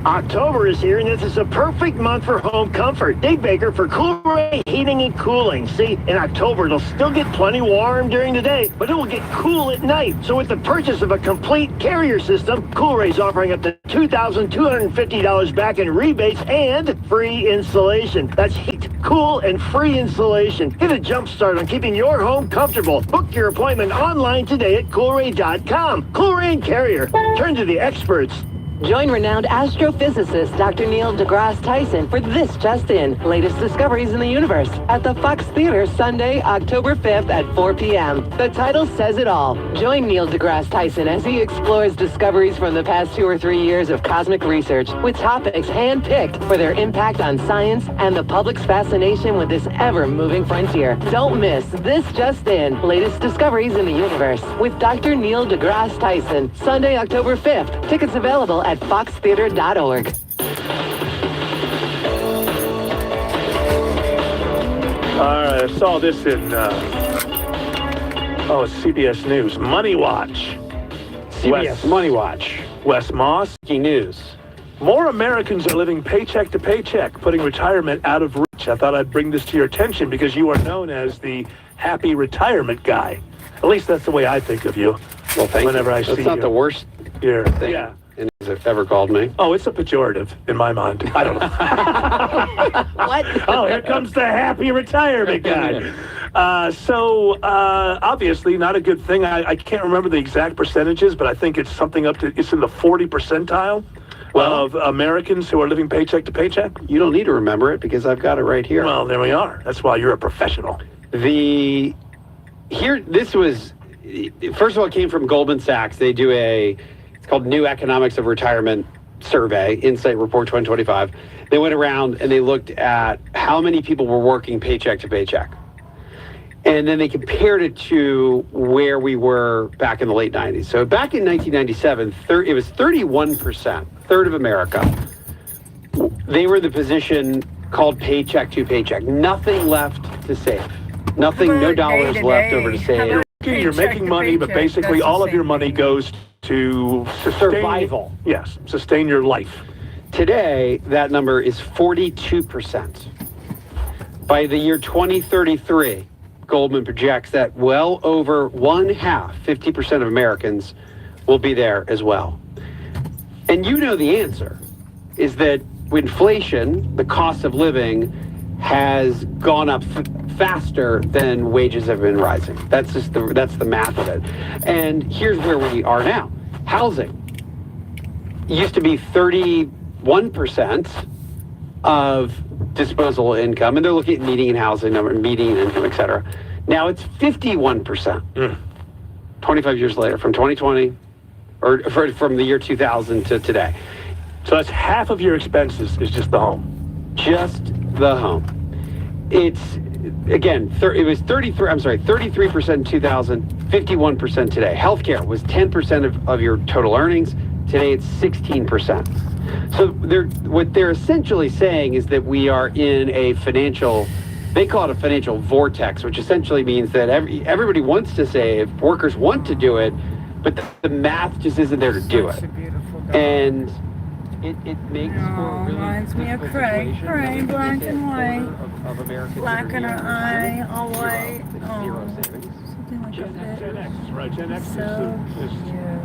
October is here, and this is a perfect month for home comfort. Dave Baker for Cool-Ray Heating and Cooling. See, in October, it'll still get plenty warm during the day, but it will get cool at night. So with the purchase of a complete Carrier system, Cool-Ray's offering up to $2,250 back in rebates and free installation. That's heat, cool, and free installation. Get a jump start on keeping your home comfortable. Book your appointment online today at Coolray.com. Cool-Ray and Carrier. Turn to the experts. Join renowned astrophysicist Dr. Neil deGrasse Tyson for This Just In, latest discoveries in the universe, at the Fox Theater Sunday, October 5th at 4 p.m. The title says it all. Join Neil deGrasse Tyson as he explores discoveries from the past 2 or 3 years of cosmic research, with topics handpicked for their impact on science and the public's fascination with this ever-moving frontier. Don't miss This Just In, latest discoveries in the universe, with Dr. Neil deGrasse Tyson, Sunday, October 5th. Tickets available at foxtheater.org. All right, I saw this in, CBS News. Money Watch. CBS Money Watch. Wes Moss. News. More Americans are living paycheck to paycheck, putting retirement out of reach. I thought I'd bring this to your attention because you are known as the happy retirement guy. At least that's the way I think of you. Well, thank whenever you. I see That's not you. the worst thing. Yeah. Has ever called me. Oh, it's a pejorative in my mind. I don't know. What? Oh, here comes the happy retirement guy. Obviously not a good thing. I can't remember the exact percentages, but I think it's something it's in the 40 percentile of Americans who are living paycheck to paycheck? You don't need to remember it because I've got it right here. Well, there we are. That's why you're a professional. This was, first of all, it came from Goldman Sachs. They do it's called New Economics of Retirement Survey, Insight Report 2025. They went around and they looked at how many people were working paycheck to paycheck. And then they compared it to where we were back in the late 90s. So back in 1997, it was 31%, third of America. They were in the position called paycheck to paycheck. Nothing left to save. Nothing, no dollars left over to save. You're making money, but basically all of your money goes to survival. Yes, sustain your life. Today, that number is 42%. By the year 2033, Goldman projects that well over 50% of Americans will be there as well. And you know the answer is that inflation, the cost of living, has gone up faster than wages have been rising. That's the math of it. And here's where we are now. Housing used to be 31% of disposable income, and they're looking at median housing number, median income, et cetera. Now it's 51%. 25 years later, from 2020, or from the year 2000 to today. So that's half of your expenses is just the home. Just the home. It's, again, it was 33% in 2000, 51% today. Healthcare was 10% of your total earnings. Today it's 16%. So what they're essentially saying is that we are in a they call it a financial vortex, which essentially means that everybody wants to save, workers want to do it, but the math just isn't there to do it. And it makes for a really reminds me of Craig, black and white, black in her eye, all white. Something like Gen that. X, right? Gen X So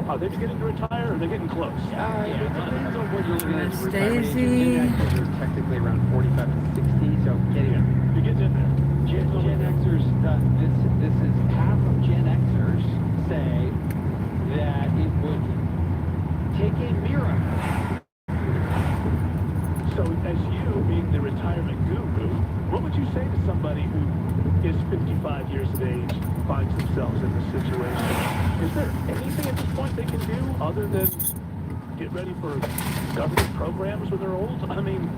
are they beginning to retire or are they getting close? There's Daisy. Technically around 45 to 60, so you're getting in there. Gen Xers, this is half of Gen Xers say that it would take a miracle. So as you being the retirement guru, what would you say to somebody who is 55 years of age, finds themselves in this situation? Is there anything at this point they can do other than get ready for government programs when they're old? I mean,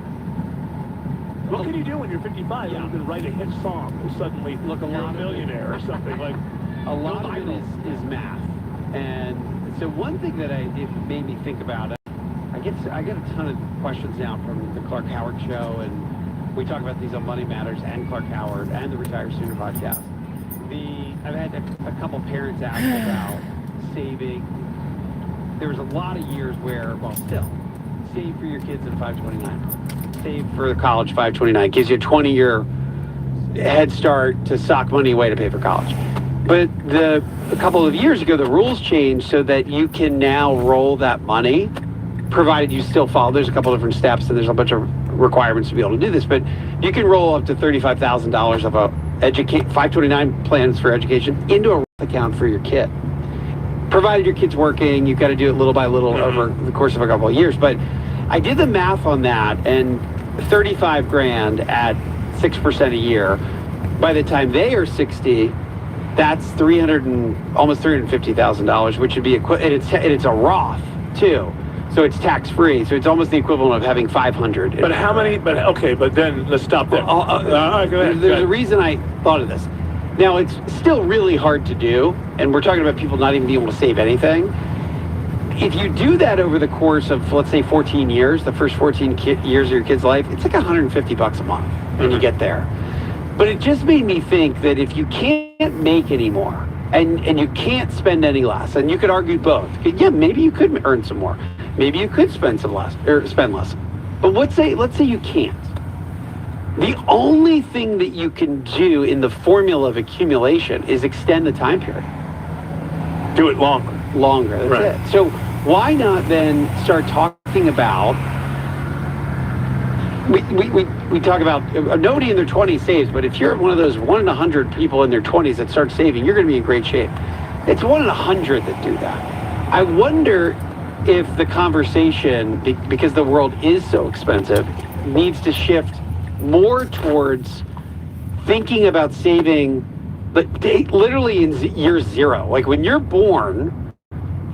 what can you do when you're 55 other than write a hit song and suddenly look a millionaire or something like? A lot of it is math, and so one thing that it made me think about. I get a ton of questions now from the Clark Howard Show, and we talk about these on Money Matters and Clark Howard and the Retire Sooner podcast. I've had a couple parents ask about saving. There was a lot of years where, still, save for your kids at 529. Save for the college 529. Gives you a 20-year head start to sock money away to pay for college. But a couple of years ago, the rules changed so that you can now roll that money, provided you still follow. There's a couple different steps, and there's a bunch of requirements to be able to do this, but you can roll up to $35,000 of a 529 plans for education into a Roth account for your kid. Provided your kid's working, you've got to do it little by little over the course of a couple of years. But I did the math on that, and 35 grand at 6% a year, by the time they are 60, that's almost $350,000, which would be and it's a Roth too. So it's tax-free. So it's almost the equivalent of having 500. But how many? But then let's stop there. Go ahead. There's a reason I thought of this. Now, it's still really hard to do, and we're talking about people not even being able to save anything. If you do that over the course of, let's say, 14 years, the first 14 years of your kid's life, it's like $150 a month when you get there. But it just made me think that if you can't make any more, and you can't spend any less, and you could argue both. Yeah, maybe you could earn some more. Maybe you could spend less. But let's say you can't. The only thing that you can do in the formula of accumulation is extend the time period. Do it longer. That's it. So why not then start talking about, we talk about nobody in their 20s saves, but if you're one of those 1 in 100 people in their 20s that start saving, you're going to be in great shape. It's 1 in 100 that do that. I wonder if the conversation, because the world is so expensive, needs to shift more towards thinking about saving, but literally in year zero. Like when you're born,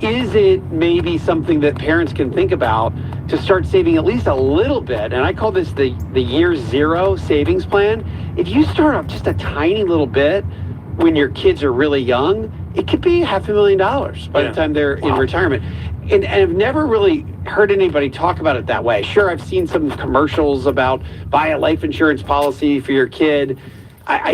is it maybe something that parents can think about to start saving at least a little bit? And I call this the year zero savings plan. If you start off just a tiny little bit when your kids are really young, it could be $500,000 by the time they're in retirement. And I've never really heard anybody talk about it that way. Sure, I've seen some commercials about buy a life insurance policy for your kid. I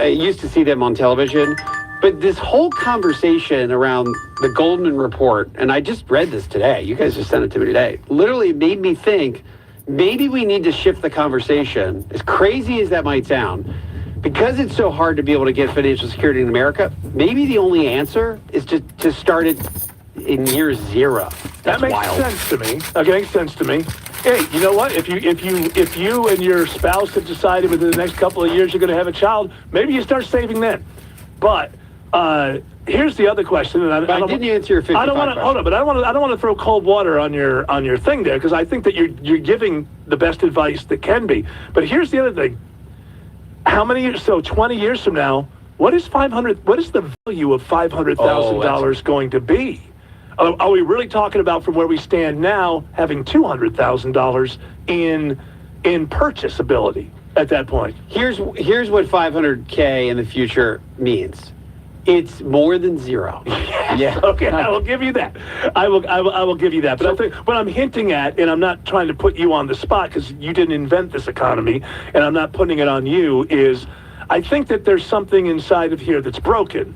used to see them on television. But this whole conversation around the Goldman Report, and I just read this today, you guys just sent it to me today, literally made me think maybe we need to shift the conversation, as crazy as that might sound, because it's so hard to be able to get financial security in America. Maybe the only answer is to start it in year zero. That makes sense to me. That makes sense to me. Hey, you know what? If you and your spouse have decided within the next couple of years you're going to have a child, maybe you start saving then. But here's the other question, and I don't didn't answer your 55 I don't want to hold on, but I don't want to throw cold water on your thing there, because I think that you're giving the best advice that can be. But here's the other thing: how many years? So 20 years from now, what is the value of $500,000 going to be? Are we really talking about, from where we stand now, having $200,000 in purchase ability at that point? Here's what $500K in the future means. It's more than zero. Yeah. Okay, I will give you that. I will give you that. But I think what I'm hinting at, and I'm not trying to put you on the spot because you didn't invent this economy, and I'm not putting it on you, is I think that there's something inside of here that's broken,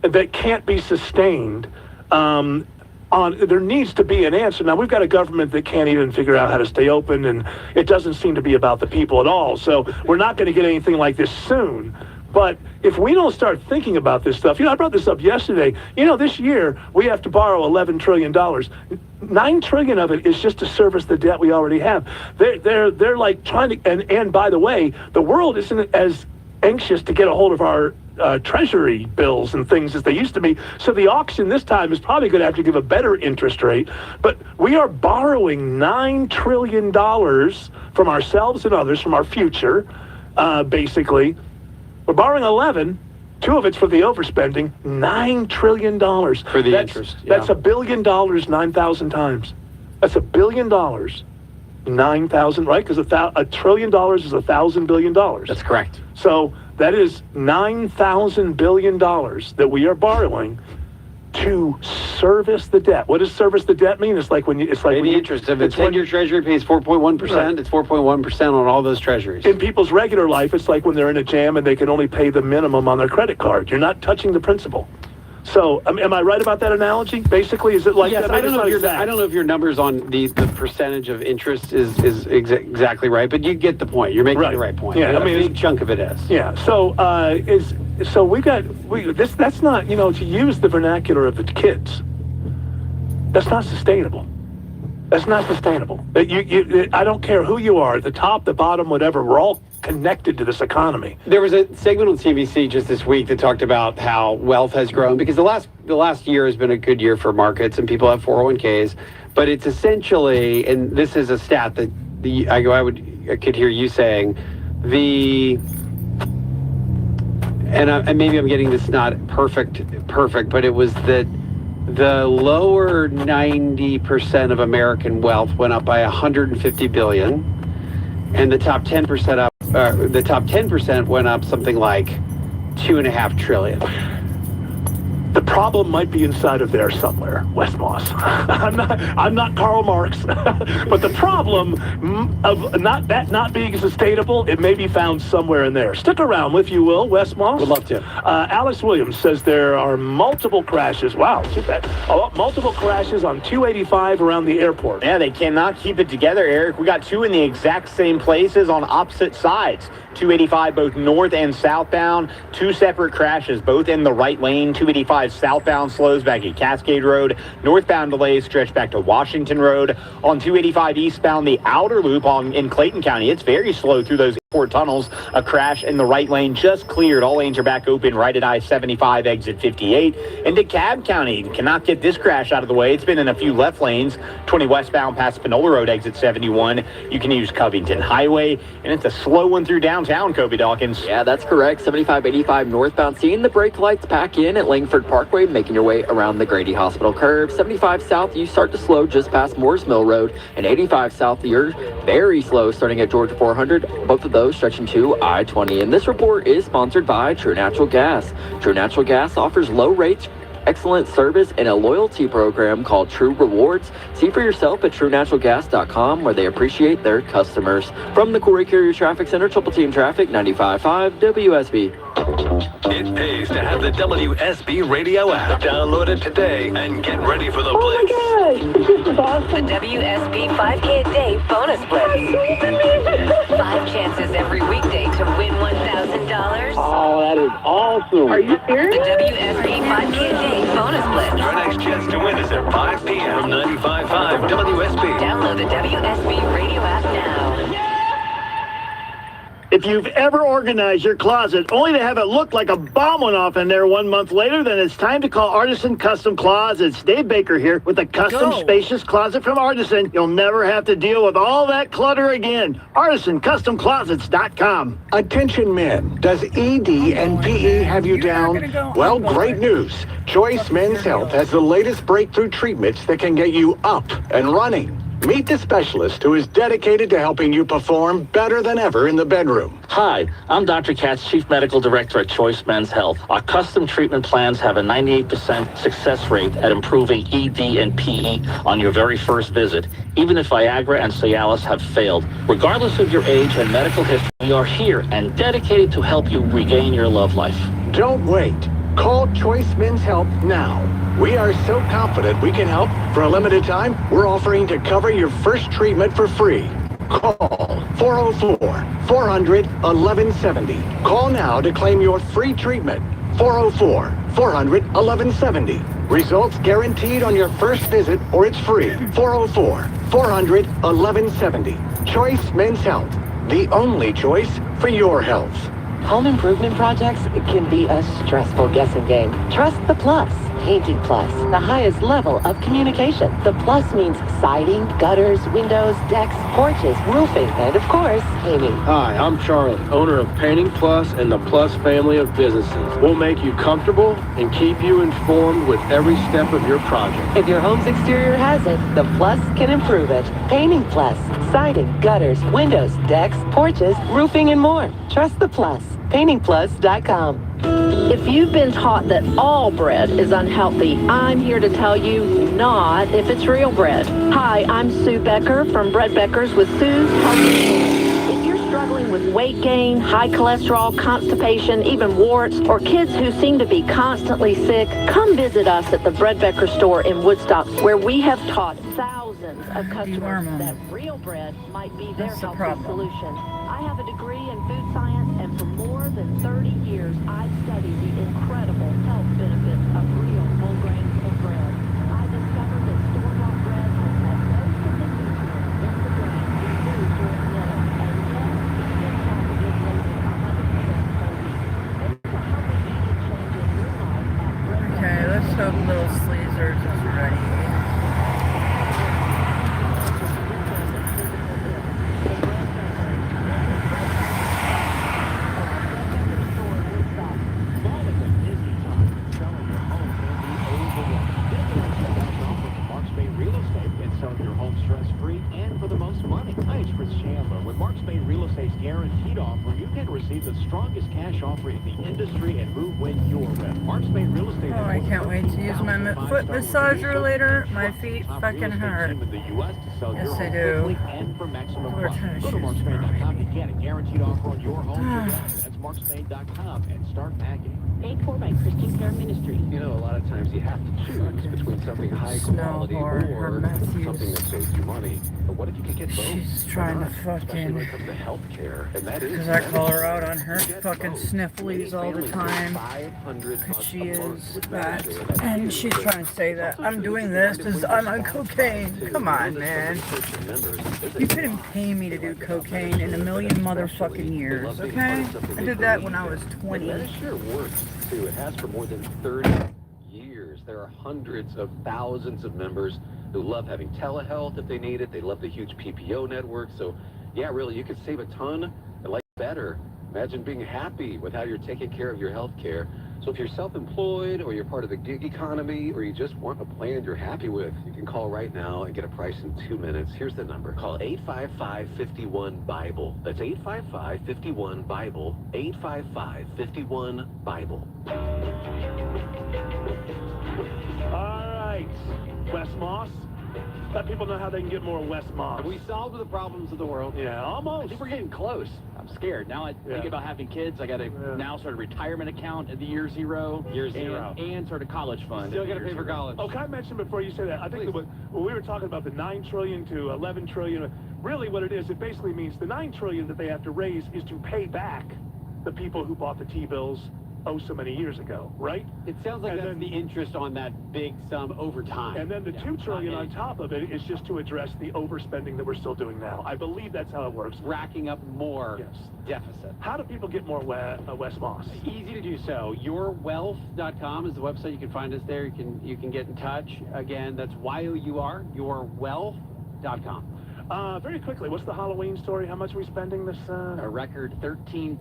that can't be sustained. There needs to be an answer. Now, we've got a government that can't even figure out how to stay open, and it doesn't seem to be about the people at all. So we're not going to get anything like this soon. But if we don't start thinking about this stuff, I brought this up yesterday. This year we have to borrow $11 trillion. $9 trillion of it is just to service the debt we already have. They're like trying to, and by the way, the world isn't as anxious to get a hold of our treasury bills and things as they used to be. So the auction this time is probably going to have to give a better interest rate. But we are borrowing $9 trillion from ourselves and others, from our future, basically. We're borrowing 11. 2 of it's for the overspending. $9 trillion. For the interest. Yeah. That's $1 billion 9,000 times. That's $1 billion 9,000, right? Because $1 trillion is 1,000 billion dollars. That's correct. So that is $9,000 billion that we are borrowing to service the debt. What does service the debt mean? It's like when you... interest. If a 10-year treasury pays 4.1%, right, it's 4.1% on all those treasuries. In people's regular life, it's like when they're in a jam and they can only pay the minimum on their credit card. You're not touching the principal. So, am I right about that analogy? Basically, is it like yes, that? I don't know if your numbers on the percentage of interest is exactly right, but you get the point. You're making the right point. Yeah, a big chunk of it is. Yeah. So that's not, to use the vernacular of the kids. That's not sustainable. That's not sustainable. I don't care who you are, the top, the bottom, whatever. We're all connected to this economy. There was a segment on CNBC just this week that talked about how wealth has grown, because the last year has been a good year for markets and people have 401ks, but it's essentially, and this is a stat that I could hear you saying, and maybe I'm getting this not perfect, but it was that the lower 90% of American wealth went up by 150 billion, and the top 10% the top 10% went up something like $2.5 trillion. The problem might be inside of there somewhere, Wes Moss. I'm not Karl Marx, but the problem of not being sustainable, it may be found somewhere in there. Stick around, if you will, Wes Moss. Would love to. Alex Williams says there are multiple crashes. Wow, look at that. Multiple crashes on 285 around the airport. Yeah, they cannot keep it together, Eric. We got 2 in the exact same places on opposite sides. 285 both north and southbound. 2 separate crashes, both in the right lane. 285 southbound slows back at Cascade Road. Northbound delays stretch back to Washington Road. On 285 eastbound, the outer loop in Clayton County, it's very slow through those Ford tunnels, a crash in the right lane just cleared. All lanes are back open right at I-75, exit 58. And DeKalb County cannot get this crash out of the way. It's been in a few left lanes. 20 westbound past Panola Road, exit 71. You can use Covington Highway, and it's a slow one through downtown, Kobe Dawkins. Yeah, that's correct. 75, 85 northbound, seeing the brake lights pack in at Langford Parkway, making your way around the Grady Hospital curve. 75 south, you start to slow just past Moores Mill Road. And 85 south, you're very slow starting at Georgia 400. Both of those stretching to I-20. And this report is sponsored by True Natural Gas. True Natural Gas offers low rates, excellent service, and a loyalty program called True Rewards. See for yourself at TrueNaturalGas.com, where they appreciate their customers. From the Corey Carrier Traffic Center, Triple Team Traffic, 95.5 WSB. It pays to have the WSB radio app. Download it today and get ready for the blitz. Oh my gosh, this is awesome. The WSB 5K a day bonus blitz. 5 chances every weekday to win $1,000. Oh, that is awesome. Are you serious? The WSB 5K a day bonus blitz. Your next chance to win is at 5 p.m. from 95.5 WSB. Download the WSB radio app now. If you've ever organized your closet only to have it look like a bomb went off in there 1 month later, then it's time to call Artisan Custom Closets. Dave Baker here with a custom spacious closet from Artisan. You'll never have to deal with all that clutter again. ArtisanCustomClosets.com. Attention men, does ED and PE have you down? Well, great news. Choice Men's Health has the latest breakthrough treatments that can get you up and running. Meet the specialist who is dedicated to helping you perform better than ever in the bedroom. Hi, I'm Dr. Katz, Chief Medical Director at Choice Men's Health. Our custom treatment plans have a 98% success rate at improving ED and PE on your very first visit, even if Viagra and Cialis have failed. Regardless of your age and medical history, we are here and dedicated to help you regain your love life. Don't wait. Call Choice Men's Health now. We are so confident we can help. For a limited time, we're offering to cover your first treatment for free. Call 404-400-1170. Call now to claim your free treatment. 404-400-1170. Results guaranteed on your first visit or it's free. 404-400-1170. Choice Men's Health. The only choice for your health. Home improvement projects can be a stressful guessing game. Trust the Plus. Painting Plus, the highest level of communication. The Plus means siding, gutters, windows, decks, porches, roofing, and of course, painting. Hi, I'm Charlie, owner of Painting Plus and the Plus family of businesses. We'll make you comfortable and keep you informed with every step of your project. If your home's exterior has it, the Plus can improve it. Painting Plus, siding, gutters, windows, decks, porches, roofing, and more. Trust the Plus. PaintingPlus.com. If you've been taught that all bread is unhealthy, I'm here to tell you not if it's real bread. Hi, I'm Sue Becker from Bread Beckers with Sue's Healthy. If you're struggling with weight gain, high cholesterol, constipation, even warts, or kids who seem to be constantly sick, come visit us at the Bread Becker store in Woodstock, where we have taught thousands of customers that real bread might be their healthy solution. I have a degree in food science, and for more than 30 years, I've studied the incredible health benefits of real whole grain bread. I discovered that store-bought bread has had most of the nutrients in the grain we use during dinner, and yet it still has a good label 100% whole wheat. It's a healthy eating change in your life at Bread Beckers. Okay, let's hope Little Sleezers is ready. Guaranteed offer, you can receive the strongest cash offer in the industry and move when you're ready. Mark Spain Real Estate. Oh, I can't wait to use my foot massager later. My feet fucking hurt. Yes, they do. We're trying to Go to markspain.com to get a guaranteed offer on your home. That's markspain.com and start packing. Paid for by Christian Care Ministry. You know, a lot of times you have to choose between something high quality or something that saves you money. But what if you could get both? She's trying to Especially when it comes to healthcare, and that is because I call her out on her fucking snifflies all the time. Because she is that. And she's trying to say that I'm doing this because I'm on cocaine. Come on, man. You couldn't pay me to do cocaine in a million motherfucking years, okay? I did that when I was 20. That sure works, too. It has for more than 30 years. There are hundreds of thousands of members who love having telehealth if they need it. They love the huge PPO network. So, yeah, really, you could save a ton and like better. Imagine being happy with how you're taking care of your health care. So if you're self-employed or you're part of the gig economy or you just want a plan you're happy with, you can call right now and get a price in 2 minutes. Here's the number. Call 855-51-BIBLE. That's 855-51-BIBLE. 855-51-BIBLE. All right, Wes Moss. Let people know how they can get more Wes Moss. Have we solved the problems of the world? Yeah, almost. I think we're getting close. I'm scared. Now I think about having kids. I got to now start a retirement account at the year zero. And sort of college fund. Still got to pay for college. Oh, can I mention before you say that? I think that when we were talking about the $9 trillion to $11 trillion, really what it is, it basically means the $9 trillion that they have to raise is to pay back the people who bought the T-bills so many years ago, right? It sounds like that's the interest on that big sum over time. And then the $2 trillion on top of it is just to address the overspending that we're still doing now. I believe that's how it works. Racking up more deficit. How do people get more Wes Moss? Easy to do so. Yourwealth.com is the website. You can find us there. You can get in touch. Again, that's YOUR, yourwealth.com. Very quickly, what's the Halloween story? How much are we spending this? A record $13.1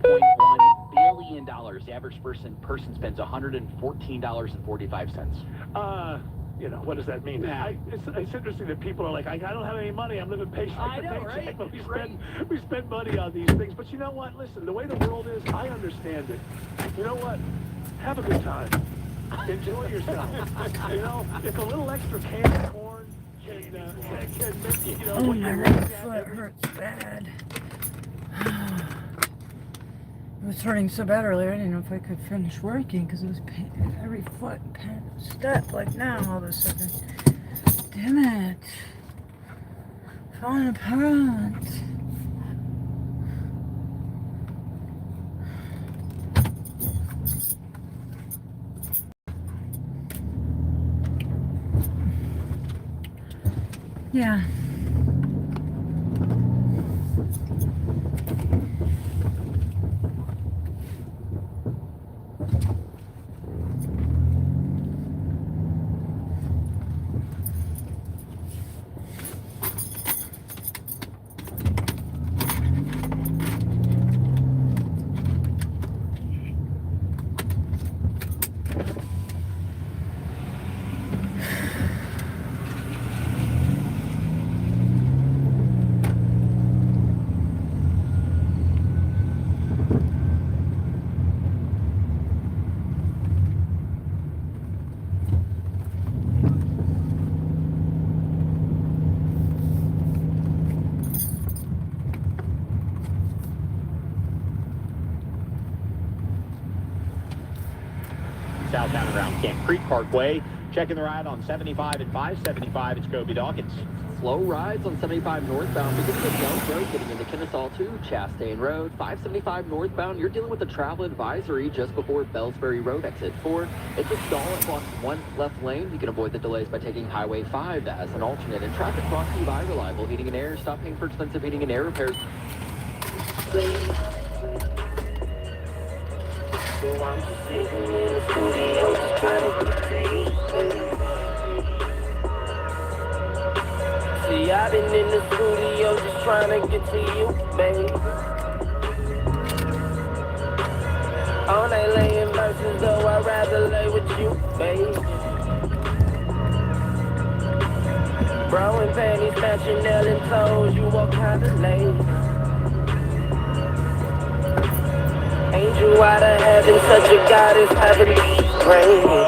billion. The average person spends $114.45. You know, what does that mean? It's interesting that people are like, I don't have any money. I'm living paycheck to paycheck. Right? But we spend money on these things. But you know what? Listen, the way the world is, I understand it. You know what? Have a good time. Enjoy yourself. You know, if a little extra canned corn can make, you know, oh, my right foot hurts bad. It was hurting so bad earlier, I didn't know if I could finish working because it was pain in every foot, step, like now all of a sudden. Damn it. Falling apart. Yeah. Southbound around Camp Creek Parkway. Checking the ride on 75 and 575. It's Kobe Dawkins. Slow rides on 75 northbound beginning of Young Road getting into Kennesaw to Chastain Road. 575 northbound, you're dealing with a travel advisory just before Bellsbury Road exit 4. It's a stall at block 1 left lane. You can avoid the delays by taking Highway 5 as an alternate. And traffic brought to you by Reliable Heating and Air. Stop paying for expensive heating and air repairs. So I'm just sitting in the studio just trying to get to you, baby. See, I've been in the studio just trying to get to you, baby. All night laying verses, though I'd rather lay with you, baby. Bro and panties matching nail and toes, you all kind of late. Angel out of heaven, such a goddess, heavenly praise.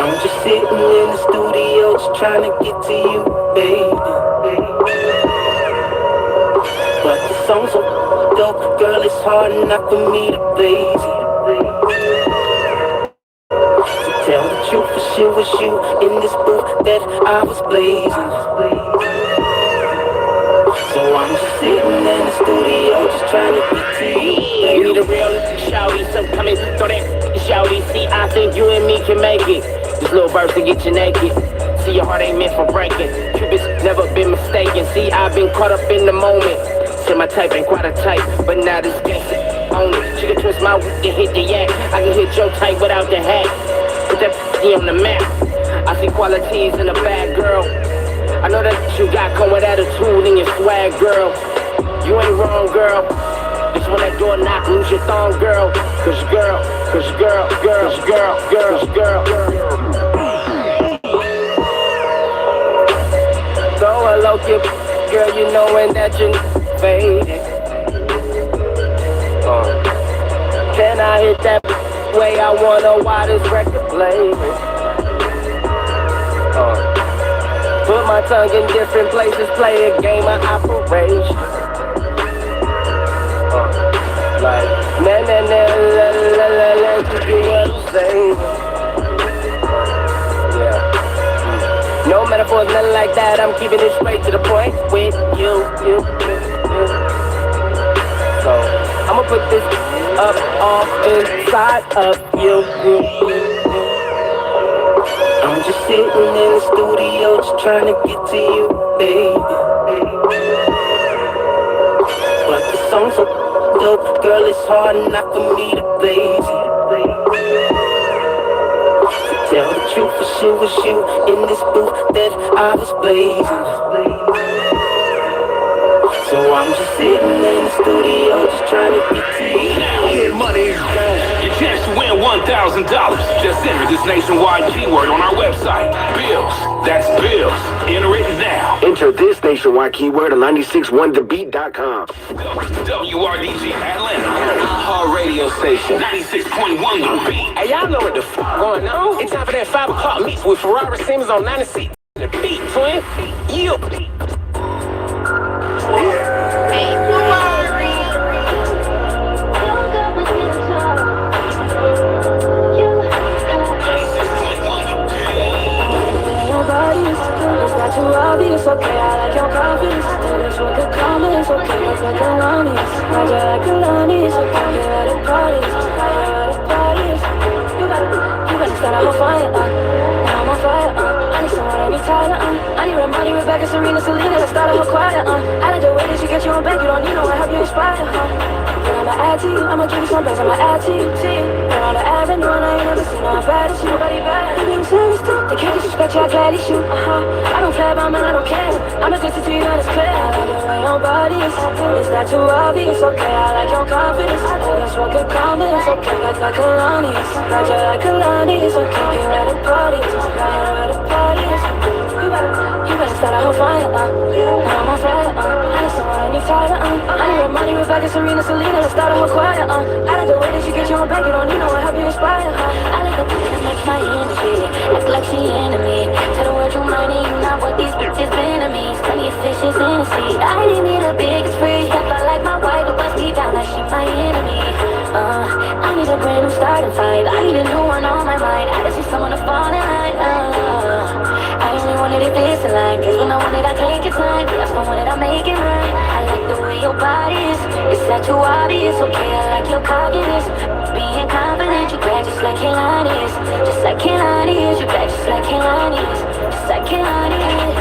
I'm just sitting in the studio, just trying to get to you, baby. But the song's so dope, girl, it's hard enough for me to lazy. To tell the truth, for sure was you in this booth that I was blazing. So I'm just sitting in the studio, just trying to get to you. Baby, the real shouty, so come and throw that shouty. See, I think you and me can make it. This little burst to get you naked. See, your heart ain't meant for breaking. Cupid's never been mistaken. See, I've been caught up in the moment. Say my type ain't quite a type, but now this gangsta on it. She can twist my whip and hit the yak. I can hit your type without the hat. Put that on the map. I see qualities in a bad girl. I know that you got come with attitude in your swag, girl. You ain't wrong, girl. Just when that door knock, lose your thong, girl. Cause girl. Throw a low kick, girl, you knowin' that you're faded. Can I hit that way I wanna while this record plays? Put my tongue in different places, play a game of operation. Like, let you do what I'm saying. Yeah. No metaphors, nothing like that. I'm keeping it straight to the point with you. So, I'ma put this up off inside of you. I'm just sitting in the studio, just trying to get to you, baby. But the song's so dope, girl, it's hard enough for me to blaze it. To tell the truth, for sure was you in this booth that I was blazing. So I'm just sitting in the studio, just trying to get to you. Now here money is gone. Your chance to win $1,000. Just enter this nationwide keyword on our website. Bills. That's bills. Enter it now. Enter this nationwide keyword on 961thebeat.com. WRDG Atlanta. Our radio station. 96.1 The Beat. Hey, y'all know what the fuck going on? It's time for that 5 o'clock meet with Ferrari Simmons on 96. The Beat, twin. You. Hey, Ferrari. It's not too obvious, okay, I like your confidence. It's what could come, it's okay, it's like a Lonnie's. Ride you like a Lonnie's, okay, you're at a party. You gotta start out on fire, now I'm on fire, I need someone to be tighter, I need Ramani, Rebecca, Serena, Selena, let's start a whole choir, I like the way that you get your own bank, you don't need no one, help you inspire, Then I'ma add to you, I'ma give you some bands, I'ma add to you, We're on the avenue, and I ain't never seen no bad as you, nobody bad, I'm being serious too, they can't disrespect you, I gladly shoot, I don't play about man, I don't care, I'ma listen to you and it's clear, I like the way your body is, it's not too obvious, okay, I like your confidence, that's what could come, it's okay, like a Lonnie's, ride you like a Lonnie's, okay, you're at a party, you're at a party, you better start out on fire, now I'm on fire, I need someone I need tighter, I need Ramani, Rebecca, Serena, Selena, let's start a whole choir, I like the way that you get your own bank, you don't need no one, help you inspire, I like the bitch that makes my energy, act like she enemy, tell the world you money, you not what these bitches been to me, plenty of fishes in the sea, I didn't need a biggest free, step out like my wife, but bust deep down like she my enemy, I need a brand new starting fight, I need a new one on my mind, I just need someone to fall in line, I only wanted it this line, cause when I want it I take it time, that's when I want it I make it right, I like the way your body is, it's not too obvious, okay, I like your cockiness, being confident, you grab just like Kehlani is, just like Kehlani is, you grab just like Kehlani is, just like Kehlani is,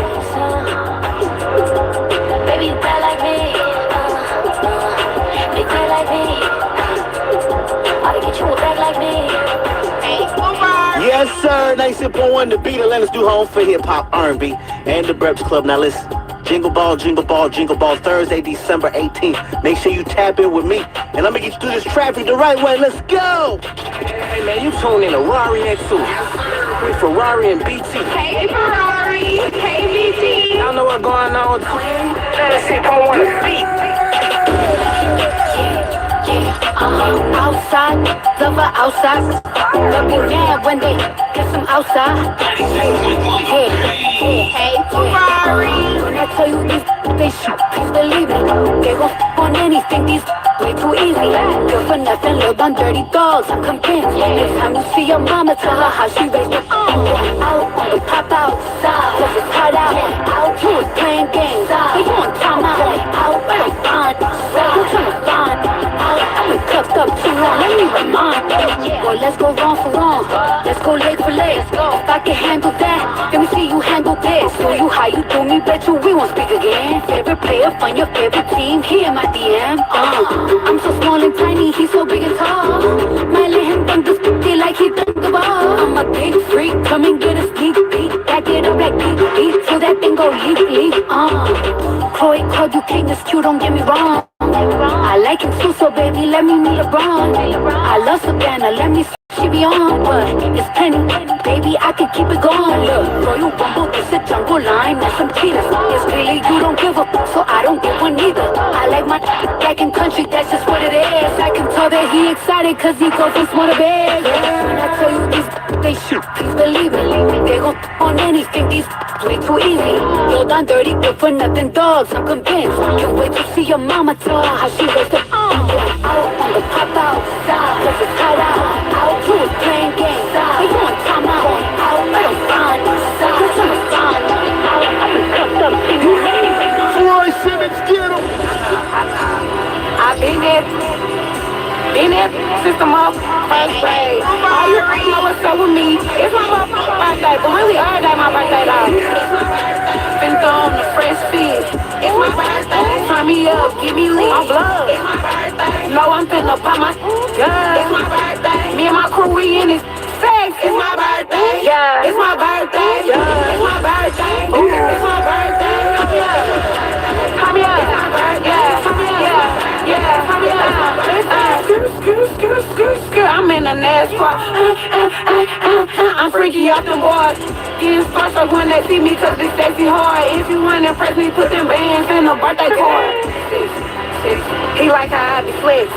baby you bad like me, you bad like me, I'll get you a bag like me. Yes, sir. 96.1 The Beat. Atlanta's new home for hip-hop, R&B, and the Breakfast Club. Now listen. Jingle Ball, Jingle Ball, Jingle Ball, Thursday, December 18th. Make sure you tap in with me, and I'm going to get you through this traffic the right way. Let's go. Hey, man, you tune in to Rari X2 with Ferrari and BT. Hey, Ferrari. Hey, BT. Y'all know what's going on with Twin? Let's hit on one beat. Outside, love her outside. Looking mad when they kiss them outside. Hey, Hey, Ferrari. When I tell you these they shoot, please believe it. They gon' on anything, these way too easy. Good for nothing, live on dirty dogs, I'm convinced. Next time you see your mama, tell her how she raised her. Out on the pop outside, cause it's hot out. Out, you was playing games, but you on time out. Out, but I'm fine. You tryna find out. I've been cuffed up too long, let me remind. Well, let's go wrong for wrong. Let's go leg for leg. If I can handle that, let me see you handle this. So you how you do me, bet you we won't speak again. Favorite player from your favorite team, he in my DM. I'm so small and tiny, he's so big and tall. Might let him dunk this f***y like he dunked the ball. I'm a big freak, come and get a sneak peek. Back it up like beep beep, till that thing go leap leap. Chloe called you king, it's cute, don't get me wrong. I like him too, so baby, let me meet LeBron. I love Savannah, let me she be on, but it's plenty, baby, I can keep it going. Look, Royal Rumble, it's a jungle line, that's some cheaters. It's really you don't give a f, so I don't give one either. I like my back in country, that's just what it is. I can tell that he excited, cause he goes from small to big. When I tell you these they shoot, please believe it. They gon' on anything, these way too easy. Yo, done dirty, good for nothing dogs, I'm convinced. Can't wait to see your mama tell her how she raised her. Out on the pop outside, cause it's hot out. Out, you was playing games, but you on time out. Out, let them find outside, you tryna find out. I've been cuffed up in your head. Roy Simmons, get him! I've been there since the first grade. All you know what's up with me. It's my motherfucking birthday, but really every day my birthday though. Been throwing the fresh fish. It's my birthday. Turn me up, give me lit. I'm blood. It's my birthday. No, I'm finna pop my gun. It's my birthday. Me and my crew, we in it. Sex. It's my birthday. Yeah. It's my birthday. Yeah. It's my birthday. Ooh. It's my birthday. Come here. It's my birthday. Yeah. Come here. Yeah. Come here. I'm in a NASCAR. I'm freaky off them boys. Getting starstruck when they see me cause it's sexy hard. If you wanna impress me, put them bands in a birthday card. He like how I be flexed.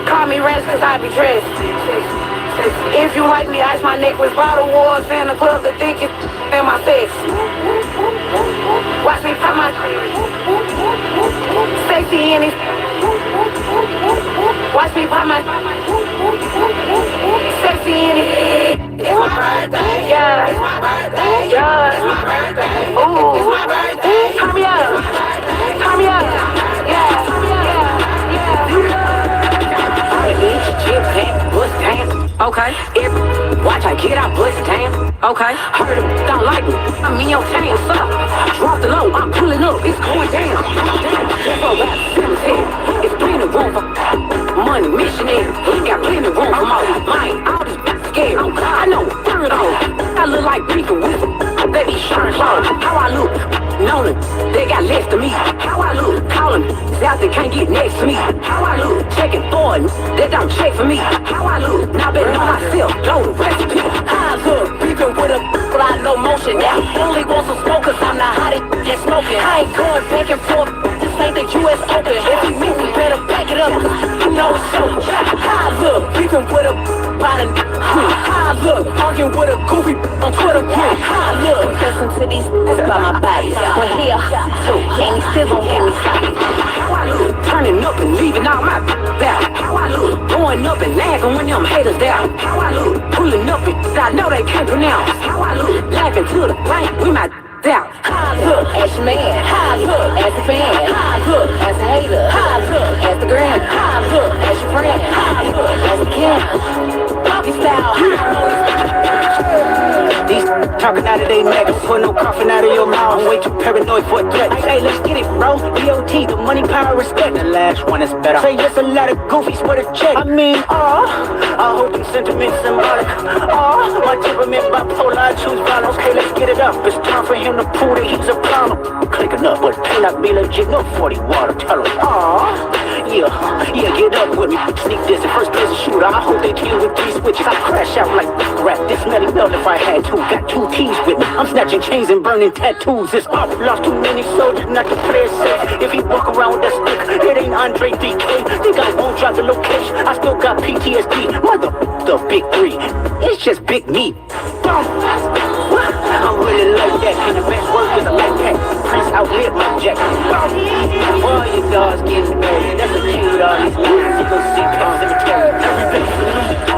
Call me Rance cause I be dressed. If you like me, ice my neck with bottle wars in the club to think it's in my face. Watch me pop my sexy in his. Watch me pop my sexy in it. It's my birthday. Yeah. It's my birthday. Yeah. It's my birthday. Ooh. It's my birthday. Turn me up. Turn me up. Yeah. Okay. Watch I get out, bust down. Okay. Heard him, don't like me. I'm in your tank. What's up? Drop the low, I'm pulling up. It's going down. It's plenty room for money missionary. Got plenty room for all this scared. I know, turn it on. I look like Beacon with them. They be shining low. How I look? Know them. They got left of me. How I look? Callin' out they can't get next to me. How I look? Checking for it. They don't check for me. How I look? Now bet know myself. Know the recipe. How I look? Beacon with a fly no motion. Now only want some smoke cause I'm not hot at smoking. I ain't going back and forth. This ain't the US Open. If you meet me, better back it up. You know it's so. How I look? Beacon with a body. How I look? Arguing with a goofy on Twitter. How I look? Listen to these about my body. We're here, so and he still gon' get me started. How I look? Turning up and leaving all my down. How I look? Going up and laughing when them haters down. How I look? Pulling up and I know they can't pronounce. How I look? Laughing to the bank with my down. How I look as your man. How I look as a fan. How I look as a hater. How I look as the grand. How I look as your friend. How I look as a kid. Doggy style. These talking out of they neck, put no coughing out of your mouth. I'm way too paranoid for a threat. Hey, let's get it, bro. DOT, the money, power, respect. The last one is better. Say yes, a lot of goofies for the check. I mean, I hope the sentiment's symbolic. My temperament bipolar, I choose violence. Okay, let's get it up. It's time for him to prove that he's a problem. Clicking up, but can not be legit. No 40 water, tell him. Yeah, get up with me. Sneak this in first person shooter. I hope they kill with 3 switches. I crash out like rap. This melly melt if I had to. Got 2 keys with me. I'm snatching chains and burning tattoos. It's off. Lost too many soldiers not to play it safe. If he walk around with that stick, it ain't Andre DK. Think I won't drop the location. I still got PTSD. Mother, the big 3. It's just big meat. Boom. I'm really like that, and the best work is I like that. Prince outlive my jacket. All your dogs getting married, that's a cute all these ladies. You go see cars in the carry. Everything's salute.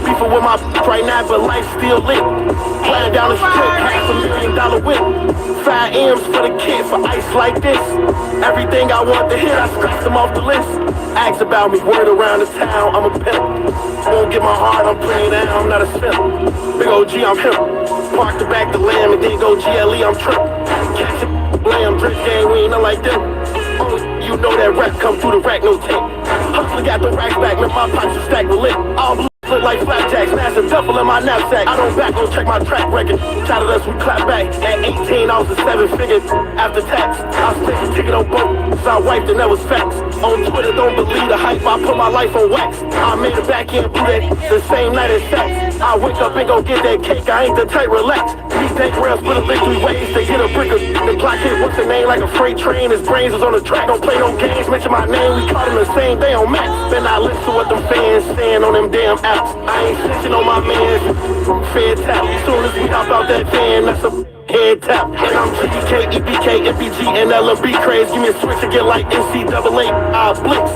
Beefing with my right now, but life still lit. Flying down the strip, $500,000 whip. 5 M's for the kid for ice like this. Everything I want to hit, I scratch them off the list. Ask about me, word around the town, I'm a pimp. Won't get my heart, I'm playing down, I'm not a simp. Big OG, I'm him. Park the back the lamb and then go GLE, I'm trip. Catch it, lamb, drip game, we ain't nothing like them. Only you know that rap come through the rack, no tape. Hustler got the racks back, man, my pockets are stacked with lit. All blue look like flapjacks, massive duffel in my knapsack. I don't back, go check my track record. Shouted us, we clap back. At 18, I was a 7 figure after tax. I spent a ticket on both, so I wiped and that was facts. On Twitter, don't believe the hype, I put my life on wax. I made a back end through that the same night as sex. I wake up and go get that cake, I ain't the type, relax. Me take rails for the victory ways to get a brick of the clock hit. What's the name like a freight train? His brains is on the track. Don't play no games, mention my name. We caught him the same day on Max. Then I listen to what them fans saying on them damn apps. I ain't snitching on my man. Fair tap. Soon as we hop out that van, that's a head tap. And I'm GBK, EPK, MPG, and LB craze. Give me a switch again like NCAA. I blitz.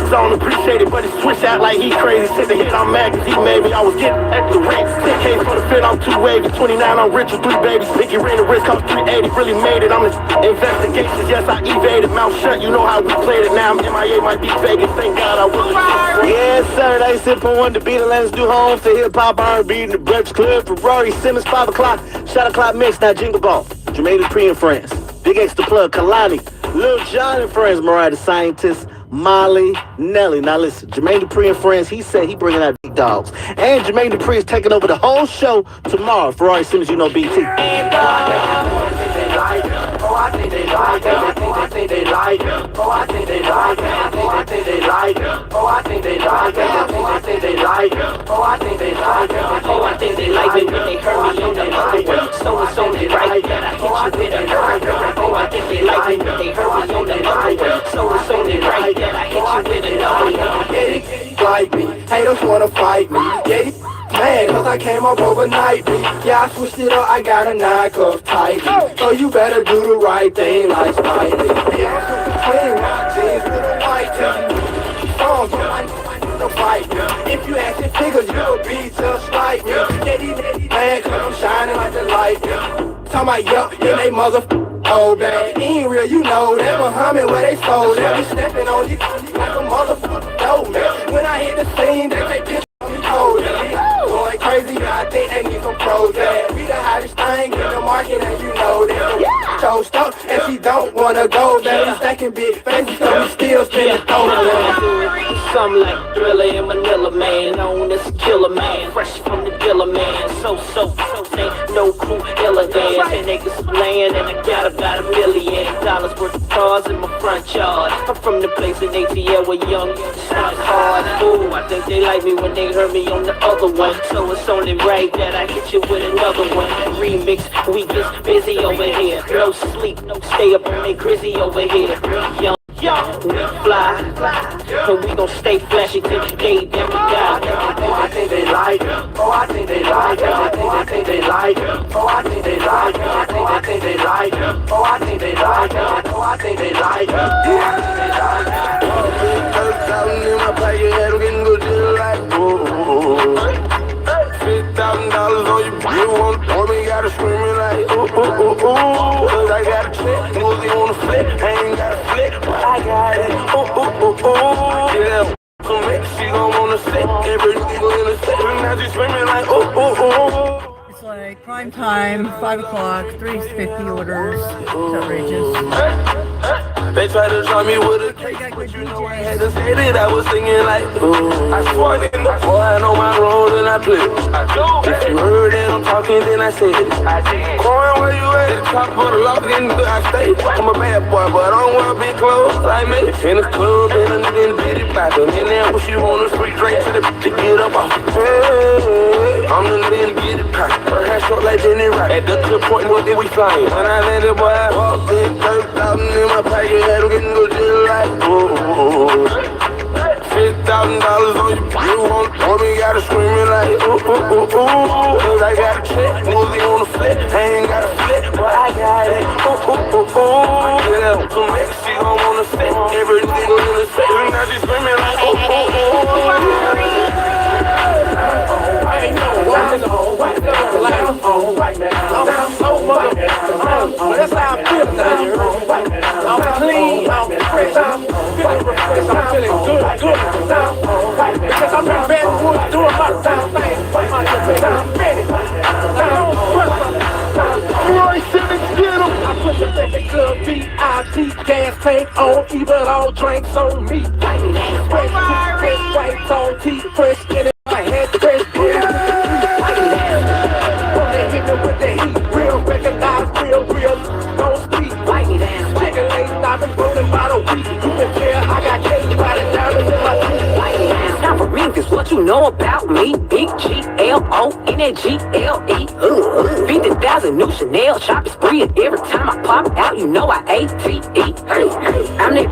So I don't appreciate it, but he switch out like he crazy. Said the hit, I'm mad cause he made me. I was getting extra rent. 10K for the fit, I'm too wavy. 29, I'm rich with 3 babies. Pinky ring the risk, cost 380. Really made it. I'm in investigations. Yes, I evaded. Mouth shut, you know how we played it. Now I'm MIA, might be Vegas. Thank God I was. Yes, sir. They sip on one to beat the Let's Do Home for hip hop R&B in the Breakfast Club. Ferrari Simmons, 5 o'clock. Shot o'clock mix. Now Jingle Ball. Jermaine Dupri and friends. Big X the Plug. Kalani. Lil Jon and friends. Mariah the Scientist. Molly, Nelly. Now listen, Jermaine Dupri and friends, he said he bringing out big dogs. And Jermaine Dupri is taking over the whole show tomorrow. Ferrari Simmons, you know BT. Oh, I think they like it. I think they like it. Oh, I think they like it. I think they like it. Oh, I think they like it. I think they like it. Oh, I think they like it. Oh, I think they like it when they heard me on the microphone. So it's only right that I hit you with a murder. Oh, I think they like it when they heard me on the microphone. So it's only right that I hit you with another. Get it, like me. Haters wanna fight me. Get it. Man, cause I came up overnight, me. Yeah, I switched it up, I got a 9 cuff tight. So you better do the right thing like Spike Lee. Yeah, clean white jeans with a white tee. Songs on the fight. If you acting figures, you'll be just like me. Yeah, these man, cause I'm shining like the light. Talking about yup, yeah, they oh, bad. He ain't real, you know that. Muhammad where they sold it. Be stepping on these like a motherfucker, no, man. When I hit the scene, they take pictures of me cold. Going crazy, I think they need some pros. We the hottest thing in the market, and you know that. Toast up, and she don't wanna go there. We stacking big faces, so we still spinning those. Something like Thriller in Manila, man. Known as a killer, man. Fresh from the dealer, man. So, ain't no crew iller than. And niggas land, and I got about $1 million worth of cars in my front yard. I'm from the place in ATL where young start hard. Ooh, I think they like me when they heard me on the other one. So it's only right that I hit you with another one. Remix, we just busy over here. No sleep, no stay up on me grizzy over here. Young, we fly, and we gon' stay flashy till the day that we die. Oh, I think they like it. Oh, I think they like it. I think they like it. Oh, I think they like it. I think they like it. Oh, I think they like it. Oh, I think they like it. Oh, I think they like it. $30,000 in my pocket, head getting good just like $50,000 on you, you want me, gotta screaming like ooh, ooh, ooh, ooh. Cause I got a check, niggas they wanna flip, I ain't got a flip, but I got it, ooh, ooh, ooh, ooh. Yeah, from me, she gon' wanna sit, every nigga in the set, and now she screaming like ooh, ooh, ooh. It's like prime time, 5 o'clock, 350 orders. It's outrageous. They try to try me with a cake, but you know I had to say that I was singing like ooh. I swore in the boy, I know my role and I play. If you heard that I'm talking, then I said it. Coin, where you at? The top of the lock, then I stay. I'm a bad boy, but I don't wanna be close like me. In the club, then a nigga did it back. And then when she want a free drink to the to get up off. Hey, I'm the nigga to get it back. Her hair short like Jenny Rock. At the clip point, what did we flying? When I landed, boy, I walked in, $30,000 in my pocket. Head getting good just like ooh. $50,000 on you, you want me, gotta screaming like ooh, ooh, ooh, ooh. Cause I got a check, shit. Movie on the flip, I ain't got a flip, but I got it. Yeah, so maybe she gon' wanna fit. Every nigga in the set, and now she screaming like, I ain't no white girl, like I'm on white man. I'm so motherfucking that's how I feel now. I'm clean, I'm fresh, I'm feeling refreshed, I'm feeling good now. Because I'm in Baton doing my damn thing. I'm ready. Roy Simmons, get him. I put the second club VIP gas tank on, even all drinks on me. Fresh whites on teeth, fresh in it. My head fresh, hit me with the heat, real, recognize real, don't speak. Chicken ain't stopping, rolling by the week. You can tell I got cake by the diamonds in my teeth. Time for me, cause what you know about me, big G-L-O-N-G-L-E. 50,000 new Chanel shopping spree, and every time I pop out, you know I A-T-E. I'm that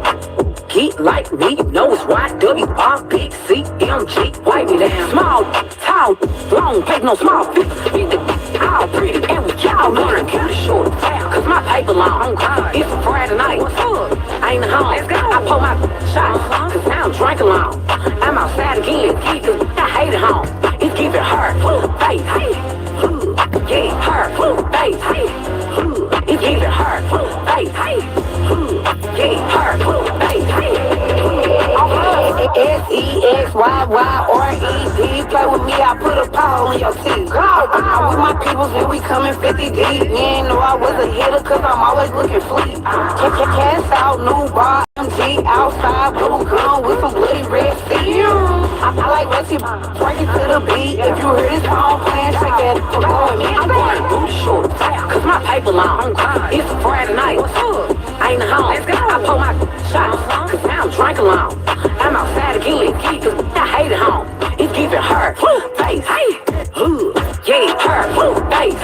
geek like me, you know it's Y-W-R, big C-M-G. Wipe me down, small, tall, long, big, no small feet. Beat the all pretty, and we y'all know I'm kinda short. Cause my paper long, it's a Friday night. What's up? I ain't home. I pull my shots, cause now I'm drinking long. I'm outside again, cause I hate it home. It's giving hurt, face, yeah, hurt, face, it's giving hurt, face, yeah, hurt, face, S-E-X-Y-Y-R-E-D. Play with me, I put a paw on your teeth. I'm with my peoples and we coming 50 deep. You ain't know I was a hitter cause I'm always looking fleet. Cast out, new bar, MG, outside, blue gun with some bloody red feet. I like what you break it to the beat. If you hear this song playing, shake that for going me. I'm going booty short, cause my paper long. It's a Friday night. I ain't home. I pull my shots, cause now I'm drinking long. I'm outside again, cause I hate it home. It's giving her face, yeah, her face.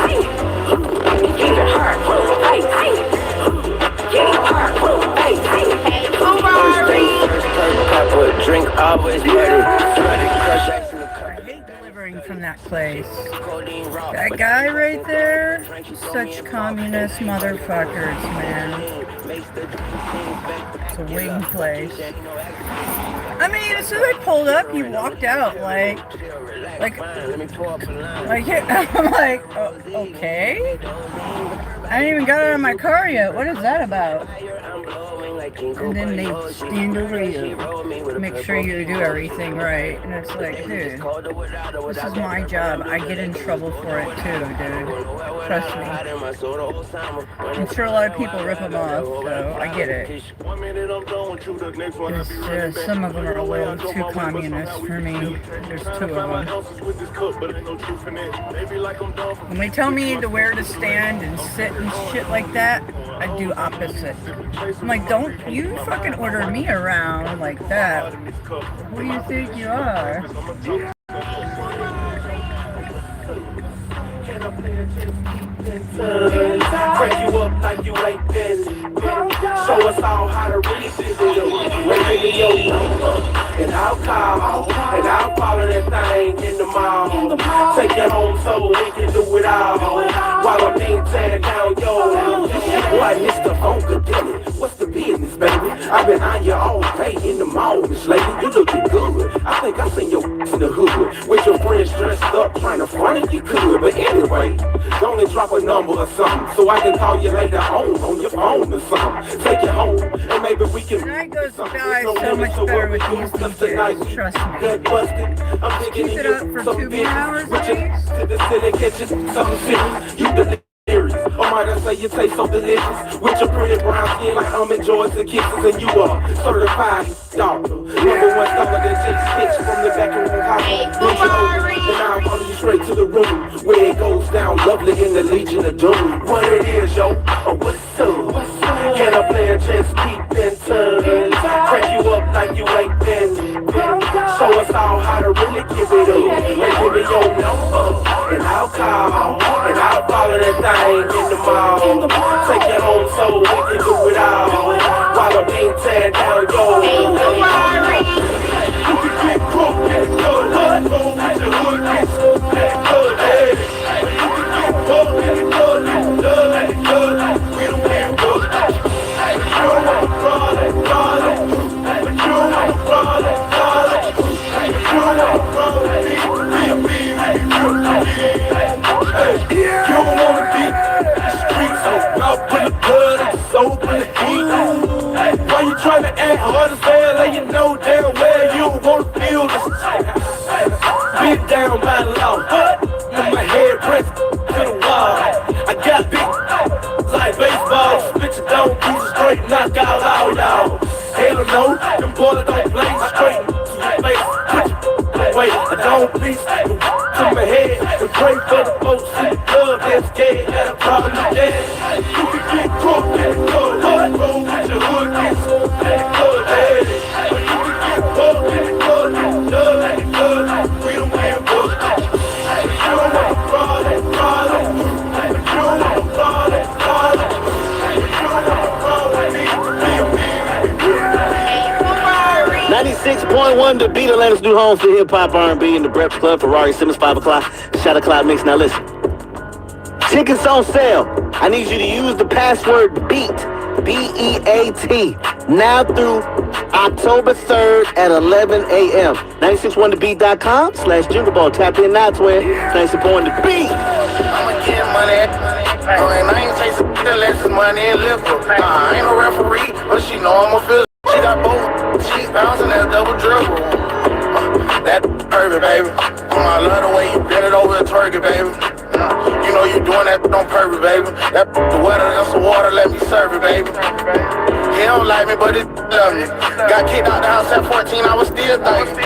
It's giving her face, yeah, her face. I put drink always delivering from that place. That guy right there, such communist motherfuckers, man. It's a wing place. I mean, as soon as I pulled up, he walked out like, I'm like, okay. I ain't even got out of my car yet. What is that about? And then they stand over you, make sure you do everything right. And it's like, dude, this is my job. I get in trouble for it too, dude. Trust me. I'm sure a lot of people rip them off, so I get it. It's just, some of them are a little too communist for me. There's two of them. When they tell me to where to stand and sit and shit like that, I do opposite. I'm like, don't you fucking order me around like that. Who do you think you are? Crank you up like you ain't been. Show us all how to really do it. Raise your number, and I'll call, and I'll follow that thing in the mall. Take it home so we can do it all. While I'm being tearing down yo. Boy, Mr. Funkadelic, what's the business, baby? I've been on your all day in the mall, Miss Lady. You looking good. I think I seen your in the hood with your friends dressed up trying to front it. You could, but anyway, only drop a number or something so I can call you later on your phone or something. Take it home and maybe we can. Tonight goes by so much better with these DJs, trust me. Keep it up for 2 more hours, please. To the city, catch you something serious. You delirious. Or might I say you taste so delicious with your pretty brown skin like almond joys and kisses, and you are certified doctor. Number one stomach that takes sticks from the back of the house. And now I'm calling you straight to the room where it goes down lovely in the Legion of Doom. What it is, yo, or what's up? Can I play a chance, keep in turn? Crank you up like you ain't been. Show us all how to really give it up. And give me your number, and I'll call, and I'll follow that thing in the mall. Take it home so we can do it all. While I'm being teared down, yo. You can get broke, that's good. Let's go with the hood, that's good, hey. You can down by law. What? In my head pressed to the wall. I got big like baseball. Spit your dome, piece of straight, knock out all y'all. Hell no, them boys don't play straight to your face. Wait, I don't piece to my head and pray for the folks in the club that's scared that I probably dead. You can get crooked in the club, roll with your hood, get smoked in the club, hey. Or you can get bugged in the club, love in the club, we don't wear books. You don't want to fraud and fraud, you don't want to fraud and fraud, you don't want to fraud with me, be a man. 96.1 to beat Atlanta's new home for hip-hop, R&B, and the Breakfast Club. Ferrari Simmons, 5 o'clock. Shadow Cloud Mix. Now listen. Tickets on sale. I need you to use the password BEAT, B-E-A-T, now through October 3rd at 11 a.m. 961thebeat.com/Jingle Ball. Tap in now, twin. 96.1 The Beat. I'ma get money. I ain't chasing unless it's money and liquor. I ain't a referee, but she know I'm a feel. She got both. She's bouncing that double dribble. That perfect, baby. I love the way you bend it over the turkey, baby. You know you doing that on purpose, baby. That the wetter than some water, let me serve it, baby. He don't like me, but it love me. Got kicked out the house at 14, I was still thinking.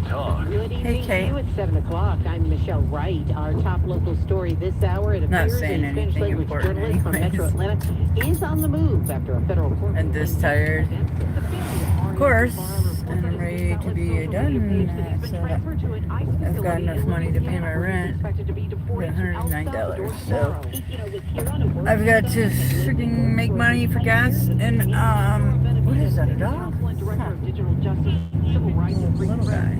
talk. Good Hey, evening Kate. to you at 7 o'clock. I'm Michelle Wright. Our top local story this hour, it Not appears saying a Spanish anything language important journalist from anyways. Metro Atlanta is on the move after a federal court. And this tired. Of course, and I'm ready to be done. So I've got enough money to pay my rent. I've got $109. So I've got to freaking make money for gas and what is that, a dog? Little guy.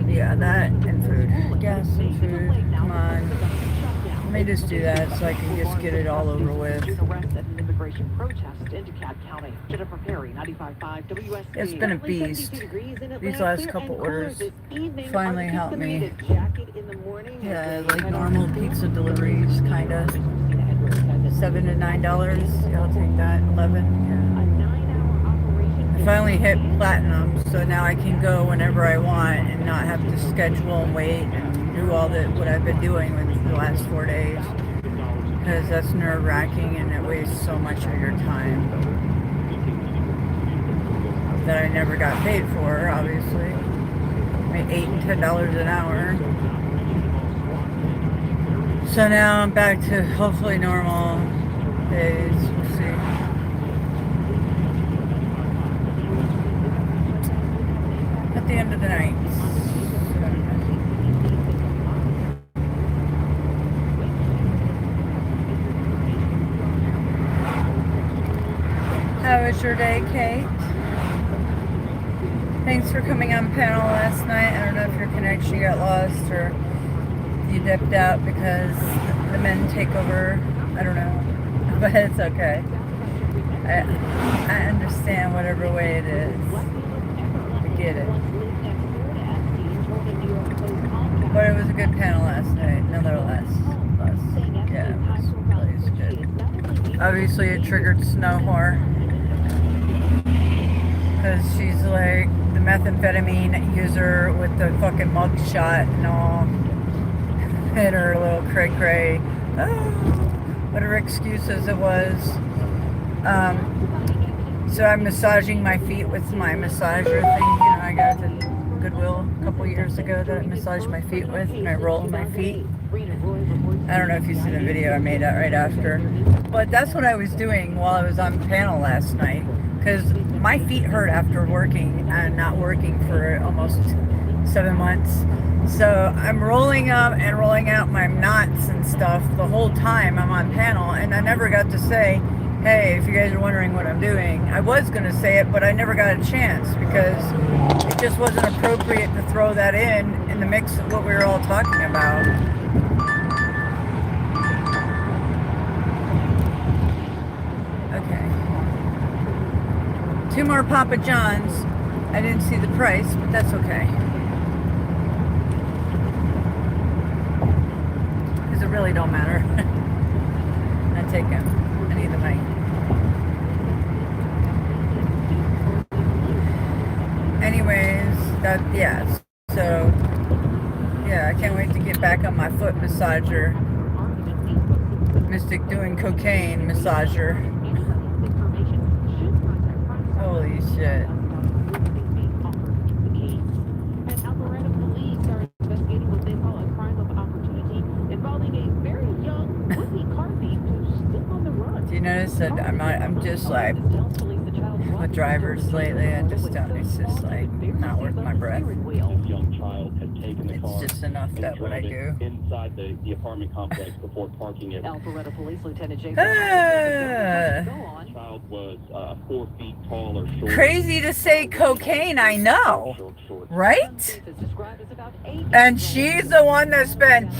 Yeah, that and food. Gas and food. Come on. Let me just do that so I can just get it all over with. It's been a beast. These last couple orders finally helped me. Yeah, like normal pizza deliveries, kind of. $7 to $9. Yeah, I'll take that. 11. Yeah. I finally hit platinum, so now I can go whenever I want and not have to schedule and wait and do all what I've been doing with the last 4 days. Because that's nerve-wracking and it wastes so much of your time that I never got paid for, obviously. I made $8 and $10 an hour. So now I'm back to hopefully normal days. We'll see. At the end of the night. How was your day, Kate? Thanks for coming on panel last night. I don't know if your connection got lost or you dipped out because the men take over. I don't know, but it's okay. I understand whatever way it is. I get it. But it was a good panel last night, nonetheless. Yeah, it was good. Obviously, it triggered Snow Whore because she's like the methamphetamine user with the fucking mug shot and all. And her little cray-cray, whatever excuses it was. So I'm massaging my feet with my massager thing. You know, I got it at Goodwill a couple years ago that I massaged my feet with, and I roll my feet. I don't know if you've seen the video I made right after. But that's what I was doing while I was on panel last night. Because my feet hurt after working and not working for almost 7 months. So I'm rolling up and rolling out my knots and stuff the whole time I'm on panel, and I never got to say, hey, if you guys are wondering what I'm doing. I was going to say it, but I never got a chance because it just wasn't appropriate to throw that in the mix of what we were all talking about. Okay. 2 more Papa John's. I didn't see the price, but that's okay. It really don't matter. I take them. I need the money. Anyways, so yeah, I can't wait to get back on my foot massager. Mystic doing cocaine massager. Holy shit. Do you notice that I'm just like with drivers lately? It's just like not worth my breath. It's just enough that what I do. Inside the apartment complex before parking it. Alpharetta Police Lieutenant Jason. Child was 4 feet tall or short. Crazy to say cocaine, I know, right? And she's the one that's been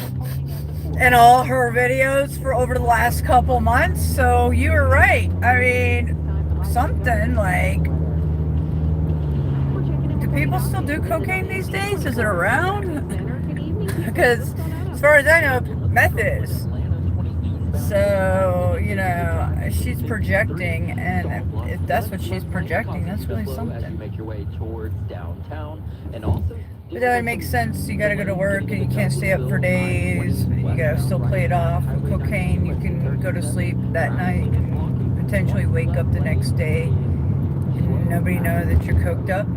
in all her videos for over the last couple months, so you were right. I mean, something like, do people still do cocaine these days? Is it around? Because as far as I know, meth is. So, you know, she's projecting, and if that's what she's projecting, that's really something. Make your way towards downtown, and also. But that would make sense. You gotta go to work and you can't stay up for days. You gotta still play it off. With cocaine, you can go to sleep that night and potentially wake up the next day and nobody know that you're coked up.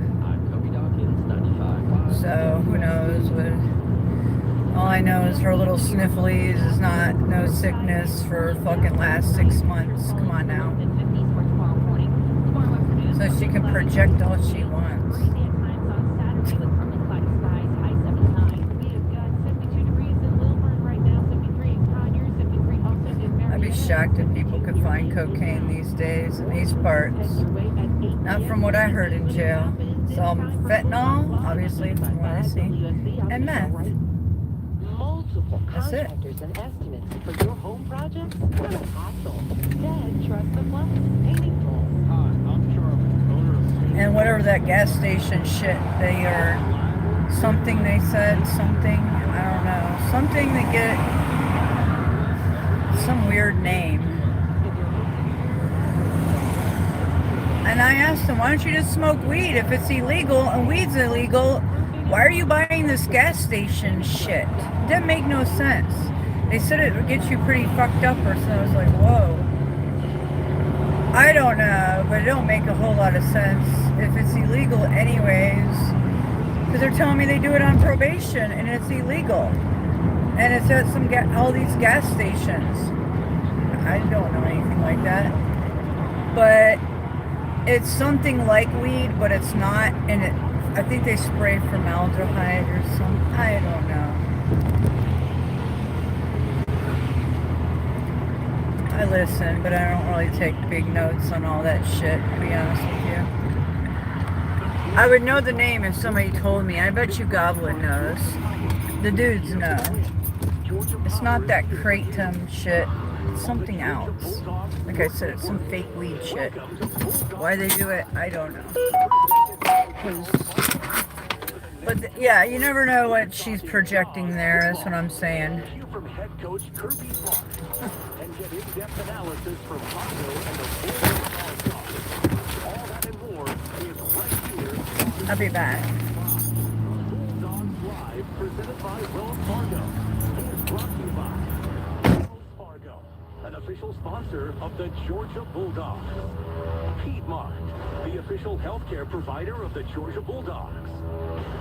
So who knows what. All I know is her little snifflies is not no sickness for fucking last 6 months. Come on now. So she can project all she wants. I'd be shocked if people could find cocaine these days in these parts. Not from what I heard in jail. It's all fentanyl, obviously, from what I see, and meth. That's it. And estimates for your home project? What a hassle. Instead, trust the Plus Painting Tools. I'm Charlie, owner of... And whatever that gas station shit, they are something they said, something, I don't know, something that get some weird name. And I asked them, why don't you just smoke weed if it's illegal and weed's illegal? Why are you buying this gas station shit? It didn't make no sense. They said it would get you pretty fucked up or something. I was like, whoa. I don't know, but it don't make a whole lot of sense if it's illegal anyways. Because they're telling me they do it on probation and it's illegal. And it's at some all these gas stations. I don't know anything like that. But it's something like weed, but it's not. And it, I think they spray formaldehyde or something. I don't know. I listen, but I don't really take big notes on all that shit, to be honest with you. I would know the name if somebody told me. I bet you Goblin knows. The dudes know. It's not that kratom shit. It's something else. Like I said, it's some fake weed shit. Why they do it, I don't know. But yeah, you never know what she's projecting there. That's what I'm saying. From head coach Kirby Smart and get in-depth analysis from Pongo and the Bulldogs. All that and more is right here. I'll be back. Bulldogs Live, presented by Wells Fargo, is brought to you by Wells Fargo, an official sponsor of the Georgia Bulldogs. Piedmont, the official healthcare provider of the Georgia Bulldogs.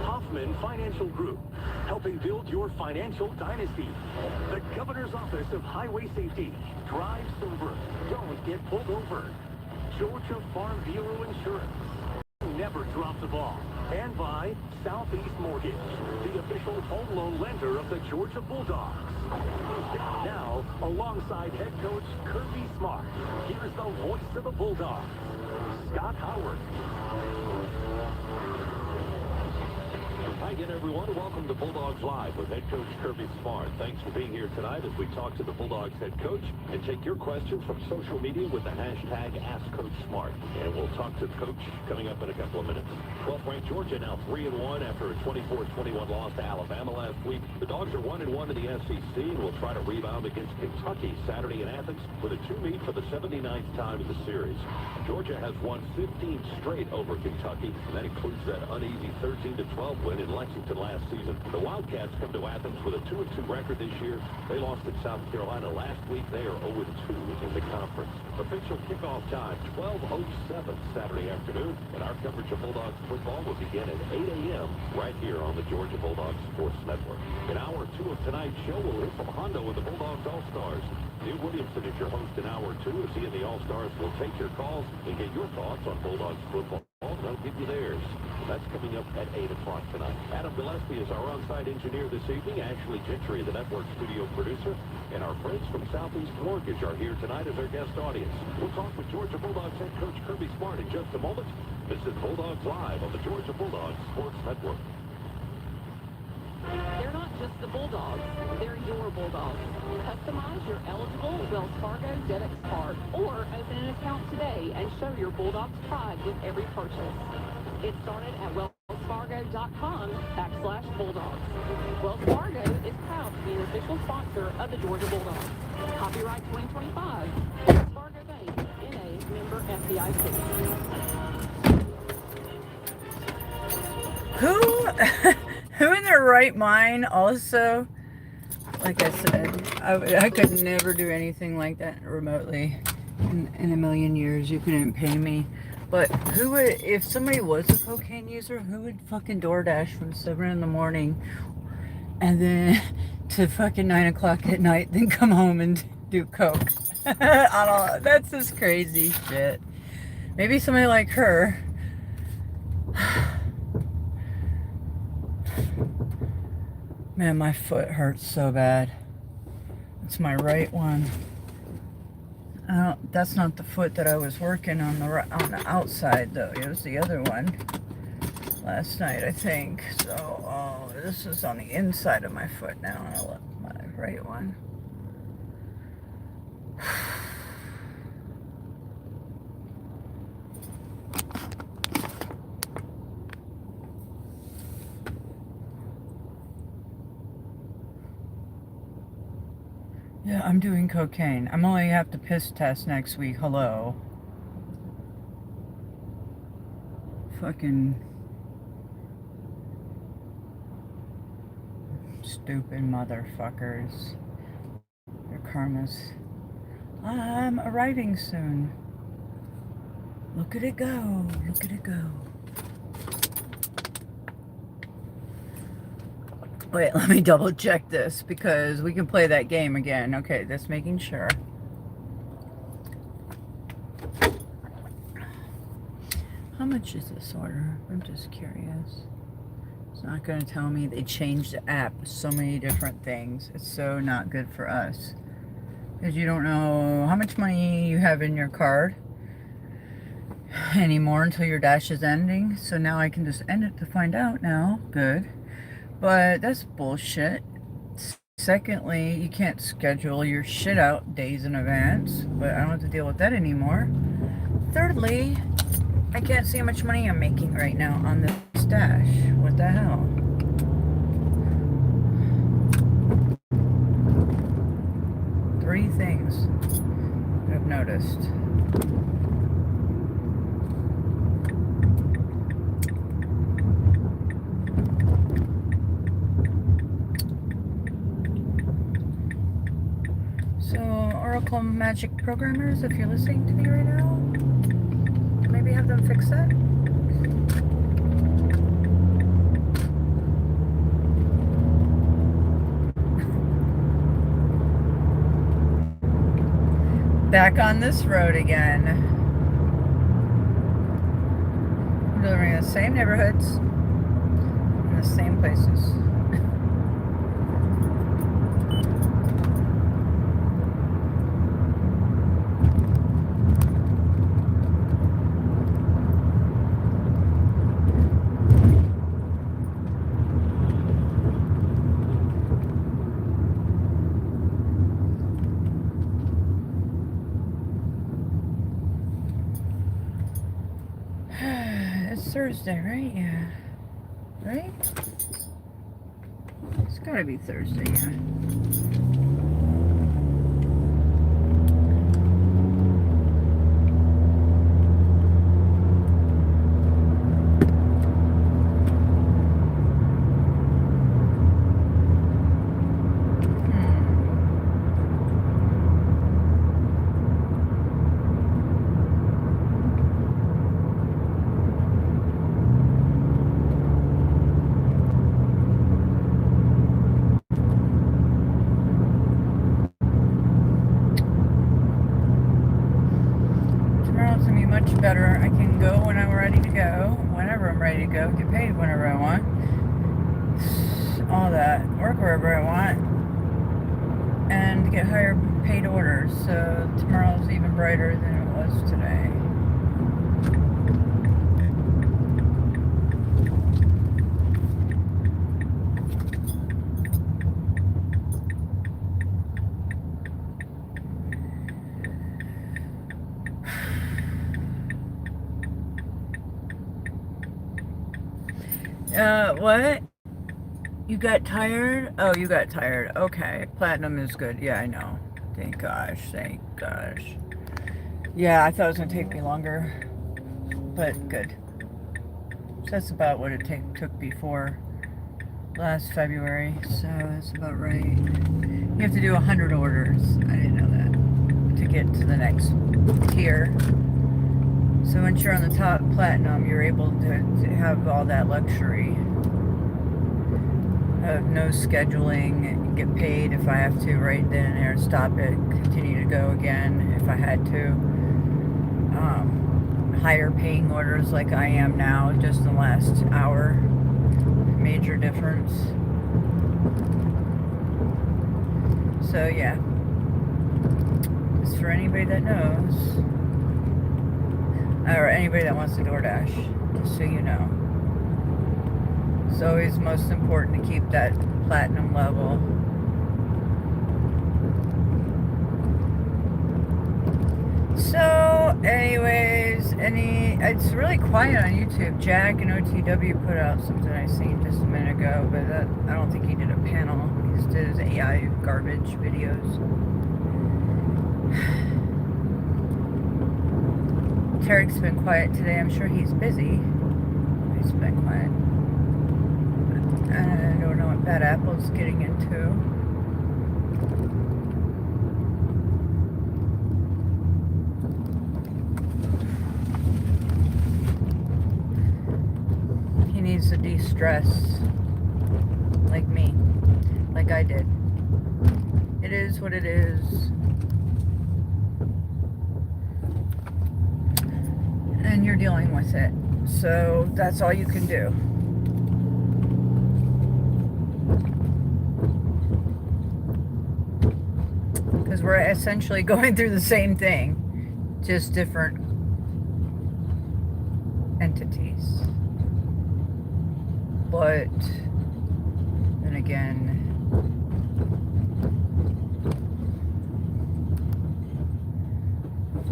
Hoffman Financial Group, helping build your financial dynasty. The Governor's Office of Highway Safety. Drive sober. Don't get pulled over. Georgia Farm Bureau Insurance. Never drop the ball. And by Southeast Mortgage, the official home loan lender of the Georgia Bulldogs. Now, alongside head coach Kirby Smart, here's the voice of the Bulldogs, Scott Howard. Hi again, everyone. Welcome to Bulldogs Live with head coach Kirby Smart. Thanks for being here tonight as we talk to the Bulldogs head coach and take your questions from social media with the hashtag AskCoachSmart. And we'll talk to the coach coming up in a couple of minutes. 12th ranked Georgia now 3-1 after a 24-21 loss to Alabama last week. The Dogs are 1-1 in the SEC and will try to rebound against Kentucky Saturday in Athens with a 2-meet for the 79th time in the series. Georgia has won 15 straight over Kentucky, and that includes that uneasy 13-12 win in Lexington last season. The Wildcats come to Athens with a 2-2 record this year. They lost at South Carolina last week. They are 0-2 in the conference. Official kickoff time, 12:07 Saturday afternoon, and our coverage of Bulldogs football will begin at 8 a.m. right here on the Georgia Bulldogs Sports Network. In hour 2 of tonight's show, we'll hear from Hondo and the Bulldogs All-Stars. Neil Williamson is your host in hour 2 as he and the All-Stars will take your calls and get your thoughts on Bulldogs football. They'll give you theirs. That's coming up at 8 o'clock tonight. Adam Gillespie is our on-site engineer this evening. Ashley Gentry, the network studio producer. And our friends from Southeast Mortgage are here tonight as our guest audience. We'll talk with Georgia Bulldogs head coach Kirby Smart in just a moment. This is Bulldogs Live on the Georgia Bulldogs Sports Network. They're not just the Bulldogs, they're your Bulldogs. Customize your eligible Wells Fargo debit card or open an account today and show your Bulldogs pride with every purchase. Get started at wellsfargo.com/Bulldogs. Wells Fargo is proud to be an official sponsor of the Georgia Bulldogs. Copyright 2025, Wells Fargo Bank, N.A., member FDIC. Who in their right mind also, like I said, I could never do anything like that remotely in a million years. You couldn't pay me But who would, if somebody was a cocaine user, who would fucking DoorDash from 7 in the morning and then to fucking 9 o'clock at night, then come home and do coke? I don't know. That's just crazy shit. Maybe somebody like her. Man, my foot hurts so bad. It's my right one. That's not the foot that I was working on the outside though. It was the other one last night, I think. So, this is on the inside of my foot now. My right one. Yeah, I'm doing cocaine. I'm only have to piss test next week. Hello. Fucking stupid motherfuckers. Their karmas. I'm arriving soon. Look at it go. Look at it go. Wait, let me double check this because we can play that game again. Okay, just making sure. How much is this order? I'm just curious. It's not going to tell me. They changed the app. So many different things. It's so not good for us. Because you don't know how much money you have in your card anymore until your dash is ending. So now I can just end it to find out now. Good. But that's bullshit. Secondly, you can't schedule your shit out days in advance, but I don't have to deal with that anymore. Thirdly, I can't see how much money I'm making right now on this stash. What the hell? Three things I've noticed. Oracle Magic programmers, if you're listening to me right now, maybe have them fix that. Back on this road again. Delivering the same neighborhoods in the same places. Thursday, right? Yeah. Right? It's gotta be Thursday, yeah. Better. I can go when I'm ready to go, whenever I'm ready to go, get paid whenever I want, all that, work wherever I want, and get higher paid orders, so tomorrow's even brighter than it was today. What? You got tired? Oh, you got tired. Okay. Platinum is good. Yeah, I know. Thank gosh. Thank gosh. Yeah, I thought it was going to take me longer. But good. So that's about what it took before last February. So that's about right. You have to do 100 orders. I didn't know that. To get to the next tier. So once you're on the top platinum, you're able to have all that luxury of no scheduling, get paid if I have to right then and there, stop it, continue to go again if I had to. Higher paying orders like I am now, just in the last hour. Major difference. So yeah, just for anybody that knows, or anybody that wants to DoorDash, just so you know. It's always most important to keep that platinum level. So, anyways, it's really quiet on YouTube. Jack and OTW put out something I seen just a minute ago, but I don't think he did a panel. He just did his AI garbage videos. Tarek's been quiet today. I'm sure he's busy. He's been quiet. I don't know what Bad Apple's getting into. He needs to de-stress. Like me. Like I did. It is what it is. And you're dealing with it. So that's all you can do. Because we're essentially going through the same thing, just different entities. But then again,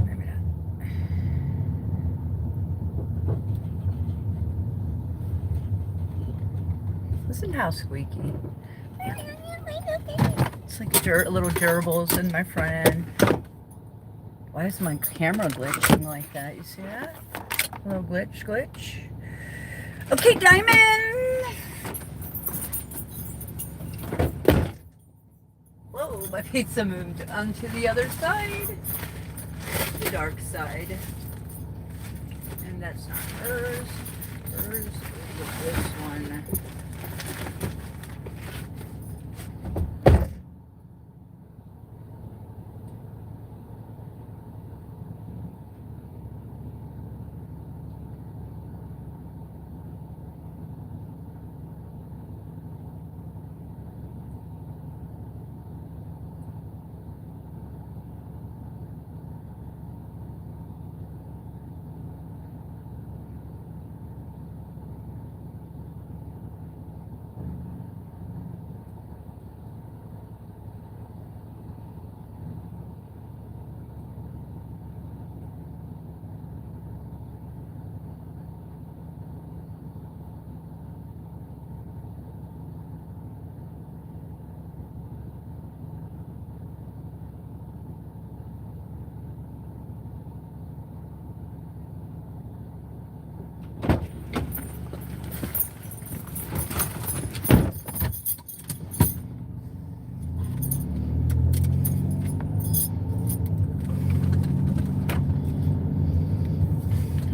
maybe not. Listen how squeaky. It's like a little gerbils in my front end. Why is my camera glitching like that? You see that? A little glitch. Okay, Diamond! Whoa, my pizza moved onto the other side. The dark side. And that's not hers. Hers is this one.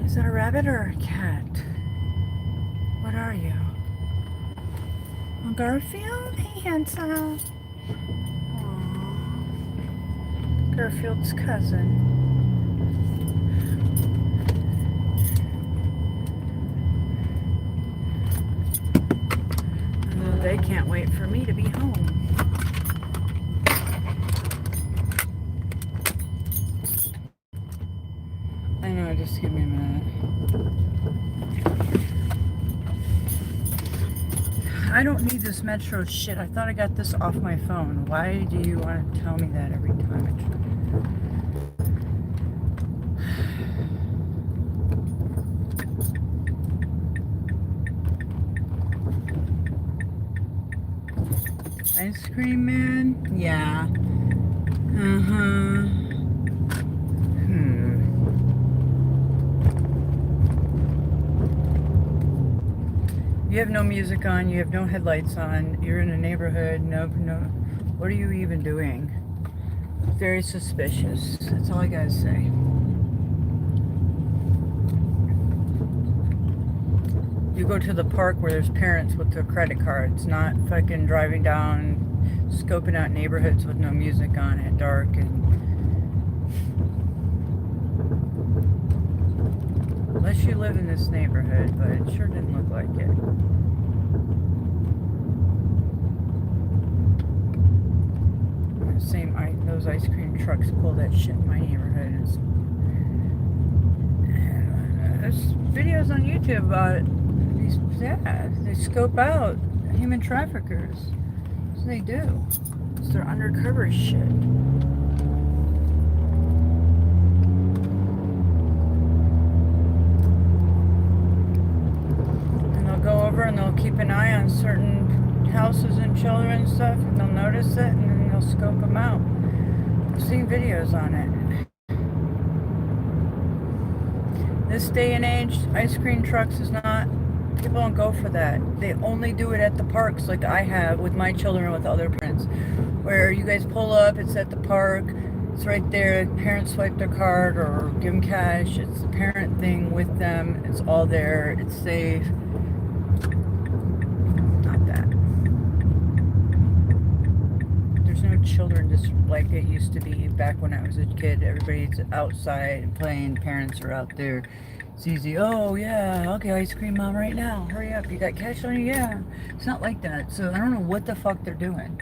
Is that a rabbit or a cat? What are you? Oh, Garfield? Hey, handsome. Aww. Garfield's cousin. Oh, they can't wait for me to be home. I know, just give me a minute. I don't need this Metro shit. I thought I got this off my phone. Why do you want to tell me that every time I try? Ice cream man? Yeah. You have no music on, you have no headlights on, you're in a neighborhood, no, what are you even doing? Very suspicious, that's all I gotta say. you go to the park where there's parents with their credit cards, not fucking driving down, scoping out neighborhoods with no music on at dark. And unless you live in this neighborhood, but it sure didn't look like it. Those ice cream trucks pull that shit in my neighborhood. And there's videos on YouTube about these, they scope out human traffickers. That's what they do. It's their undercover shit. And they'll go over and they'll keep an eye on certain houses and children and stuff, and they'll notice it, and then they'll scope them out. I've seen videos on it. This day and age, ice cream trucks is not, people don't go for that. They only do it at the parks like I have with my children and with other parents. Where you guys pull up, it's at the park, it's right there, parents swipe their card or give them cash, it's a parent thing with them, it's all there, it's safe. Not that. There's no children just like it used to be back when I was a kid. Everybody's outside and playing, parents are out there. It's easy. Oh yeah, I'll get ice cream, mom, right now. Hurry up, you got cash on you? Yeah. It's not like that. So I don't know what the fuck they're doing.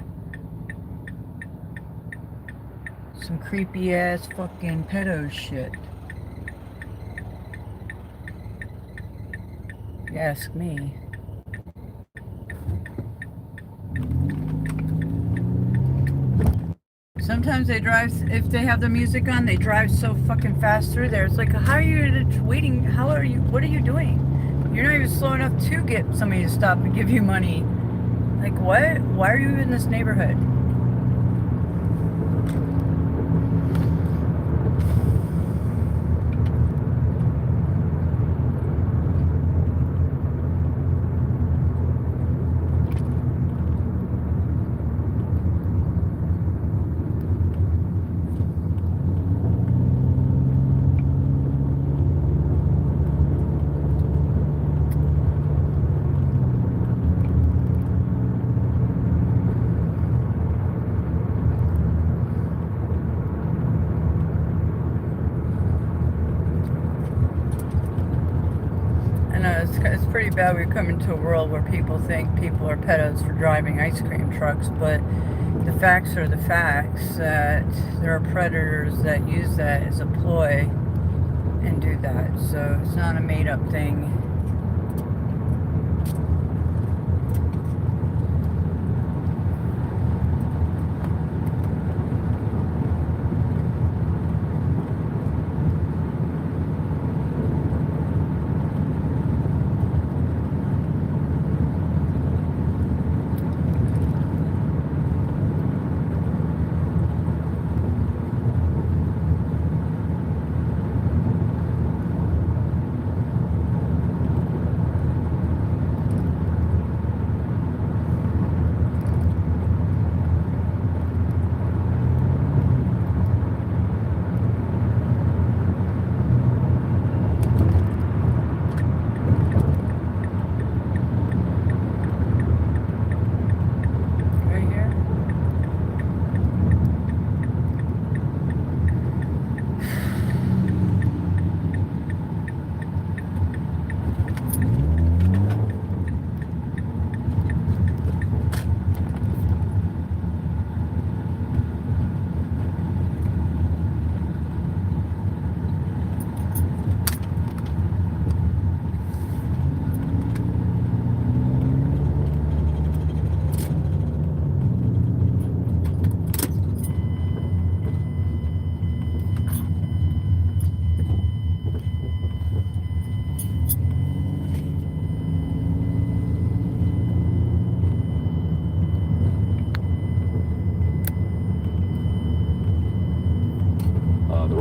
Some creepy ass fucking pedo shit. You ask me. Sometimes they drive, if they have the music on, they drive so fucking fast through there. It's like, how are you waiting? What are you doing? You're not even slow enough to get somebody to stop and give you money. Like, what? Why are you in this neighborhood? It's pretty bad we're coming to a world where people think people are pedos for driving ice cream trucks, but the facts are the facts, that there are predators that use that as a ploy and do that. So it's not a made-up thing.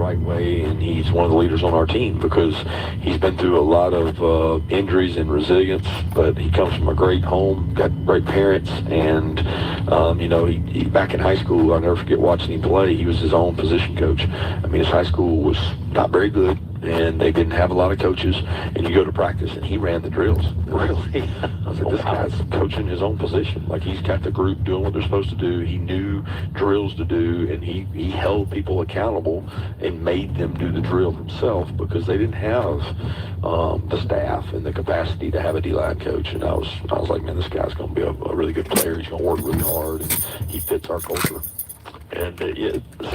Way, and he's one of the leaders on our team because he's been through a lot of injuries and resilience, but he comes from a great home, got great parents, and you know, he back in high school, I'll never forget watching him play. He was his own position coach. I mean, his high school was not very good, and they didn't have a lot of coaches, and you go to practice, and he ran the drills. Really? I said, this guy's coaching his own position. Like, he's got the group doing what they're supposed to do. He knew drills to do, and he held people accountable and made them do the drill himself because they didn't have the staff and the capacity to have a D-line coach. And I was like, man, this guy's going to be a really good player. He's going to work really hard, and he fits our culture. And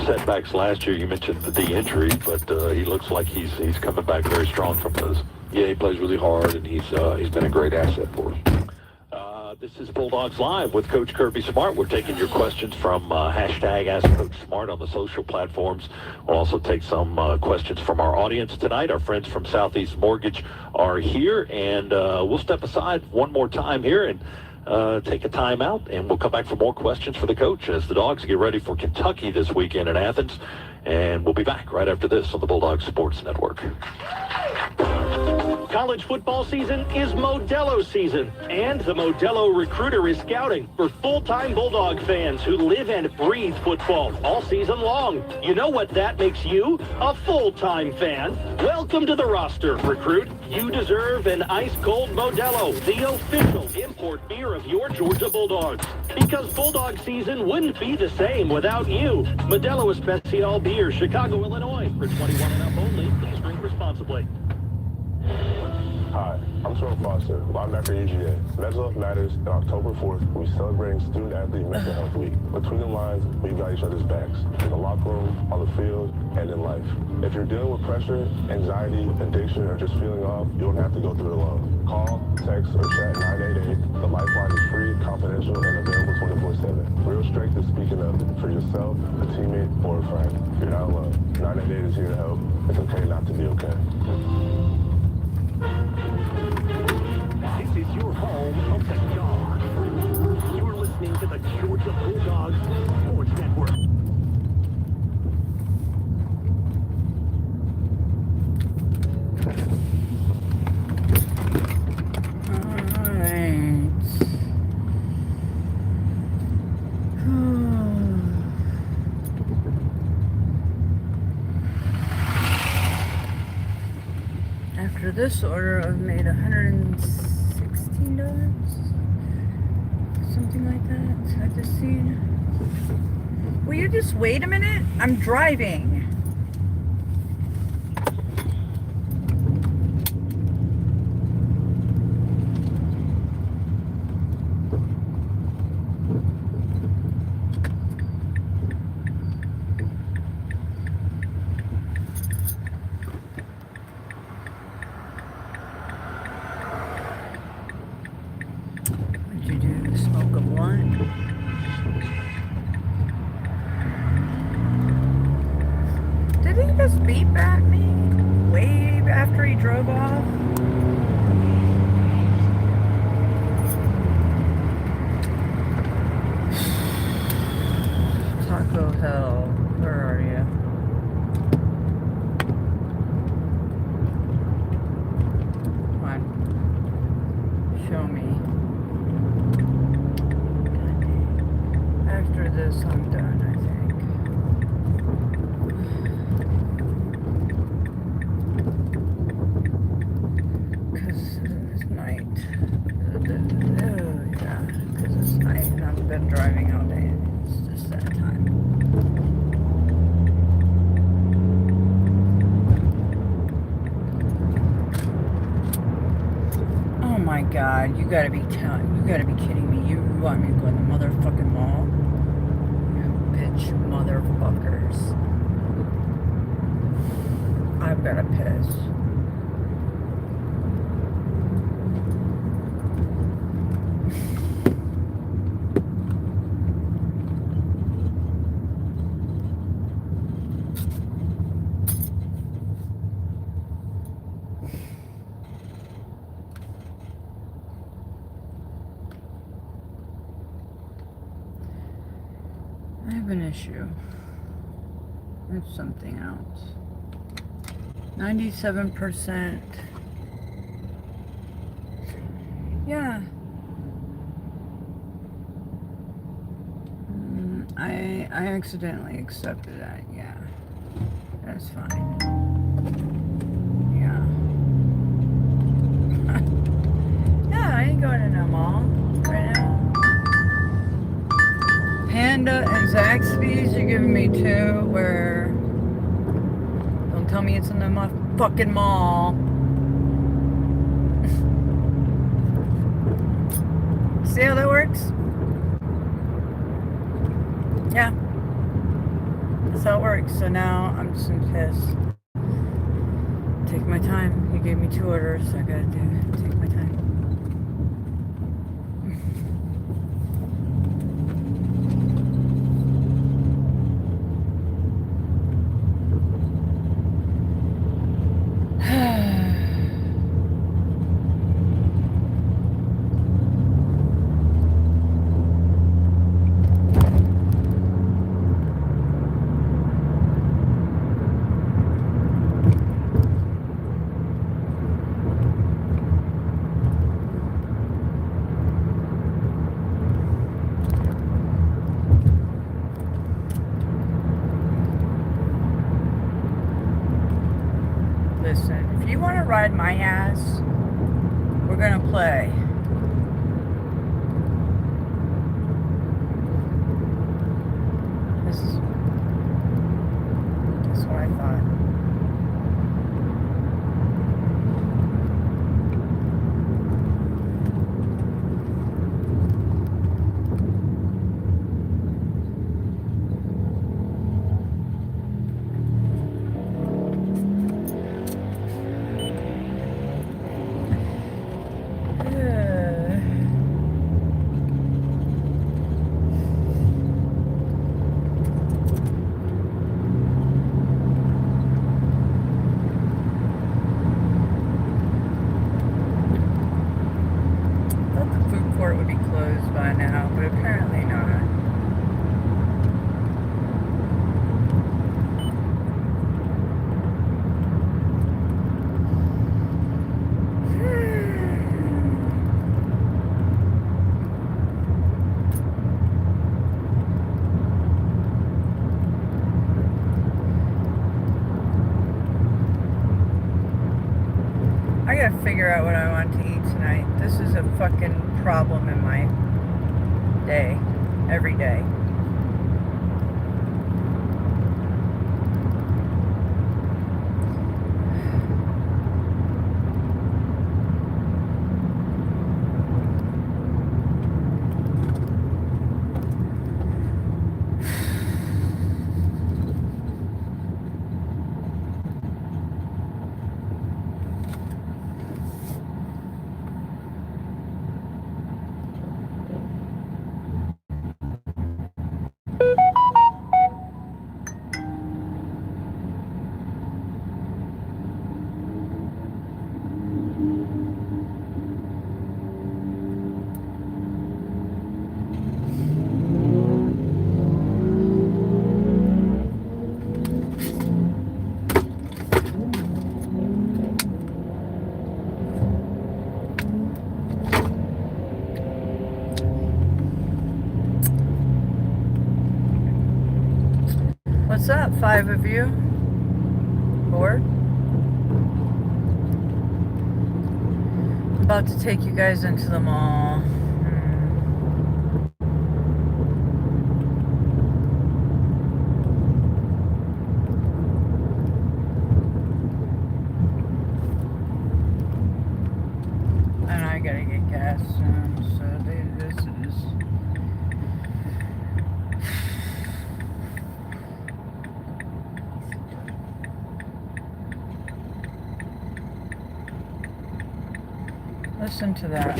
setbacks last year, you mentioned the injury, but he looks like he's coming back very strong from those. Yeah, he plays really hard, and he's been a great asset for us. This is Bulldogs Live with Coach Kirby Smart. We're taking your questions from hashtag AskCoachSmart on the social platforms. We'll also take some questions from our audience tonight. Our friends from Southeast Mortgage are here, and we'll step aside one more time here and take a timeout, and we'll come back for more questions for the coach as the Dogs get ready for Kentucky this weekend in Athens. And we'll be back right after this on the Bulldogs Sports Network. College football season is Modelo season, and the Modelo Recruiter is scouting for full-time Bulldog fans who live and breathe football all season long. You know what that makes you? A full-time fan. Welcome to the roster, Recruit. You deserve an ice-cold Modelo, the official import beer of your Georgia Bulldogs. Because Bulldog season wouldn't be the same without you. Modelo Especial Beer, Chicago, Illinois. For 21 and up only, please drink responsibly. Hi, I'm Terrell Foster, linebacker UGA. Mental Health Matters, and October 4th, we'll be celebrating Student-Athlete Mental Health Week. Between the lines, we got each other's backs, in the locker room, on the field, and in life. If you're dealing with pressure, anxiety, addiction, or just feeling off, you don't have to go through it alone. Call, text, or chat 988. The lifeline is free, confidential, and available 24/7. Real strength is speaking up for yourself, a teammate, or a friend. You're not alone. 988 is here to help. It's okay not to be okay. This is your home of the Dogs. You're listening to the Georgia Bulldogs Sports Network. After this order, I've made $116, something like that. I just seen. Will you just wait a minute? I'm driving. Beep at me way after he drove off. Taco Hell, where are you? Come on, show me. After this, I'm done, I think. Been driving all day. It's just that time. Oh my God! You gotta be kidding me! You want me to go in the motherfucking mall? You bitch, motherfuckers! I've gotta piss. An issue. It's something else. 97%. Yeah. I accidentally accepted that. Yeah. That's fine. going in the mall right now. Panda and Zaxby's, you're giving me two where... Don't tell me it's in the fucking mall. See how that works? Yeah. That's how it works. So now I'm just pissed. Take my time. You gave me 2 orders, so I gotta take my time. Listen, if you want to ride my ass, we're gonna play. That's what I thought. Would be closed by now, but apparently not. I gotta figure out what I want to eat tonight. This is a fucking problem in my day, every day. What's up, 5 of you? 4? About to take you guys into the mall. And I gotta get gas soon, so this is... Listen to that.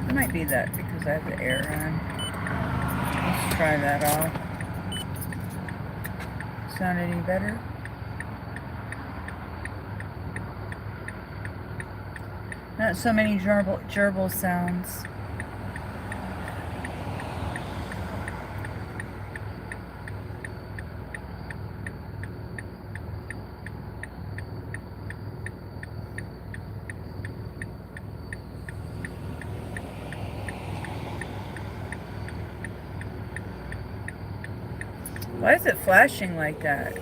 It might be that because I have the air on. Let's try that off. Sound any better? Not so many gerbil sounds. Why is it flashing like that?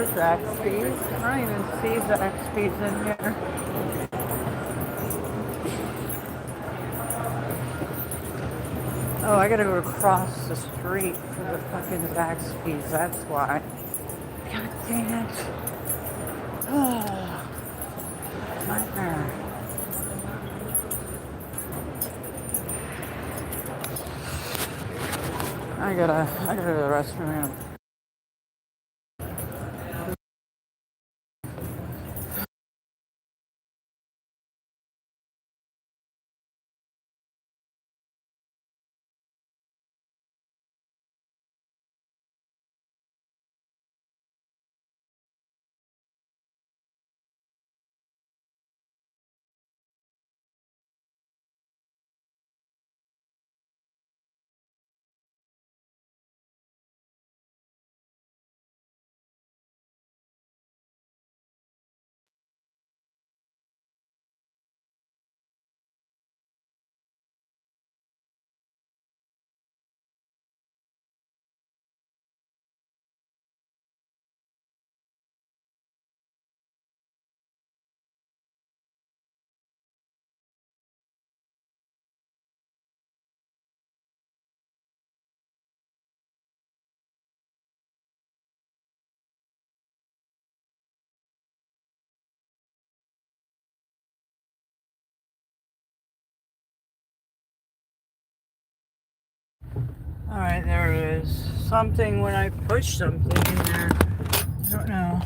there's Zaxby's. I don't even see Zaxby's in here. Oh, I gotta go across the street for the fucking Zaxby's, that's why. God damn it. Oh, nightmare. I gotta go to the restroom. Alright, there it is. Something when I push something in there. I don't know.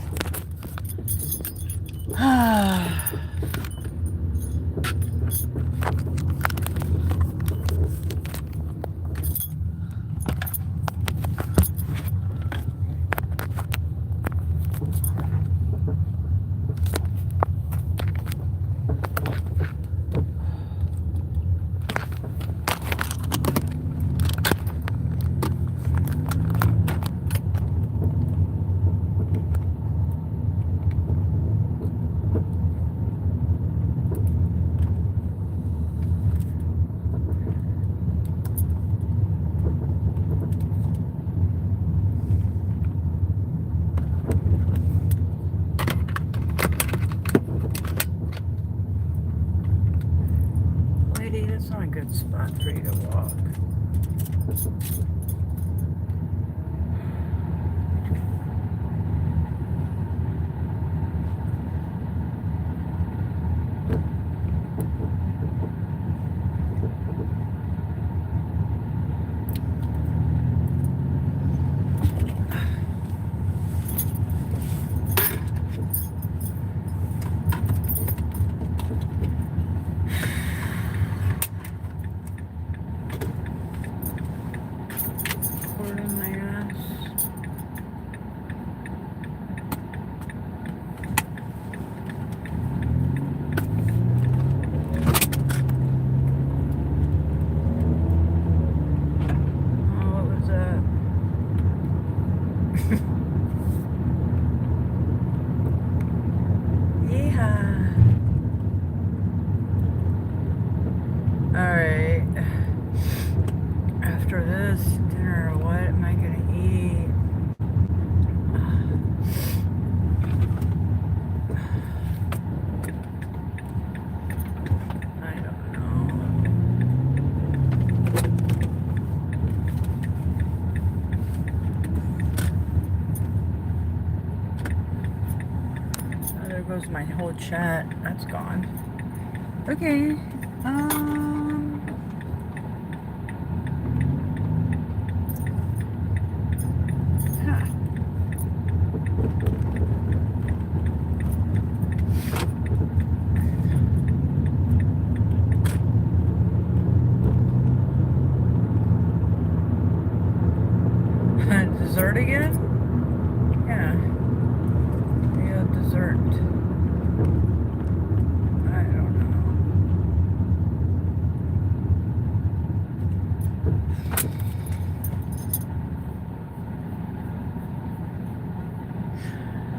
Lady, that's not a good spot for you to walk. Alright. After this dinner, what am I gonna eat? I don't know. Oh, there goes my whole chat. That's gone. Okay. Dessert again? Yeah. Yeah, dessert. I don't know.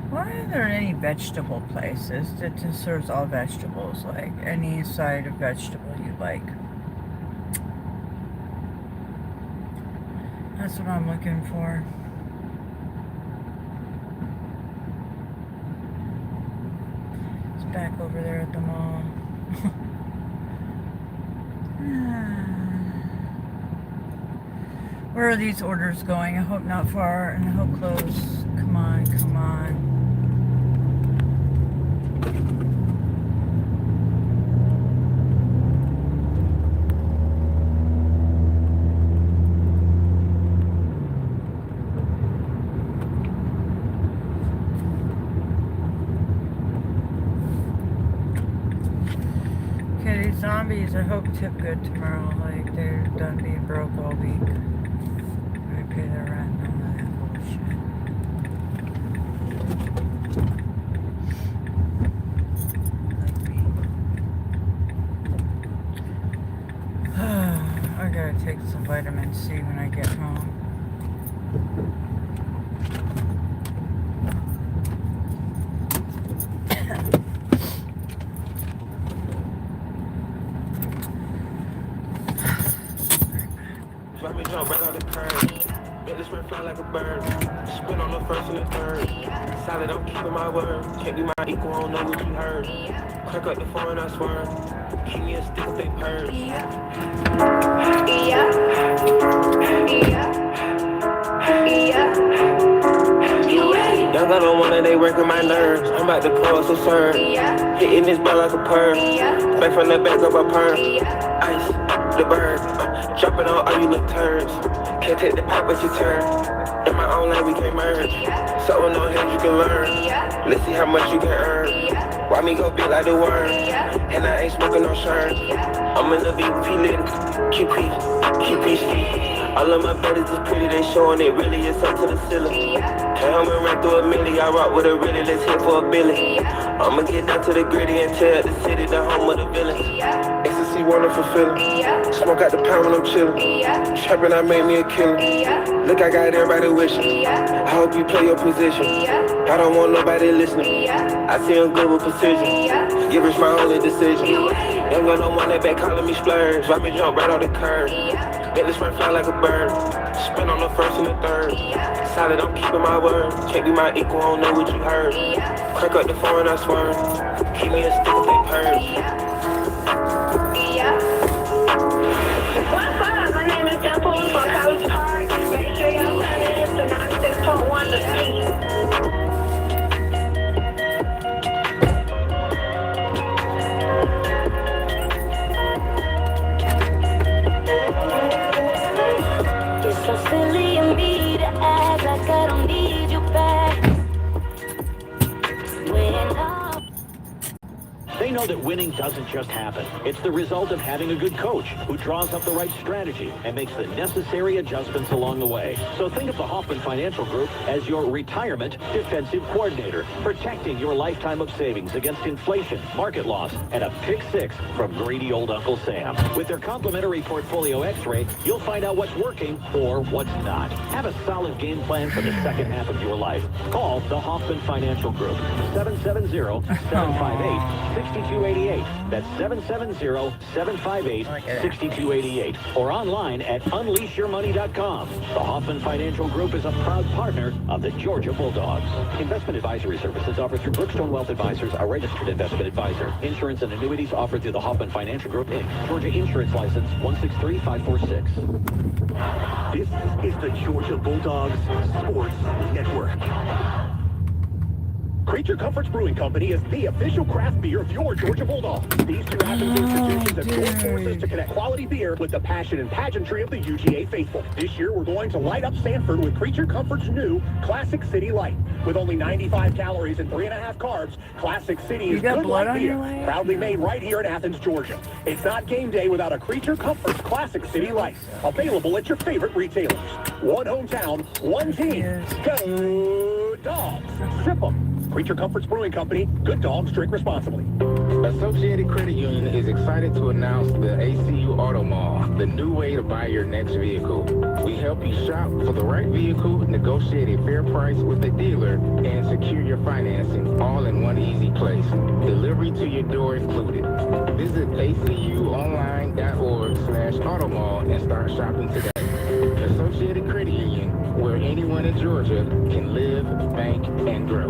Why aren't there any vegetable places that just serves all vegetables? Like any side of vegetable you like. That's what I'm looking for. back over there at the mall. Where are these orders going? I hope not far and I hope close. Come on, come on. Okay, these zombies I hope tip good tomorrow. Like they're done being broke all week. I pay their rent and all that bullshit. I gotta take some vitamin C when I get home. Let me jump right out the curve. Make this man fly like a bird. Spin on the first and the third. Solid, I'm keeping my word. Can't be my equal, I don't know what you heard. Crack up the phone and I swear. Keep me a stick if they purge. Young got on one and they working my nerves. I'm about to pull so serve. Hitting this ball like a perm. Back from the back of a perm. Ice, the bird. Dropping on all you little turds. Can't take the pop but you turn. In my own lane we can't merge. So on hands you can learn. Let's see how much you can earn. Why me go big like the worm? And I ain't smoking no shirt. I'm in the VP lit. QP. All of my buddies is pretty, they showing it really, it's up to the ceiling. Helmet ran through a milli, I rock with a really, let's hit for a billy. I'ma get down to the gritty and tell the city the home of the villains. Ecstasy, wonderful feeling. Smoke out the pound when I'm chillin'. Trappin', I made me a killer. Look, I got everybody wishing. I hope you play your position. I don't want nobody listening. I see I'm good with precision. Give us my only decision. Young got no one that back calling me splurge. Why me jump right off the curb? Make this man fly like a bird. Spin on the first and the third. Solid, I'm keeping my word. Can't be my equal, I don't know what you heard. Crack up the phone and I swear. Keep me a stick if they purge. What's up? My name is Temple from College Park. Make sure y'all sign in to 96.1 The Peak. It's so silly of me to act like I don't need you back. When They know that winning doesn't just happen. It's the result of having a good coach who draws up the right strategy and makes the necessary adjustments along the way. So think of the Hoffman Financial Group as your retirement defensive coordinator, protecting your lifetime of savings against inflation, market loss, and a pick six from greedy old Uncle Sam. With their complimentary portfolio x-ray, you'll find out what's working or what's not. Have a solid game plan for the second half of your life. Call the Hoffman Financial Group, 770-758-6288. That's 770-758-6288. Or online at unleashyourmoney.com. The Hoffman Financial Group is a proud partner of the Georgia Bulldogs. Investment advisory services offered through Brookstone Wealth Advisors, a registered investment advisor. Insurance and annuities offered through the Hoffman Financial Group, Inc. Georgia Insurance License 163546. This is the Georgia Bulldogs Sports Network. Creature Comforts Brewing Company is the official craft beer of your Georgia Bulldogs. These two Athens institutions have joined forces to connect quality beer with the passion and pageantry of the UGA faithful. This year, we're going to light up Sanford with Creature Comforts' new Classic City Light. With only 95 calories and 3.5 carbs, Classic City is good light beer, proudly made right here in Athens, Georgia. It's not game day without a Creature Comforts Classic City Light. Available at your favorite retailers. One hometown, one team. Go Dogs. Sip 'em. Creature Comforts Brewing Company. Good dogs drink responsibly. Associated Credit Union is excited to announce the ACU Auto Mall, the new way to buy your next vehicle. We help you shop for the right vehicle, negotiate a fair price with the dealer, and secure your financing, all in one easy place. Delivery to your door included. Visit acuonline.org/automall and start shopping today. Associated Credit Union, where anyone in Georgia can live, bank, and grow.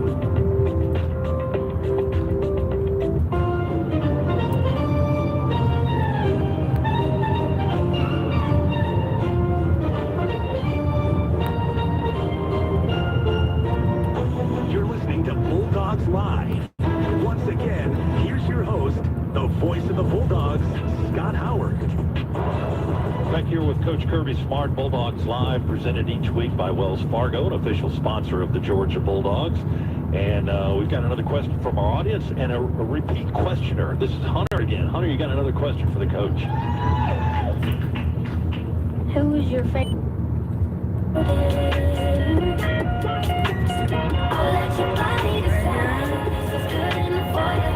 here with Coach Kirby Smart. Bulldogs Live, presented each week by Wells Fargo, an official sponsor of the Georgia Bulldogs. And we've got another question from our audience and a repeat questioner. This is Hunter again. Hunter, you got another question for the coach. Who is your favorite? I'll let your body decide. This is good enough for you.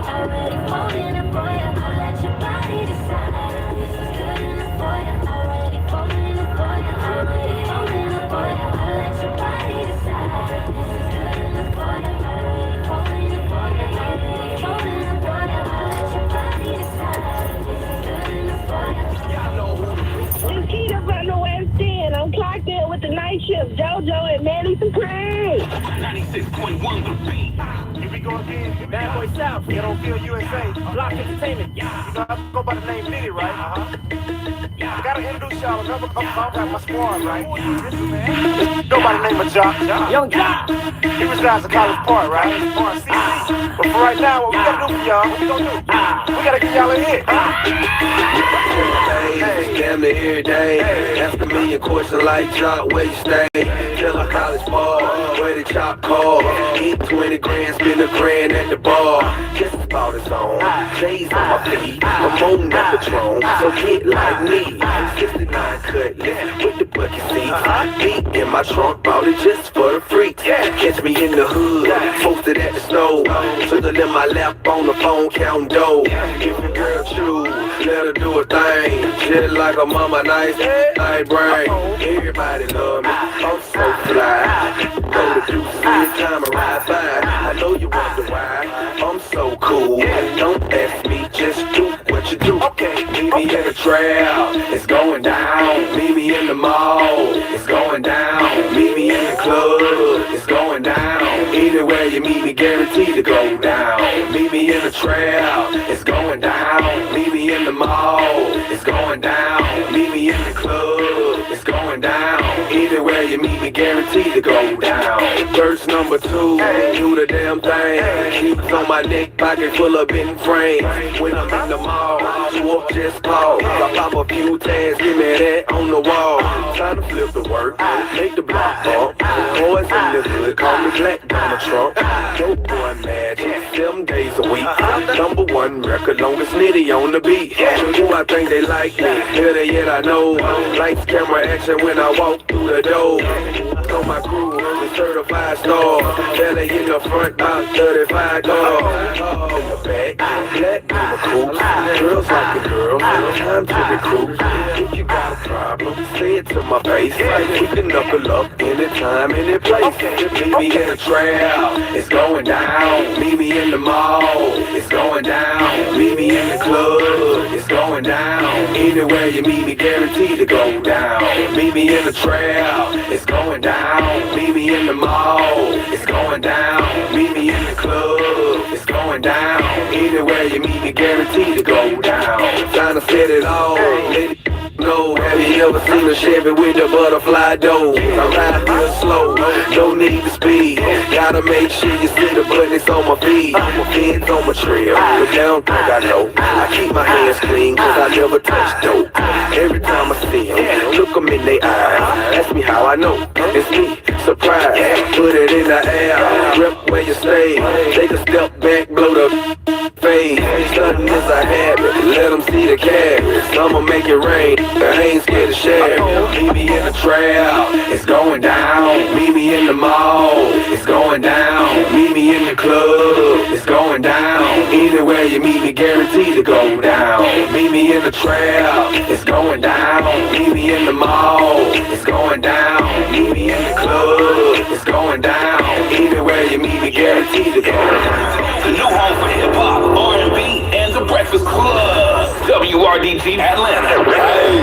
Already falling in for you. I'll let your body decide. This is good enough for you. Already falling in for you. Already falling in for you. I'll let your body decide. This is good enough for you. Already falling in for you. Already falling in for you. I'll let your body decide. This is good enough for you. It's Keita from the West End. I'm clocked in with the night shift. JoJo and Manny Supreme. 96.1 The Beat. Here we go again. Bad Boy South. Get on Field USA. Block Entertainment. You know, I go by the name Diddy, right? I gotta introduce y'all another couple of my squad, right? Go by the name of Jock. Young Jock. He resides in College Park, right? But for right now, what we gotta do for y'all, what we gonna do? We gotta give y'all a hit. Damn near every day. Ask a million questions like Jock, where you stay? Tell a college ball, where the chop call. Eat 20 grand, spend $1 grand at the bar. Just about his own. J's on my feet. I'm on that Patron, so get like me. 69 cutlass with the bucket seats. Deep in my trunk, bought it just for the freaks. Catch me in the hood, posted at the stove. Twiddle in my lap on the phone, counting dough. If your girl choose, let her do a thing. Just like a mama, nice brain. Everybody love me, I'm so fly. Go to Deuce, it's time to ride by. I know you wonder why, I'm so cool. Don't ask me, just do what you do. Meet me in the trail, it's going down. Meet me in the mall, it's going down. Meet me in the club, it's going down. Anywhere you meet me, guaranteed to go down. Meet me in the trail, it's going down. Meet me in the mall, it's going down. Meet me in the club, it's going down. Anywhere you meet me, guaranteed to go down. Verse number 2, do the damn thing. Keeps on my neck, pocket full of bent frames. When I'm in the mall, you up just pause. I pop a few tags, give me that on the wall. Time to flip the work, make the block bump. Boys in the hood, call me Black Donald Trump. Dope boy magic, 7 days a week. Number 1 record, longest nitty on the beat. Who I think they like me, better yet I know. Lights, camera, action when I walk through the door. On my crew, the certified star. Belly in the front, about 35 dollars. In the back, black cool. Girls like the girl, time to recruit. If you got a problem, say it to my face. We can knuckle up anytime, any place. Meet me in the trail, it's going down. Meet me in the mall, it's going down. Meet me in the club, it's going down. Anywhere you meet me, guaranteed to go down. Meet me in the trail, it's going down. Meet me in the mall, it's going down. Meet me in the club, it's going down. Anywhere you meet me, guaranteed to go down. Time to set it all, let it go. Have you ever seen a Chevy with the butterfly door? I ride real slow, no need to speed. Gotta make sure you see the buttons on my feet. Hands on my trail, but they don't think I know. I keep my hands clean, cause I never touch dope. Every time I see them, look them in their eyes. Ask me how I know, it's me, surprise. Put it in the air, rep where you stay. Take a step back, blow the fade. Sudden is a habit, let them see the carrots. I'ma make it rain, I ain't scared to share. Meet me in the trail, it's going down. Meet me in the mall, it's going down. Meet me in the club, it's going down. Anywhere you meet me, guaranteed to go down. Meet me in the trail, it's going down. Meet me in the mall, it's going down. Meet me in the club, it's going down. Anywhere you meet me, guaranteed to go down. The new home for hip-hop, R&B, and The Breakfast Club. WRDG Atlanta.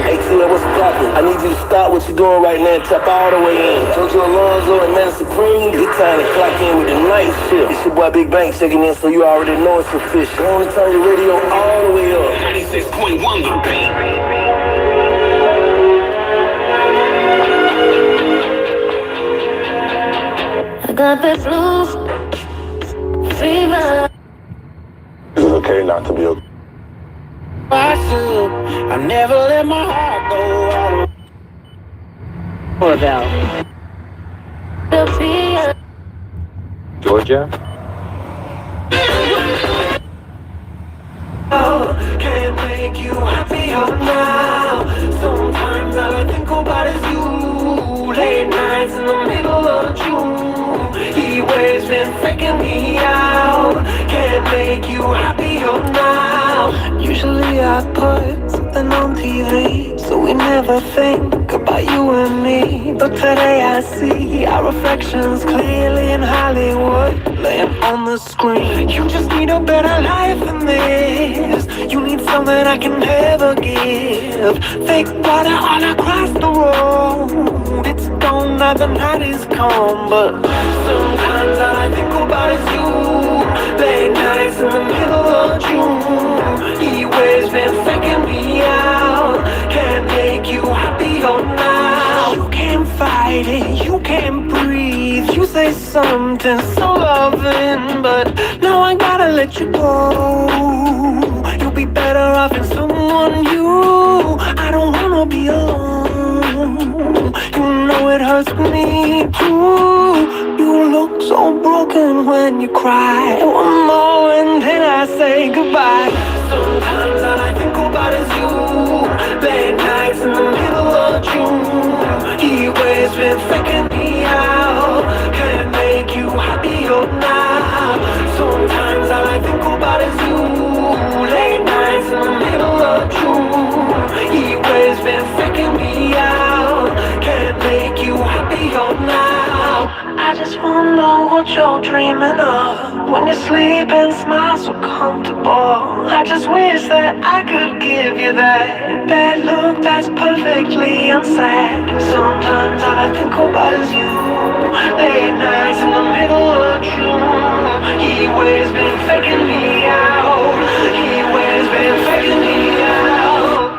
Hey, Tina, what's poppin'? I need you to stop what you're doing right now and tap all the way in. JoJo Alonzo and Manny Supreme, it's time to clock in with the night shift. It's your boy Big Bank checking in, so you already know it's official. Go on and turn your radio all the way up. 96.1 The Beat. I got that blue fever. Is it okay not to be okay? I I never let my heart go out. Orville. Georgia. Can't make you happier now. Sometimes all I think about is you. Late nights in the middle of June. He waves been freaking me out. Can't make you happier now. Usually I put something on TV, so we never think about you and me. But today I see our reflections clearly in Hollywood, laying on the screen. You just need a better life than this. You need something I can never give. Fake water all across the road. It's gone now, the night is calm, but sometimes all I think about is you. Late nights in the middle of June. He waves been faking me out. Can't make you happier now. You can't fight it, you can't breathe. You say something so loving, but now I gotta let you go. You'll be better off in someone new. I don't wanna be alone. You know it hurts me too. You look so broken when you cry. One more and then I say goodbye. Sometimes all I think about is you. Late nights in the middle of June. He waves been faking me out. Can't make you happier now. Sometimes all I think about is you. Late nights in the middle of June. He waves been faking me out. Can't make you happier now. I just wanna know what you're dreaming of. When you sleep and smile so comfortable. I just wish that I could give you that look that's perfectly unsaid. Sometimes all I think about is you. Late nights in the middle of June. He waves been faking me out. He waves been faking me out.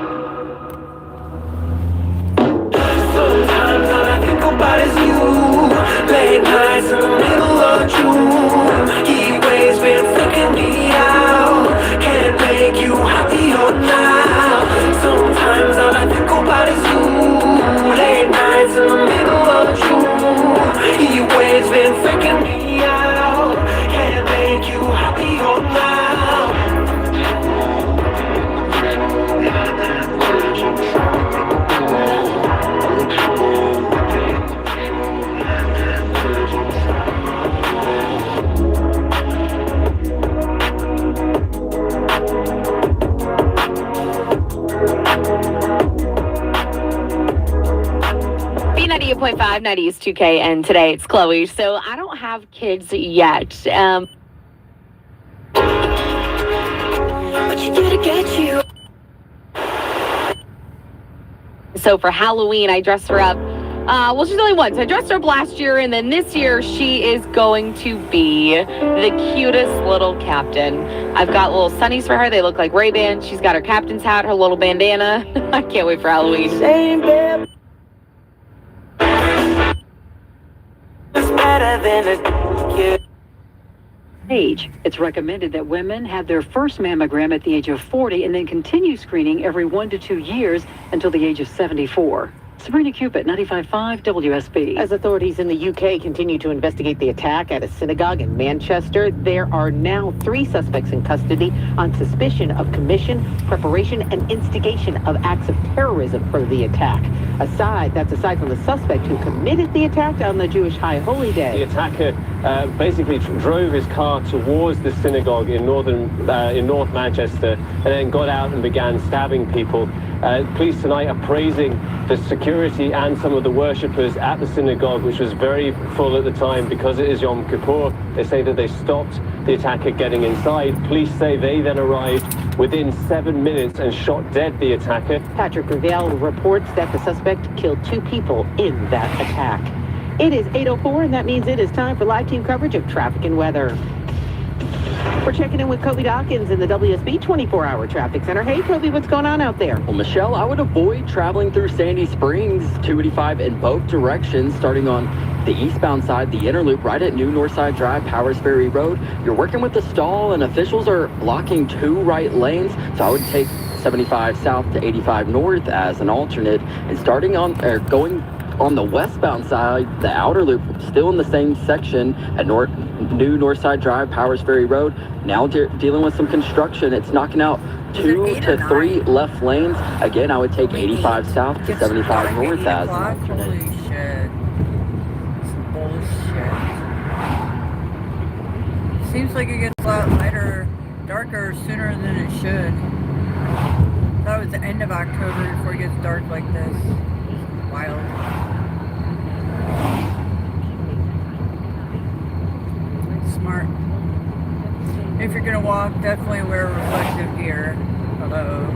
Sometimes all I think about is you. Late nights in the middle of June. He waves been faking me out. Can't make you happier now. Sometimes all I think about is you. Late nights in the middle of June. He waves been faking me out. Can't make you happier now. B98.5, 90 is 2K, and today it's Chloe. So I don't have kids yet. But you gotta get you. So for Halloween, I dressed her up. Well, she's only one. So I dressed her up last year, and then this year she is going to be the cutest little captain. I've got little sunnies for her. They look like Ray-Ban. She's got her captain's hat, her little bandana. I can't wait for Halloween. Same bed. It's better than a kid. Age. It's recommended that women have their first mammogram at the age of 40 and then continue screening every 1 to 2 years until the age of 74. Sabrina Cupid, 95.5 WSB. As authorities in the UK continue to investigate the attack at a synagogue in Manchester, there are now 3 suspects in custody on suspicion of commission, preparation, and instigation of acts of terrorism for the attack. That's aside from the suspect who committed the attack on the Jewish High Holy Day. The attacker basically drove his car towards the synagogue in North Manchester and then got out and began stabbing people. Police tonight are praising the security and some of the worshippers at the synagogue, which was very full at the time because it is Yom Kippur. They say that they stopped the attacker getting inside. Police say they then arrived within 7 minutes and shot dead the attacker. Patrick Revelle reports that the suspect killed 2 people in that attack. It is 8:04, and that means it is time for live team coverage of traffic and weather. We're checking in with Kobe Dawkins in the WSB 24-hour traffic center. Hey, Kobe, what's going on out there? Well, Michelle, I would avoid traveling through Sandy Springs, 285 in both directions, starting on the eastbound side, the inner loop right at New Northside Drive, Powers Ferry Road. You're working with the stall, and officials are blocking 2 right lanes, so I would take 75 south to 85 north as an alternate, and starting on going on the westbound side, the outer loop still in the same section at New Northside Drive, Powers Ferry Road. Now dealing with some construction. It's knocking out 2 to 3 left lanes. Again, I would take 85 south to 75 north as an alternate. Holy shit. It's bullshit. Seems like it gets a lot lighter, darker sooner than it should. That was the end of October before it gets dark like this. Wild. Smart. If you're gonna walk, definitely wear reflective gear. Hello.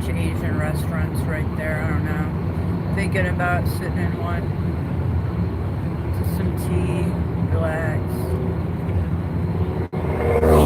Asian restaurants right there. I don't know. Thinking about sitting in one. Just some tea, relax. I don't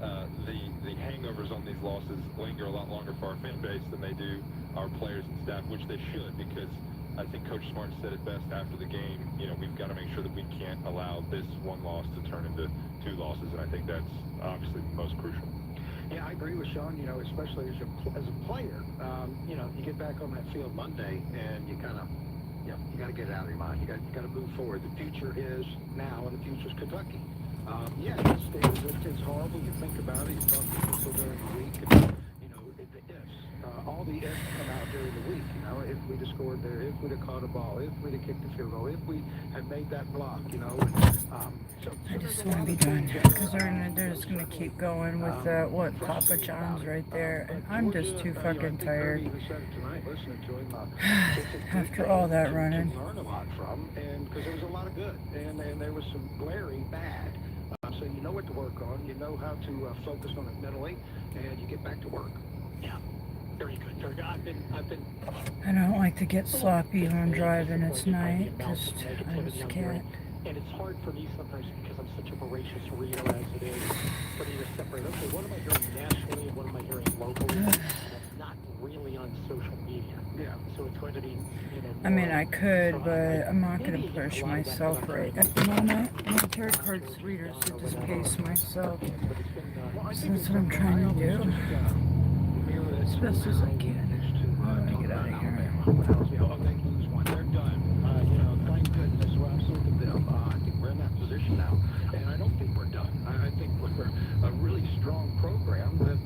the hangovers on these losses linger a lot longer for our fan base than they do our players and staff, which they should, because I think Coach Smart said it best after the game. You know, we've got to make sure that we can't allow this one loss to turn into two losses, and I think that's obviously most crucial. Yeah, I agree with Sean, you know, especially as a player. You know, you get back on that field Monday and you kind of, you got to get it out of your mind. You got to move forward. The future is now and the future is Kentucky. Yeah, it's horrible. You think about it. You talk to people during the week. And, you know, the ifs. All the ifs come out during the week. You know, if we'd have scored there, if we'd have caught a ball, if we'd have kicked the field goal, if we had made that block, you know. I just want to be done because they're just going to keep going with what Papa John's right there, and I'm just too fucking tired after all that running. Learn a lot from, and because there was a lot of good, and there was some glaring bad. So you know what to work on. You know how to focus on it mentally, and you get back to work. Yeah, very good. Very good. I've been. I don't like to get sloppy when I'm driving. It's night. I just can't. And it's hard for me sometimes because I'm such a voracious reader as it is for me to separate, okay, what am I hearing nationally and what am I hearing locally? That's not really on social media. Yeah. So it's going to be, you know, I mean, I could, but I'm not going to push myself right at the moment. My tarot cards readers to just pace myself. So that's what I'm trying to do. As best as I can. Let me get out of here. They're done. You know, thank goodness. Well, absolutely them. I think we're in that position now, and I don't think we're done. I think we're a really strong program that,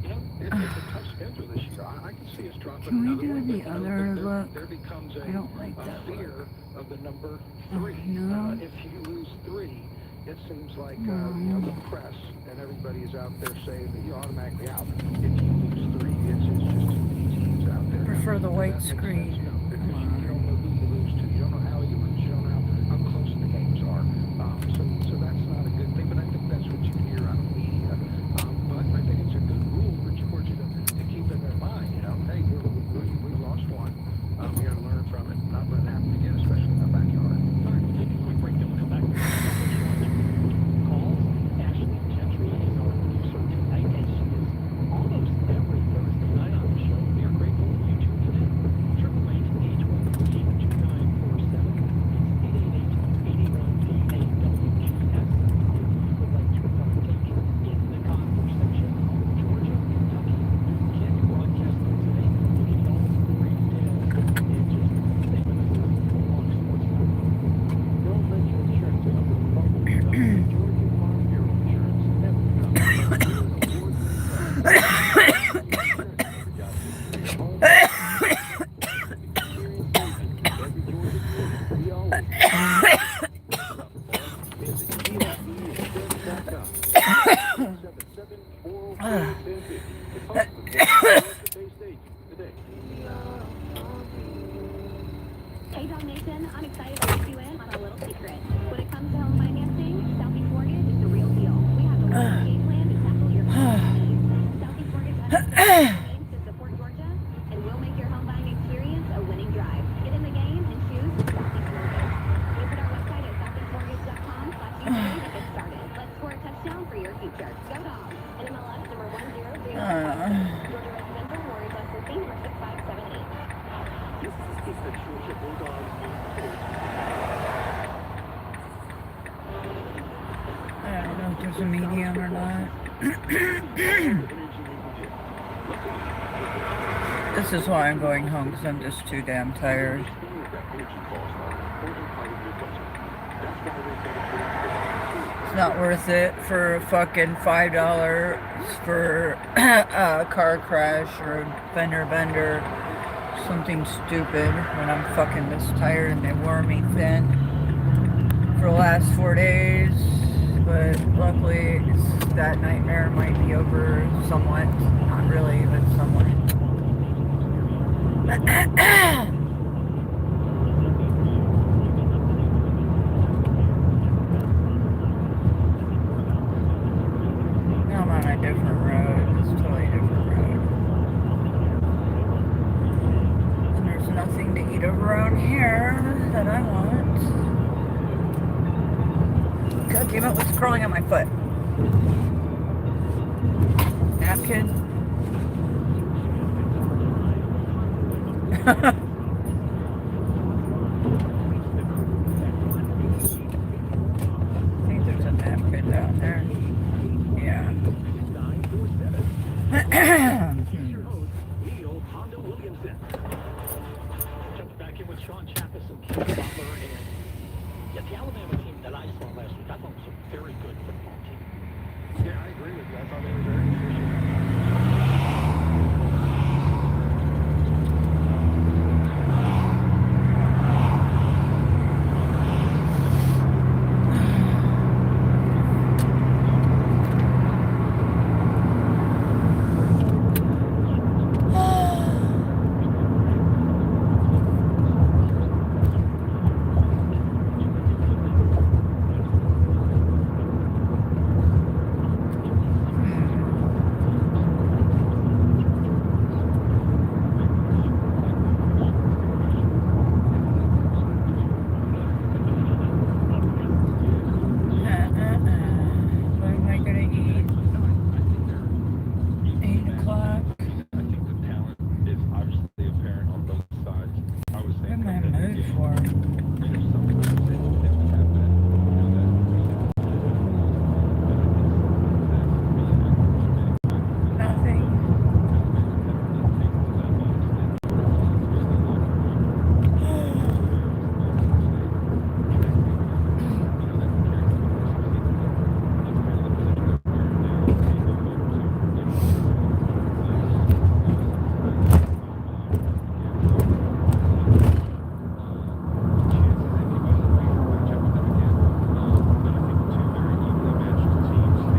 you know, it's a tough schedule this year. I can see us dropping Can we another do one. the other look? There becomes I don't like that fear look. of the number 3. No. If you lose 3, it seems like you know, the press and everybody is out there saying that you're automatically out. If you lose 3, it's just too many teams out there. Prefer the white screen. You don't know who you lose to. You don't know how you lose. You don't know how close the games are. So that's not a good thing. But I think that's what you hear out of media. But I think it's a good rule for Georgia to keep in their mind. You know, hey, we lost one. We got to learn from it. Not let it happen again, especially in our backyard. All right, we'll take a quick break. Then we'll come back. Call Ashley Gentry is our producer tonight, and she is almost every Thursday night on the show. We are grateful for you tuning in. 'Cause This is why I'm going home, because I'm just too damn tired. It's not worth it for a fucking $5 for a car crash or a fender bender, something stupid, when I'm fucking this tired and they wore me thin for the last 4 days. But luckily, that nightmare might be over somewhat. Not really, but somewhat. I'm on a different road. It's a totally different road. And there's nothing to eat around here that I want. God damn it, what's crawling on my foot? napkin? I think there's a napkin down there. Yeah. Back in with Sean Chappison, Keith Butler, and yet the Alabama team that I saw last week, I thought was a very good football team. Yeah, I agree with you. I thought they were very efficient.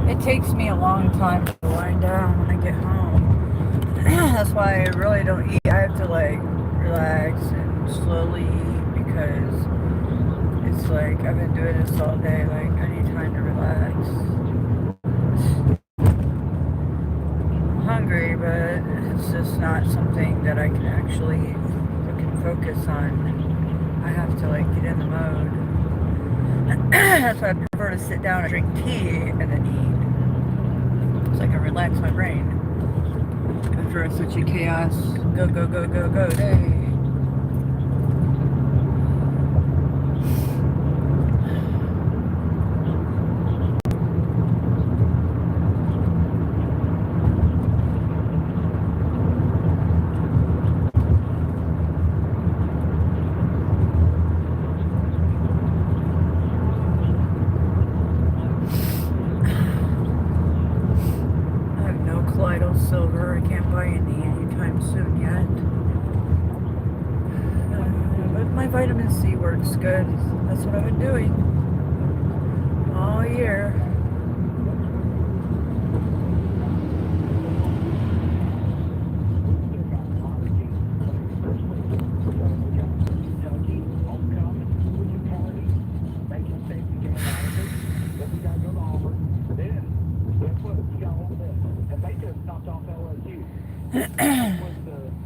It takes me a long time to wind down when I get home. That's why I really don't eat. I have to like relax and slowly eat because it's like I've been doing this all day. Like I need time to relax. I'm hungry, but it's just not something that I can actually fucking focus on. I have to like get in the mode. That's why I prefer to sit down and drink tea and then eat. So I can relax my brain. After such a chaos, go, go, go, go, go day. Silver. I can't buy any anytime soon yet. But my vitamin C works good. That's what I've been doing all year.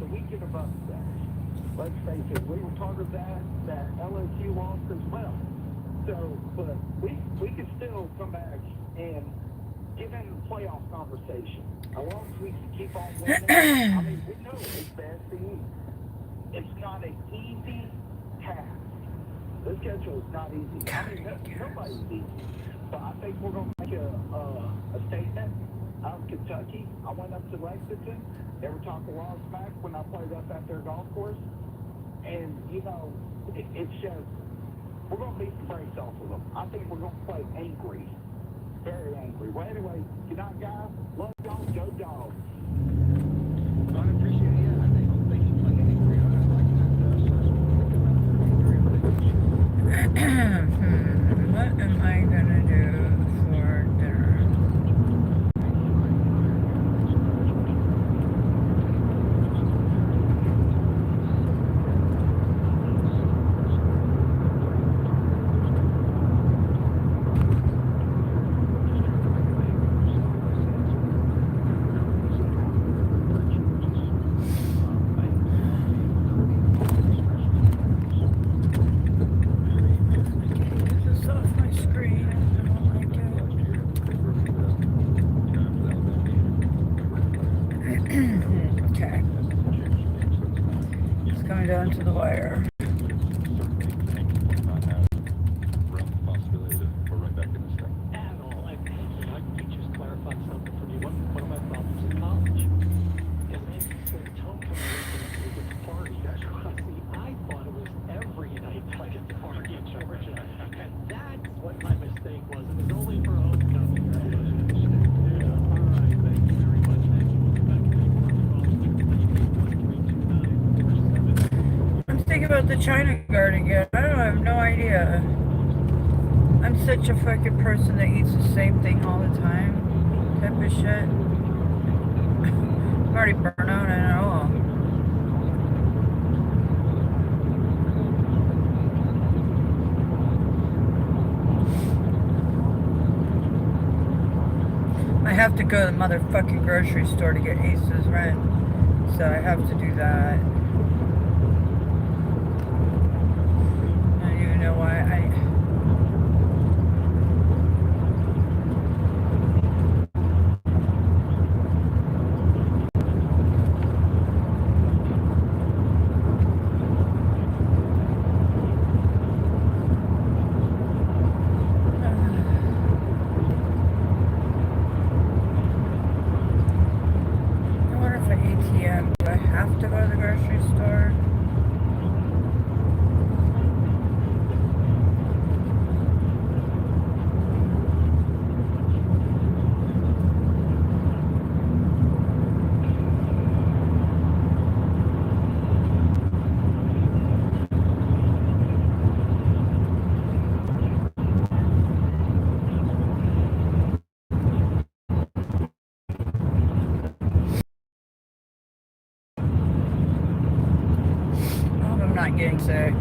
the weekend of upset. Let's face it, we were part of that LSU loss as well. So, but we can still come back and get into the playoff conversation. As long as we can keep on winning. I mean, we know it's the SCE. It's not an easy task. The schedule is not easy. I mean, nobody's easy. But I think we're going to make a statement out of Kentucky. I went up to Lexington. They were talking a lot of smack when I played up at their golf course. And, you know, it's just, we're going to beat the brakes off of them. I think we're going to play angry. Very angry. Well, anyway, good night, guys. Love y'all. Go Dogs. I appreciate it. Yeah, I think you play angry. I like that. What am I gonna do for dinner? coming down to the wire. About the China Guard again. I have no idea. I'm such a fucking person that eats the same thing all the time. Type of shit. I'm already burnt out on it all. I have to go to the motherfucking grocery store to get Ace's rent. So I have to do that. Know why I wonder if an ATM, do I have to go to the grocery store? Not getting sick.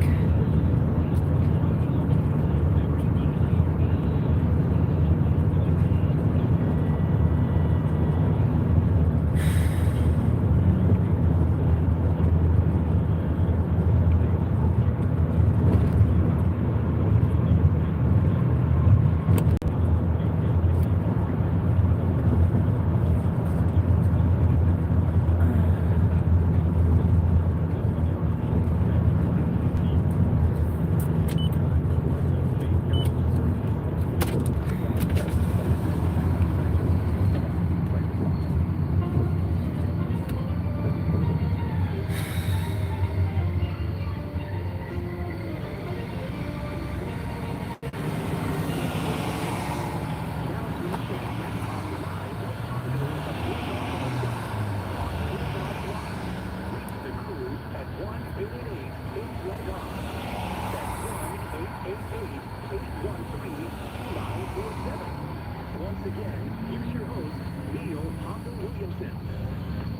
Once again, here's your host, Neil Papa Williamson.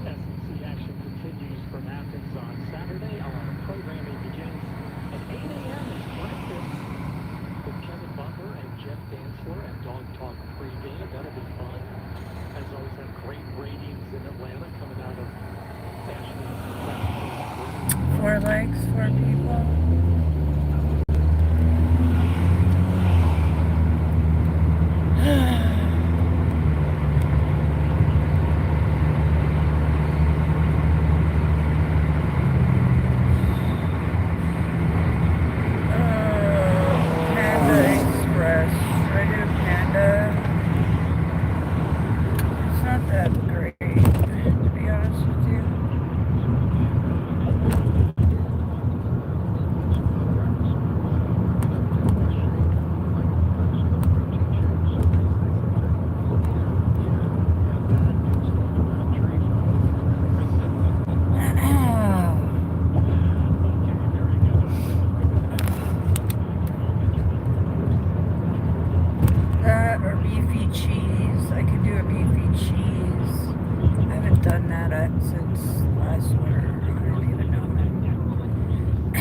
SEC action continues from Athens on Saturday. Our programming begins at 8 a.m. as practice with Kevin Butler and Jeff Dantzler and Dog Talk pregame. That'll be fun. As always, have great ratings in Atlanta coming out of National. 4 legs, 4 people.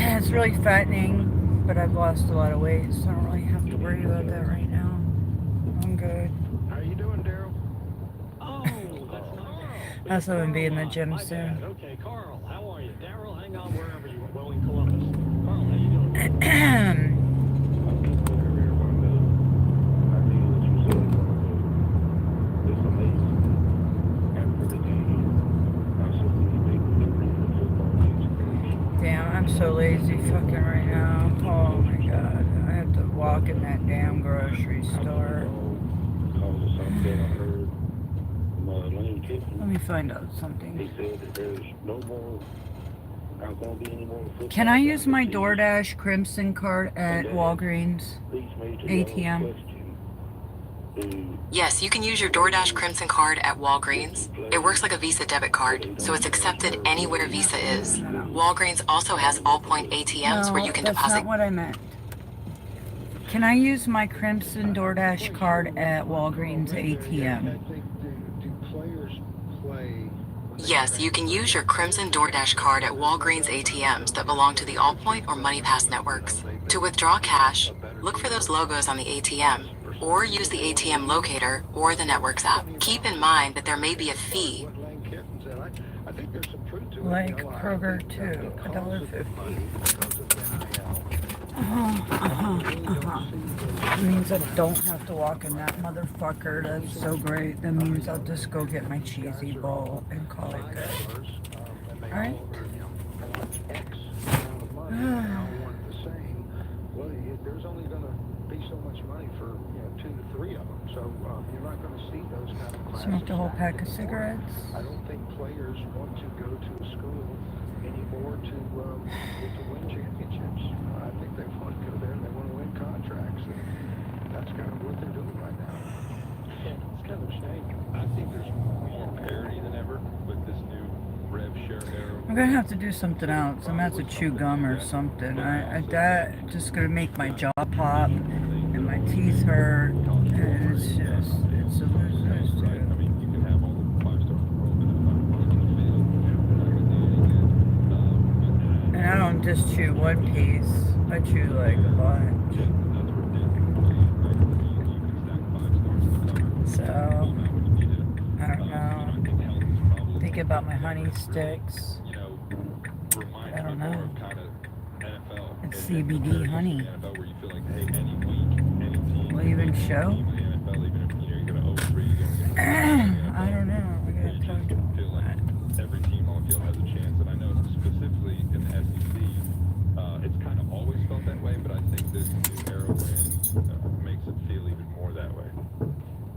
It's really fattening, but I've lost a lot of weight, so I don't really have to worry about that right now. I'm good. How are you doing, Daryl? Oh, that's Carl. That's why I'm gonna be in the gym soon. Okay, Carl, how are you? Daryl, hang on wherever you are. Well, in Columbus. Carl, how you doing? Damn, I'm so lazy fucking right now. Oh my god. I have to walk in that damn grocery store. Let me find out something. Can I use my DoorDash Crimson card at Walgreens ATM? Yes, you can use your DoorDash Crimson card at Walgreens. It works like a Visa debit card, so it's accepted anywhere Visa is. Walgreens also has all-point ATMs where you can deposit. That's not what I meant. Can I use my Crimson DoorDash card at Walgreens ATM? Yes, you can use your Crimson DoorDash card at Walgreens ATMs that belong to the Allpoint or MoneyPass networks. To withdraw cash, look for those logos on the ATM, or use the ATM locator or the network's app. Keep in mind that there may be a fee. Like Kroger too, $1.50. That means I don't have to walk in that motherfucker. That's so great. That means I'll just go get my cheesy bowl and call it good. Alright? There's only going to be so much money for 2 to 3 of them, so you're not going to see those kind of classes. Smoked a whole pack of cigarettes. I don't think players want to go to a school anymore to win championships. I think they want to go there and they want to win contracts, and that's kind of what they're doing right now. It's kind of a shame. I think there's more parity than ever with this new rev share era. I'm gonna have to do something else. I'm gonna have to chew gum or something. That just gonna make my jaw pop and my teeth hurt, and it's a lose-lose too. And I don't just chew one piece. I chew like a bunch. So I don't know. Thinking about my honey sticks. I don't know. It's CBD honey. Will it even show? I don't know. I gotta talk to them. Every team on the field has a chance, and I know specifically in the SEC, it's kind of always felt that way, but I think this new era makes it feel even more that way.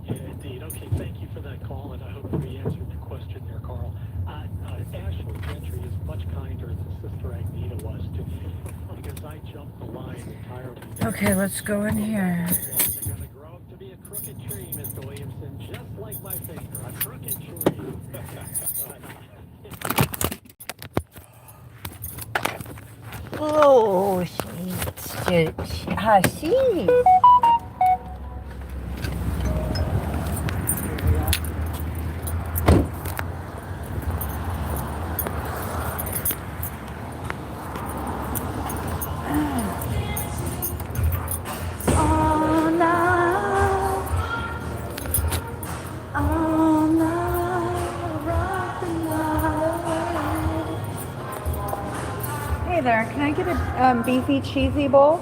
Yeah, indeed. Okay, thank you for that call, and I hope we answered your question there, Carl. Ashley Gentry is much kinder than Sister Agneta was to me, because I jumped the line entirely. Okay, let's go in here. They're going to grow up to be a crooked tree, Mr. Williamson, just like my finger, a crooked tree. Oh, she. Hey there, can I get a beefy cheesy bowl?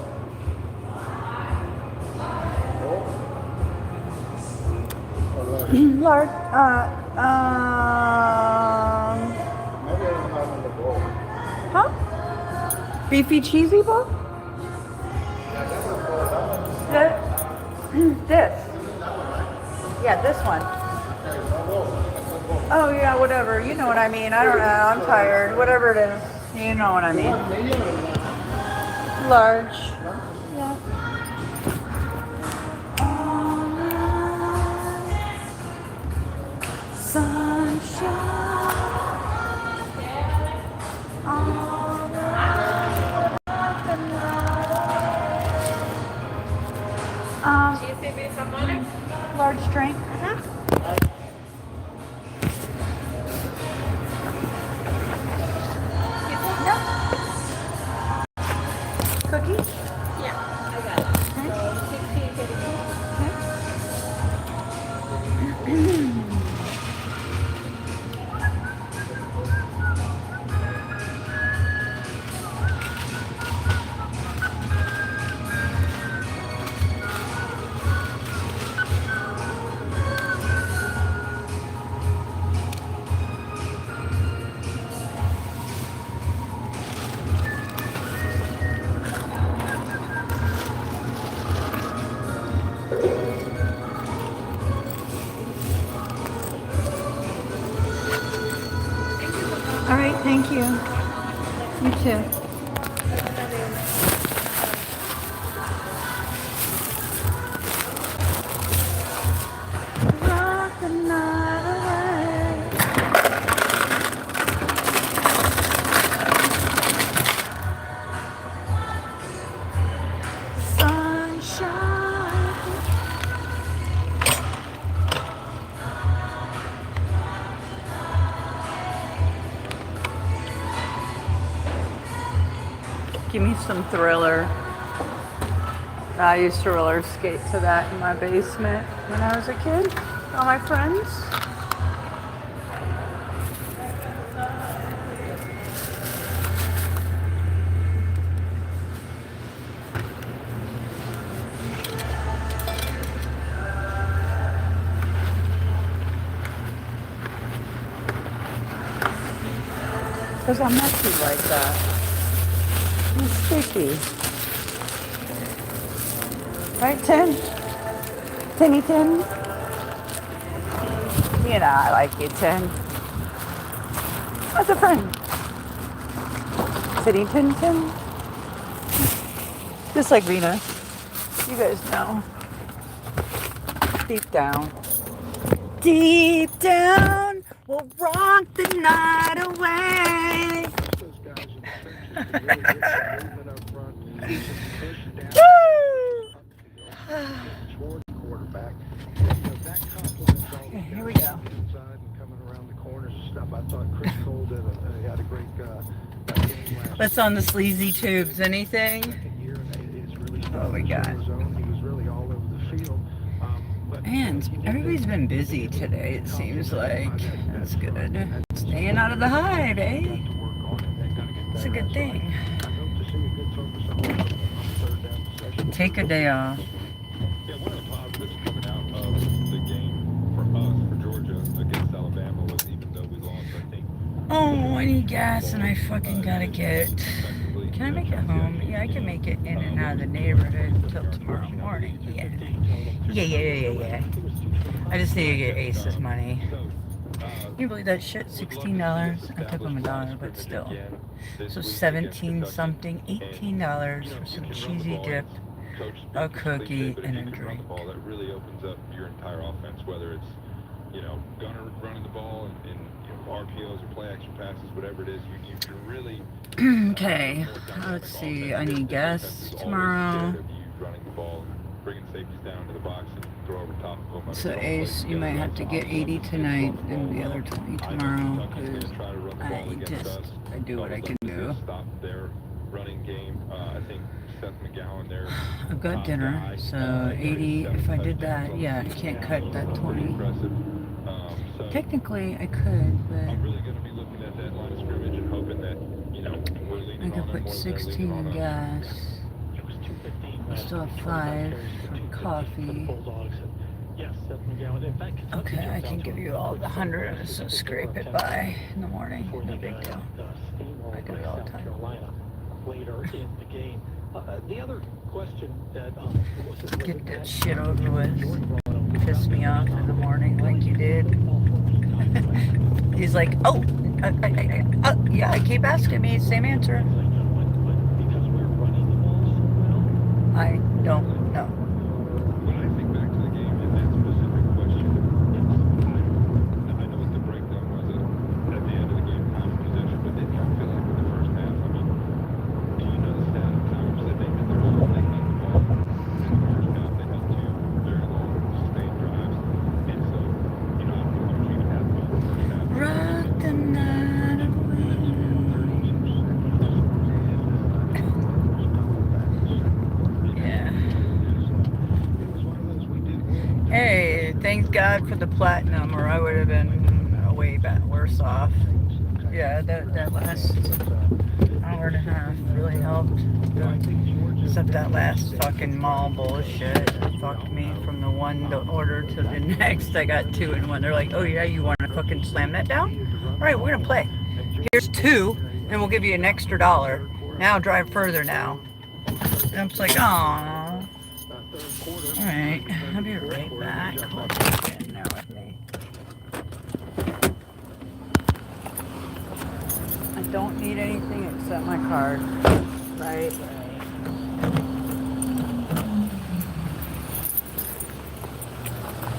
Large, huh? Beefy cheesy bowl? This? Yeah, this one. Oh yeah, whatever. You know what I mean. I don't know. I'm tired. Whatever it is. You know what I mean. Large. Yeah. Large drink. Cookies? Yeah, I got it. right, thank you. You too. Rock the night away. Sunshine. Give me some Thriller. I used to roller skate to that in my basement when I was a kid. All my friends. Because I'm messy like that. I'm sticky. Right, Tim? Timmy Tim? You know, I like you, Tim. What's a friend? City Tim Tim? Just like Rena. You guys know. Deep down. Deep down, we'll rock the night away. Okay, here we go. What's on the sleazy tubes? Anything? What we got? Man, everybody's been busy today, it seems like. That's good. Staying out of the hive, eh? It's a good thing. Take a day off. Yeah, one of the positives coming out of the game for us, for Georgia, against Alabama was even though we lost, I think. Oh, I need gas and I fucking gotta get... Can I make it home? Yeah, I can make it in and out of the neighborhood until tomorrow morning. Yeah. Yeah. I just need to get Ace's money. Can you believe that shit? $16. I took him $1, but still. So 17 something, $18 for some cheesy dip, a cookie, and a drink. That really opens up your entire offense, whether it's, gunner running the ball and RPOs or play action passes, whatever it is, you can really... Okay, let's see. I need gas tomorrow. Running the ball, bringing safeties down to the box and throw over top of them. So Ace, you might have to get 80 tonight and the other 20 tomorrow, because I do what I can do. Stop their running game. I think Seth McGowan there. I've got dinner, so 80, if I did that, yeah, I can't cut that 20. Technically, I could, but I'm really going to be looking at that line of scrimmage and hoping that, we're leaning I could put 16 in gas. I still have 5 for coffee. Okay, I can give you all the 100, so scrape it by in the morning. No big deal. I do it all the time. Later in the game. The other question that get that shit over with. Piss me off in the morning like you did. He's like, oh, yeah, I keep asking me, same answer. I don't know. When I think back to the game and that specific question, I know what the breakdown was at the end of the game, time of possession, but it kind of feel like in the first half. I mean, do you know the stat of times that they hit the ball? They hit the ball in the first half. They had 2 very long, sustained drives. And so, I don't know how much you even had in the first half. Rock the night away. Hey, thank God for the platinum, or I would have been way worse off. Yeah, that last hour and a half really helped. Except that last fucking mall bullshit that fucked me from the one order to the next. I got 2 in 1. They're like, oh yeah, you want to fucking slam that down? All right, we're gonna play. Here's 2, and we'll give you an extra $1. Now drive further now. And I'm just like, aww. Alright, I'll be right back. What's in there with me? don't need anything except my card. Right.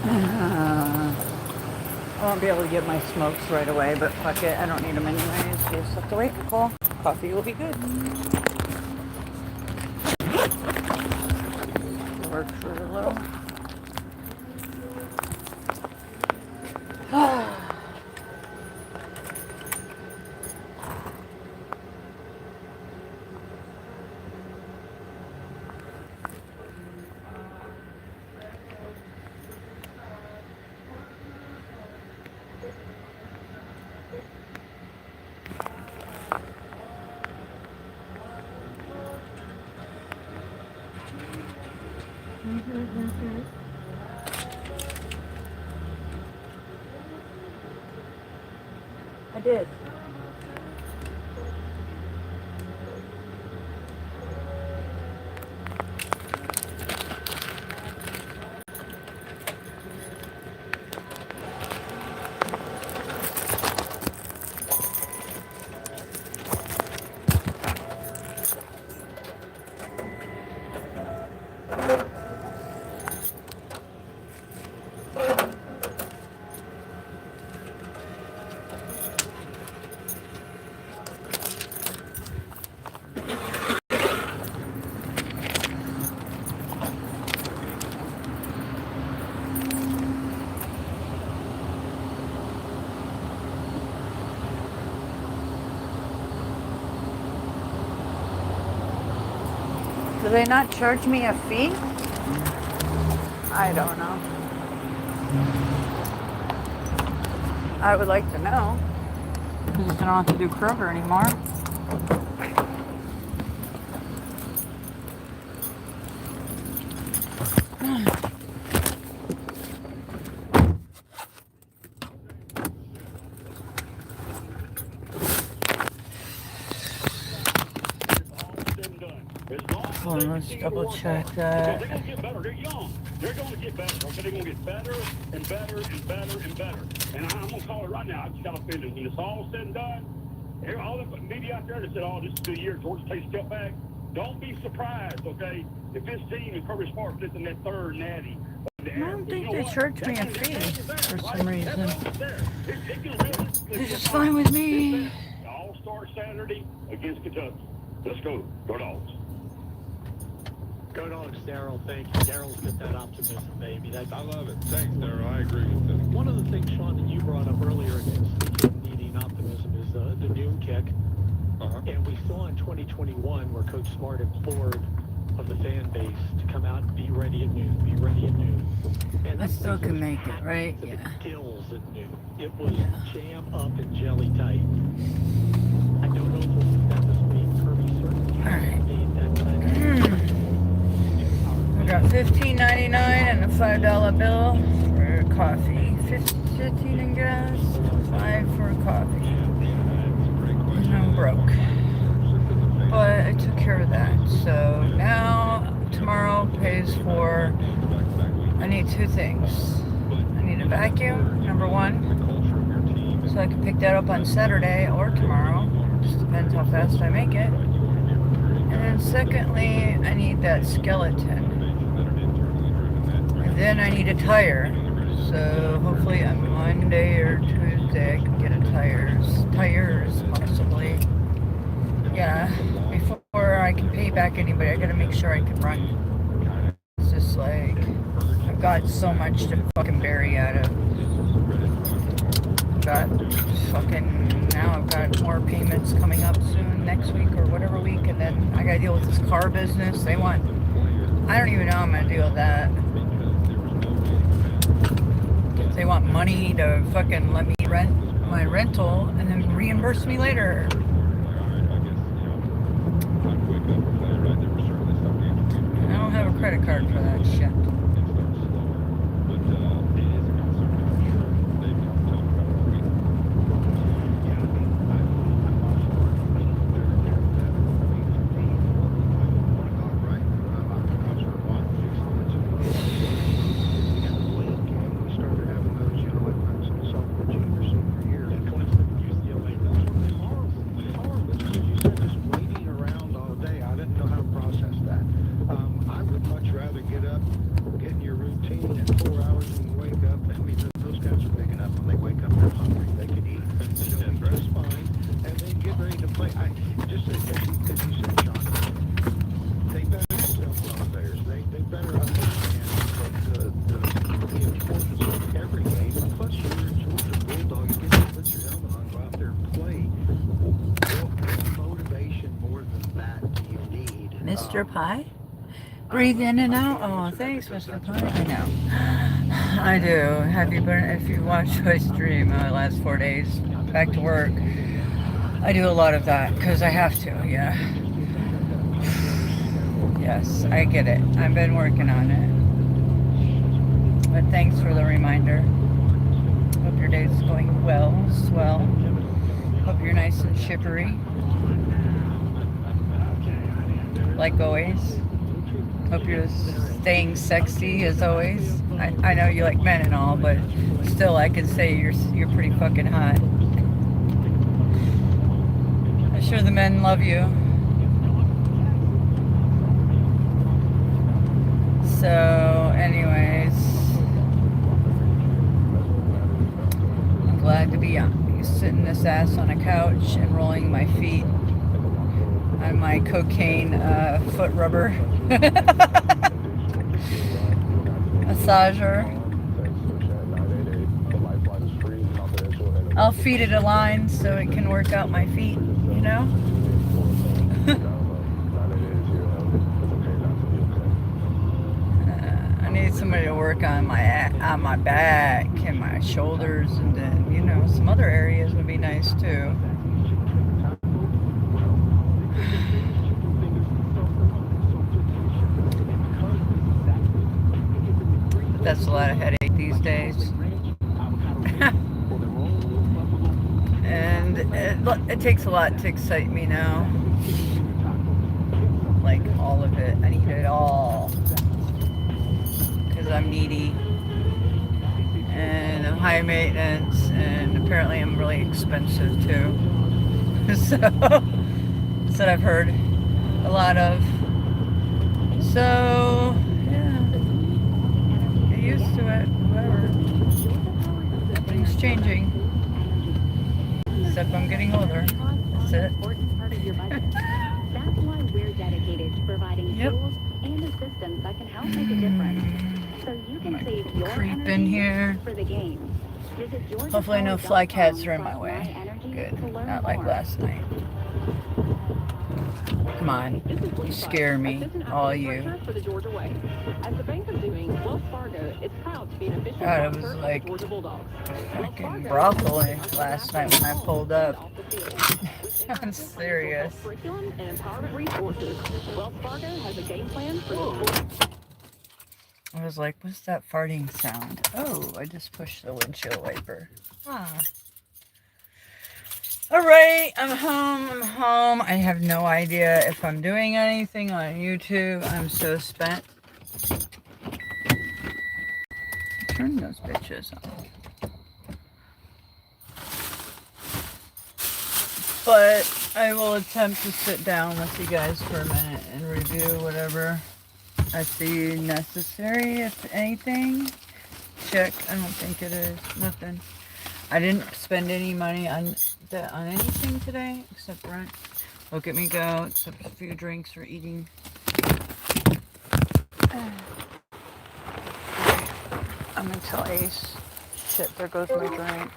I won't be able to get my smokes right away, but fuck it, I don't need them anyways. You just have to wait. Cool. Coffee will be good. Work for a little. I did. Do they not charge me a fee? I don't know. I would like to know. Because I don't have to do Kroger anymore. Hold on, let's double check that. They're going to get better. They're young. They're going to get better. Okay, they're going to get better and better and better and better. And I'm going to call it right now. I just got offended. When it's all said and done, all the media out there that said, oh, this is the year Georgia takes a step back, don't be surprised, okay, if this team and Kirby Smart fits in that third natty. I don't think they charged me a fee for some reason. This is fine with me. All-Star Saturday against Kentucky. Let's go. Go Dogs. Go Dogs, Daryl. Thank you. Daryl's got that optimism, baby. I love it. Thanks, Daryl. I agree with that. One of the things, Sean, that you brought up earlier against the needing optimism is the noon kick. And we saw in 2021 where Coach Smart implored of the fan base to come out and be ready at noon, be ready at noon. And I still can make it, right? Yeah. Gills at noon. It was jam up and jelly tight. I don't know if we'll see that this week. Kirby certainly made that kind of I got $15.99 and a $5 bill for coffee. $15 in gas, $5 for coffee. And I'm broke. But I took care of that. So now, tomorrow pays for, I need two things. I need a vacuum, number one, so I can pick that up on Saturday or tomorrow. Just depends how fast I make it. And then secondly, I need that skeleton. And then I need a tire. So hopefully on Monday or Tuesday I can get a tires possibly. Yeah, before I can pay back anybody, I gotta make sure I can run. It's just like, I've got so much to fucking bury out of. Now I've got more payments coming up soon, next week or whatever week, and then I gotta deal with this car business. I don't even know how I'm gonna deal with that. They want money to fucking let me rent my rental and then reimburse me later. I don't have a credit card for that shit. But just as you said, Sean, they better self-love players. They better understand that the importance of every game. Plus, you're a Georgia Bulldog. You get to put your helmet on, go out there and play. What motivation more than that do you need? Mr. Pie? Breathe in and out. Oh, thanks, Mr. Pie. I know. I do. Have you been? If you watched my stream last 4 days, back to work, I do a lot of that because I have to. Yeah. Yes, I get it. I've been working on it. But thanks for the reminder. Hope your day's going well, swell. Hope you're nice and shippery. Like always. Hope you're staying sexy as always. I know you like men and all, but still I can say you're pretty fucking hot. I'm sure the men love you. So, anyways, I'm glad to be sitting this ass on a couch and rolling my feet on my cocaine foot rubber massager. I'll feed it a line so it can work out my feet, you know? I need somebody to work on my back and my shoulders, and then, you know, some other areas would be nice too. But that's a lot of headache these days. And it takes a lot to excite me now. Like all of it. I need it all. Because I'm needy. And I'm high maintenance. And apparently I'm really expensive too. So, that's what I've heard a lot of. So, yeah. Get used to it. Whatever. Things changing. Except I'm getting older. That's it. That's why we're dedicated to providing tools and the systems that can help make a difference. So you can save your Creep in here. for the game. Hopefully no fly cats are in my way. Good. Not like last night. Come on. You scare me. All you. As the bank is doing, Wells Fargo is proud to be an official God, it was like fucking brothel last night when I pulled up. I'm serious. curriculum and empowerment resources. Wells Fargo has a game plan for the I was like, what's that farting sound? Oh, I just pushed the windshield wiper. Ah. Alright, I'm home. I have no idea if I'm doing anything on YouTube. I'm so spent. Turn those bitches on. But I will attempt to sit down with you guys for a minute and review whatever I see necessary, if anything. Check. I don't think it is. Nothing. I didn't spend any money on anything today except rent. Look at me go, except a few drinks or eating. I'm gonna tell Ace. Shit, there goes my drink.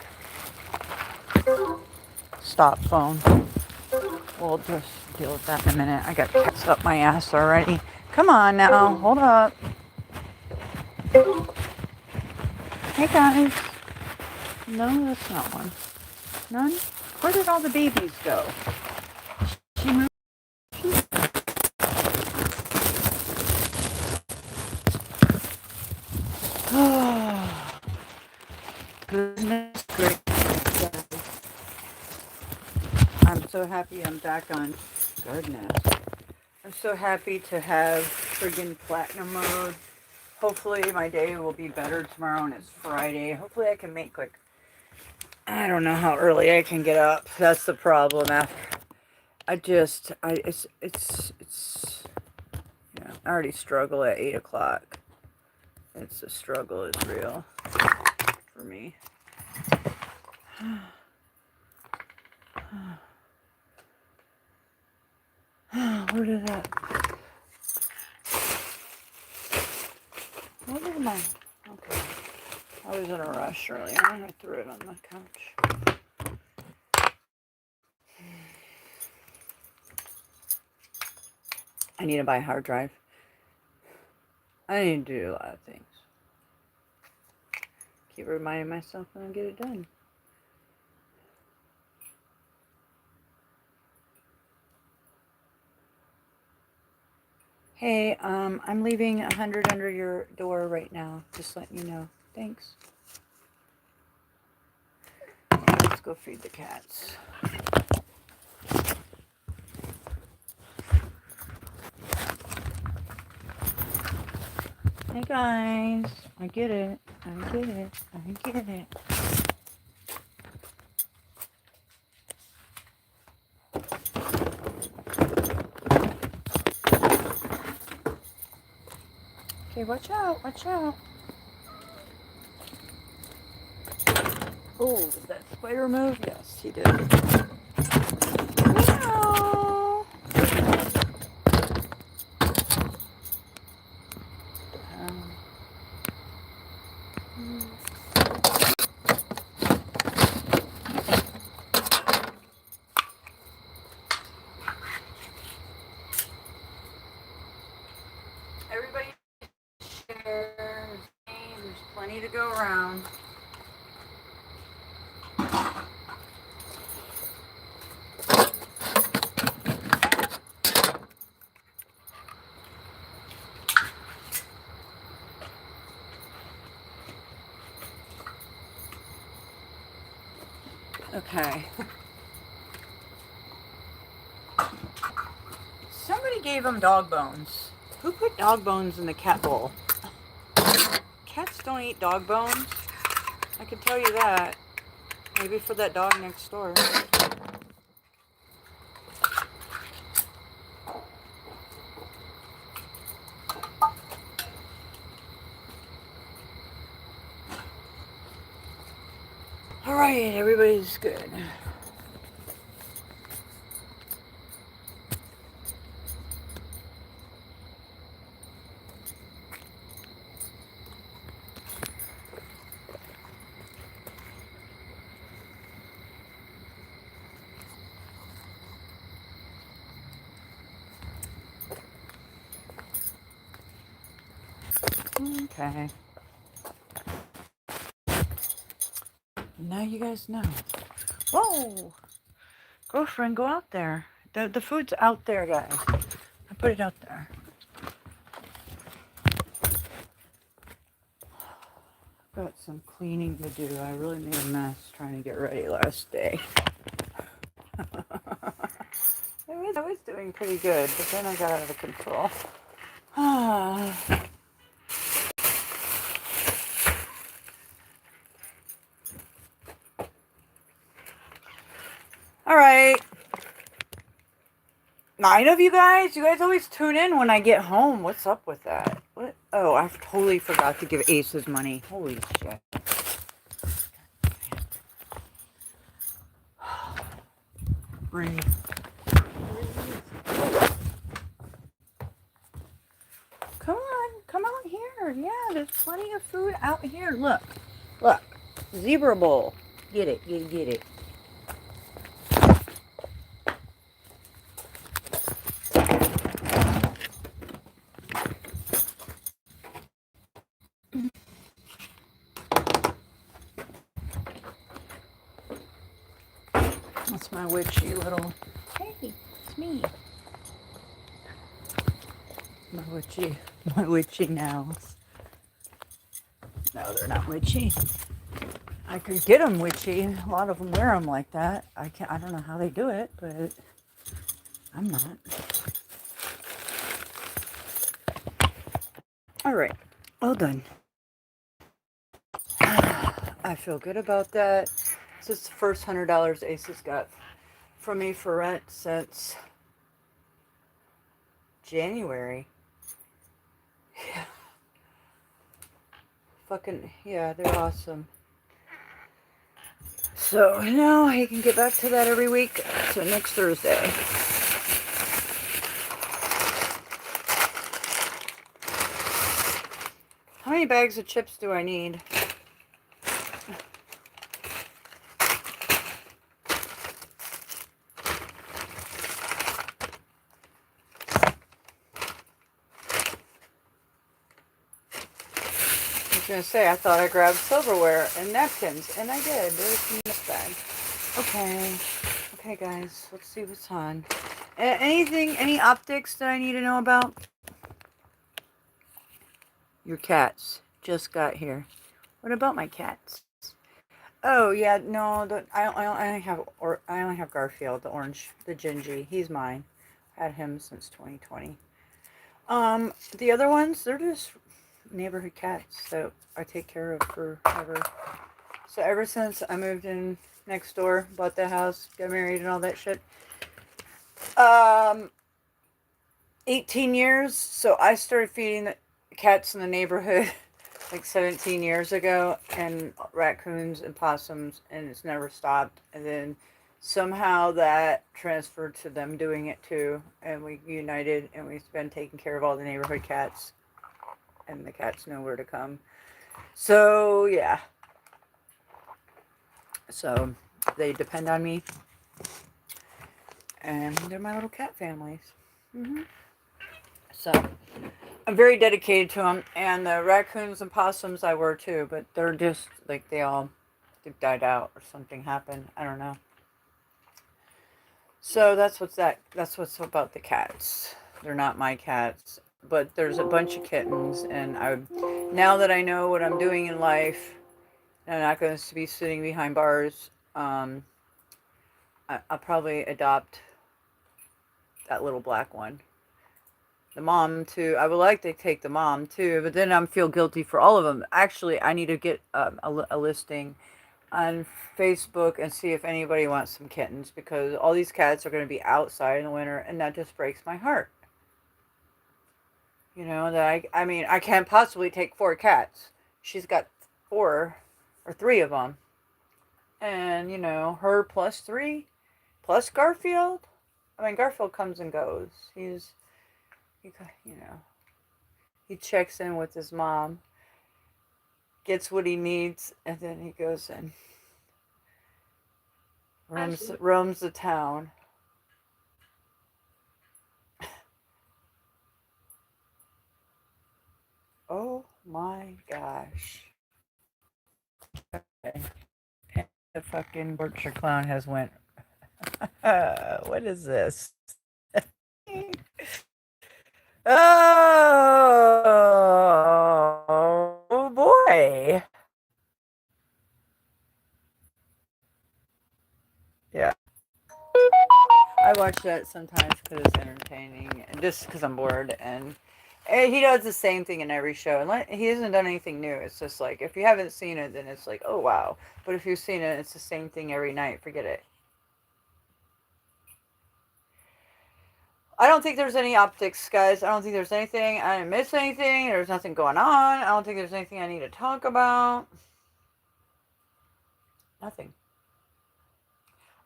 Stop phone. We'll just deal with that in a minute. I got cats up my ass already. Come on now, hold up. Hey guys. No, that's not one. None? Where did all the babies go? She moved. Oh, goodness gracious. I'm so happy I'm back on. Goodness. I'm so happy to have friggin' platinum mode. Hopefully my day will be better tomorrow and it's Friday. Hopefully I can make like, I don't know how early I can get up. That's the problem. It's yeah, I already struggle at 8 o'clock. It's the struggle is real for me. Where did that? What is mine? Okay. I was in a rush earlier and I threw it on the couch. I need to buy a hard drive. I need to do a lot of things. Keep reminding myself when I get it done. Hey, I'm leaving 100 under your door right now. Just letting you know. Thanks. Let's go feed the cats. Hey guys, I get it. I get it. I get it. Okay, watch out, watch out. Oh, did that spider move? Yes, he did. Meow. Everybody share. There's plenty to go around. Okay. Somebody gave him dog bones. Who put dog bones in the cat bowl? Cats don't eat dog bones. I can tell you that. Maybe for that dog next door. Alright, everybody's good. Okay. Now you guys know. Whoa! Girlfriend, go out there. The food's out there, guys. I put it out there. Got some cleaning to do. I really made a mess trying to get ready last day. I was doing pretty good, but then I got out of control. Alright. 9 of you guys? You guys always tune in when I get home. What's up with that? What? Oh, I totally forgot to give Ace his money. Holy shit. Breathe. Come out here. Yeah, there's plenty of food out here. Look. Zebra bowl. Get it. That's my witchy little... Hey, it's me. My witchy nails. No, they're not witchy. I could get them witchy. A lot of them wear them like that. I don't know how they do it, but I'm not. All right, all done. I feel good about that. This is the first $100 Ace has got from me for rent since January. Yeah. Fucking, yeah, they're awesome. So now I can get back to that every week. So next Thursday. many bags of chips do I need? I was going to say, I thought I grabbed silverware and napkins, and I did. There's in this bag. Okay. Okay, guys. Let's see what's on. Any optics that I need to know about? Your cats just got here. What about my cats? Oh, yeah, no, I only have Garfield, the orange, the Gingy. He's mine. Had him since 2020. The other ones, they're just neighborhood cats that I take care of forever. So ever since I moved in next door, bought the house, got married and all that shit, 18 years, so I started feeding the cats in the neighborhood like 17 years ago, and raccoons and possums, and it's never stopped. And then somehow that transferred to them doing it too, and we united, and we've been taking care of all the neighborhood cats, and the cats know where to come. So yeah, so they depend on me, and they're my little cat families. So I'm very dedicated to them, and the raccoons and possums I were too, but they're just like they died out or something happened. I don't know. So that's what's about the cats. They're not my cats, but there's a bunch of kittens, and now that I know what I'm doing in life, and I'm not going to be sitting behind bars, I'll probably adopt that little black one. The mom too. I would like to take the mom too, but then I feel guilty for all of them. Actually, I need to get a listing on Facebook and see if anybody wants some kittens, because all these cats are going to be outside in the winter, and that just breaks my heart. You know, that I mean, I can't possibly take 4 cats. She's got 4 or 3 of them. And, you know, her plus 3, plus Garfield. I mean, Garfield comes and goes. He checks in with his mom, gets what he needs, and then he goes and roams the town. Oh my gosh. Okay. The fucking Berkshire clown has went. What is this? Oh boy. Yeah. I watch that sometimes because it's entertaining, and just because I'm bored. And he does the same thing in every show. And he hasn't done anything new. It's just like, if you haven't seen it, then it's like, oh wow. But if you've seen it, it's the same thing every night. Forget it. I don't think there's any optics, guys. I don't think there's anything. I didn't miss anything. There's nothing going on. I don't think there's anything I need to talk about. Nothing.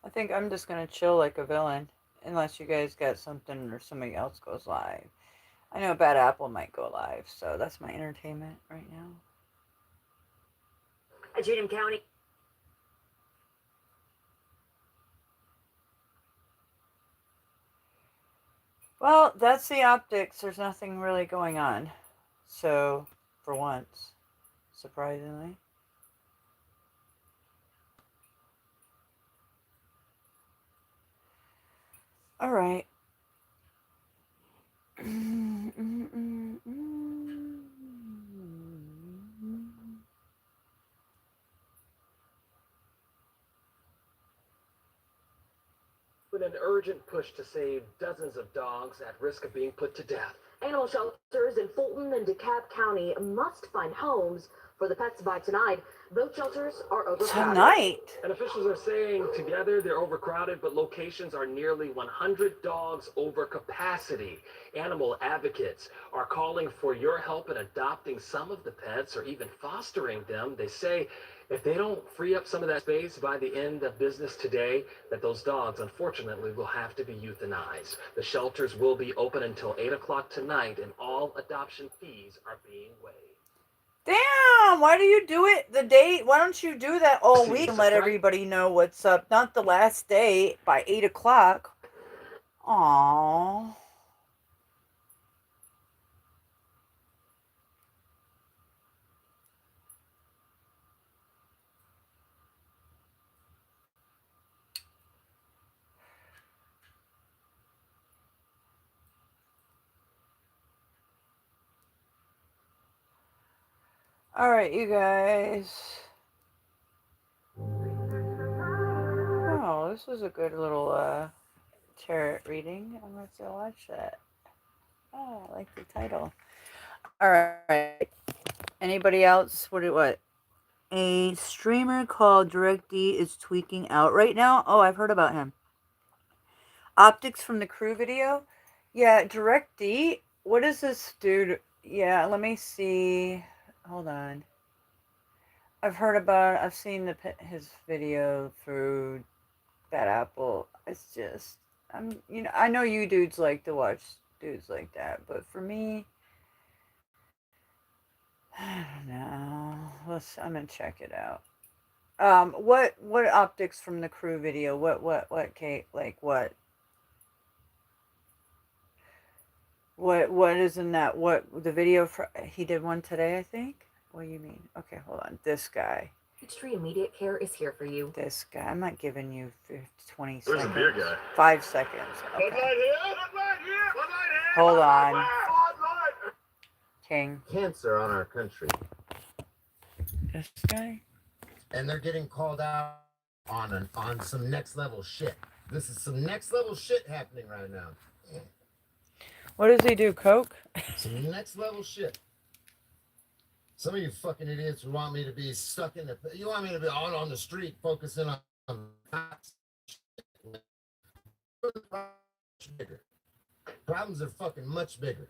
I think I'm just going to chill like a villain. Unless you guys got something or somebody else goes live. I know Bad Apple might go live. So that's my entertainment right now. Cheatham County. Well, that's the optics. There's nothing really going on. So, for once, surprisingly. All right. With an urgent push to save dozens of dogs at risk of being put to death. Animal shelters in Fulton and DeKalb County must find homes for the pets by tonight. Both shelters are overcrowded. Tonight? And officials are saying together they're overcrowded, but locations are nearly 100 dogs over capacity. Animal advocates are calling for your help in adopting some of the pets or even fostering them. They say if they don't free up some of that space by the end of business today, that those dogs, unfortunately, will have to be euthanized. The shelters will be open until 8 o'clock tonight, and all adoption fees are being waived. Damn, why do you do it the day? Why don't you do that all week and let everybody know what's up? Not the last day by 8 o'clock. Aww. All right, you guys. Oh, this was a good little tarot reading. I'm going to watch that. Oh, I like the title. All right. Anybody else? What? A streamer called DirectD is tweaking out right now. Oh, I've heard about him. Optics from the crew video. Yeah, DirectD. What is this dude? Yeah, let me see. Hold on. I've seen his video through that Apple. It's just, I know you dudes like to watch dudes like that, but for me, I don't know. I'm gonna check it out. What optics from the crew video? What Kate? Like what? What is in that? What the video for? He did one today, I think. What do you mean? Okay, hold on. This guy. Peachtree Immediate Care is here for you. This guy. I'm not giving you 20 There's seconds. a beer guy. 5 seconds. Okay. Bud Light here, Bud Light here, Bud Light here. Hold on. Bud Light. King. Cancer on our country. This guy? And they're getting called out on some next level shit. This is some next level shit happening right now. What does he do? Coke? Some next level shit. Some of you fucking idiots who want me to be stuck in you want me to be out on the street focusing on bigger. Problems are fucking much bigger.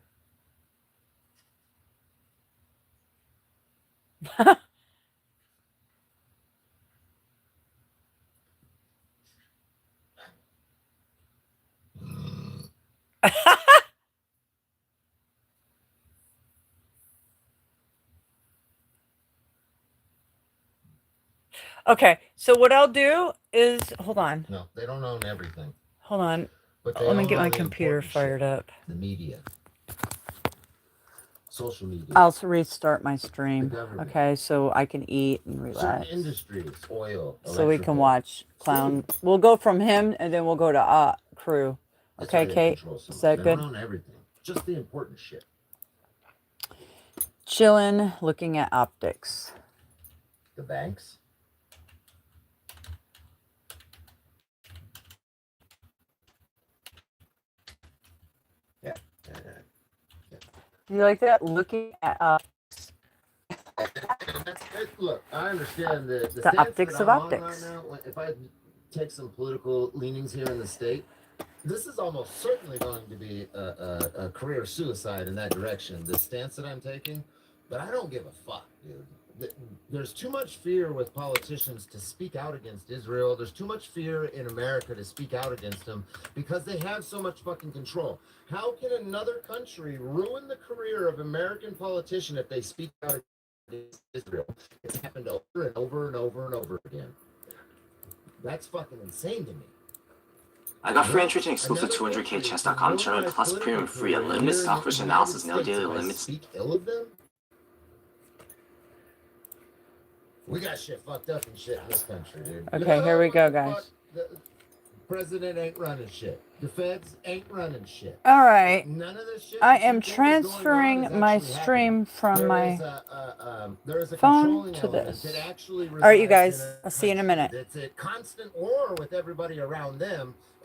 Okay, so what I'll do is hold on. No, they don't own everything. Hold on. But they Let me own get all my the computer important fired shit. up. The media. Social media. I'll restart my stream. The government. Okay, so I can eat and relax. Certain industries, oil, So we can electrical. watch Clown. We'll go from him and then we'll go to Crew. That's Okay, why they Kate? control so Is much. that They good? don't own everything. Just the important shit. Chillin', looking at optics. The banks. Yeah. You like that? Looking at optics. Look, I understand the The stance optics that of I'm on optics. right now. If I take some political leanings here in the state, this is almost certainly going to be a career suicide in that direction. The stance that I'm taking, but I don't give a fuck, dude. There's too much fear with politicians to speak out against Israel. There's too much fear in America to speak out against them because they have so much fucking control. How can another country ruin the career of American politician if they speak out against Israel? It's happened over and over and over and over again. That's fucking insane to me. I got free entry to exclusive 200k chess.com tournament plus premium free unlimited stock fish analysis, no daily limits. Speak ill of them? We got shit fucked up and shit in this country, dude. Okay, here we go, guys. The president ain't running shit. The feds ain't running shit. All right. None of this shit I that you am think is going on transferring is my actually stream from There my is a phone controlling to element this. that actually All right, you resides guys. in a I'll see you in a country minute. that's at constant war with everybody around them,